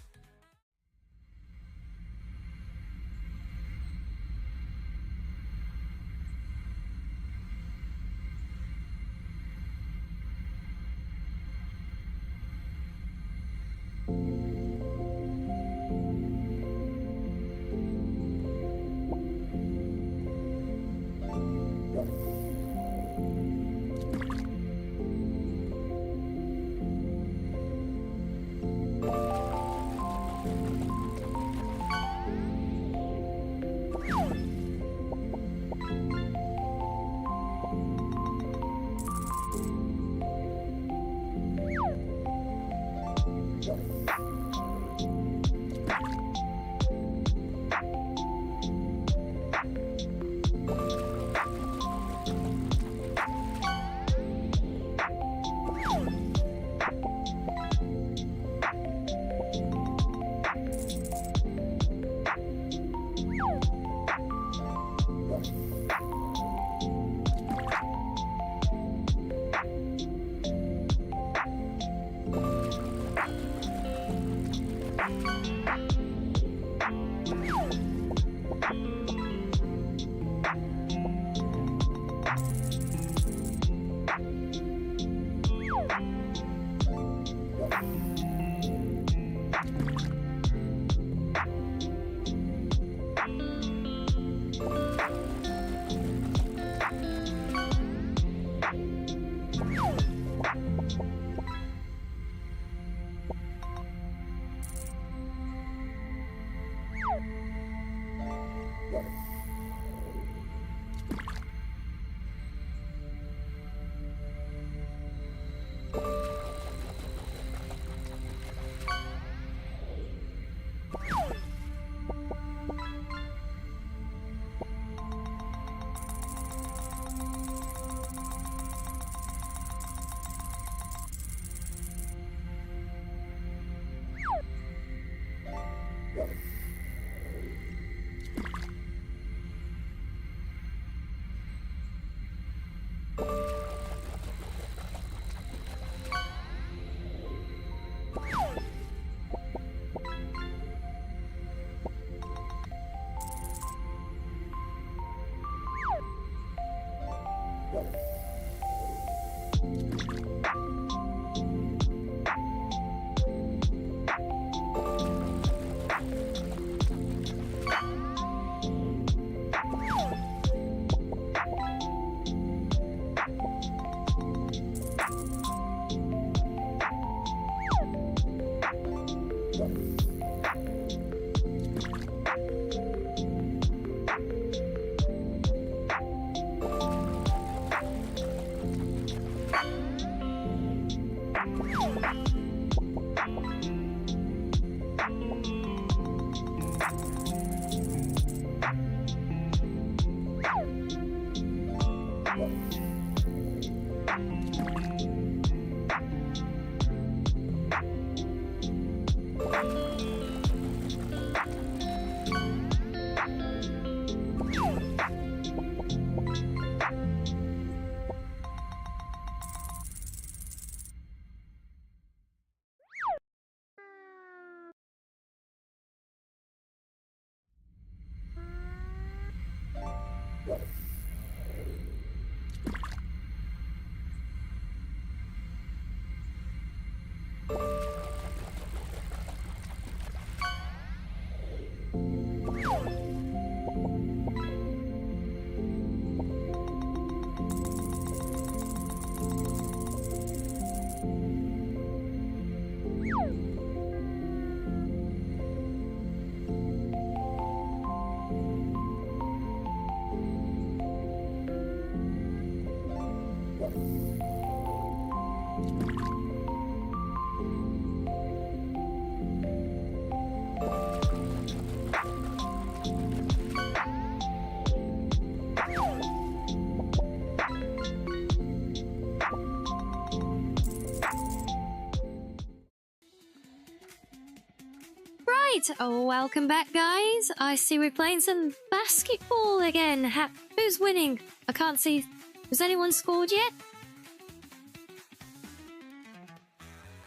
Right, welcome back, guys. I see we're playing some basketball again. Who's winning? I can't see. Has anyone scored yet?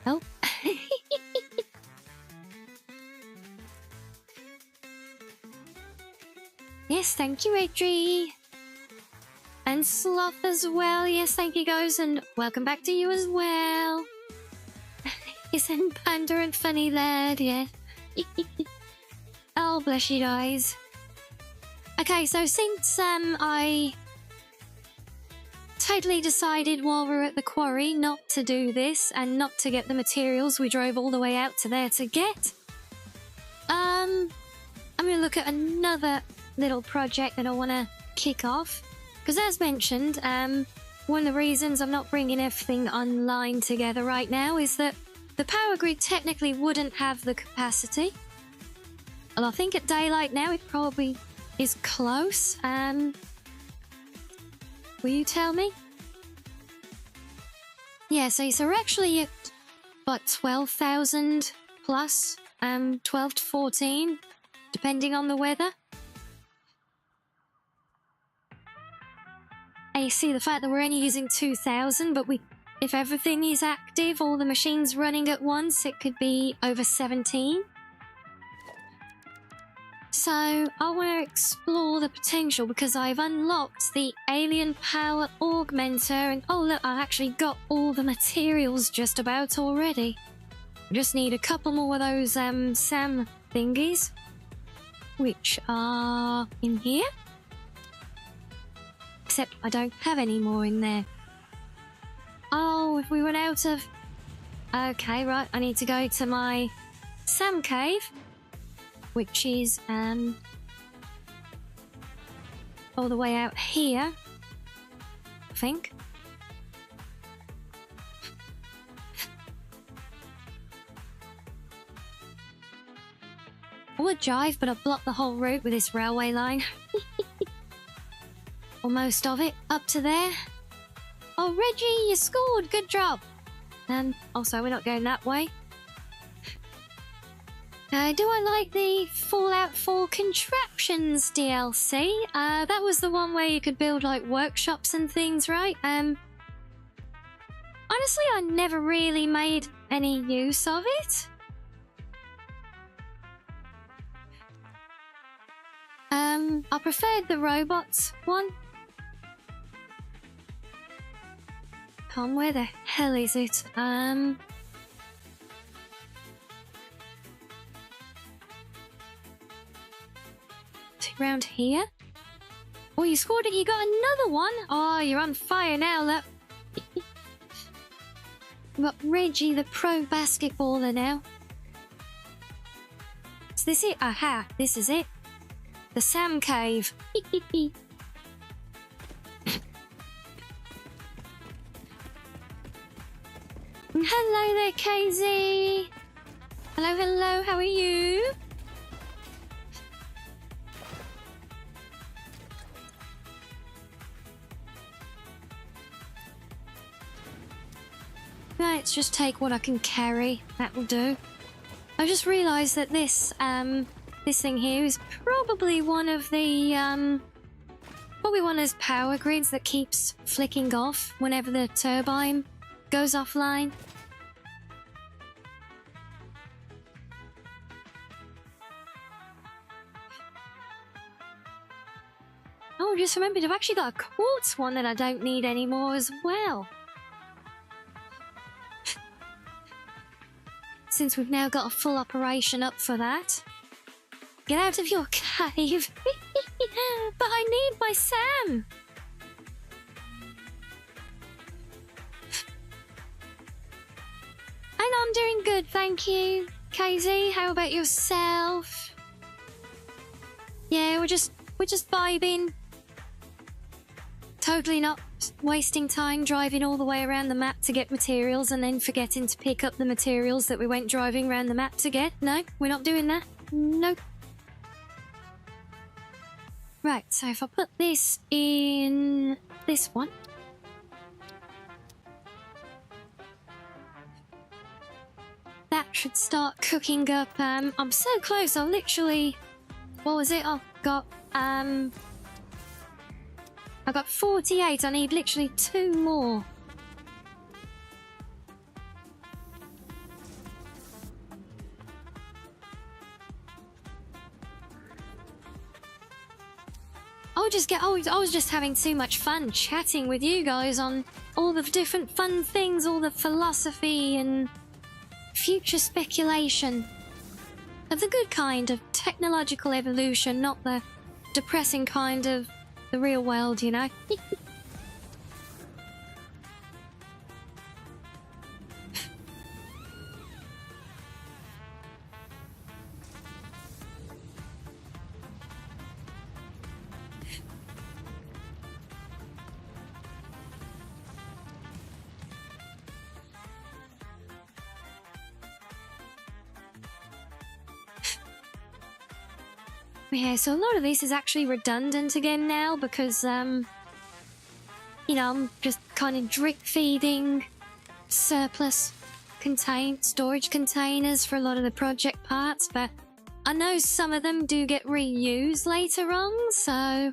Oh. Yes, thank you, Reggie. And Sloth as well. Yes, thank you, guys. And welcome back to you as well. Yes, and Panda and Funny Lad, yeah. Oh, bless you guys. Okay, so since I totally decided while we were at the quarry not to do this and not to get the materials we drove all the way out to there to get, I'm going to look at another little project that I want to kick off. Because as mentioned, one of the reasons I'm not bringing everything online together right now is that the power grid technically wouldn't have the capacity. Well, I think at daylight now it probably is close. Will you tell me? Yeah, so we're actually at, what, 12,000 plus? 12 to 14, depending on the weather. And you see the fact that we're only using 2,000, but if everything is active, all the machines running at once, it could be over 17. So I want to explore the potential because I've unlocked the alien power augmenter and oh look, I actually got all the materials just about already. I just need a couple more of those SAM thingies, which are in here. Except I don't have any more in there. Oh, if we run out of... Okay, right, I need to go to my SAM cave, which is all the way out here, I think. I would drive, but I've blocked the whole route with this railway line. Or most of it, up to there. Oh, Reggie, you scored! Good job! Also, we're not going that way. Do I like the Fallout 4 Contraptions DLC? That was the one where you could build, like, workshops and things, right? Honestly, I never really made any use of it. I preferred the robots one. Come, where the hell is it? Around here. Oh, you scored it. You got another one. Oh, you're on fire now, look. We've got Reggie, the pro basketballer now. Is this it? Aha, this is it. The Sam Cave. Hello there, KZ. Hello, hello, how are you? Let's just take what I can carry. That will do. I just realised that this thing here is probably one of the probably one of those power grids that keeps flicking off whenever the turbine goes offline. Oh, just remembered I've actually got a quartz one that I don't need anymore as well. Since we've now got a full operation up for that. Get out of your cave. But I need my Sam. And I'm doing good, thank you. KZ, how about yourself? Yeah, we're just vibing. Totally not wasting time driving all the way around the map to get materials and then forgetting to pick up the materials that we went driving around the map to get. No, we're not doing that. Nope. Right, so if I put this in this one. That should start cooking up. I'm so close, I'll literally... What was it? Oh, got, I got 48. I need literally 2 more. I was just having too much fun chatting with you guys on all the different fun things, all the philosophy and future speculation. Of the good kind of technological evolution, not the depressing kind of the real world, you know? Yeah, so a lot of this is actually redundant again now because, you know, I'm just kind of drip feeding surplus storage containers for a lot of the project parts, but I know some of them do get reused later on, so...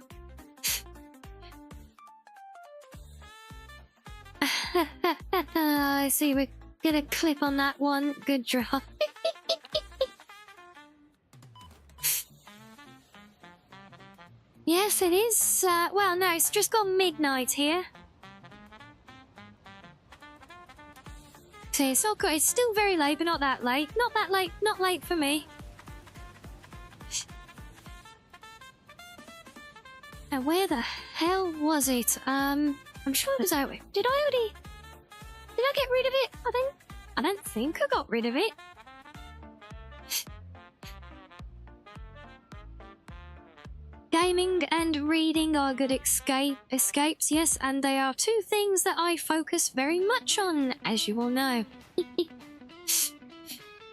I see, we're gonna clip on that one. Good draw. Yes, it is. Well, no, it's just gone midnight here. So it's not good. It's still very late, but not that late. Not that late. Not late for me. Now, where the hell was it? I'm sure it was out. Did I get rid of it? I don't think I got rid of it. Gaming and reading are good escapes, yes, and they are 2 things that I focus very much on, as you all know.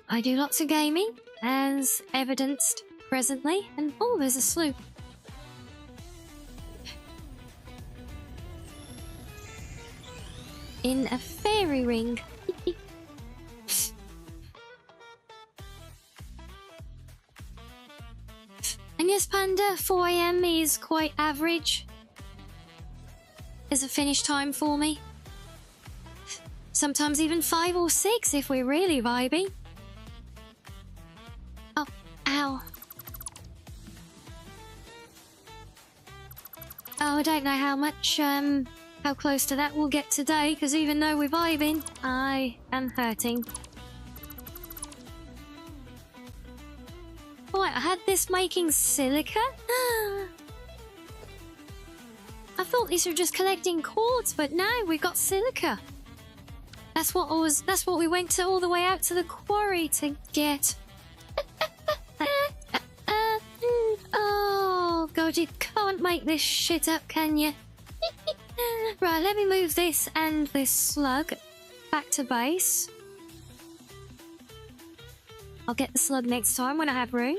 I do lots of gaming, as evidenced presently, and oh, there's a sloop. In a fairy ring. And yes, Panda, 4 AM is quite average. Is a finish time for me. Sometimes even 5 or 6 if we're really vibing. Oh, ow. Oh, I don't know how much, how close to that we'll get today, because even though we're vibing, I am hurting. Oh, I had this making silica? I thought these were just collecting quartz, but no, we got silica. That's what we went to all the way out to the quarry to get. Oh, God, you can't make this shit up, can you? Right, let me move this and this slug back to base. I'll get the slug next time when I have room.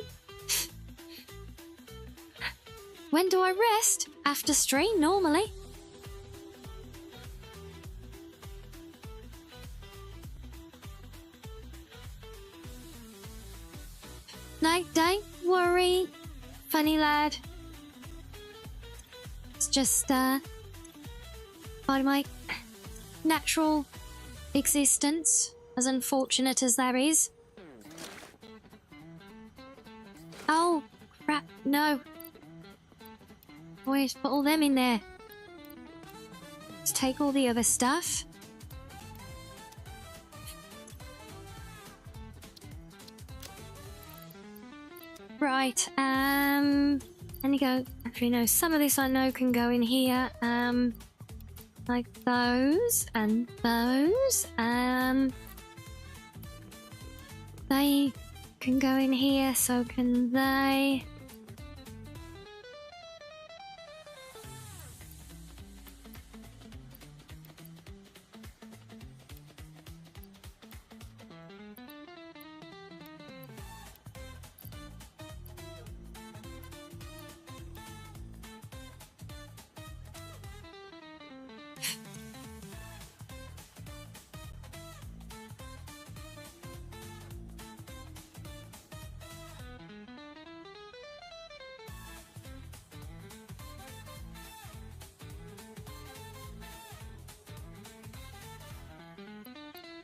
When do I rest? After stream, normally. No, don't worry, funny lad. It's just, part of my natural existence, as unfortunate as that is. Oh, crap, no. Always put all them in there. Let's take all the other stuff. Right, and you go, actually no, some of this I know can go in here, like those, and those, they can go in here, so can they.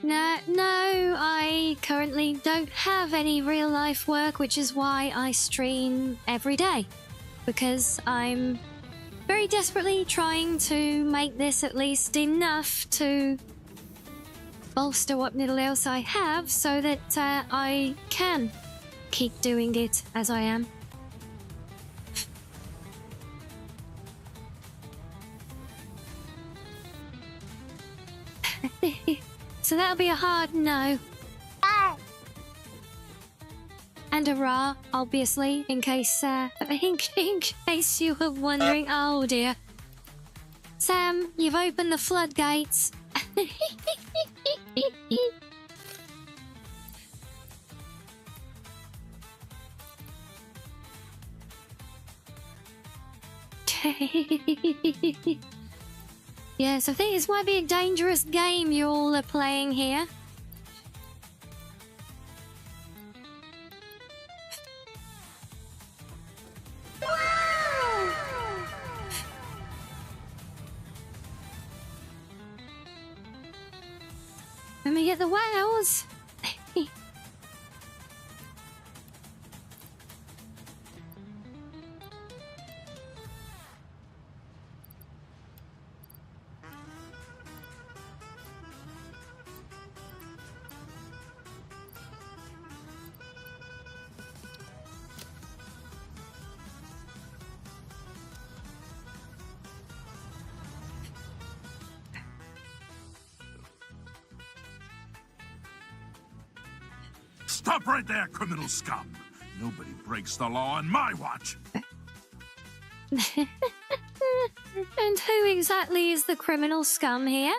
No, I currently don't have any real life work, which is why I stream every day. Because I'm very desperately trying to make this at least enough to bolster what little else I have so that I can keep doing it as I am. So that'll be a hard no. And a ra, obviously, in case you were wondering. Oh dear. Sam, you've opened the floodgates. Yes, I think this might be a dangerous game you all are playing here. Let me get the wows. Stop right there, criminal scum! Nobody breaks the law on my watch! And who exactly is the criminal scum here?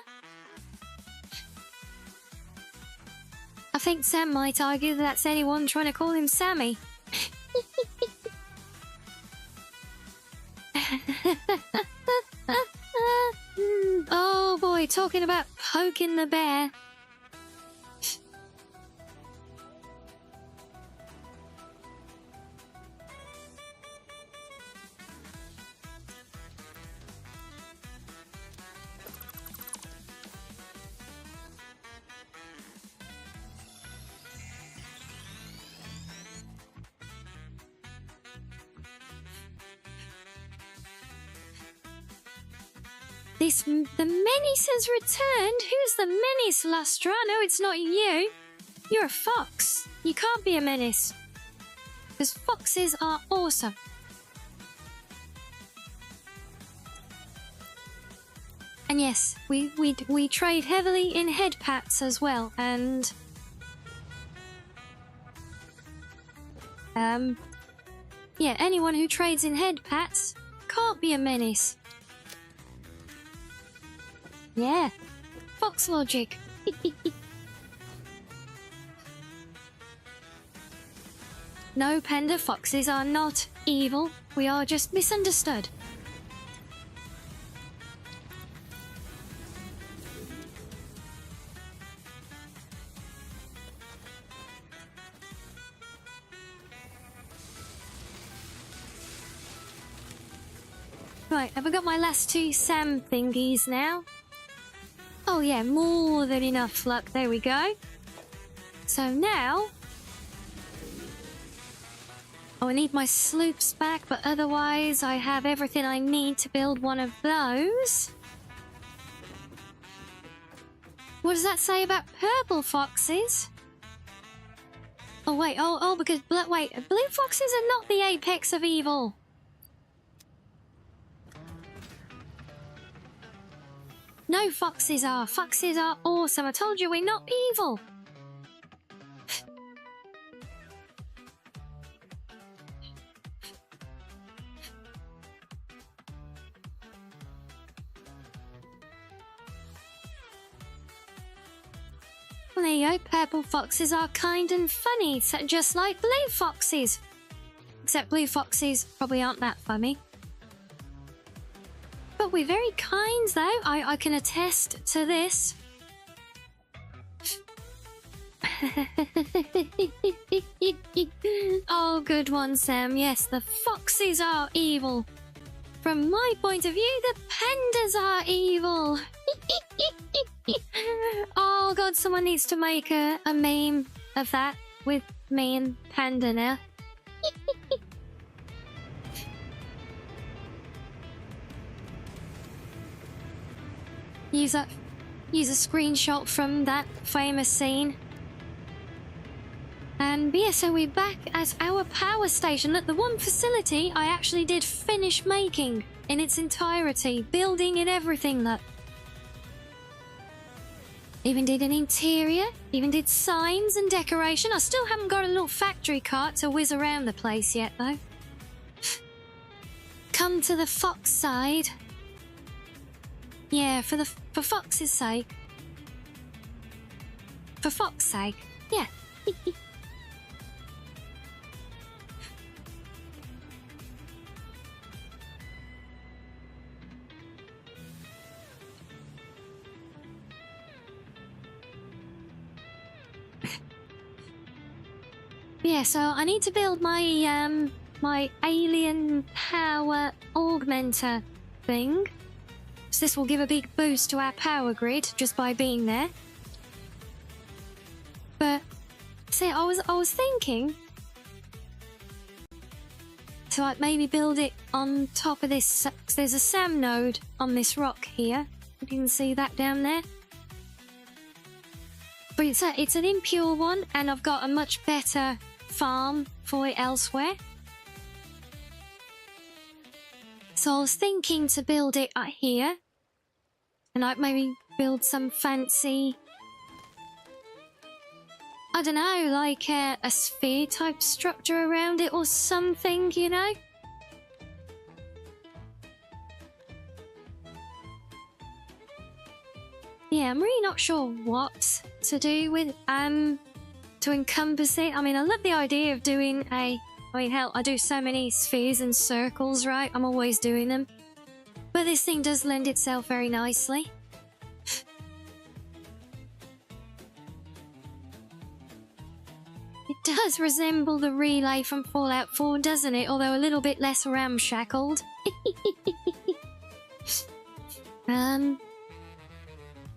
I think Sam might argue that that's anyone trying to call him Sammy. Oh boy, talking about poking the bear. The menace has returned. Who's the menace, Lustra? No, it's not you. You're a fox. You can't be a menace. Because foxes are awesome. And yes, we trade heavily in head pats as well, and yeah, anyone who trades in head pats can't be a menace. Yeah, fox logic. No, Panda, foxes are not evil. We are just misunderstood. Right, have I got my last two Sam thingies now? Oh yeah, more than enough luck. There we go. So now... oh, I need my sloops back, but otherwise I have everything I need to build one of those. What does that say about purple foxes? Oh wait, because blue foxes are not the apex of evil. No, foxes are. Foxes are awesome. I told you we're not evil. Well, there you go. Purple foxes are kind and funny, just like blue foxes. Except blue foxes probably aren't that funny. But we're very kind, though. I can attest to this. Oh, good one, Sam. Yes, the foxes are evil. From my point of view, the pandas are evil. Oh god, someone needs to make a meme of that with me and Panda now. Use a screenshot from that famous scene. And yeah, so we're back at our power station. Look, the one facility I actually did finish making in its entirety. Building and everything, look. Even did an interior, even did signs and decoration. I still haven't got a little factory cart to whiz around the place yet, though. Come to the Fox side. Yeah, for Fox's sake. For Fox's sake, yeah. Yeah, so I need to build my my alien power augmenter thing. So this will give a big boost to our power grid just by being there. But see, I was thinking to like maybe build it on top of this. There's a SAM node on this rock here. You can see that down there. But it's an impure one, and I've got a much better farm for it elsewhere. So I was thinking to build it out here, and like maybe build some fancy, I don't know, like a sphere type structure around it or something, you know? Yeah, I'm really not sure what to do with to encompass it. I mean, I love the idea of doing I mean, hell, I do so many spheres and circles, right? I'm always doing them. But this thing does lend itself very nicely. It does resemble the relay from Fallout 4, doesn't it? Although a little bit less ramshackled.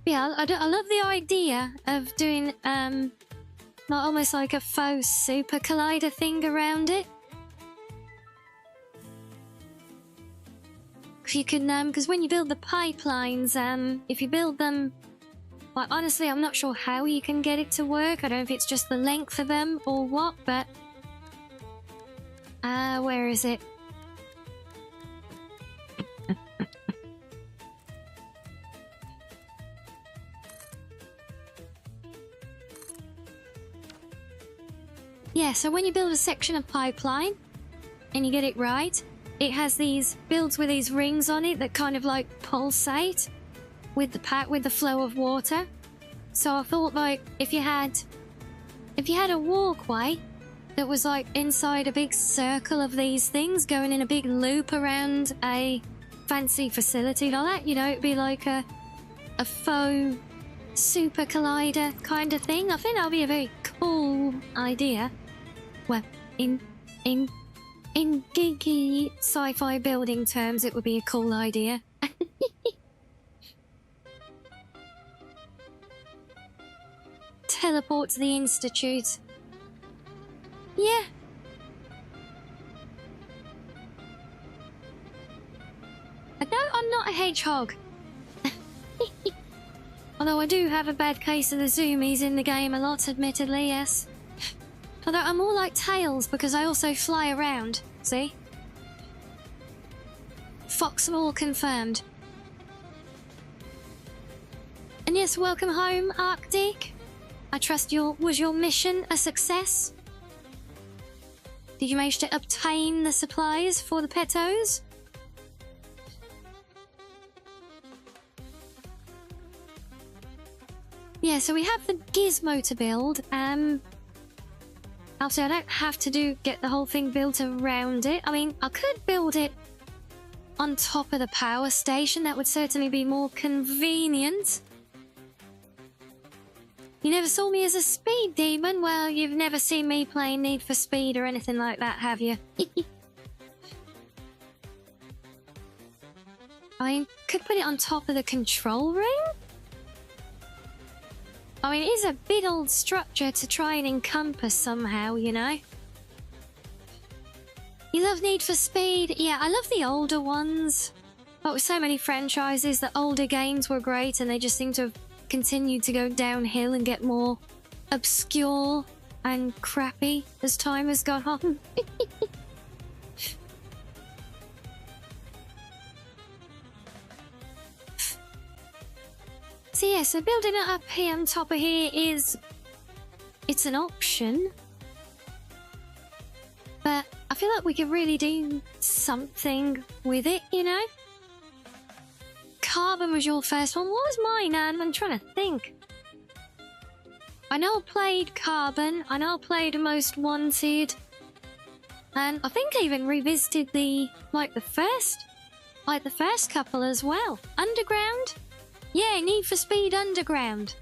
Yeah, I love the idea of doing, not almost like a faux super collider thing around it. You can, because when you build the pipelines, if you build them, well, honestly, I'm not sure how you can get it to work. I don't know if it's just the length of them or what, but, where is it? Yeah, so when you build a section of pipeline and you get it right, it has these builds with these rings on it that kind of like pulsate with the flow of water. So I thought, like, if you had a walkway that was like inside a big circle of these things going in a big loop around a fancy facility like that, you know, it'd be like a faux super collider kind of thing. I think that'll be a very cool idea. Well, in geeky sci-fi building terms, it would be a cool idea. Teleport to the Institute. Yeah. No, I'm not a hedgehog. Although I do have a bad case of the zoomies in the game a lot, admittedly, yes. Although I'm more like Tails because I also fly around, see? Foxmore confirmed. And yes, welcome home, Arctic. I trust was your mission a success? Did you manage to obtain the supplies for the petos? Yeah, so we have the gizmo to build. Obviously, I don't have to get the whole thing built around it. I mean, I could build it on top of the power station. That would certainly be more convenient. You never saw me as a speed demon? Well, you've never seen me playing Need for Speed or anything like that, have you? I mean, could put it on top of the control room? I mean, it is a big old structure to try and encompass somehow, you know? You love Need for Speed? Yeah, I love the older ones. But with so many franchises, the older games were great and they just seem to have continued to go downhill and get more obscure and crappy as time has gone on. So yeah, so building it up here on top of here it's an option. But I feel like we could really do something with it, you know? Carbon was your first one. What was mine, Anne? I'm trying to think. I know I played Carbon. I know I played Most Wanted. And I think I even revisited the first couple as well. Underground? Yeah, Need for Speed Underground.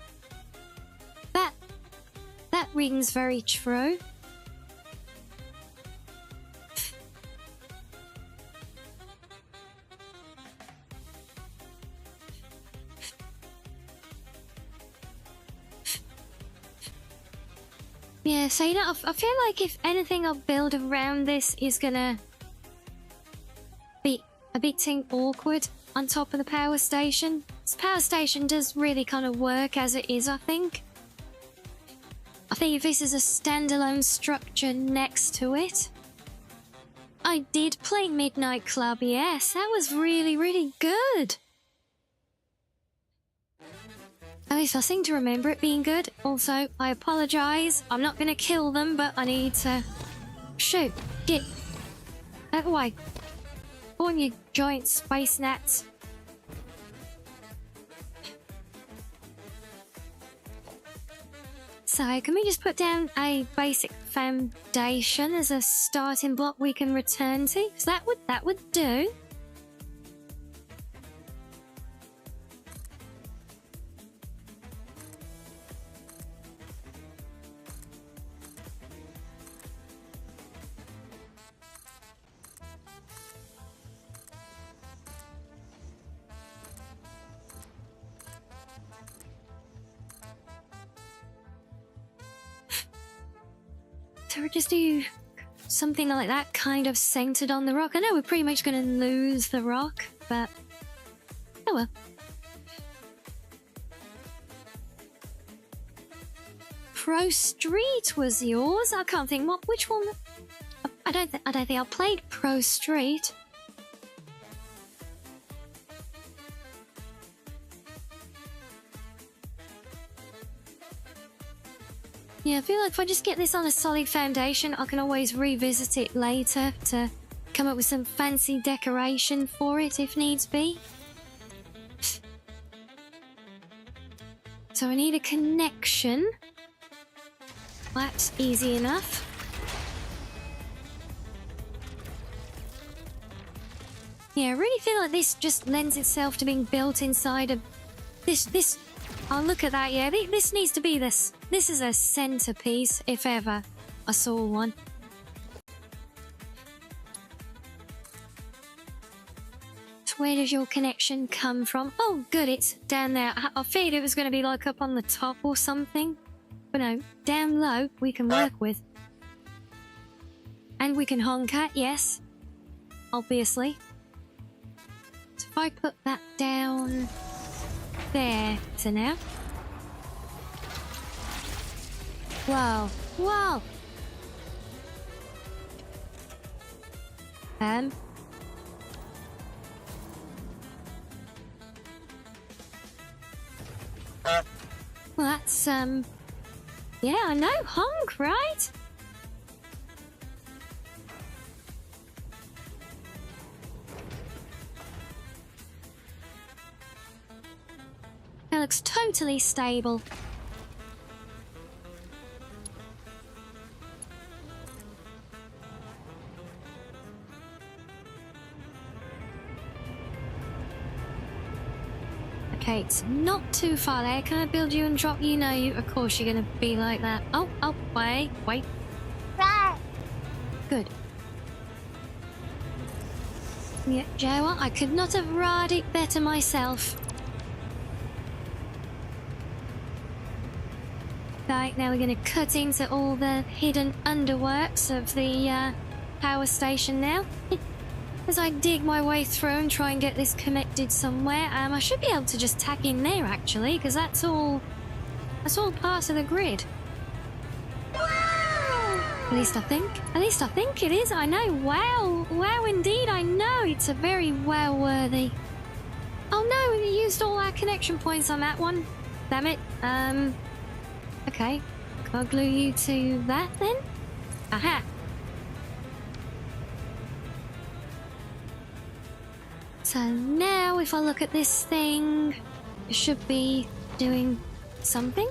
That rings very true. Yeah, so you know, I feel like if anything I'll build around this is gonna be a bit awkward on top of the power station. This power station does really kind of work as it is, I think. I think if this is a standalone structure next to it. I did play Midnight Club, yes, that was really, really good. At least I seem to remember it being good. Also, I apologise. I'm not going to kill them, but I need to... Shoot. Get out of the way. Go on, you giant space gnats. So, can we just put down a basic foundation as a starting block we can return to? So that would do. So we'll just do something like that, kind of centered on the rock. I know we're pretty much going to lose the rock, but oh well. Pro Street was yours? I can't think which one. I don't think I played Pro Street. Yeah, I feel like if I just get this on a solid foundation, I can always revisit it later to come up with some fancy decoration for it if needs be. So I need a connection. That's easy enough. Yeah, I really feel like this just lends itself to being built inside of this. Oh, look at that, yeah. This needs to be this. This is a centerpiece, if ever I saw one. So where does your connection come from? Oh, good, it's down there. I feared it was going to be like up on the top or something. But no, down low we can work with. And we can honk at, yes. Obviously. So if I put that down... there, so now. Whoa, whoa. Well, that's, yeah, I know, honk, right? That looks totally stable. Okay, it's not too far there. Can I build you and drop you? No, you. Of course you're gonna be like that. Oh, wait. Right. Good. Yeah, Joe, what? I could not have ride it better myself. Right, now we're going to cut into all the hidden underworks of the power station now. As I dig my way through and try and get this connected somewhere, I should be able to just tack in there actually, because that's all part of the grid. At least I think. At least I think it is. I know. Wow. Wow, indeed. I know. It's a very well-worthy. Oh no, we used all our connection points on that one. Damn it. Okay. Can I glue you to that then? Aha. So now if I look at this thing, it should be doing something.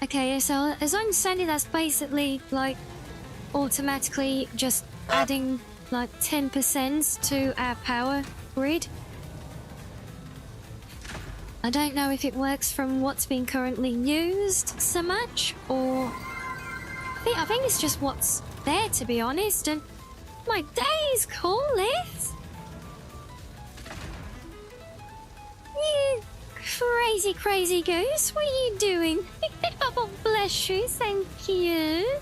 Okay, so as I understand it, that's basically like automatically just adding like 10% to our power grid. I don't know if it works from what's being currently used so much, or I think it's just what's there, to be honest. And my days, call this. You crazy goose, what are you doing? Oh, bless you, thank you.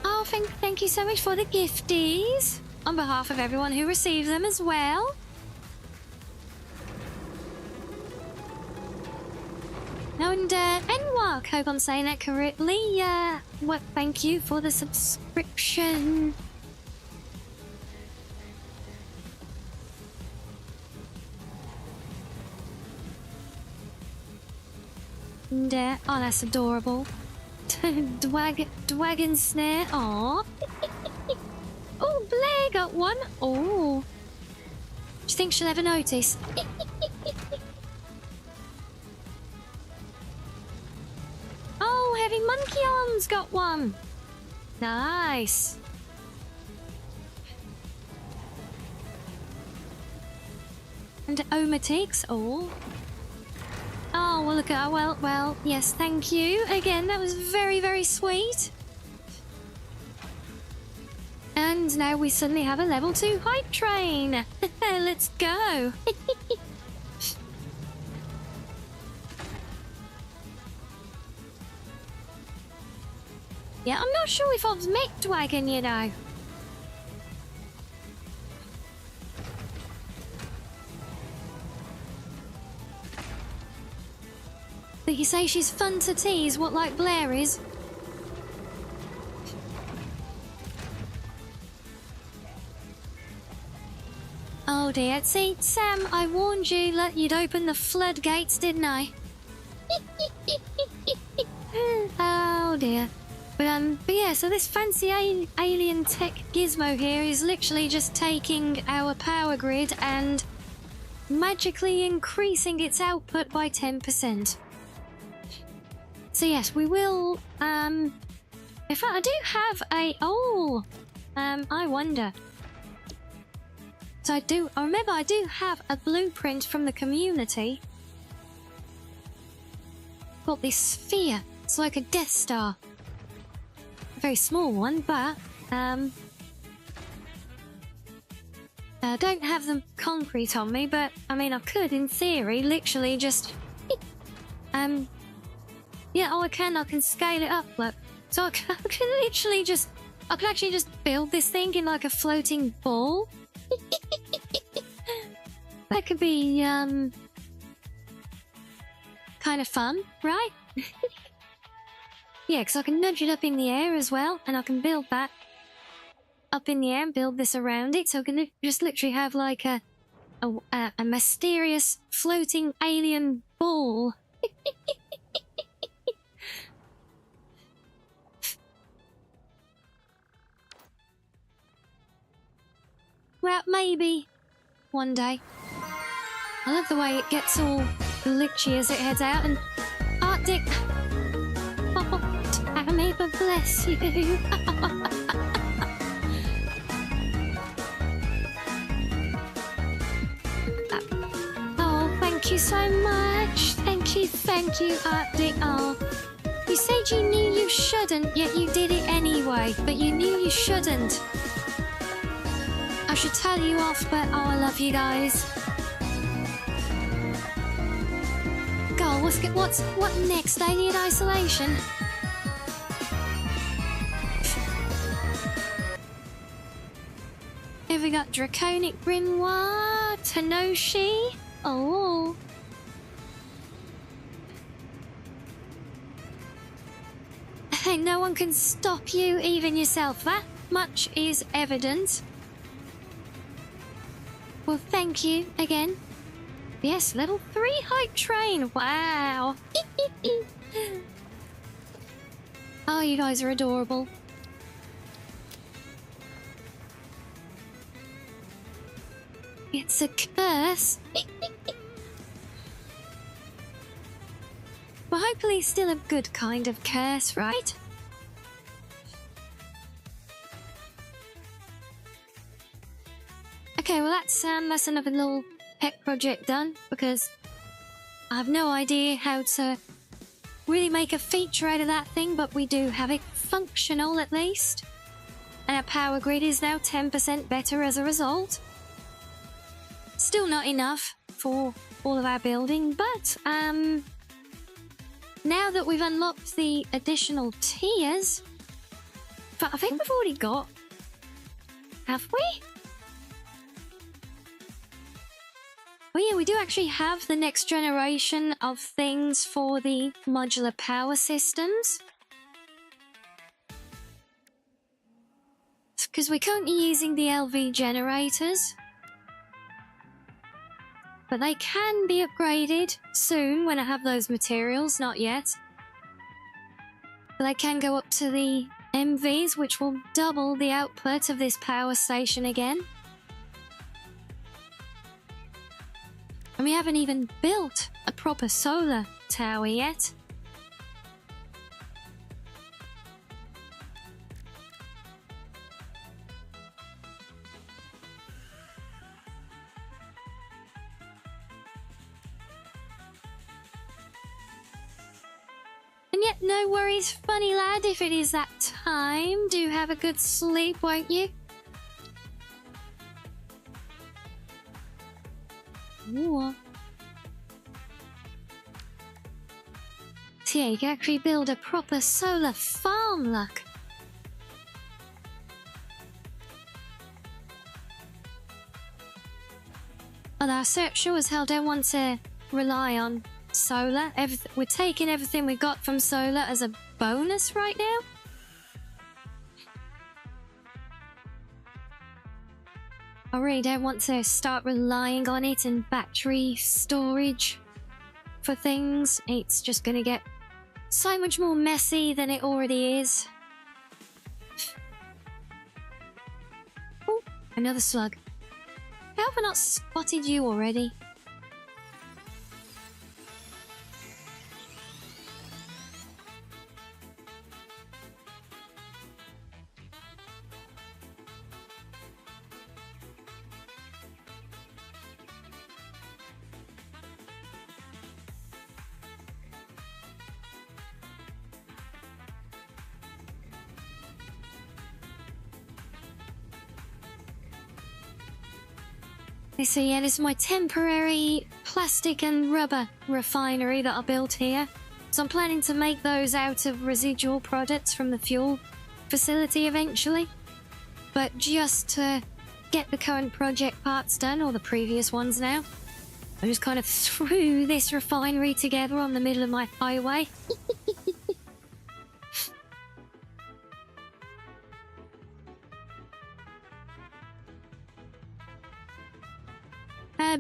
Oh, thank you so much for the gifties. On behalf of everyone who received them as well. And Enwalk, hope I'm saying that correctly. Well, thank you for the subscription. And, oh, that's adorable. Dwagon snare. Aw. Oh, Blair got one. Oh. Do you think she'll ever notice? Oh, Heavy Monkey Arms got one. Nice. And Omatix. Oh. Oh, well, look at well, yes, thank you. Again, that was very sweet. And now we suddenly have a level 2 hype train. Let's go. Yeah, I'm not sure if I've met Dwagon, you know. But you say she's fun to tease, what, like Blair is? Oh dear, see, Sam, I warned you that you'd open the floodgates, didn't I? Oh dear. But yeah, so this fancy alien tech gizmo here is literally just taking our power grid and magically increasing its output by 10%. So yes, we will, in fact, I do have I wonder. So I remember I do have a blueprint from the community. Got this sphere. It's like a Death Star. A very small one, but, I don't have the concrete on me, but, I mean, I could, in theory, literally just, yeah, oh, I can scale it up, look. So I can literally just, I can actually just build this thing in like a floating ball. That could be, kind of fun, right? Yeah, because I can nudge it up in the air as well, and I can build that up in the air and build this around it, so I can just literally have like a mysterious floating alien ball. Well, maybe one day. I love the way it gets all glitchy as it heads out, and Arctic. Oh, Tammy, but bless you. Oh, thank you so much. Thank you, Arctic. Oh, you said you knew you shouldn't, yet you did it anyway. But you knew you shouldn't. I I should tell you off, but oh, I love you guys. God, what next? Alien isolation? Have we got Draconic Grimoire? Tenoshi? Oh. Hey, no one can stop you, even yourself. That much is evident. Well, thank you again. Yes, level 3 hype train. Wow. Oh, you guys are adorable. It's a curse. Well, hopefully still a good kind of curse, right? Okay, well that's another little pet project done, because I have no idea how to really make a feature out of that thing, but we do have it functional at least. And our power grid is now 10% better as a result. Still not enough for all of our building, but now that we've unlocked the additional tiers, but I think we've already got, have we? Well, yeah, we do actually have the next generation of things for the modular power systems. Because we're currently using the LV generators. But they can be upgraded soon when I have those materials, not yet. But they can go up to the MVs, which will double the output of this power station again. And we haven't even built a proper solar tower yet. And yet, no worries, funny lad, if it is that time. Do have a good sleep, won't you? Ooh. So yeah, you can actually build a proper solar farm, look. Although I sure as hell don't want to rely on solar. We're taking everything we got from solar as a bonus right now. I really don't want to start relying on it in battery storage for things. It's just going to get so much more messy than it already is. Oh, another slug. How have I not spotted you already? So yeah, this is my temporary plastic and rubber refinery that I built here. So I'm planning to make those out of residual products from the fuel facility eventually. But just to get the current project parts done, or the previous ones now, I just kind of threw this refinery together on the middle of my highway.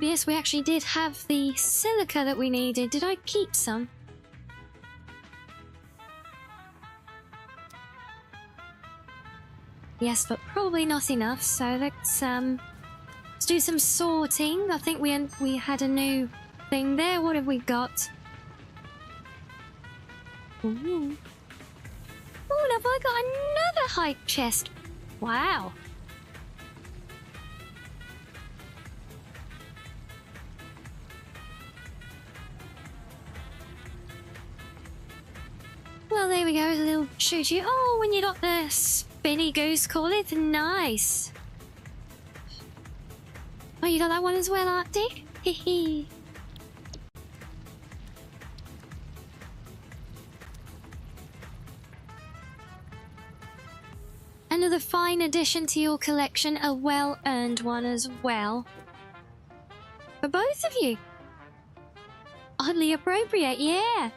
Yes, we actually did have the silica that we needed. Did I keep some? Yes, but probably not enough. So let's do some sorting. I think we had a new thing there. What have we got? Ooh. Oh, have I got another hype chest? Wow. Well, there we go, a little shooty. Oh, when you got the spinny goose, call it nice. Oh, you got that one as well, Arctic? Hehe. Another fine addition to your collection, a well-earned one as well. For both of you. Oddly appropriate, yeah.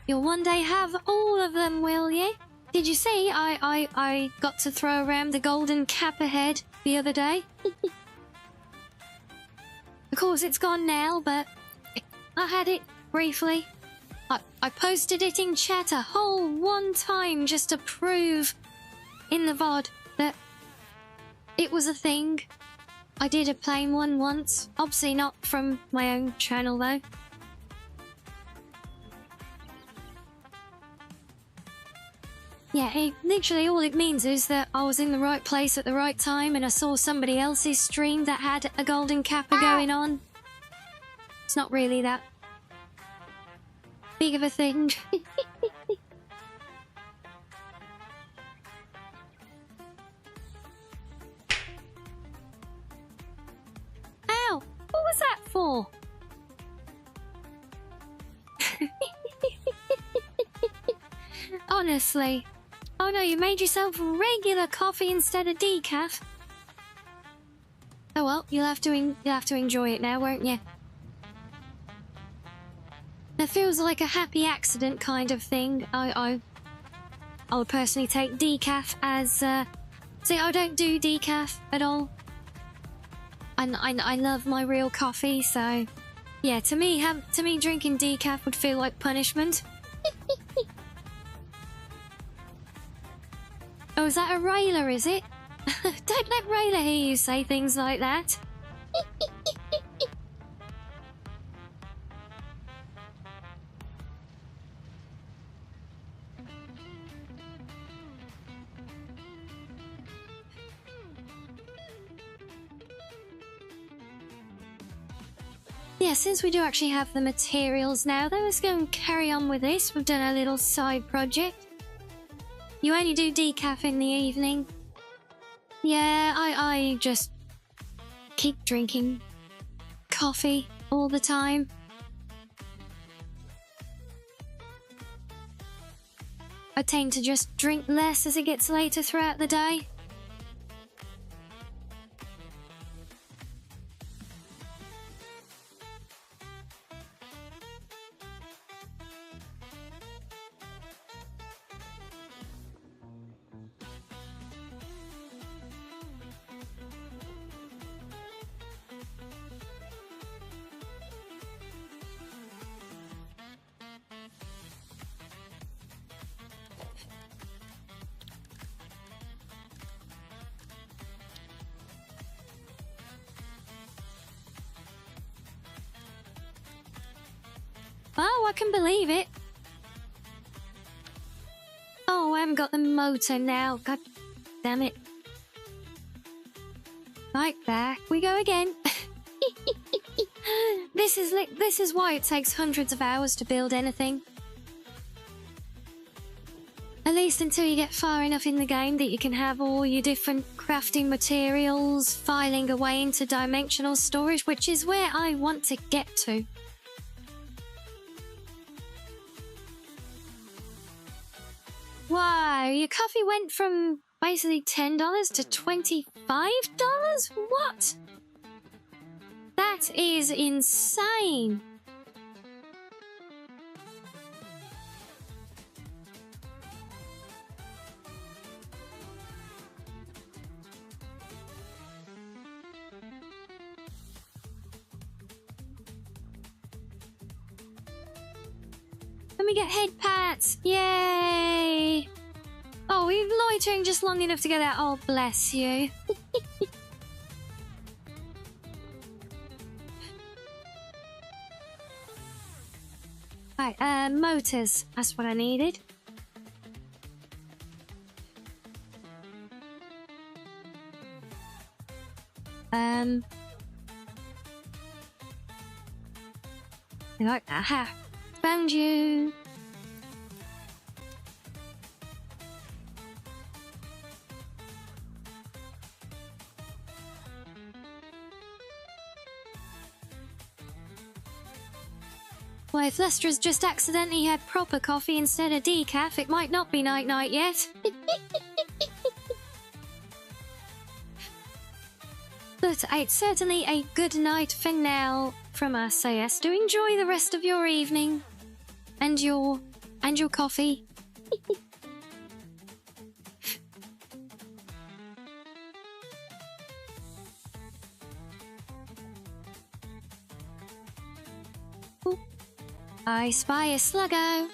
You'll one day have all of them, will you? Did you see I got to throw around the golden cap ahead the other day? Of course, it's gone now, but I had it briefly. I posted it in chat a whole one time just to prove in the VOD that it was a thing. I did a plain one once. Obviously not from my own channel, though. Yeah, literally all it means is that I was in the right place at the right time and I saw somebody else's stream that had a golden kappa going on. It's not really that big of a thing. Ow! What was that for? Honestly. Oh no, you made yourself regular coffee instead of decaf. Oh well, you'll have to enjoy it now, won't you? It feels like a happy accident kind of thing. I would personally take decaf as see, I don't do decaf at all. I love my real coffee, so yeah, to me drinking decaf would feel like punishment. Oh, is that a Rayla, is it? Don't let Rayla hear you say things like that. Yeah, since we do actually have the materials now, then let's go and carry on with this. We've done a little side project. You only do decaf in the evening. Yeah, I just keep drinking coffee all the time. I tend to just drink less as it gets later throughout the day. Oh, I can believe it. Oh, I haven't got the motor now. God damn it. Right, back we go again. This is why it takes hundreds of hours to build anything. At least until you get far enough in the game that you can have all your different crafting materials filing away into dimensional storage, which is where I want to get to. Wow, your coffee went from basically $10 to $25? What? That is insane. Let me get head pats. Yay! Oh, we've loitering just long enough to get that. Oh, bless you. Right, motors. That's what I needed. Like, aha! Found you! Well, if Lestra's just accidentally had proper coffee instead of decaf, it might not be night-night yet. But it's certainly a good night for now from us, so yes, do enjoy the rest of your evening. And your coffee. Ooh. I spy a sluggo.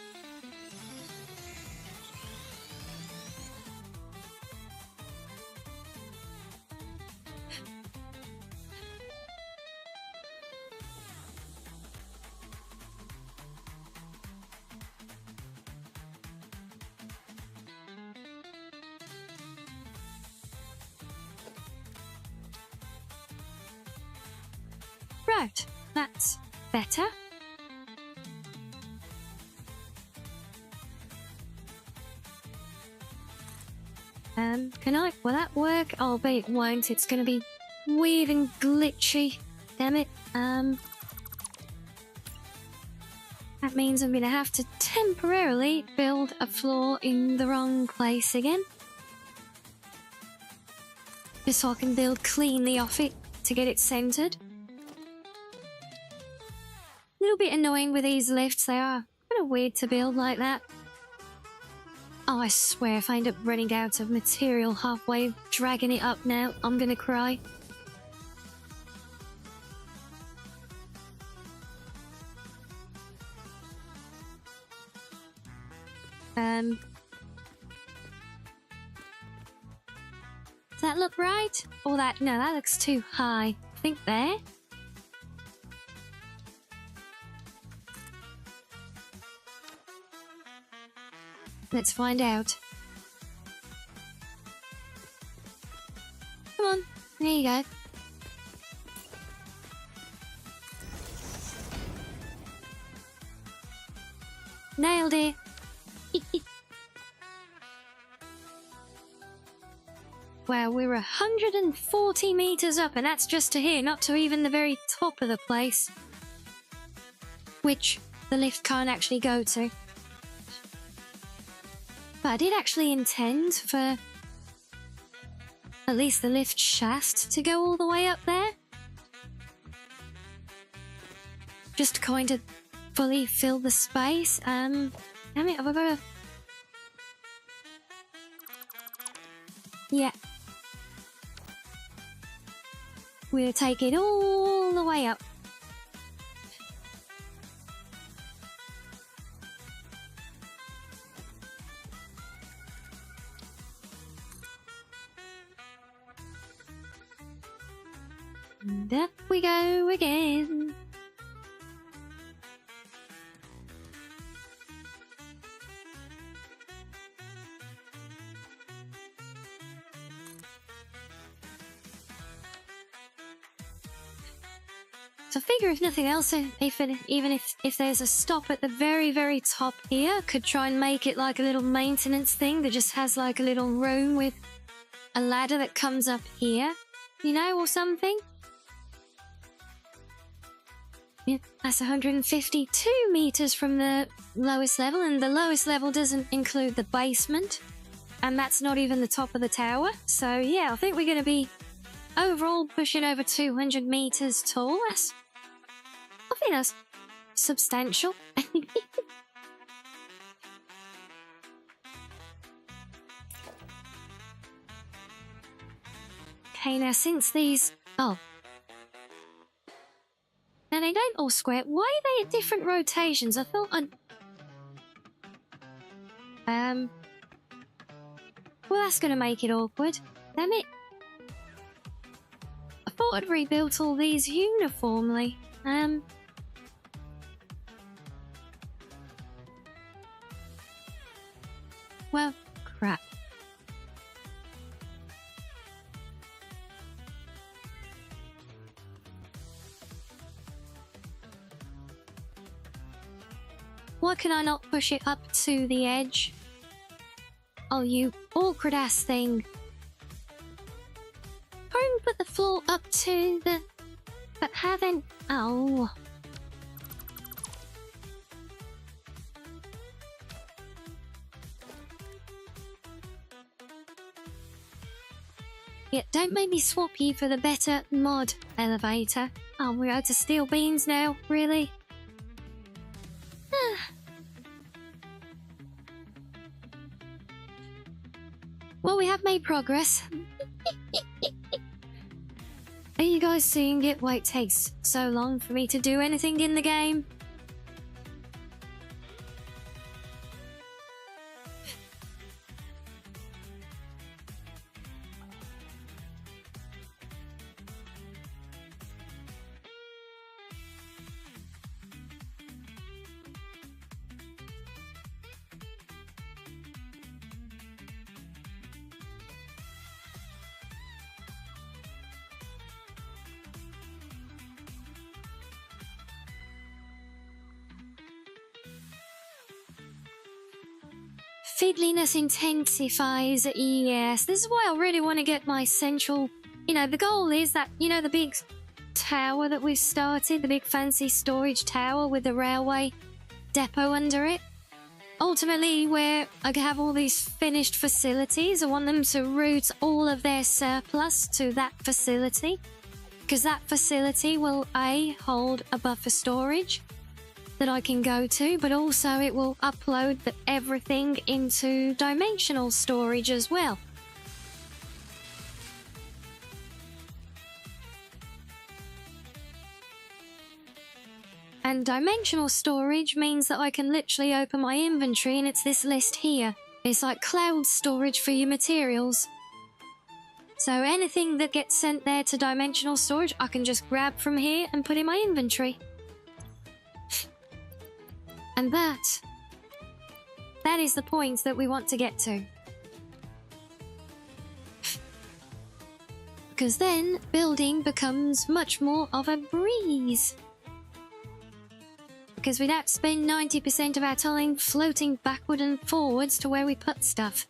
Right, that's better. Can I? Will that work? Oh, but it won't. It's gonna be weird and glitchy. Damn it. That means I'm gonna have to temporarily build a floor in the wrong place again. Just so I can build cleanly off it to get it centered. A little bit annoying with these lifts, they are kind of weird to build like that. Oh, I swear if I end up running out of material halfway dragging it up now, I'm gonna cry. Does that look right? Or that, no, that looks too high. I think there. Let's find out. Come on, there you go. Nailed it. Wow, we're 140 meters up, and that's just to here, not to even the very top of the place. Which the lift can't actually go to. But I did actually intend for at least the lift shaft to go all the way up there. Just to kind of fully fill the space. Damn it, have I got to... Yeah. We'll take it all the way up. And up we go again. So I figure if nothing else, even if there's a stop at the very, very top here, could try and make it like a little maintenance thing that just has like a little room with a ladder that comes up here, you know, or something. Yeah, that's 152 meters from the lowest level, and the lowest level doesn't include the basement, and that's not even the top of the tower. So yeah, I think we're going to be overall pushing over 200 meters tall. I think that's substantial. Okay, now since these... Oh. Now they don't all square. Why are they at different rotations? I thought I'd... Well, that's going to make it awkward. Damn it. I thought I'd rebuilt all these uniformly. well, crap. Why can I not push it up to the edge? Oh, you awkward ass thing. Try and put the floor up to the... But haven't... Oh. Yeah, don't make me swap you for the better mod elevator. Oh, we're out of steel beams now, really? Well, we have made progress. Are you guys seeing it? Why it takes so long for me to do anything in the game? Fiddliness intensifies, yes. This is why I really want to get my central... You know, the goal is that, you know, the big tower that we've started, the big fancy storage tower with the railway depot under it. Ultimately, where I have all these finished facilities, I want them to route all of their surplus to that facility. Because that facility will, A, hold a buffer storage that I can go to, but also it will upload everything into dimensional storage as well. And dimensional storage means that I can literally open my inventory and it's this list here. It's like cloud storage for your materials. So anything that gets sent there to dimensional storage, I can just grab from here and put in my inventory. And that is the point that we want to get to. Because then building becomes much more of a breeze. Because we don't spend 90% of our time floating backward and forwards to where we put stuff.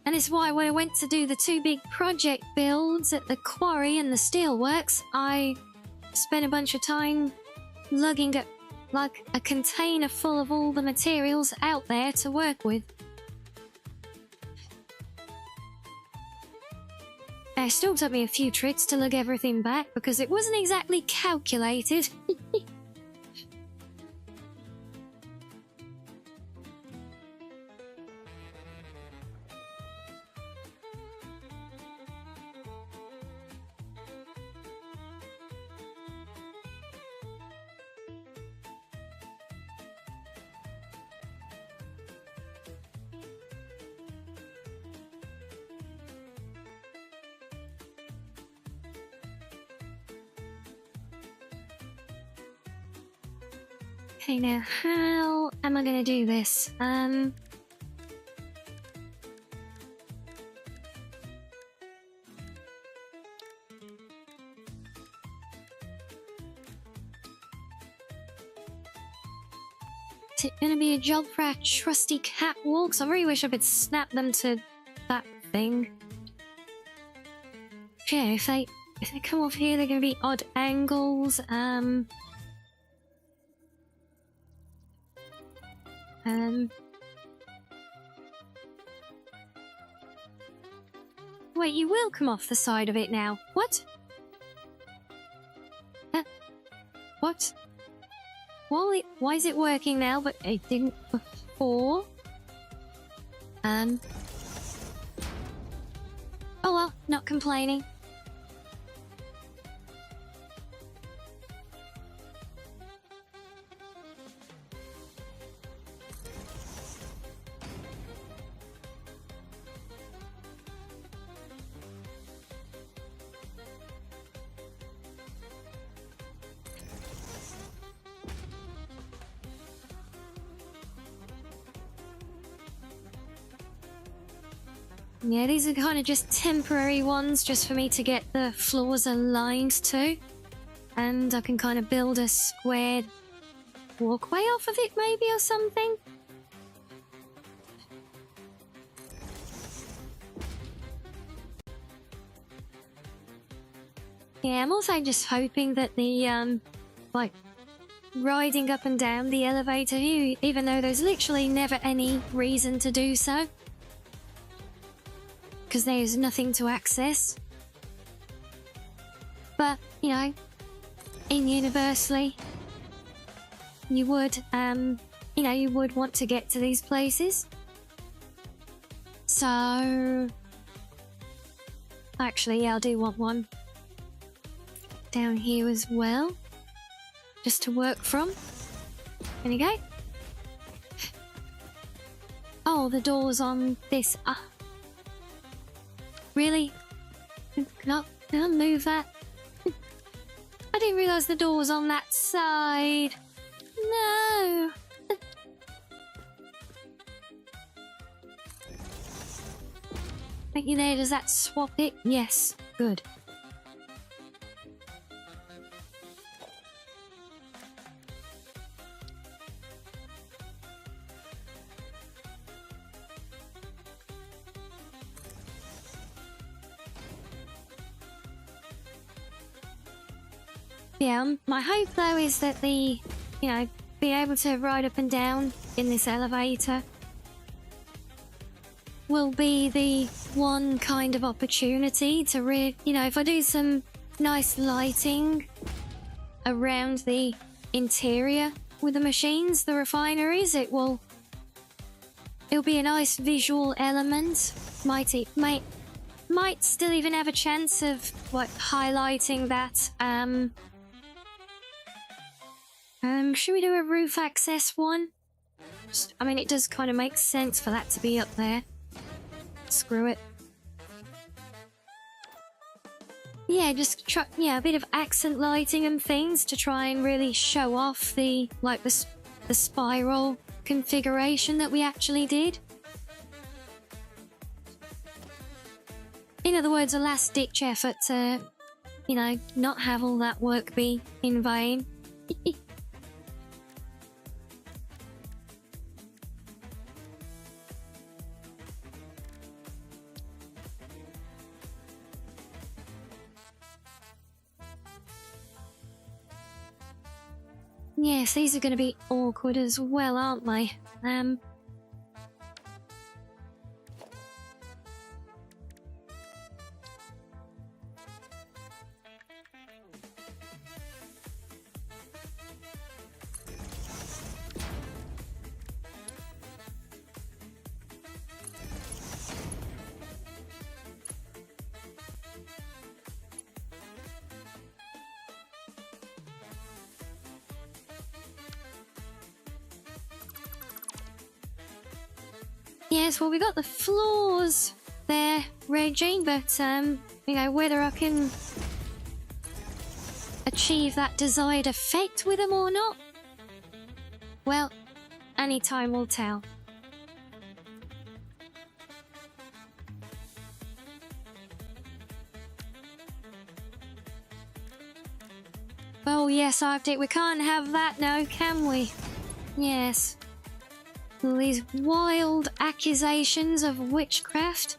And it's why when I went to do the 2 big project builds at the quarry and the steelworks, I spent a bunch of time lugging like a container full of all the materials out there to work with. It still took me a few trips to lug everything back because it wasn't exactly calculated. Okay, now how am I going to do this? Is it going to be a job for our trusty catwalks? I really wish I could snap them to that thing. Yeah, if they come off here, they're going to be odd angles. Wait, you will come off the side of it now. What? What? Why is it working now, but it didn't before? Oh well, not complaining. Yeah, these are kind of just temporary ones, just for me to get the floors aligned to. And I can kind of build a squared walkway off of it, maybe, or something. Yeah, I'm also just hoping that the, like, riding up and down the elevator, even though there's literally never any reason to do so, because there's nothing to access. But, you know, in universally, you would, you know, you would want to get to these places. So, actually, yeah, I do want one down here as well, just to work from. There you go. Oh, the door's on this. Really? Can I move that? I didn't realise the door was on that side. No. Thank you there. Does that swap it? Yes. Good. Yeah, my hope though is that you know, being able to ride up and down in this elevator will be the one kind of opportunity to you know, if I do some nice lighting around the interior with the machines, the refineries, it'll be a nice visual element. Might still even have a chance of like highlighting that. Should we do a roof access one? I mean, it does kind of make sense for that to be up there. Screw it. Yeah, just try, yeah, a bit of accent lighting and things to try and really show off the spiral configuration that we actually did. In other words, a last-ditch effort to, you know, not have all that work be in vain. Yes, these are going to be awkward as well, aren't they? Yes, well, we got the floors there, Regine, but, you know, whether I can achieve that desired effect with them or not, well, only time will tell. Oh, yes, Arctic, we can't have that now, can we? Yes. All these wild accusations of witchcraft.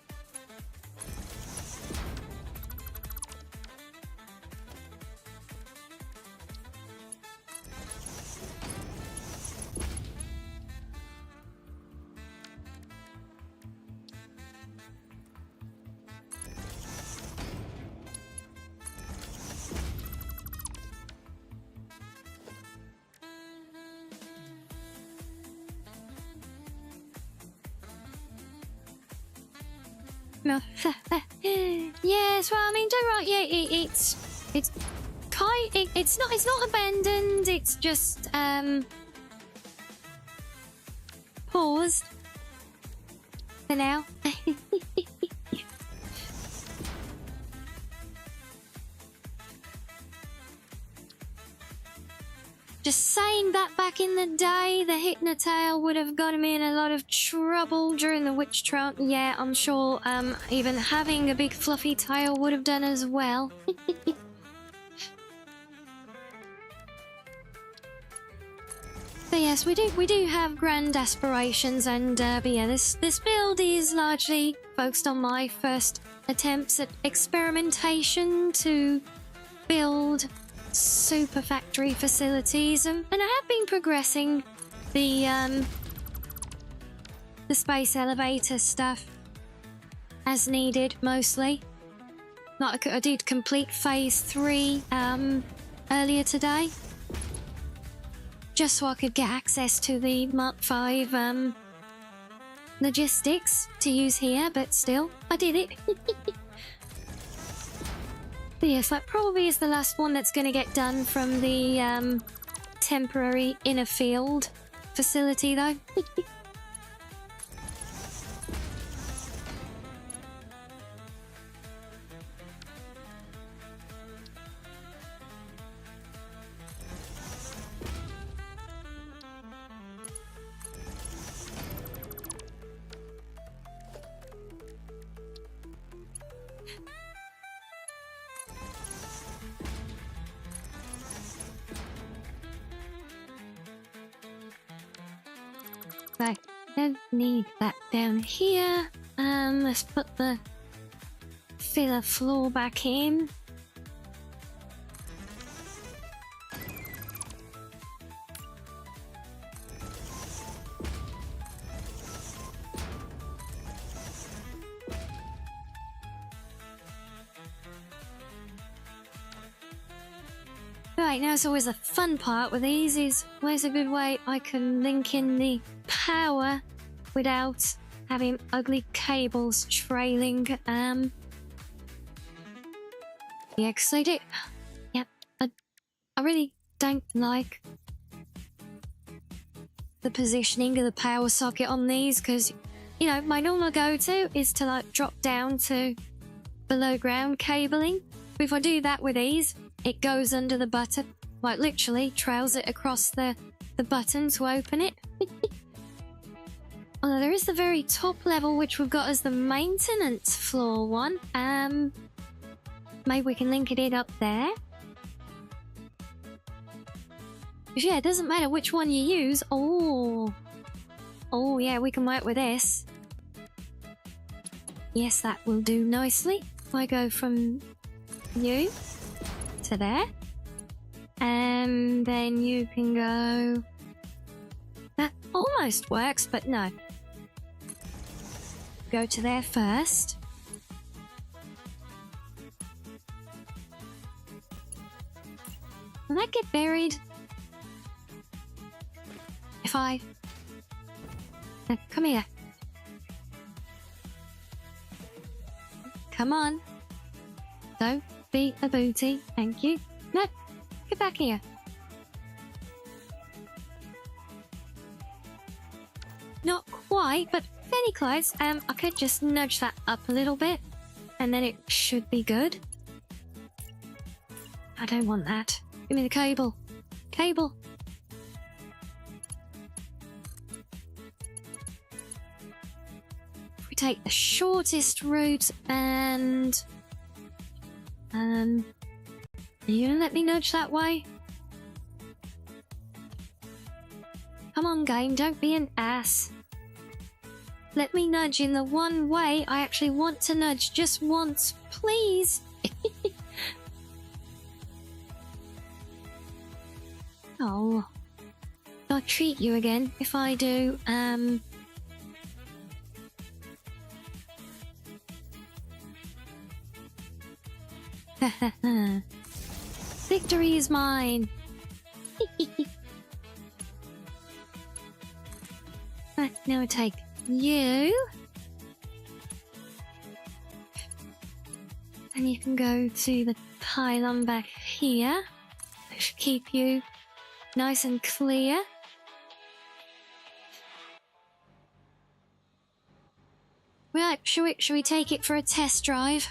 No. Yes, well, I mean, don't right. Yeah, it's not abandoned. It's just paused for now. Just saying that back in the day, the Hypnotail would have got me in a lot of trouble during the witch trial. Yeah, I'm sure even having a big fluffy tail would have done as well. But yes, we do have grand aspirations, and but yeah, this build is largely focused on my first attempts at experimentation to build super factory facilities, and I have been progressing the space elevator stuff as needed, mostly. Like I did complete phase 3 earlier today, just so I could get access to the Mark 5 logistics to use here, but still, I did it. But yes, that probably is the last one that's going to get done from the temporary inner field facility, though. Right, don't need that down here. Let's put the filler floor back in. Right, now it's always a fun part with these is where's a good way I can link in the power without having ugly cables trailing. Yeah, because I do. Yep, I really don't like the positioning of the power socket on these because, you know, my normal go-to is to like drop down to below ground cabling. But if I do that with these, it goes under the button, like literally trails it across the button to open it. Although there is the very top level, which we've got as the maintenance floor one. Maybe we can link it in up there. But yeah, it doesn't matter which one you use. Oh yeah, we can work with this. Yes, that will do nicely. If I go from you to there, and then you can go. That almost works, but no. Go to there first. Will that get buried? If I... Now, come here. Come on. Don't be a booty. Thank you. No, get back here. Not quite, but fairly close. I could just nudge that up a little bit, and then it should be good. I don't want that. Give me the cable. Cable. If we take the shortest route and... Are you gonna let me nudge that way? Come on, game, don't be an ass. Let me nudge in the one way I actually want to nudge just once, please. Oh. I'll treat you again if I do, Victory is mine. Right, now I take you. And you can go to the pylon back here. I should keep you nice and clear. Right, shall we take it for a test drive?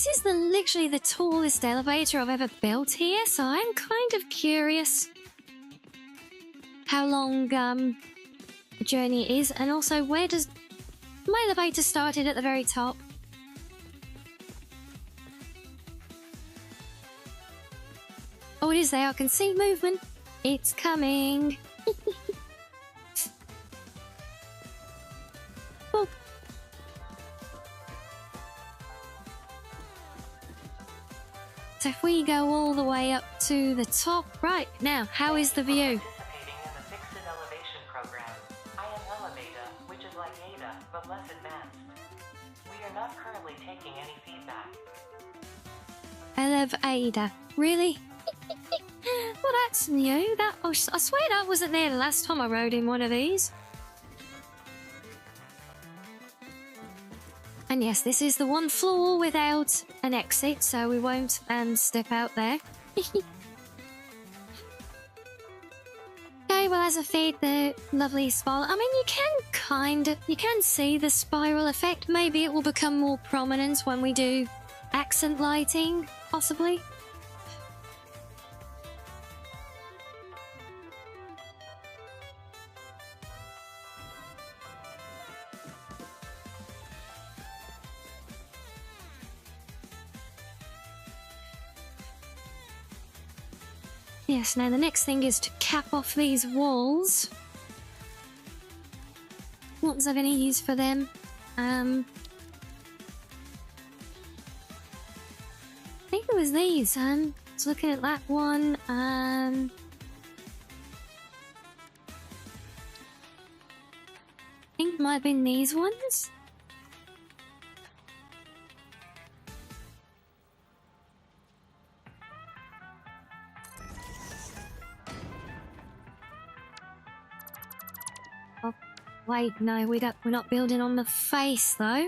this is literally the tallest elevator I've ever built here, so I'm kind of curious how long the journey is, and also where does my elevator started at the very top. Oh, it is there. I can see movement. It's coming. Oh. So if we go all the way up to the top, right now, how is the view? Participating in the Fixed Elevation program. I am Elevator, which is like Ada, but less advanced. We are not currently taking any feedback. Elevator. Really? Well, that's new. I swear that wasn't there the last time I rode in one of these. And yes, this is the one floor without an exit, so we won't step out there. Okay, well, as I feed the lovely spiral, I mean, you can see the spiral effect. Maybe it will become more prominent when we do accent lighting, possibly. Yes, now the next thing is to cap off these walls. What was I going to use for them? I think it was these. I was looking at that one. I think it might have been these ones. Wait, no, we're not building on the face, though.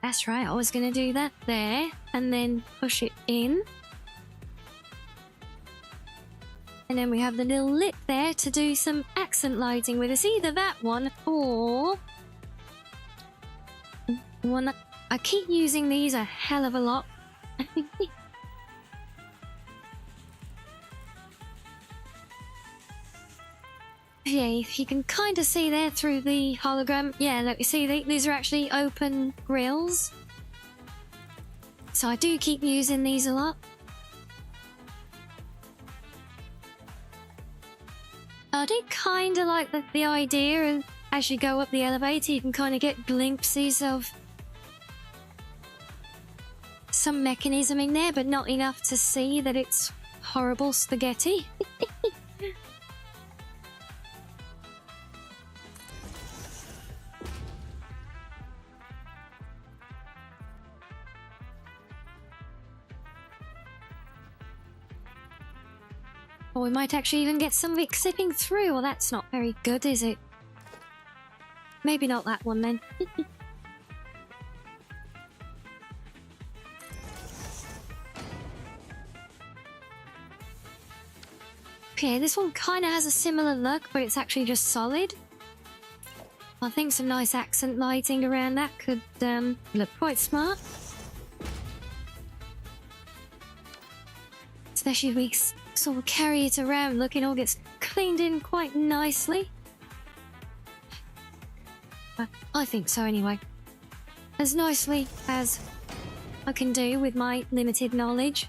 That's right, I was going to do that there, and then push it in. And then we have the little lip there to do some accent lighting with. It's either that one, or... one that... I keep using these a hell of a lot. Yeah, you can kind of see there through the hologram. Yeah, look, you see these are actually open grills. So I do keep using these a lot. I do kind of like the idea of as you go up the elevator, you can kind of get glimpses of some mechanism in there, but not enough to see that it's horrible spaghetti. Or we might actually even get some of it slipping through. Well, that's not very good, is it? Maybe not that one, then. Okay, this one kind of has a similar look, but it's actually just solid. I think some nice accent lighting around that could look quite smart. Especially if we sort of carry it around, look, it all gets cleaned in quite nicely. I think so anyway. As nicely as I can do with my limited knowledge.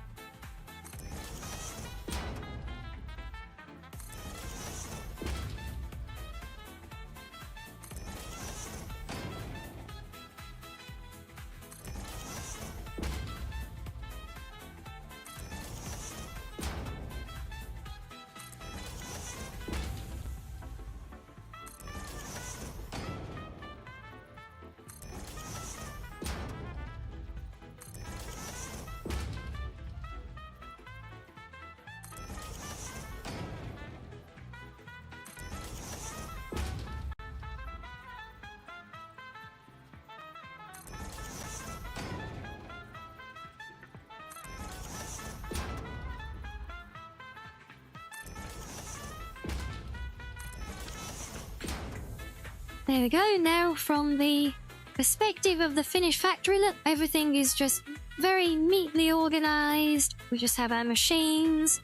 There we go. Now from the perspective of the finished factory, look, everything is just very neatly organized. We just have our machines.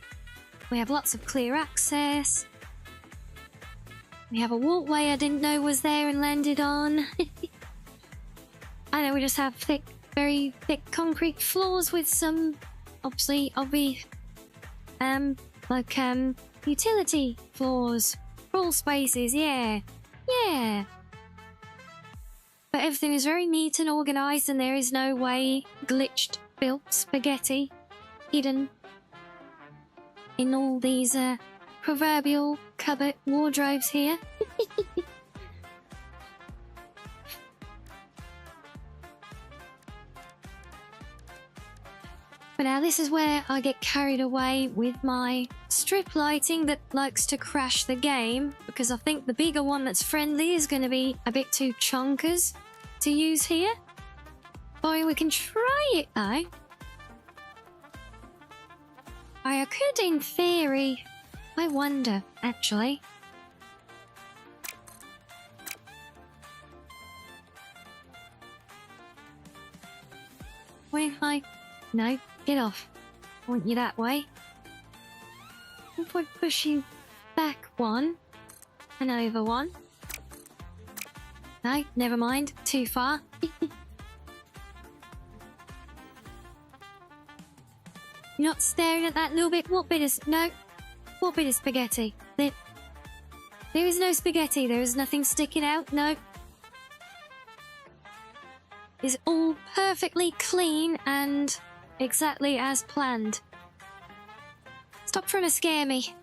We have lots of clear access. We have a walkway I didn't know was there and landed on. I know we just have thick, very thick concrete floors with some obviously utility floors, crawl spaces, yeah. But everything is very neat and organized, and there is no way glitched built spaghetti hidden in all these proverbial cupboard wardrobes here. But now this is where I get carried away with my strip lighting that likes to crash the game, because I think the bigger one that's friendly is going to be a bit too chonkers to use here. Boy, we can try it though. I could, in theory. I wonder, actually. What if I... No, get off. I want you that way. What if I push you back one and over one? No, never mind. Too far. You're not staring at that little bit. What bit is... No. What bit is spaghetti? There is no spaghetti. There is nothing sticking out. No. It's all perfectly clean and exactly as planned. Stop trying to scare me.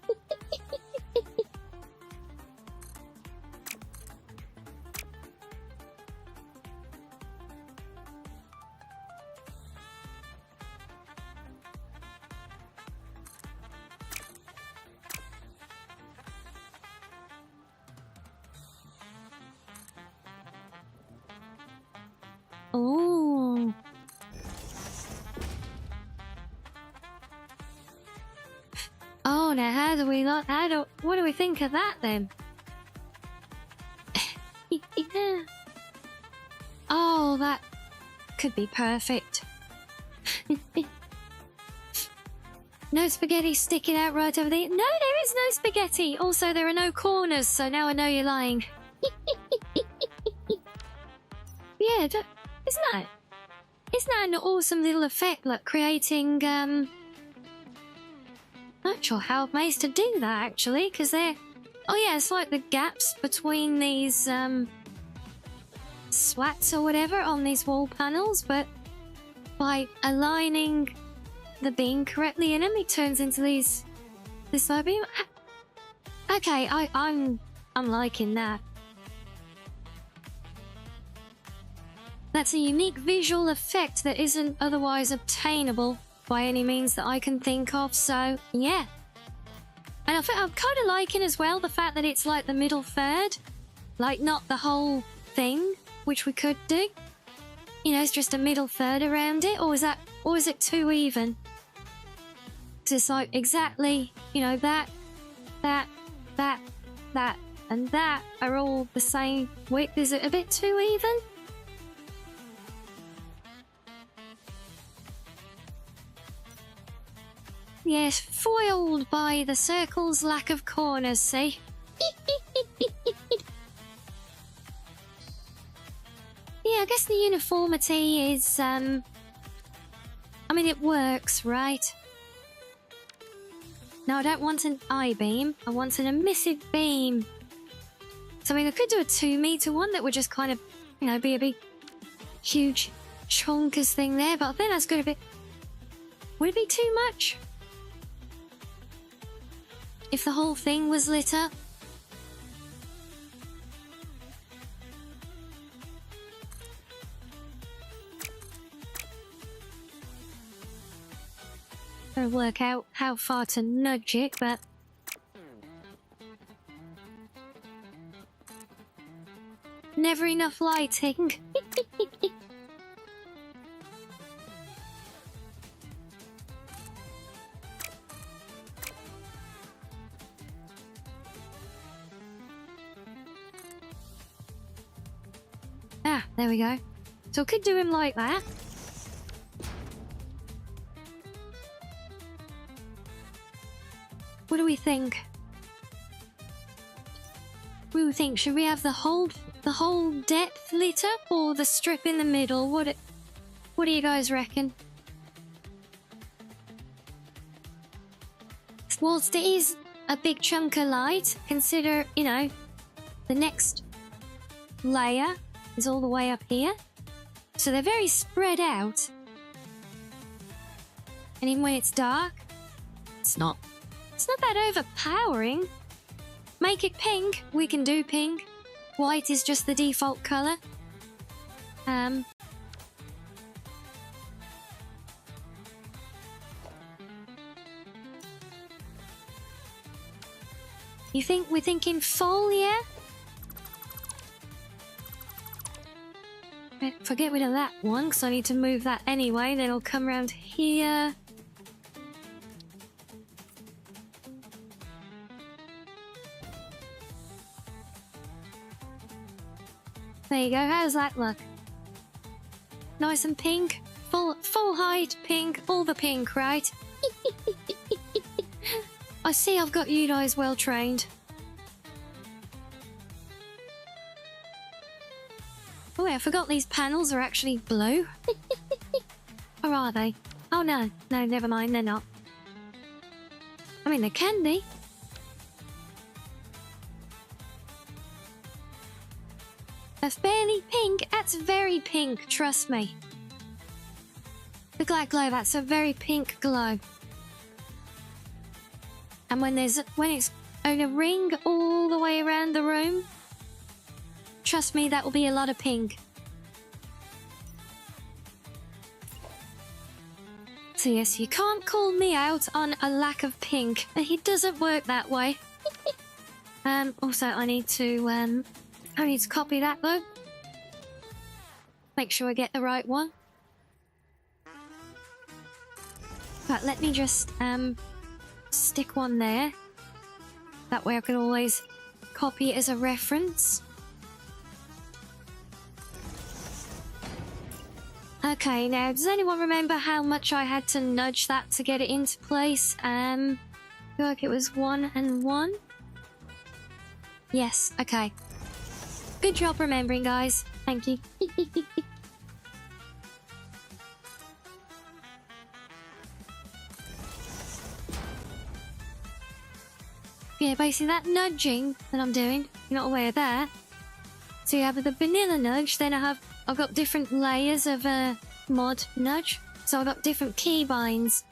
Oh. Oh, now how do we not... what do we think of that then? Yeah. Oh, that could be perfect. No spaghetti sticking out right over there. No, there is no spaghetti. Also, there are no corners, so now I know you're lying. Yeah, isn't that an awesome little effect, like creating, not sure how I've managed to do that, actually, because they're... Oh yeah, it's like the gaps between these, slats or whatever on these wall panels, but by aligning the beam correctly in them, it turns into this side beam. Okay, I'm liking that. That's a unique visual effect that isn't otherwise obtainable by any means that I can think of, so yeah. And I'm kind of liking as well the fact that it's like the middle third, like not the whole thing, which we could do. You know, it's just a middle third around it, or is it too even? 'Cause it's like exactly, you know, that, and that are all the same width. Is it a bit too even? Yes, foiled by the circle's lack of corners, see? Yeah, I guess the uniformity is, I mean, it works, right? No, I don't want an I-beam. I want an emissive beam. So, I mean, I could do a 2-meter one that would just kind of, you know, be a big, huge, chonkers thing there, but I think that's going to be... Would it be too much? If the whole thing was lit up? Gotta work out how far to nudge it, but... Never enough lighting. There we go. So I could do him like that. What do we think? What do we think? Should we have the whole depth lit up or the strip in the middle? What do you guys reckon? Whilst it is a big chunk of light, consider, you know, the next layer is all the way up here. So they're very spread out. And even when it's dark, it's not that overpowering. Make it pink. We can do pink. White is just the default color. You think we're thinking full, yeah? If I get rid of that one, because I need to move that anyway, then it'll come around here. There you go, how does that look? Nice and pink? Full height, pink, all the pink, right? I see I've got you guys well trained. Oh wait, I forgot these panels are actually blue. Or are they? Oh no, never mind, they're not. I mean, they can be. That's barely pink. That's very pink, trust me. Look at that glow, that's a very pink glow. And when it's on a ring all the way around the room, trust me, that will be a lot of pink. So yes, you can't call me out on a lack of pink. It doesn't work that way. Also, I need to copy that though. Make sure I get the right one. But let me just stick one there. That way I can always copy it as a reference. Okay, now does anyone remember how much I had to nudge that to get it into place? I feel like it was 1 and 1. Yes, okay. Good job remembering, guys. Thank you. Yeah, basically that nudging that I'm doing, you're not aware of that. So you have the vanilla nudge, then I've got different layers of mod nudge. So I've got different keybinds.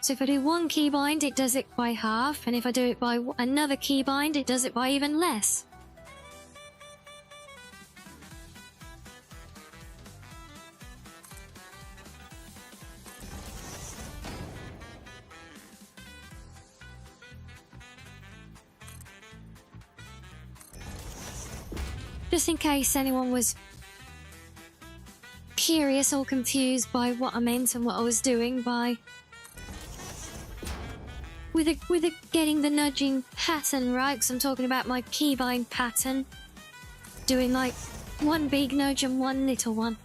So if I do one keybind, it does it by half, and if I do it by another keybind, it does it by even less. Just in case anyone was curious or confused by what I meant and what I was doing by with it getting the nudging pattern right, because I'm talking about my keybind pattern, doing like one big nudge and one little one.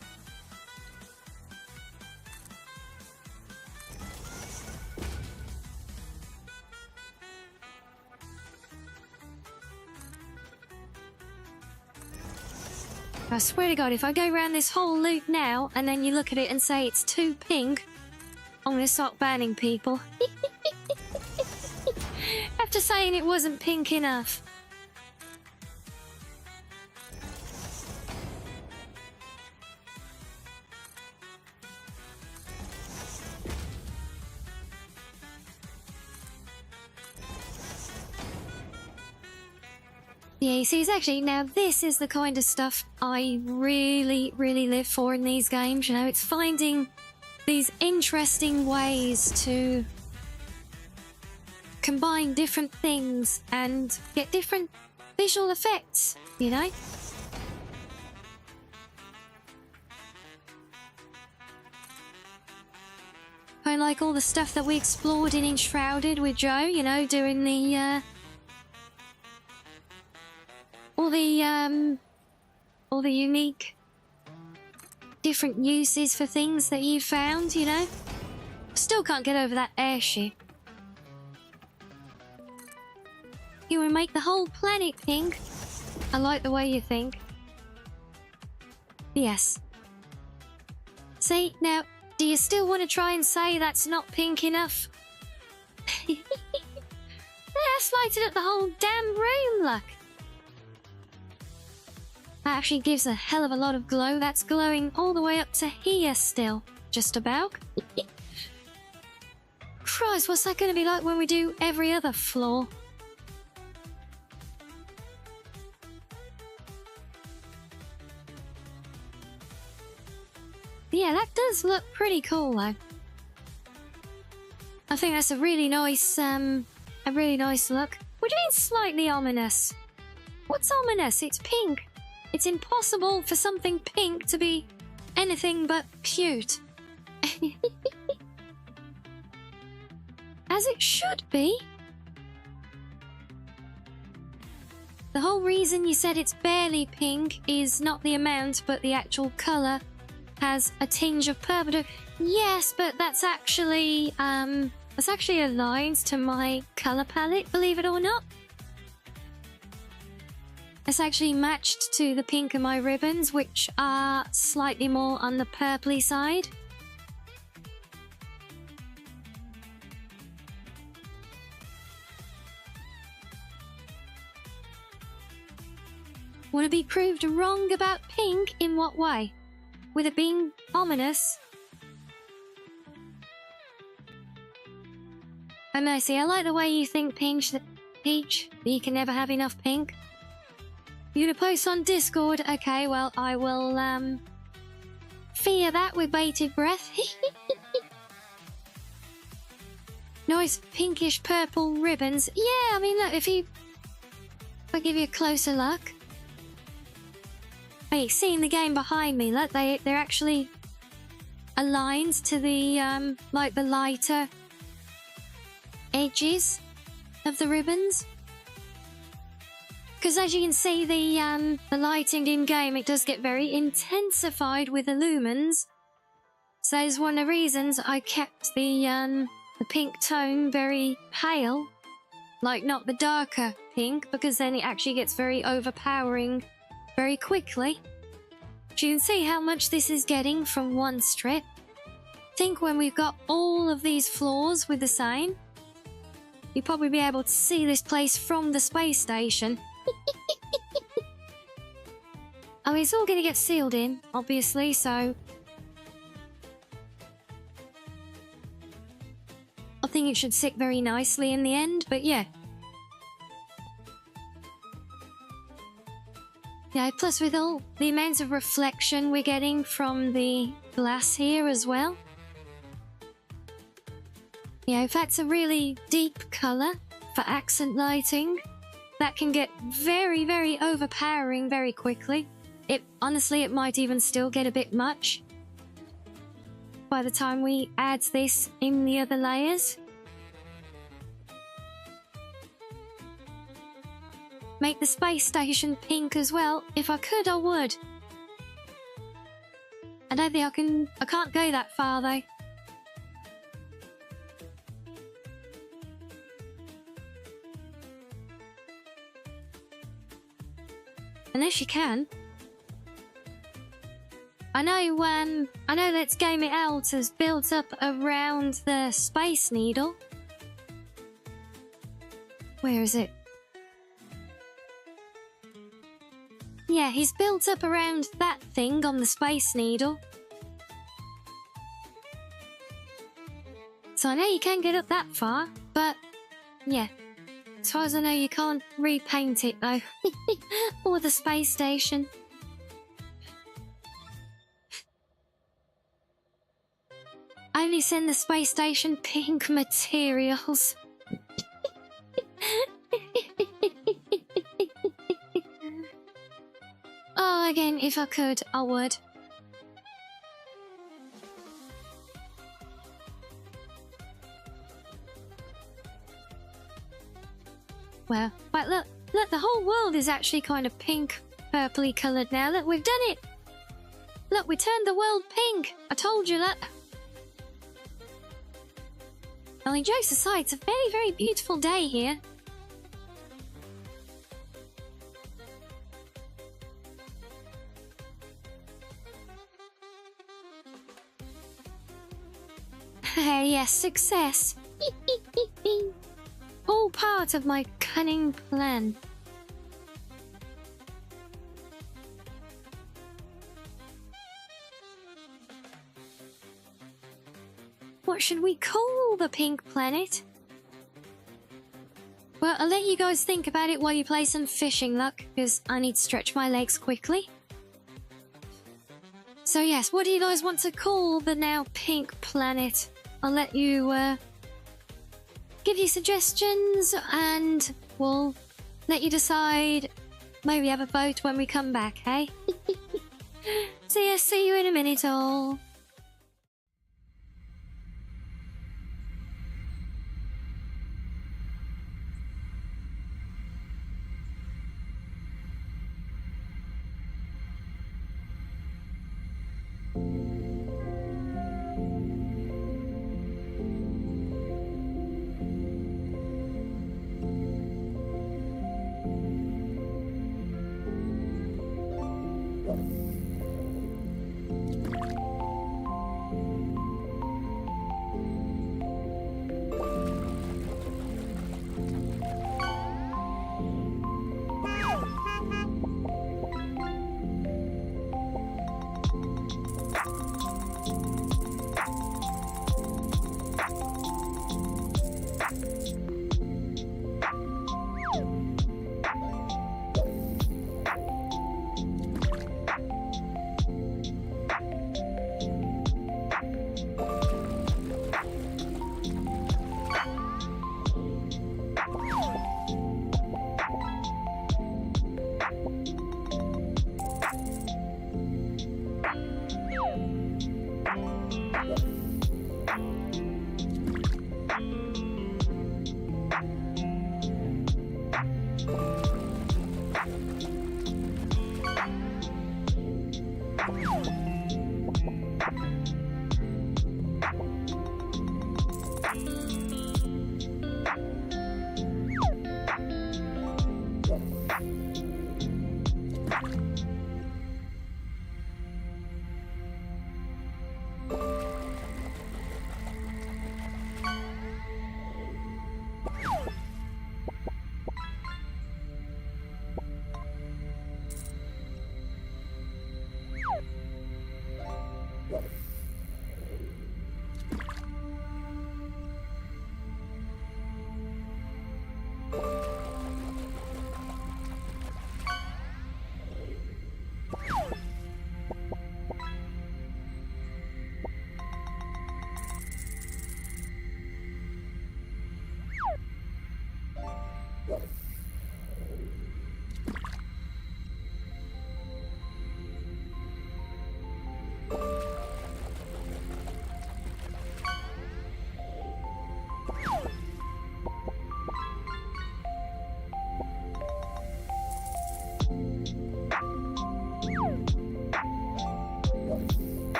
I swear to God, if I go around this whole loop now, and then you look at it and say it's too pink, I'm gonna start banning people. After saying it wasn't pink enough. Yeah, you see, it's actually, now this is the kind of stuff I really, really live for in these games, you know, it's finding these interesting ways to combine different things and get different visual effects, you know? Kind of like all the stuff that we explored in Enshrouded with Joe, you know, doing the all the unique different uses for things that you found, you know? Still can't get over that airship. You want to make the whole planet pink? I like the way you think. Yes. See, now, do you still want to try and say that's not pink enough? That's lighted up the whole damn room, look. That actually gives a hell of a lot of glow. That's glowing all the way up to here still. Just about. Christ, what's that going to be like when we do every other floor? Yeah, that does look pretty cool, though. I think that's a really nice look. What do you mean slightly ominous? What's ominous? It's pink. It's impossible for something pink to be anything but cute. As it should be. The whole reason you said it's barely pink is not the amount, but the actual colour has a tinge of purple. Yes, but that's actually aligned to my colour palette, believe it or not. It's actually matched to the pink of my ribbons, which are slightly more on the purpley side. Want to be proved wrong about pink? In what way? With it being ominous? Oh, mercy, I like the way you think, Peach, that you can never have enough pink. You gonna post on Discord? Okay, well, I will, fear that with bated breath. Nice pinkish purple ribbons. Yeah, I mean, look, if I give you a closer look. Hey, seeing the game behind me, look, they're actually aligned to the, like the lighter edges of the ribbons. Because as you can see, the lighting in-game, it does get very intensified with the lumens. So that is one of the reasons I kept the pink tone very pale. Like, not the darker pink, because then it actually gets very overpowering very quickly. So you can see how much this is getting from one strip. Think when we've got all of these floors with the same, you'll probably be able to see this place from the space station. I mean, it's all going to get sealed in, obviously, so I think it should sit very nicely in the end, but yeah. Yeah, plus with all the amounts of reflection we're getting from the glass here as well. Yeah, if that's a really deep colour for accent lighting, that can get very, very overpowering very quickly. Honestly, it might even still get a bit much by the time we add this in the other layers. Make the space station pink as well. If I could, I would. I don't think I can't go that far though. Unless you can. I know Let's Game It Out has built up around the Space Needle. Where is it? Yeah, he's built up around that thing on the Space Needle. So I know you can get up that far, but yeah. As far as I know, you can't repaint it though. Or the space station. Only send the space station pink materials. Oh, again, if I could, I would. Well, but look, the whole world is actually kind of pink purpley coloured now. Look, we've done it! Look, we turned the world pink! I told you that. Only jokes aside, it's a very, very beautiful day here. Yes, success. All part of my cunning plan. What should we call the pink planet? Well, I'll let you guys think about it while you play some fishing luck, because I need to stretch my legs quickly. So yes, what do you guys want to call the now pink planet? I'll let you give you suggestions and we'll let you decide. Maybe have a vote when we come back, hey? See you in a minute all.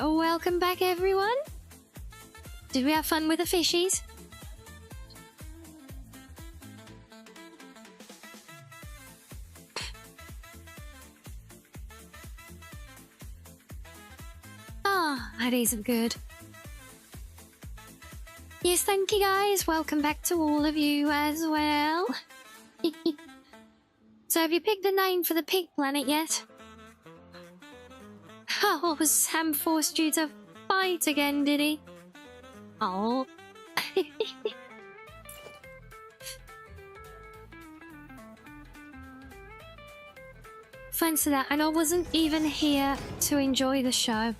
Welcome back, everyone. Did we have fun with the fishies? Ah, that isn't good. Yes, thank you guys. Welcome back to all of you as well. So have you picked a name for the pig planet yet? Oh, Sam forced you to fight again, did he? Oh. Thanks for that, and I wasn't even here to enjoy the show.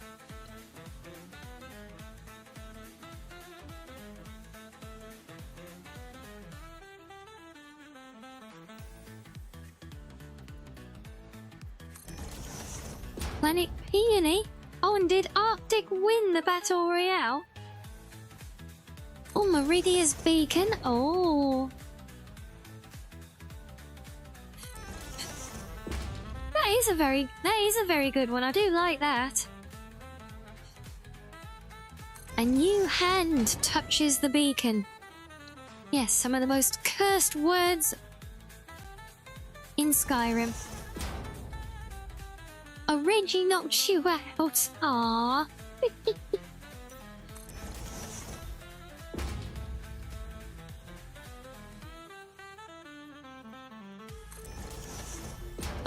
Planet Peony? Oh, and did Arctic win the Battle Royale? Oh, Meridia's Beacon? Oh. That is a very good one. I do like that. A new hand touches the beacon. Yes, some of the most cursed words in Skyrim. A Reggie knocked you out. Aww.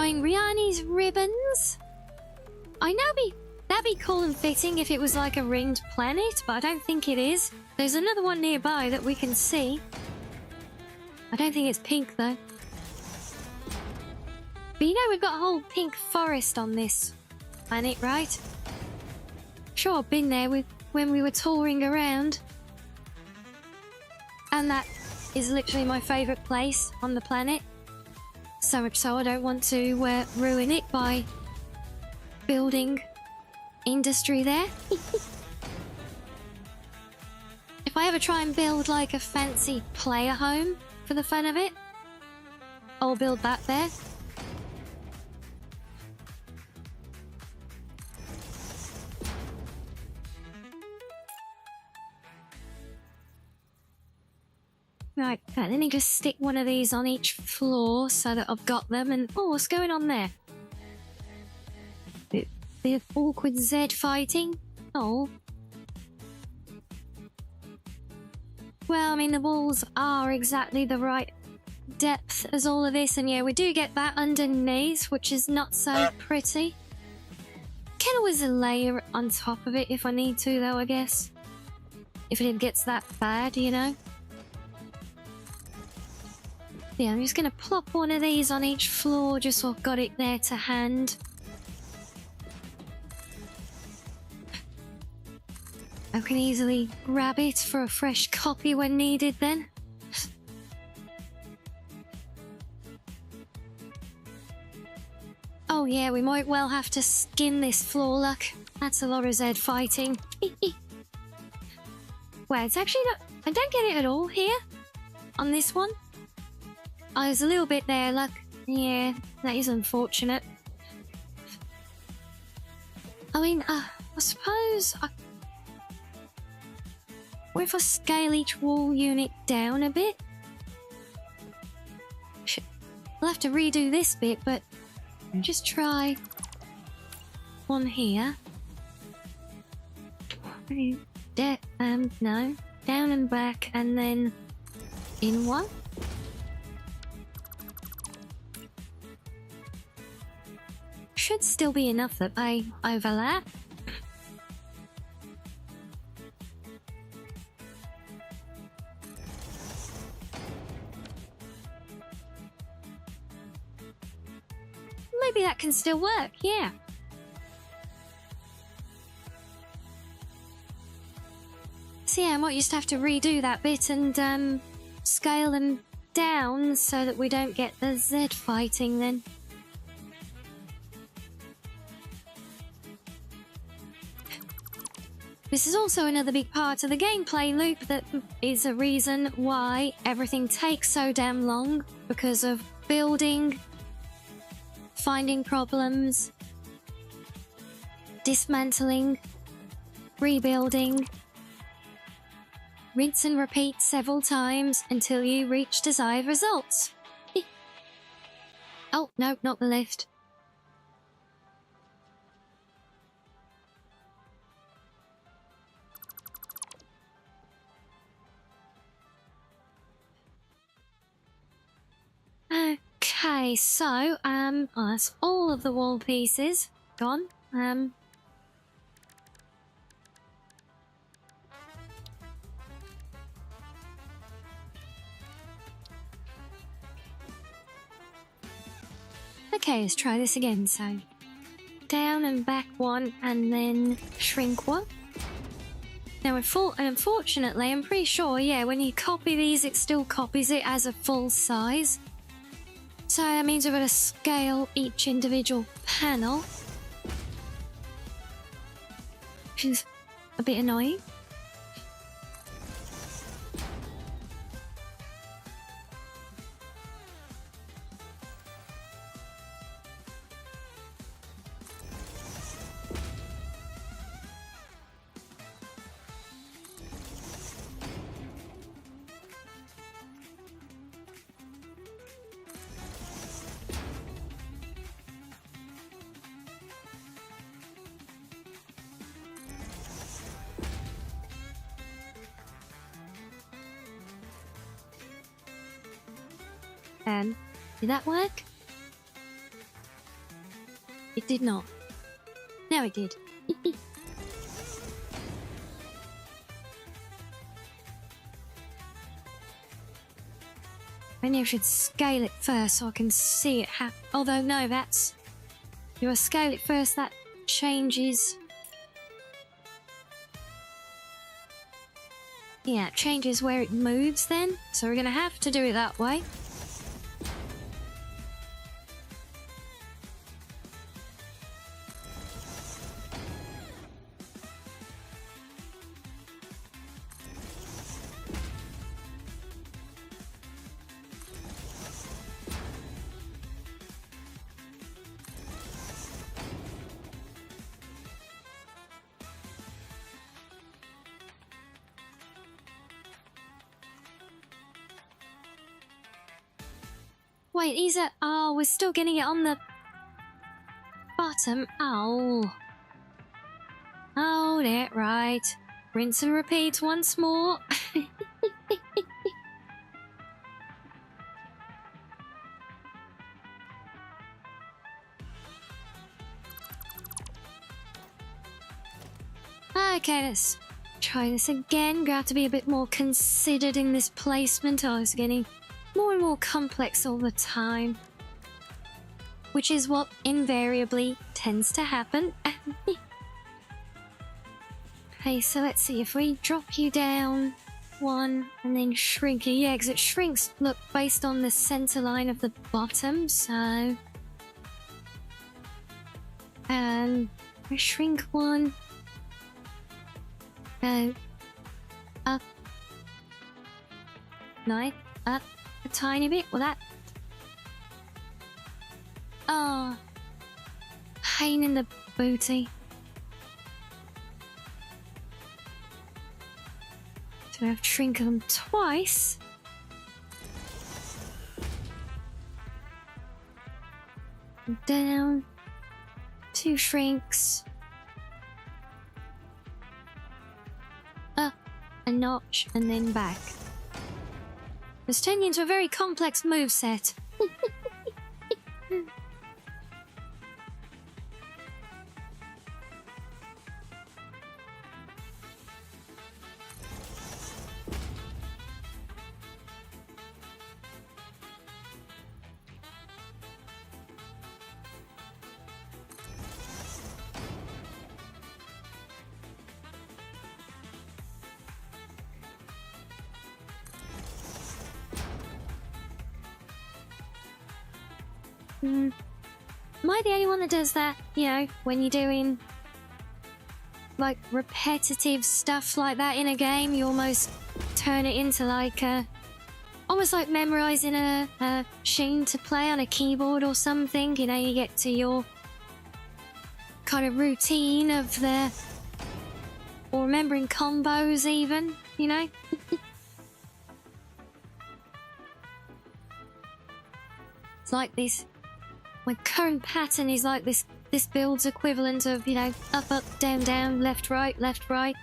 Rianni's ribbons. I know that'd be cool and fitting if it was like a ringed planet, but I don't think it is. There's another one nearby that we can see. I don't think it's pink though. But you know we've got a whole pink forest on this planet, right? Sure, I've been there when we were touring around. And that is literally my favourite place on the planet. So much so I don't want to ruin it by building industry there. If I ever try and build like a fancy player home for the fun of it, I'll build that there. Right, let me just stick one of these on each floor so that I've got them. And oh, what's going on there? Bit of awkward Z fighting. Oh. Well, I mean, the walls are exactly the right depth as all of this. And yeah, we do get that underneath, which is not so pretty. Can always layer on top of it if I need to, though, I guess. If it gets that bad, you know. Yeah, I'm just going to plop one of these on each floor just so I've got it there to hand. I can easily grab it for a fresh copy when needed then. Oh yeah, we might well have to skin this floor, look. That's a lot of Z fighting. Well, it's actually not... I don't get it at all here on this one. Oh, there's a little bit there, look. Yeah, that is unfortunate. I mean, I suppose... What if I scale each wall unit down a bit? I'll have to redo this bit, but... Just try... one here. No. Down and back, and then... in one. Should still be enough that they overlap. Maybe that can still work, yeah. So yeah, I might just have to redo that bit and scale them down so that we don't get the Z fighting then. This is also another big part of the gameplay loop that is a reason why everything takes so damn long, because of building, finding problems, dismantling, rebuilding, rinse and repeat several times until you reach desired results. Oh, no, not the lift. Okay, so, oh, that's all of the wall pieces gone. Okay, let's try this again. So, down and back one, and then shrink one. Now, unfortunately, I'm pretty sure, yeah, when you copy these, it still copies it as a full size. So that means we've got to scale each individual panel, which is a bit annoying. And did that work? It did not. Now it did. Maybe I should scale it first so I can see it although no, that's... You will scale it first, that changes... Yeah, it changes where it moves then. So we're gonna have to do it that way. Wait, these are... Oh, we're still getting it on the bottom. Oh. Oh, there, right. Rinse and repeat once more. Okay, let's try this again. Got to be a bit more considered in this placement. I was getting more and more complex all the time, which is what invariably tends to happen. Okay, so let's see if we drop you down one and then shrink you. Yeah, because it shrinks, look, based on the center line of the bottom. So, and I shrink one. Go up, knife up. A tiny bit. Well, that... Oh. Pain in the booty. So I have to shrink them twice. Down. 2 shrinks. Up a notch and then back. It's turning into a very complex moveset. Am I the only one that does that? You know, when you're doing like repetitive stuff like that in a game, you almost turn it into like almost like memorizing a tune to play on a keyboard or something. You know, you get to your kind of routine of or remembering combos even. you know? It's like this. My current pattern is like this build's equivalent of, you know, up, up, down, down, left, right, left, right.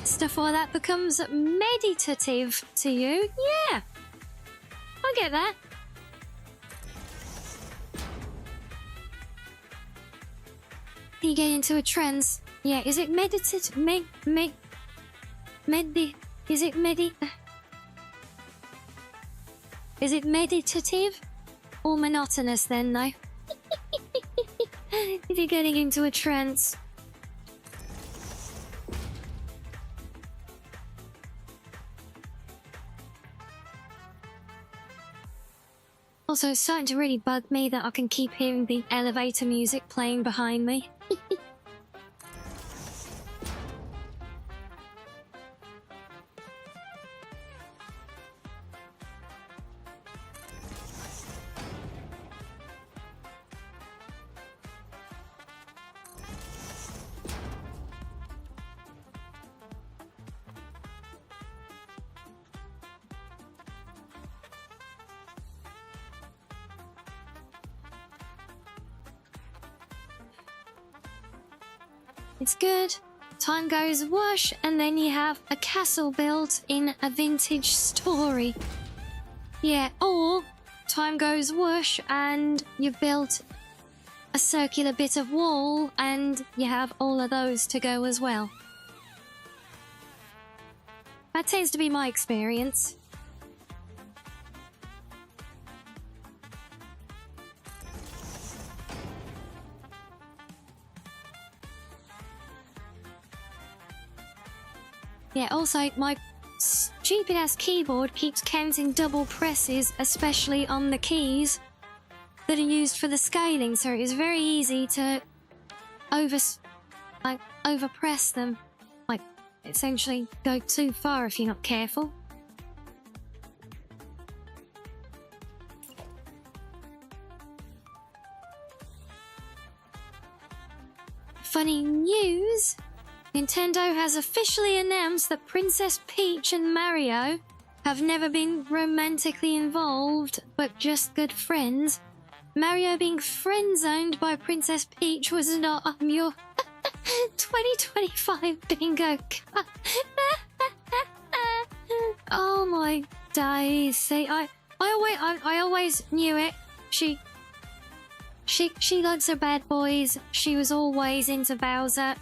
Stuff like that becomes meditative to you. Yeah, I get that. You get into a trance. Yeah, is it meditative? Is it meditative or monotonous then, though? If you're getting into a trance. Also, it's starting to really bug me that I can keep hearing the elevator music playing behind me. It's good. Time goes whoosh, and then you have a castle built in a vintage story. Yeah, or time goes whoosh, and you've built a circular bit of wall, and you have all of those to go as well. That tends to be my experience. Yeah, also, my stupid-ass keyboard keeps counting double presses, especially on the keys that are used for the scaling, so it is very easy to overpress them. Like, essentially go too far if you're not careful. Funny news! Nintendo has officially announced that Princess Peach and Mario have never been romantically involved, but just good friends. Mario being friend-zoned by Princess Peach was not on your 2025 bingo card. Oh my days. See, I always knew it. She likes her bad boys. She was always into Bowser.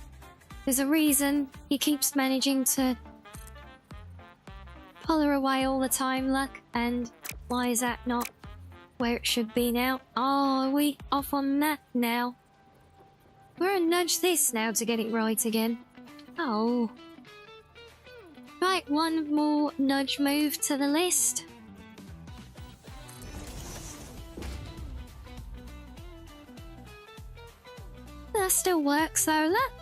There's a reason he keeps managing to pull her away all the time, look. And why is that not where it should be now? Oh, are we off on that now? We're gonna nudge this now to get it right again. Oh. Right, one more nudge move to the list. That still works though, look.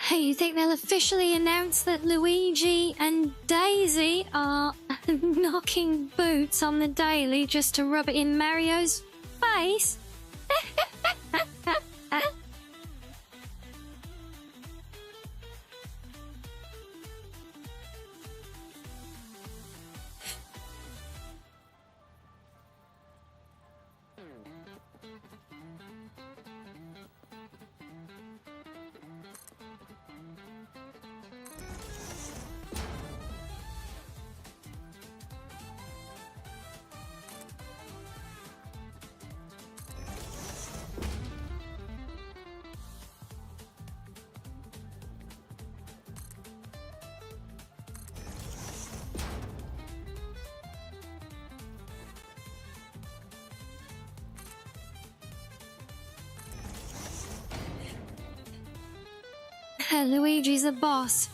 Hey, you think they'll officially announce that Luigi and Daisy are knocking boots on the daily just to rub it in Mario's face. Luigi's a boss.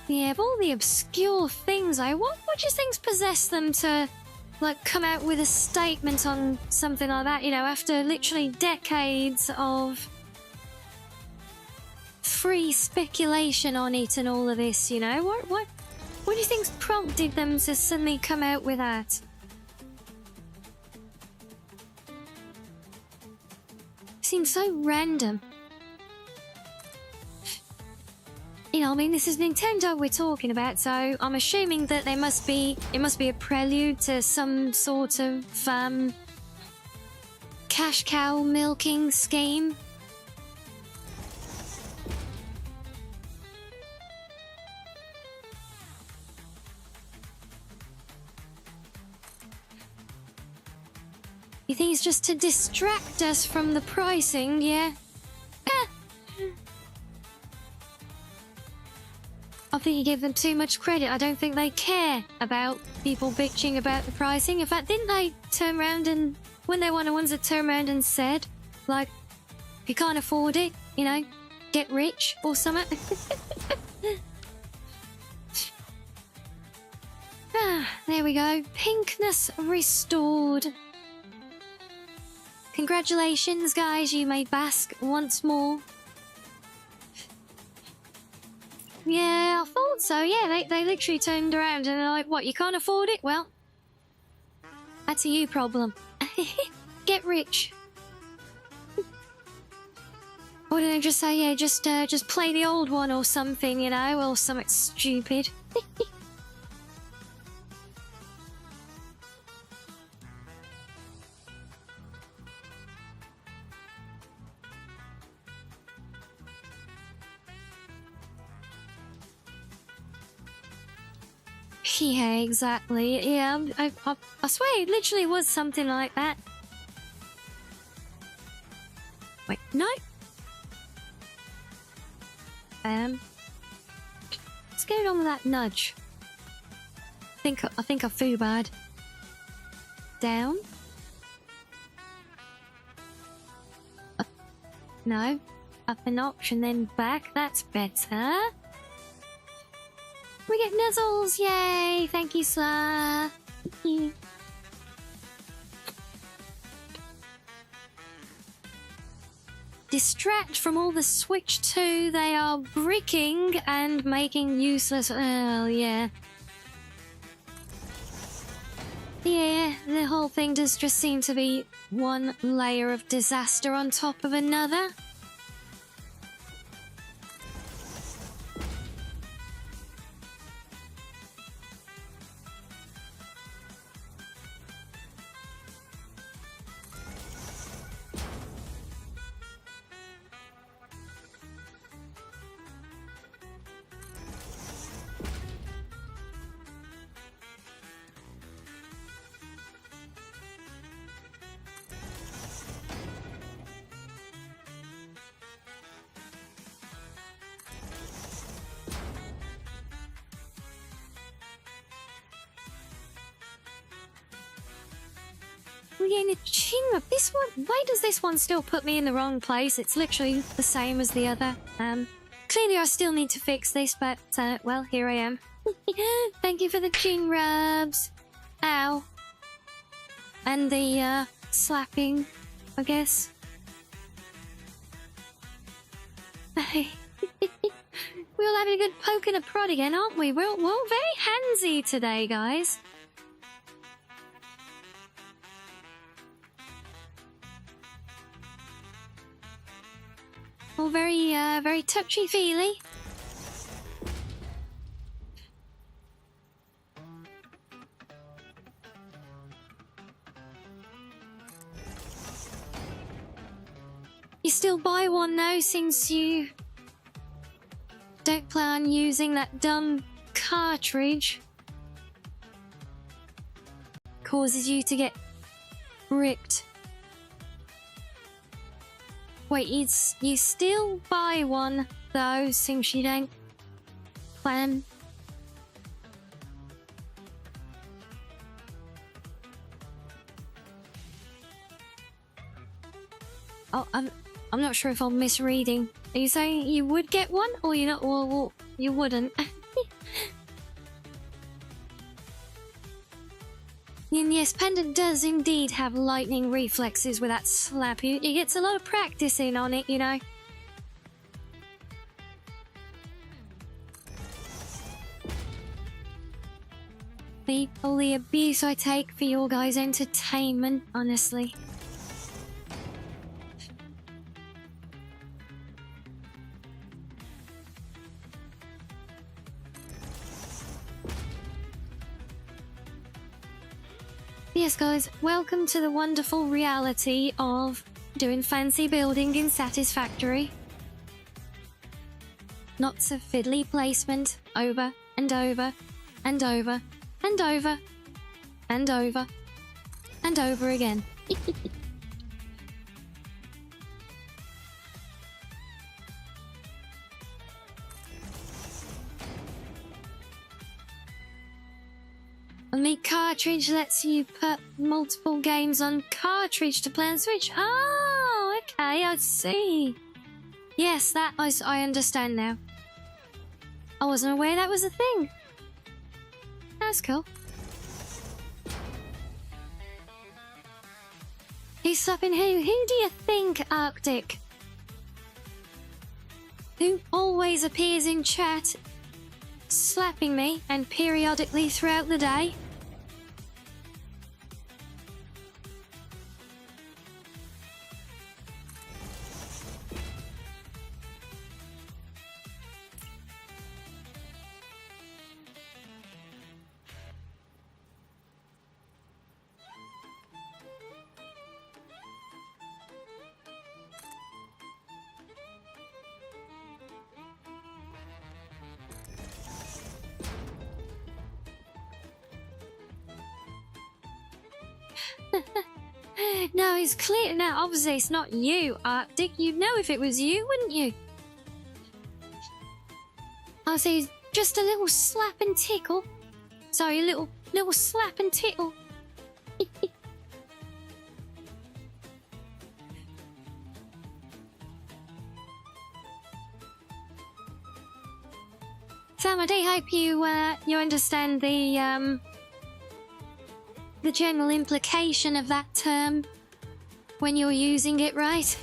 Yeah, of all the obscure things, what do you think's possessed them to, like, come out with a statement on something like that, you know, after literally decades of free speculation on it and all of this, you know? What do you think's prompted them to suddenly come out with that? Seems so random. You know, I mean, this is Nintendo we're talking about, so I'm assuming that it must be a prelude to some sort of cash cow milking scheme. You think it's just to distract us from the pricing, yeah? I think you give them too much credit. I don't think they care about people bitching about the pricing. In fact, didn't they turn around and, when they were the ones that turned around and said, like, if you can't afford it, you know, get rich or something? There we go. Pinkness restored. Congratulations, guys. You may bask once more. Yeah, I thought so. Yeah, they literally turned around and they're like, what, you can't afford it? Well, that's a you problem. Get rich. Or did they just say, yeah, just play the old one or something, you know, or something stupid? Yeah, exactly. Yeah, I swear it literally was something like that. Wait, no. What's going on with that nudge? I think I feel bad. Down. No. Up a notch and then back. That's better. We get nuzzles! Yay! Thank you, Sla. Thank you. Distract from all the Switch 2 they are bricking and making useless. Oh, yeah. Yeah, the whole thing does just seem to be one layer of disaster on top of another. in a chin wrap. This one, why does this one still put me in the wrong place? It's literally the same as the other. Clearly I still need to fix this, but, well, here I am. Thank you for the chin rubs. Ow. And the, slapping, I guess. We're all having a good poke and a prod again, aren't we? We're all very handsy today, guys. All very, very touchy-feely. You still buy one now since you don't plan on using that dumb cartridge. Causes you to get ripped. Wait, you still buy one though since you don't plan. Oh, I'm not sure if I'm misreading. Are you saying you would get one, or you're not? Well, you wouldn't. And yes, Pendant does indeed have lightning reflexes with that slap. He gets a lot of practice in on it, you know. All the abuse I take for your guys' entertainment, honestly. Yes, guys, welcome to the wonderful reality of doing fancy building in Satisfactory. Lots of fiddly placement over and over and over and over and over and over again. And the cartridge lets you put multiple games on cartridge to play on Switch. Oh, okay, I see. Yes, that I understand now. I wasn't aware that was a thing. That's cool. He's slapping who? Who do you think, Arctic? Who always appears in chat, slapping me, and periodically throughout the day? No, it's clear now. Obviously, it's not you, Arctic. You'd know if it was you, wouldn't you? I'll say just a little slap and tickle. Sorry, a little slap and tickle. Sam, I do hope you understand the general implication of that term when you're using it, right?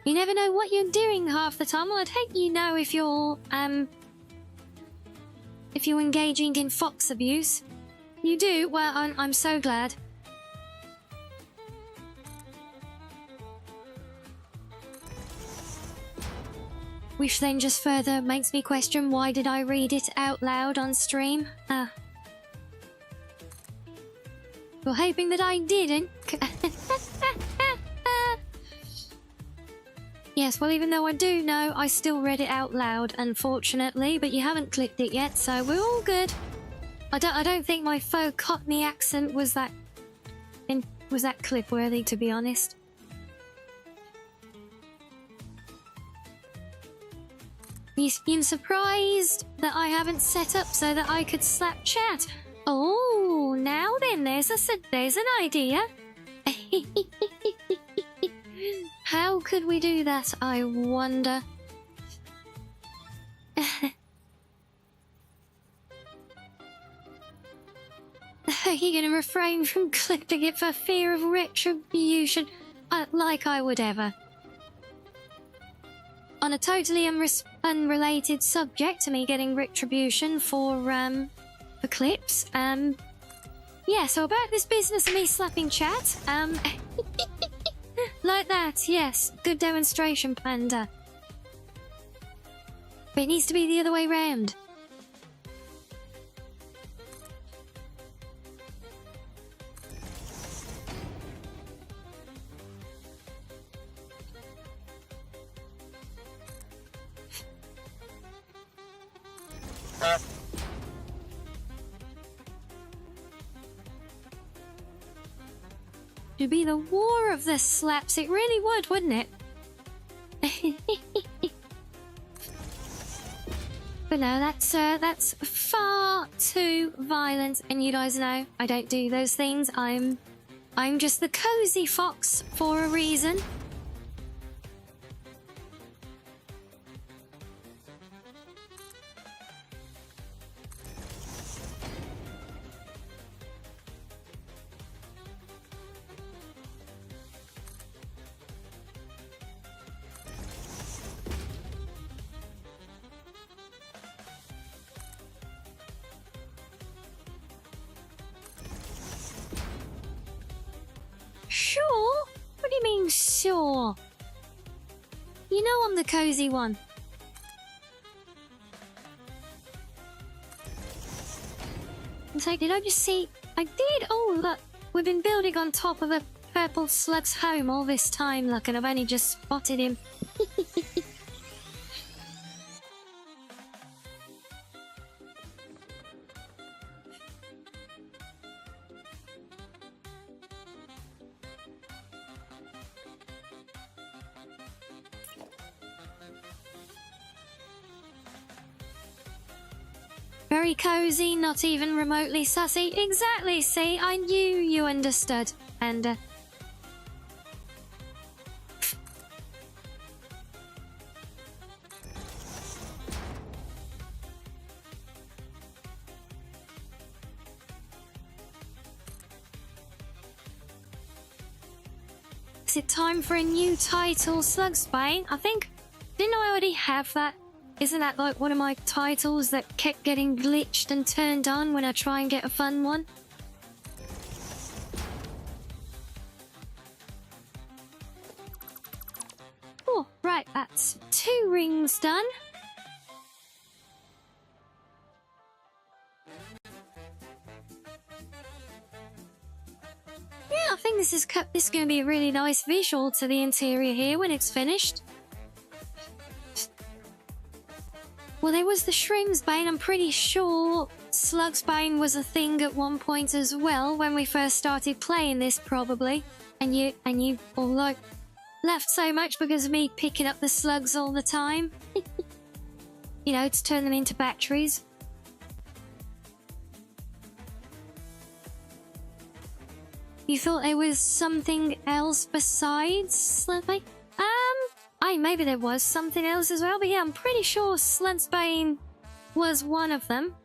You never know what you're doing half the time. Well, I'd hope you know if you're engaging in fox abuse. You do? Well, I'm so glad. Which then just further makes me question, why did I read it out loud on stream? You're hoping that I didn't? Yes, well, even though I do know, I still read it out loud, unfortunately, but you haven't clicked it yet, so we're all good. I don't think my faux Cockney accent was that clip-worthy, to be honest. I'm surprised that I haven't set up so that I could slap chat. Oh, now then, there's an idea. How could we do that, I wonder? Are you going to refrain from clipping it for fear of retribution? Like I would ever. On a totally unrelated subject to me getting retribution for clips, yeah, so about this business of me slapping chat, like that, yes, good demonstration, Panda. But it needs to be the other way round. It'd be the war of the slaps. It really would, wouldn't it? But no, that's far too violent, and you guys know I don't do those things. I'm just the cozy fox for a reason. Sure? What do you mean, sure? You know I'm the cozy one. So did I just see... I did! Oh, look! We've been building on top of a purple slug's home all this time, look, and I've only just spotted him. Very cozy, not even remotely sassy. Exactly, see? I knew you understood. And, Is it time for a new title, Slugsbane? I think... Didn't I already have that? Isn't that like one of my titles that kept getting glitched and turned on when I try and get a fun one? Oh, right, that's 2 rings done. Yeah, I think this is going to be a really nice visual to the interior here when it's finished. Well, there was the Shrimsbane. I'm pretty sure Slugsbane was a thing at one point as well when we first started playing this, probably. And you all like left so much because of me picking up the slugs all the time. You know, to turn them into batteries. You thought there was something else besides Slugsbane? Maybe there was something else as well, but yeah, I'm pretty sure Slugsbane was one of them.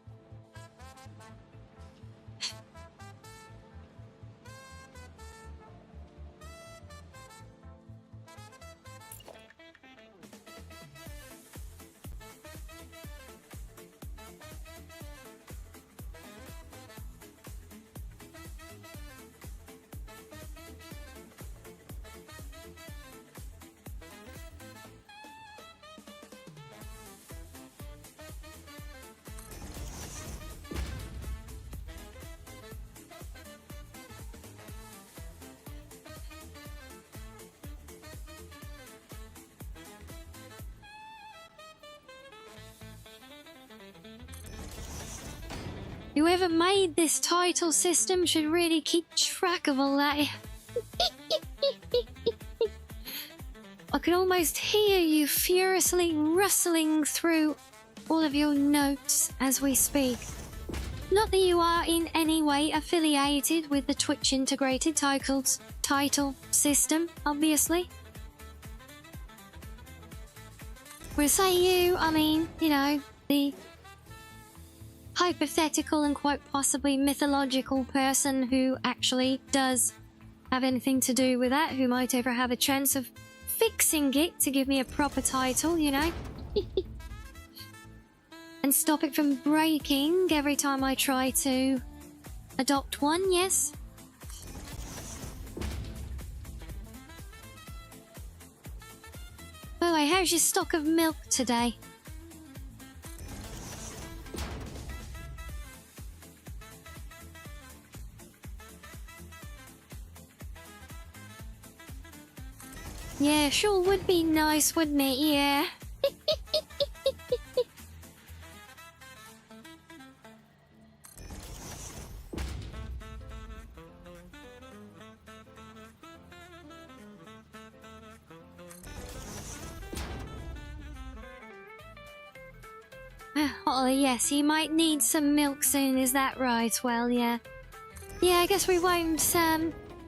Whoever made this title system should really keep track of all that. can almost hear you furiously rustling through all of your notes as we speak. Not that you are in any way affiliated with the Twitch integrated title system, obviously. When I say you, I mean, you know, the hypothetical and quite possibly mythological person who actually does have anything to do with that, who might ever have a chance of fixing it to give me a proper title, you know? And stop it from breaking every time I try to adopt one, yes? By the way, how's your stock of milk today? Yeah, sure would be nice, wouldn't it? Yeah. Oh, yes, you might need some milk soon, is that right? Well, yeah. Yeah, I guess we won't,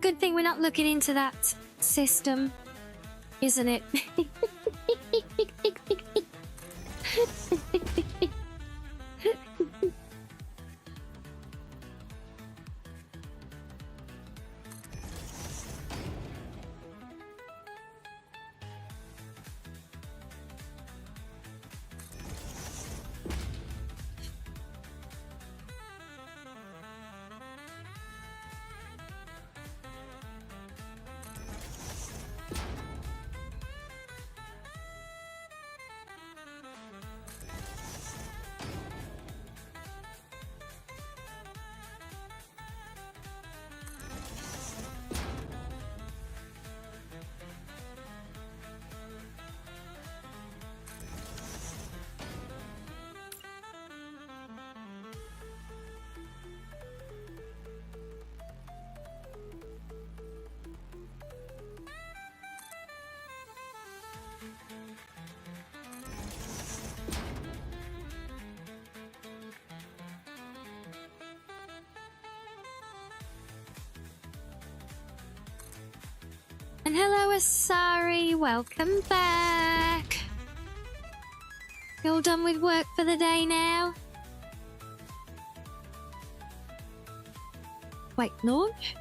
good thing we're not looking into that system, isn't it? And hello, Asari, welcome back. You all done with work for the day now? Wait, launch?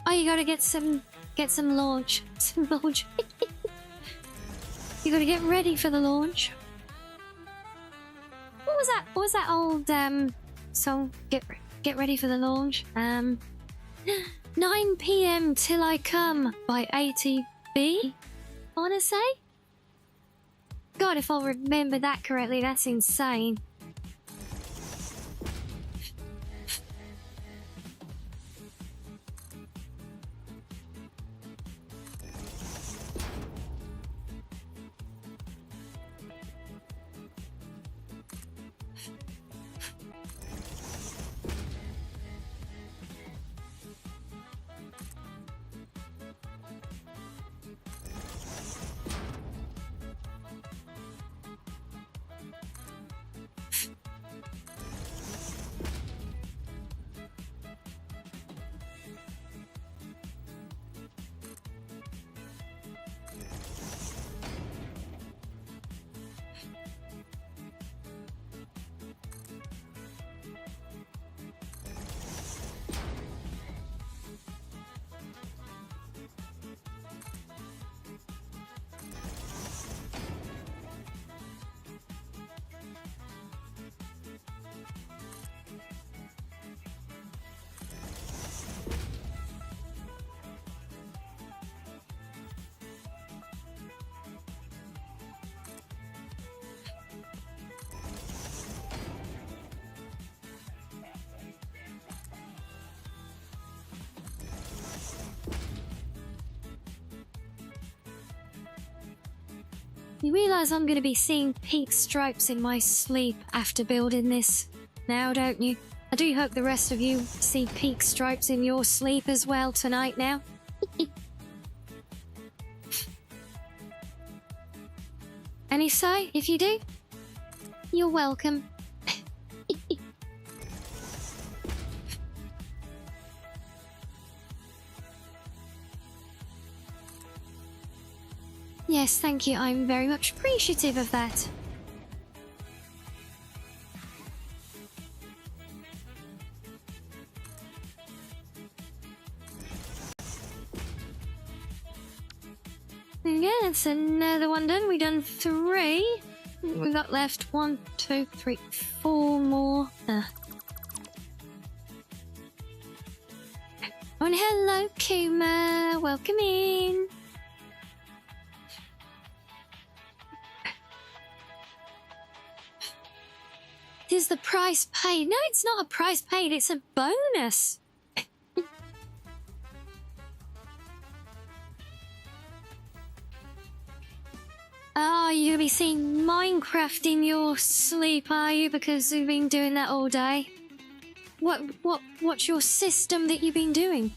Oh, you gotta get some launch. Some launch. You gotta get ready for the launch. What was that? What was that old song? Get ready for the launch. 9 PM Till I Come by ATB, I wanna say? God, if I'll remember that correctly, that's insane. You realise I'm going to be seeing pink stripes in my sleep after building this now, don't you? I do hope the rest of you see pink stripes in your sleep as well tonight now. And if so, if you do, you're welcome. Yes, thank you. I'm very much appreciative of that. Yeah, that's another one done. We done 3. We got left 1, 2, 3, 4 more. Oh, and hello, Kuma. Welcome in. It is the price paid. No, it's not a price paid. It's a bonus. Oh, you'll be seeing Minecraft in your sleep, are you? Because you've been doing that all day. What's your system that you've been doing?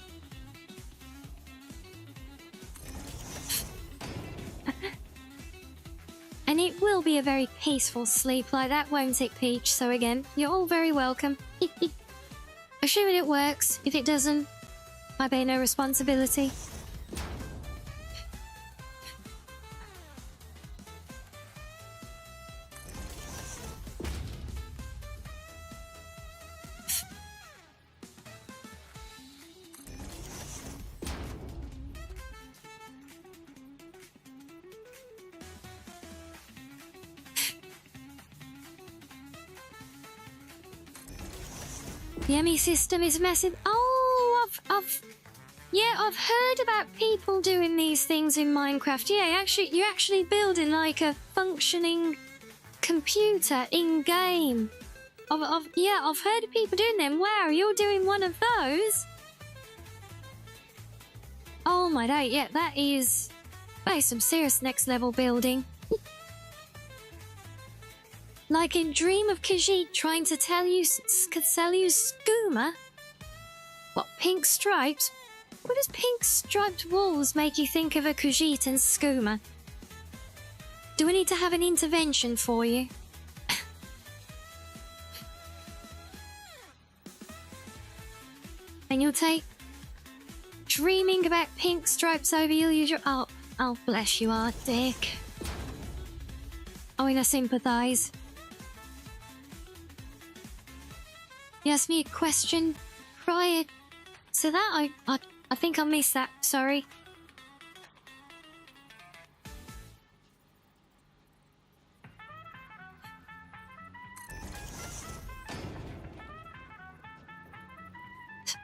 And it will be a very peaceful sleep like that, won't it, Peach? So again, you're all very welcome. Assuming it works. If it doesn't, I bear no responsibility. The Emmy system is massive. Oh, I've heard about people doing these things in Minecraft. Yeah, you're actually building like a functioning computer in game. I've heard of people doing them. Wow, you're doing one of those? Oh my day, yeah, that is some serious next level building. Like in Dream of Khajiit trying to sell you skooma? What, pink stripes? What does pink striped walls make you think of a Khajiit and skooma? Do we need to have an intervention for you? And you'll take dreaming about pink stripes over you'll use your... Oh, bless you, Art Dick. Oh, and I sympathise. You asked me a question prior to that? I think I missed that. Sorry.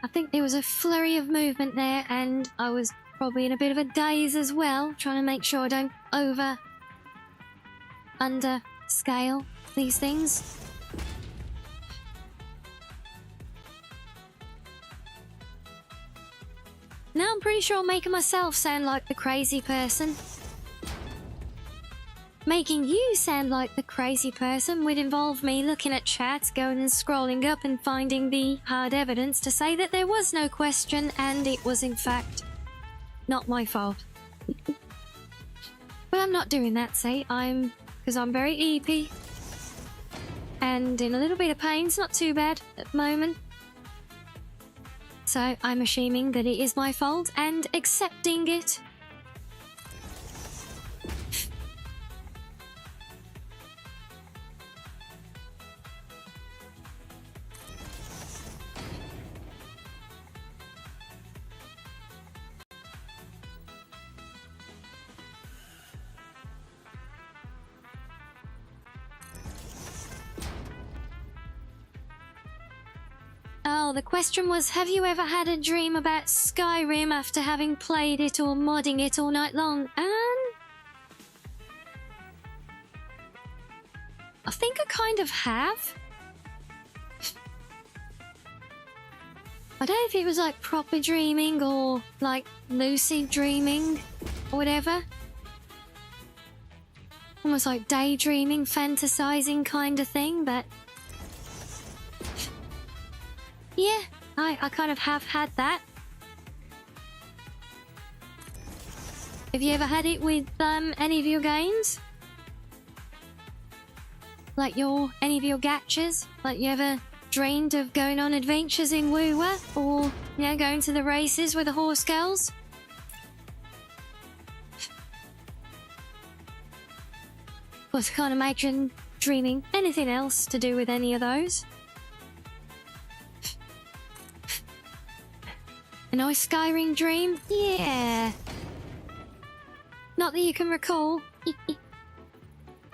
I think there was a flurry of movement there, and I was probably in a bit of a daze as well, trying to make sure I don't under-scale these things. Now I'm pretty sure I'm making myself sound like the crazy person. Making you sound like the crazy person would involve me looking at chat, going and scrolling up and finding the hard evidence to say that there was no question and it was in fact not my fault. But I'm not doing that, see, because I'm very EP and in a little bit of pain. It's not too bad at the moment. So I'm assuming that it is my fault and accepting it. Oh, the question was, have you ever had a dream about Skyrim after having played it or modding it all night long? I think I kind of have. I don't know if it was like proper dreaming or like lucid dreaming or whatever. Almost like daydreaming, fantasizing kind of thing, but... yeah, I kind of have had that. Have you ever had it with any of your games? like any of your gachas? Like you ever dreamed of going on adventures in Woowa? Or, you know, going to the races with the horse girls? Of course, I can't imagine dreaming anything else to do with any of those. A nice Skyrim dream? Yeah. Not that you can recall.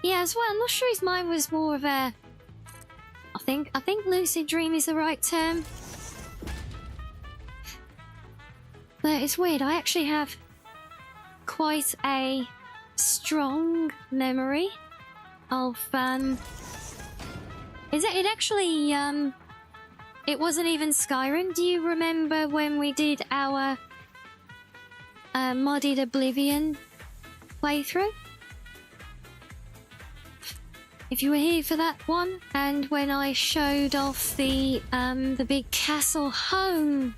Yeah, as well, I'm not sure his mind was more of a... I think lucid dream is the right term. But it's weird, I actually have quite a strong memory of, it actually, it wasn't even Skyrim. Do you remember when we did our, modded Oblivion playthrough? If you were here for that one, and when I showed off the big castle home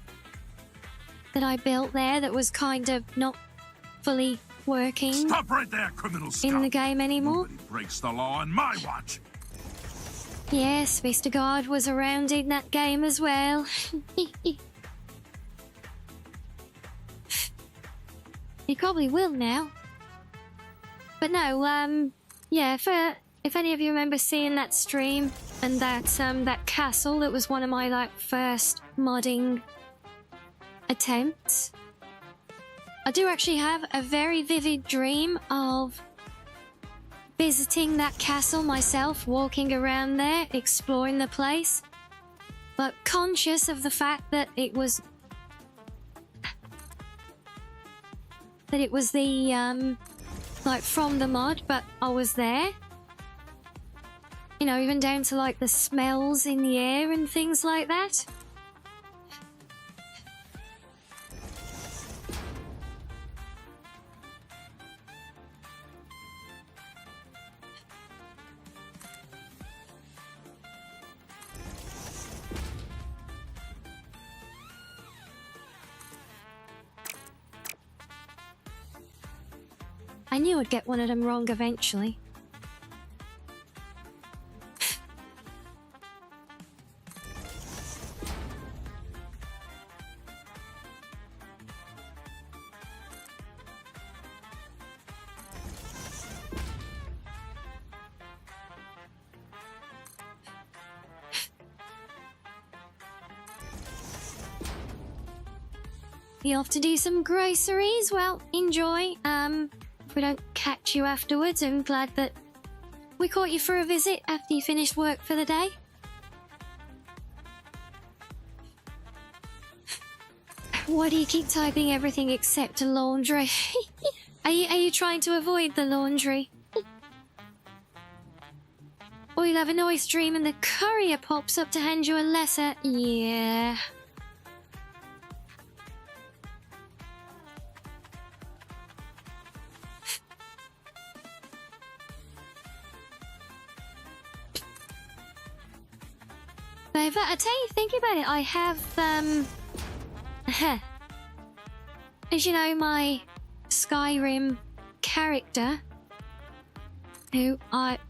that I built there that was kind of not fully working Stop right there, criminal scum. in the game anymore. Nobody breaks the law on my watch. Yes, Mr. Guard was around in that game as well. He probably will now. But no, yeah, if any of you remember seeing that stream and that castle, that was one of my, like, first modding attempts. I do actually have a very vivid dream of visiting that castle myself, walking around there, exploring the place, but conscious of the fact that it was the like from the mod, but I was there. You know, even down to like the smells in the air and things like that. I knew I'd get one of them wrong eventually. You off to do some groceries? Well, enjoy. If we don't catch you afterwards, I'm glad that we caught you for a visit after you finished work for the day. Why do you keep typing everything except laundry? Are you trying to avoid the laundry? Or you'll have a nice dream and the courier pops up to hand you a letter? Yeah. But in fact, I tell you, think about it, I have, as you know, my Skyrim character, who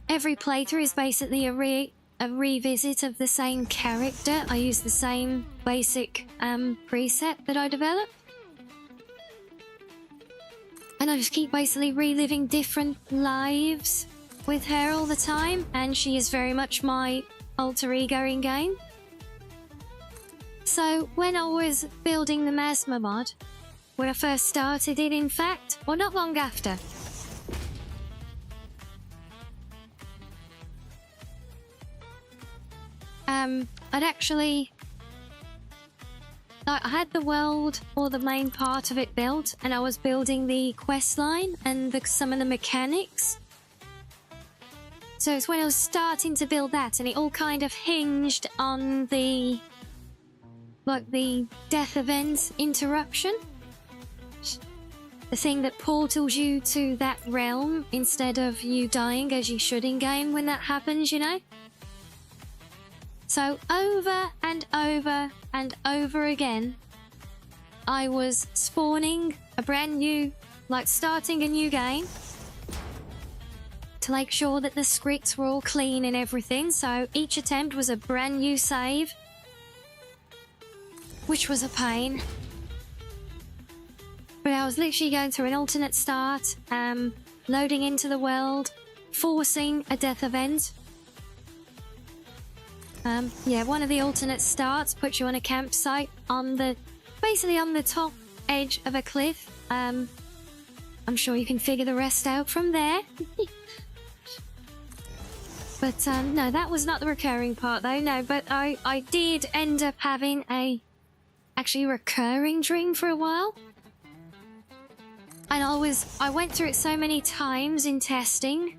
every playthrough is basically a revisit of the same character. I use the same basic preset that I developed. And I just keep basically reliving different lives with her all the time, and she is very much my alter ego in game. So when I was building the Masma mod, when I first started it in fact, or not long after, I'd actually, I had the world or the main part of it built, and I was building the quest line and some of the mechanics. So it's when I was starting to build that, and it all kind of hinged on the death event interruption. The thing that portals you to that realm instead of you dying as you should in game when that happens, you know? So over and over and over again, I was spawning a brand new, like starting a new game, to make sure that the scripts were all clean and everything, so each attempt was a brand new save, which was a pain. But I was literally going through an alternate start, loading into the world, forcing a death event. Yeah, one of the alternate starts puts you on a campsite on the, basically on the top edge of a cliff. I'm sure you can figure the rest out from there. But no, that was not the recurring part though, no, but I did end up having a actually recurring dream for a while. And I went through it so many times in testing.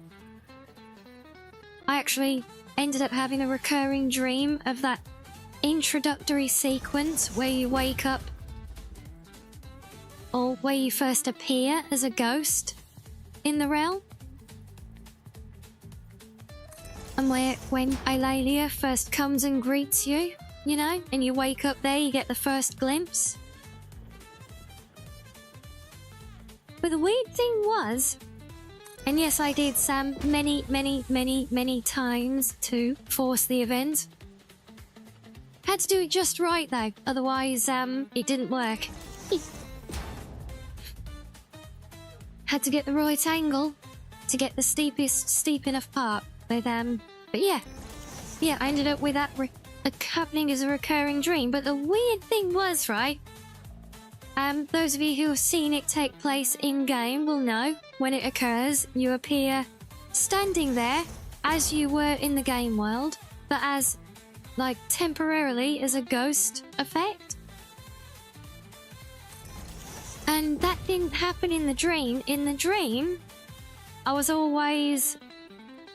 I actually ended up having a recurring dream of that introductory sequence where you wake up, or where you first appear as a ghost in the realm. And when Eulalia first comes and greets you, you know, and you wake up there, you get the first glimpse. But the weird thing was, and yes, I did Sam many times to force the event. Had to do it just right though, otherwise it didn't work. Had to get the right angle to get the steep enough part. But yeah, I ended up with that happening as a recurring dream. But the weird thing was, right, those of you who have seen it take place in-game will know when it occurs, you appear standing there as you were in the game world, but as, like, temporarily as a ghost effect. And that didn't happen in the dream. In the dream, I was always...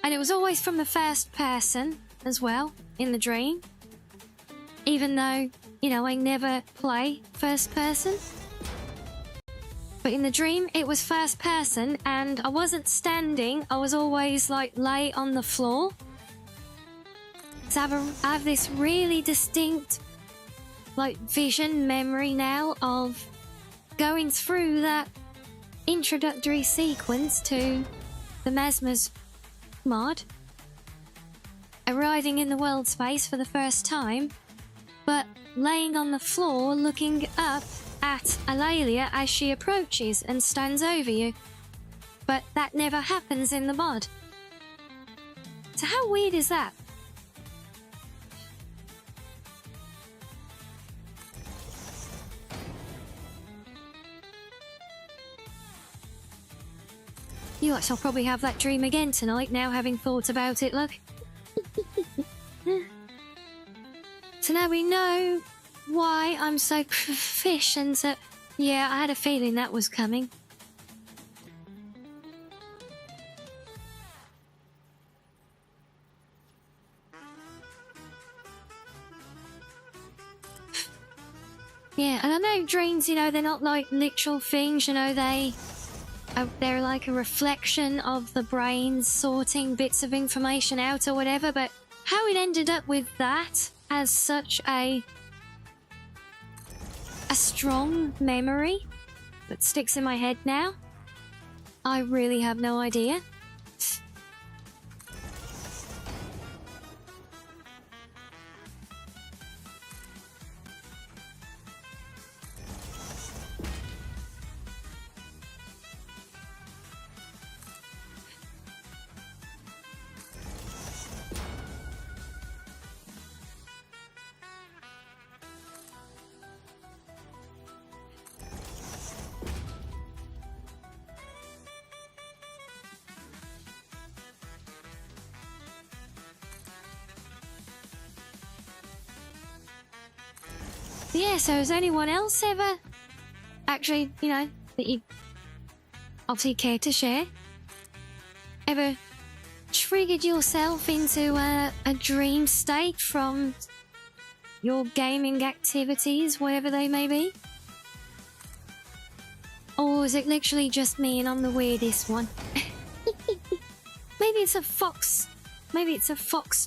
And it was always from the first person as well, in the dream. Even though, you know, I never play first person. But in the dream, it was first person, and I wasn't standing. I was always, like, lay on the floor. So I have this really distinct, like, vision memory now of going through that introductory sequence to the Mesmer's mod, arriving in the world space for the first time, but laying on the floor looking up at Eulalia as she approaches and stands over you. But that never happens in the mod. So how weird is that? You lot shall probably have that dream again tonight, now having thought about it, look. So now we know why I'm so proficient at... Yeah, I had a feeling that was coming. Yeah, and I know dreams, you know, they're not like literal things, you know, they're like a reflection of the brain sorting bits of information out or whatever, but how it ended up with that as such a strong memory that sticks in my head now, I really have no idea. Yeah, so has anyone else ever actually, you know, that you obviously care to share, ever triggered yourself into a dream state from your gaming activities, whatever they may be? Or is it literally just me and I'm the weirdest one? Maybe it's a fox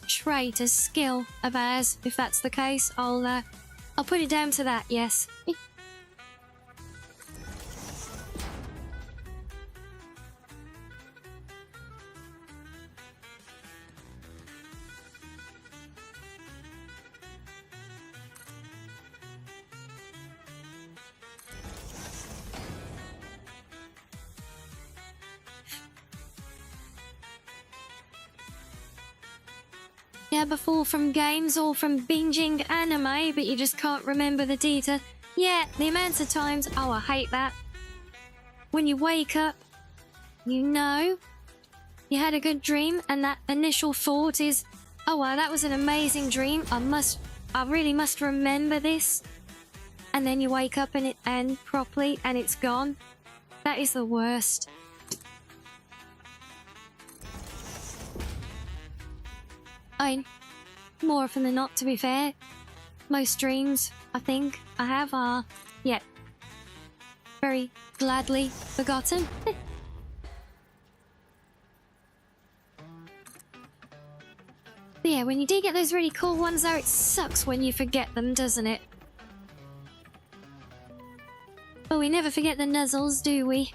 trait, a skill of ours. If that's the case, I'll put it down to that, yes. yeah, before from games or from binging anime, but you just can't remember the detail. Yeah, the amount of times, oh, I hate that. When you wake up, you know you had a good dream, and that initial thought is, oh wow, that was an amazing dream. I really must remember this. And then you wake up and properly and it's gone. That is the worst. More often than not, to be fair, most dreams I think I have are, yeah, very gladly forgotten. But yeah, when you do get those really cool ones though, it sucks when you forget them, doesn't it? But we never forget the nuzzles, do we?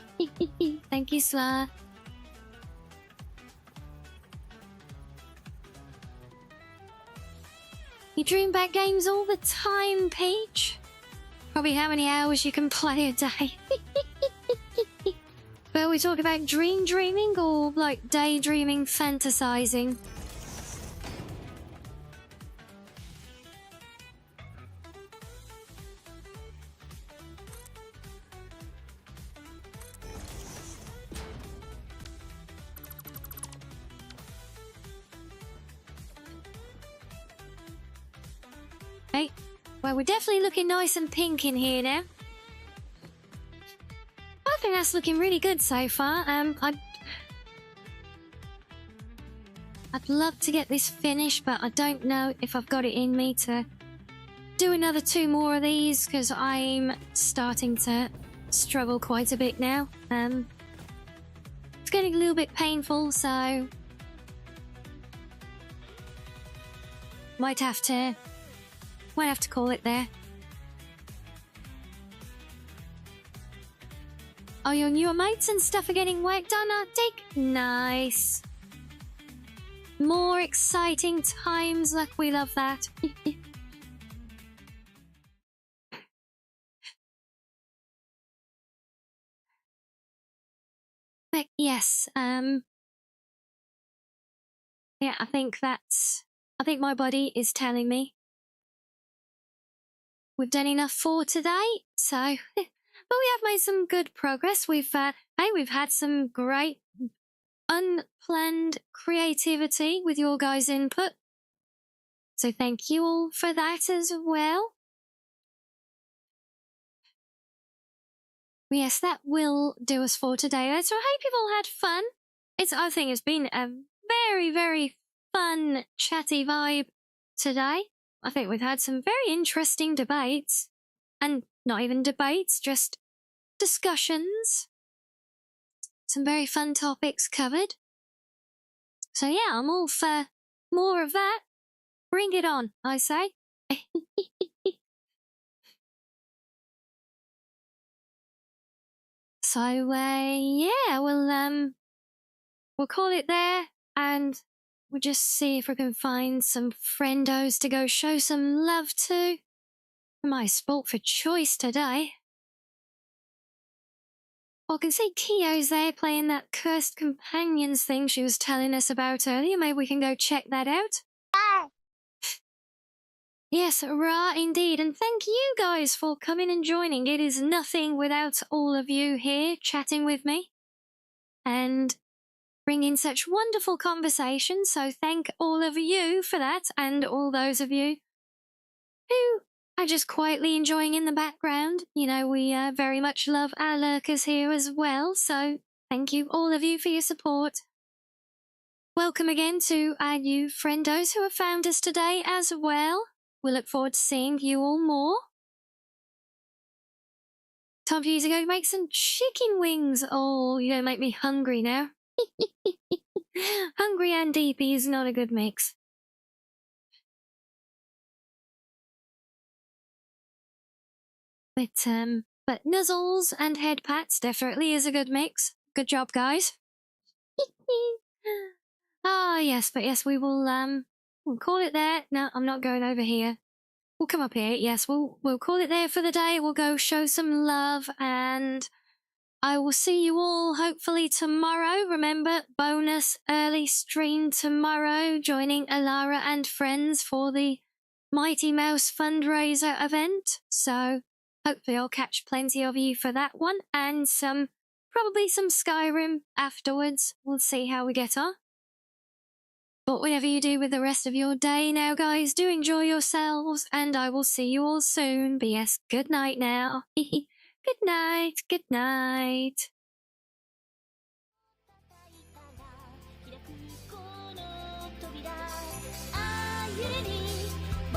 Thank you, Sla. You dream back games all the time, Peach? Probably how many hours you can play a day. But we talk about dreaming or like daydreaming, fantasizing? Okay, well, we're definitely looking nice and pink in here now. I think that's looking really good so far. I'd love to get this finished, but I don't know if I've got it in me to do another 2 more of these, because I'm starting to struggle quite a bit now. It's getting a little bit painful, so might have to call it there. Oh, your newer mates and stuff are getting worked on, Arctic? Nice. More exciting times, like we love that. But yes, yeah, I think my body is telling me we've done enough for today, so but we have made some good progress. We've had some great unplanned creativity with your guys' input, so thank you all for that as well. Yes, that will do us for today. So I hope you've all had fun. I think it's been a very, very fun, chatty vibe today. I think we've had some very interesting debates. And not even debates, just discussions. Some very fun topics covered. So yeah, I'm all for more of that. Bring it on, I say. So yeah, we'll call it there, and we'll just see if we can find some friendos to go show some love to. My sport for choice today. Well, I can see Kio's there playing that Cursed Companions thing she was telling us about earlier. Maybe we can go check that out. Yes, rah indeed. And thank you guys for coming and joining. It is nothing without all of you here chatting with me and bringing such wonderful conversation. So thank all of you for that, and all those of you who are just quietly enjoying in the background. You know, we very much love our lurkers here as well. So thank you, all of you, for your support. Welcome again to our new friendos who have found us today as well. We look forward to seeing you all more. Time for you to go make some chicken wings. Oh, you're going to make me hungry now. Hungry and deepy is not a good mix. But nuzzles and head pats definitely is a good mix. Good job, guys. Ah, yes, but yes, we will, we'll call it there. No, I'm not going over here. We'll come up here. Yes, we'll call it there for the day. We'll go show some love, and I will see you all hopefully tomorrow. Remember, bonus early stream tomorrow, joining Alara and friends for the Mighty Mouse fundraiser event. So hopefully I'll catch plenty of you for that one, and probably some Skyrim afterwards. We'll see how we get on. But whatever you do with the rest of your day now, guys, do enjoy yourselves, and I will see you all soon. But yes, good night now. Good night, good night. 開くこの扉あゆれに冒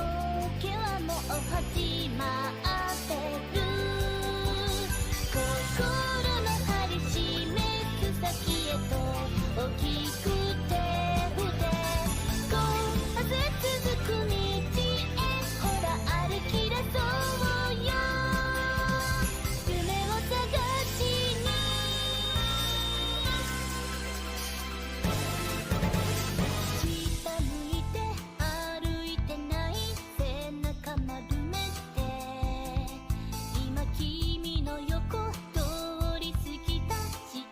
険はもう始まってる心の針示す先へと大きく手振ってこう明日続く道へほら歩き出そうよ夢を探しに下向いて歩いてない背中丸めて今君の横通り過ぎた幸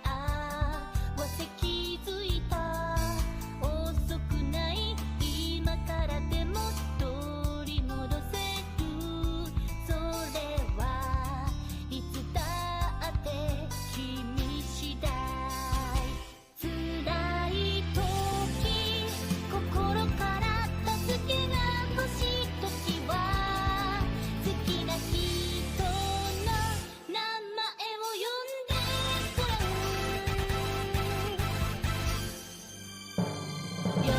せ気づいた遅くない今からでも取り戻せるそれはいつだって君次第辛い時心から助けが欲しい時は好きな人の名前を呼んでごらん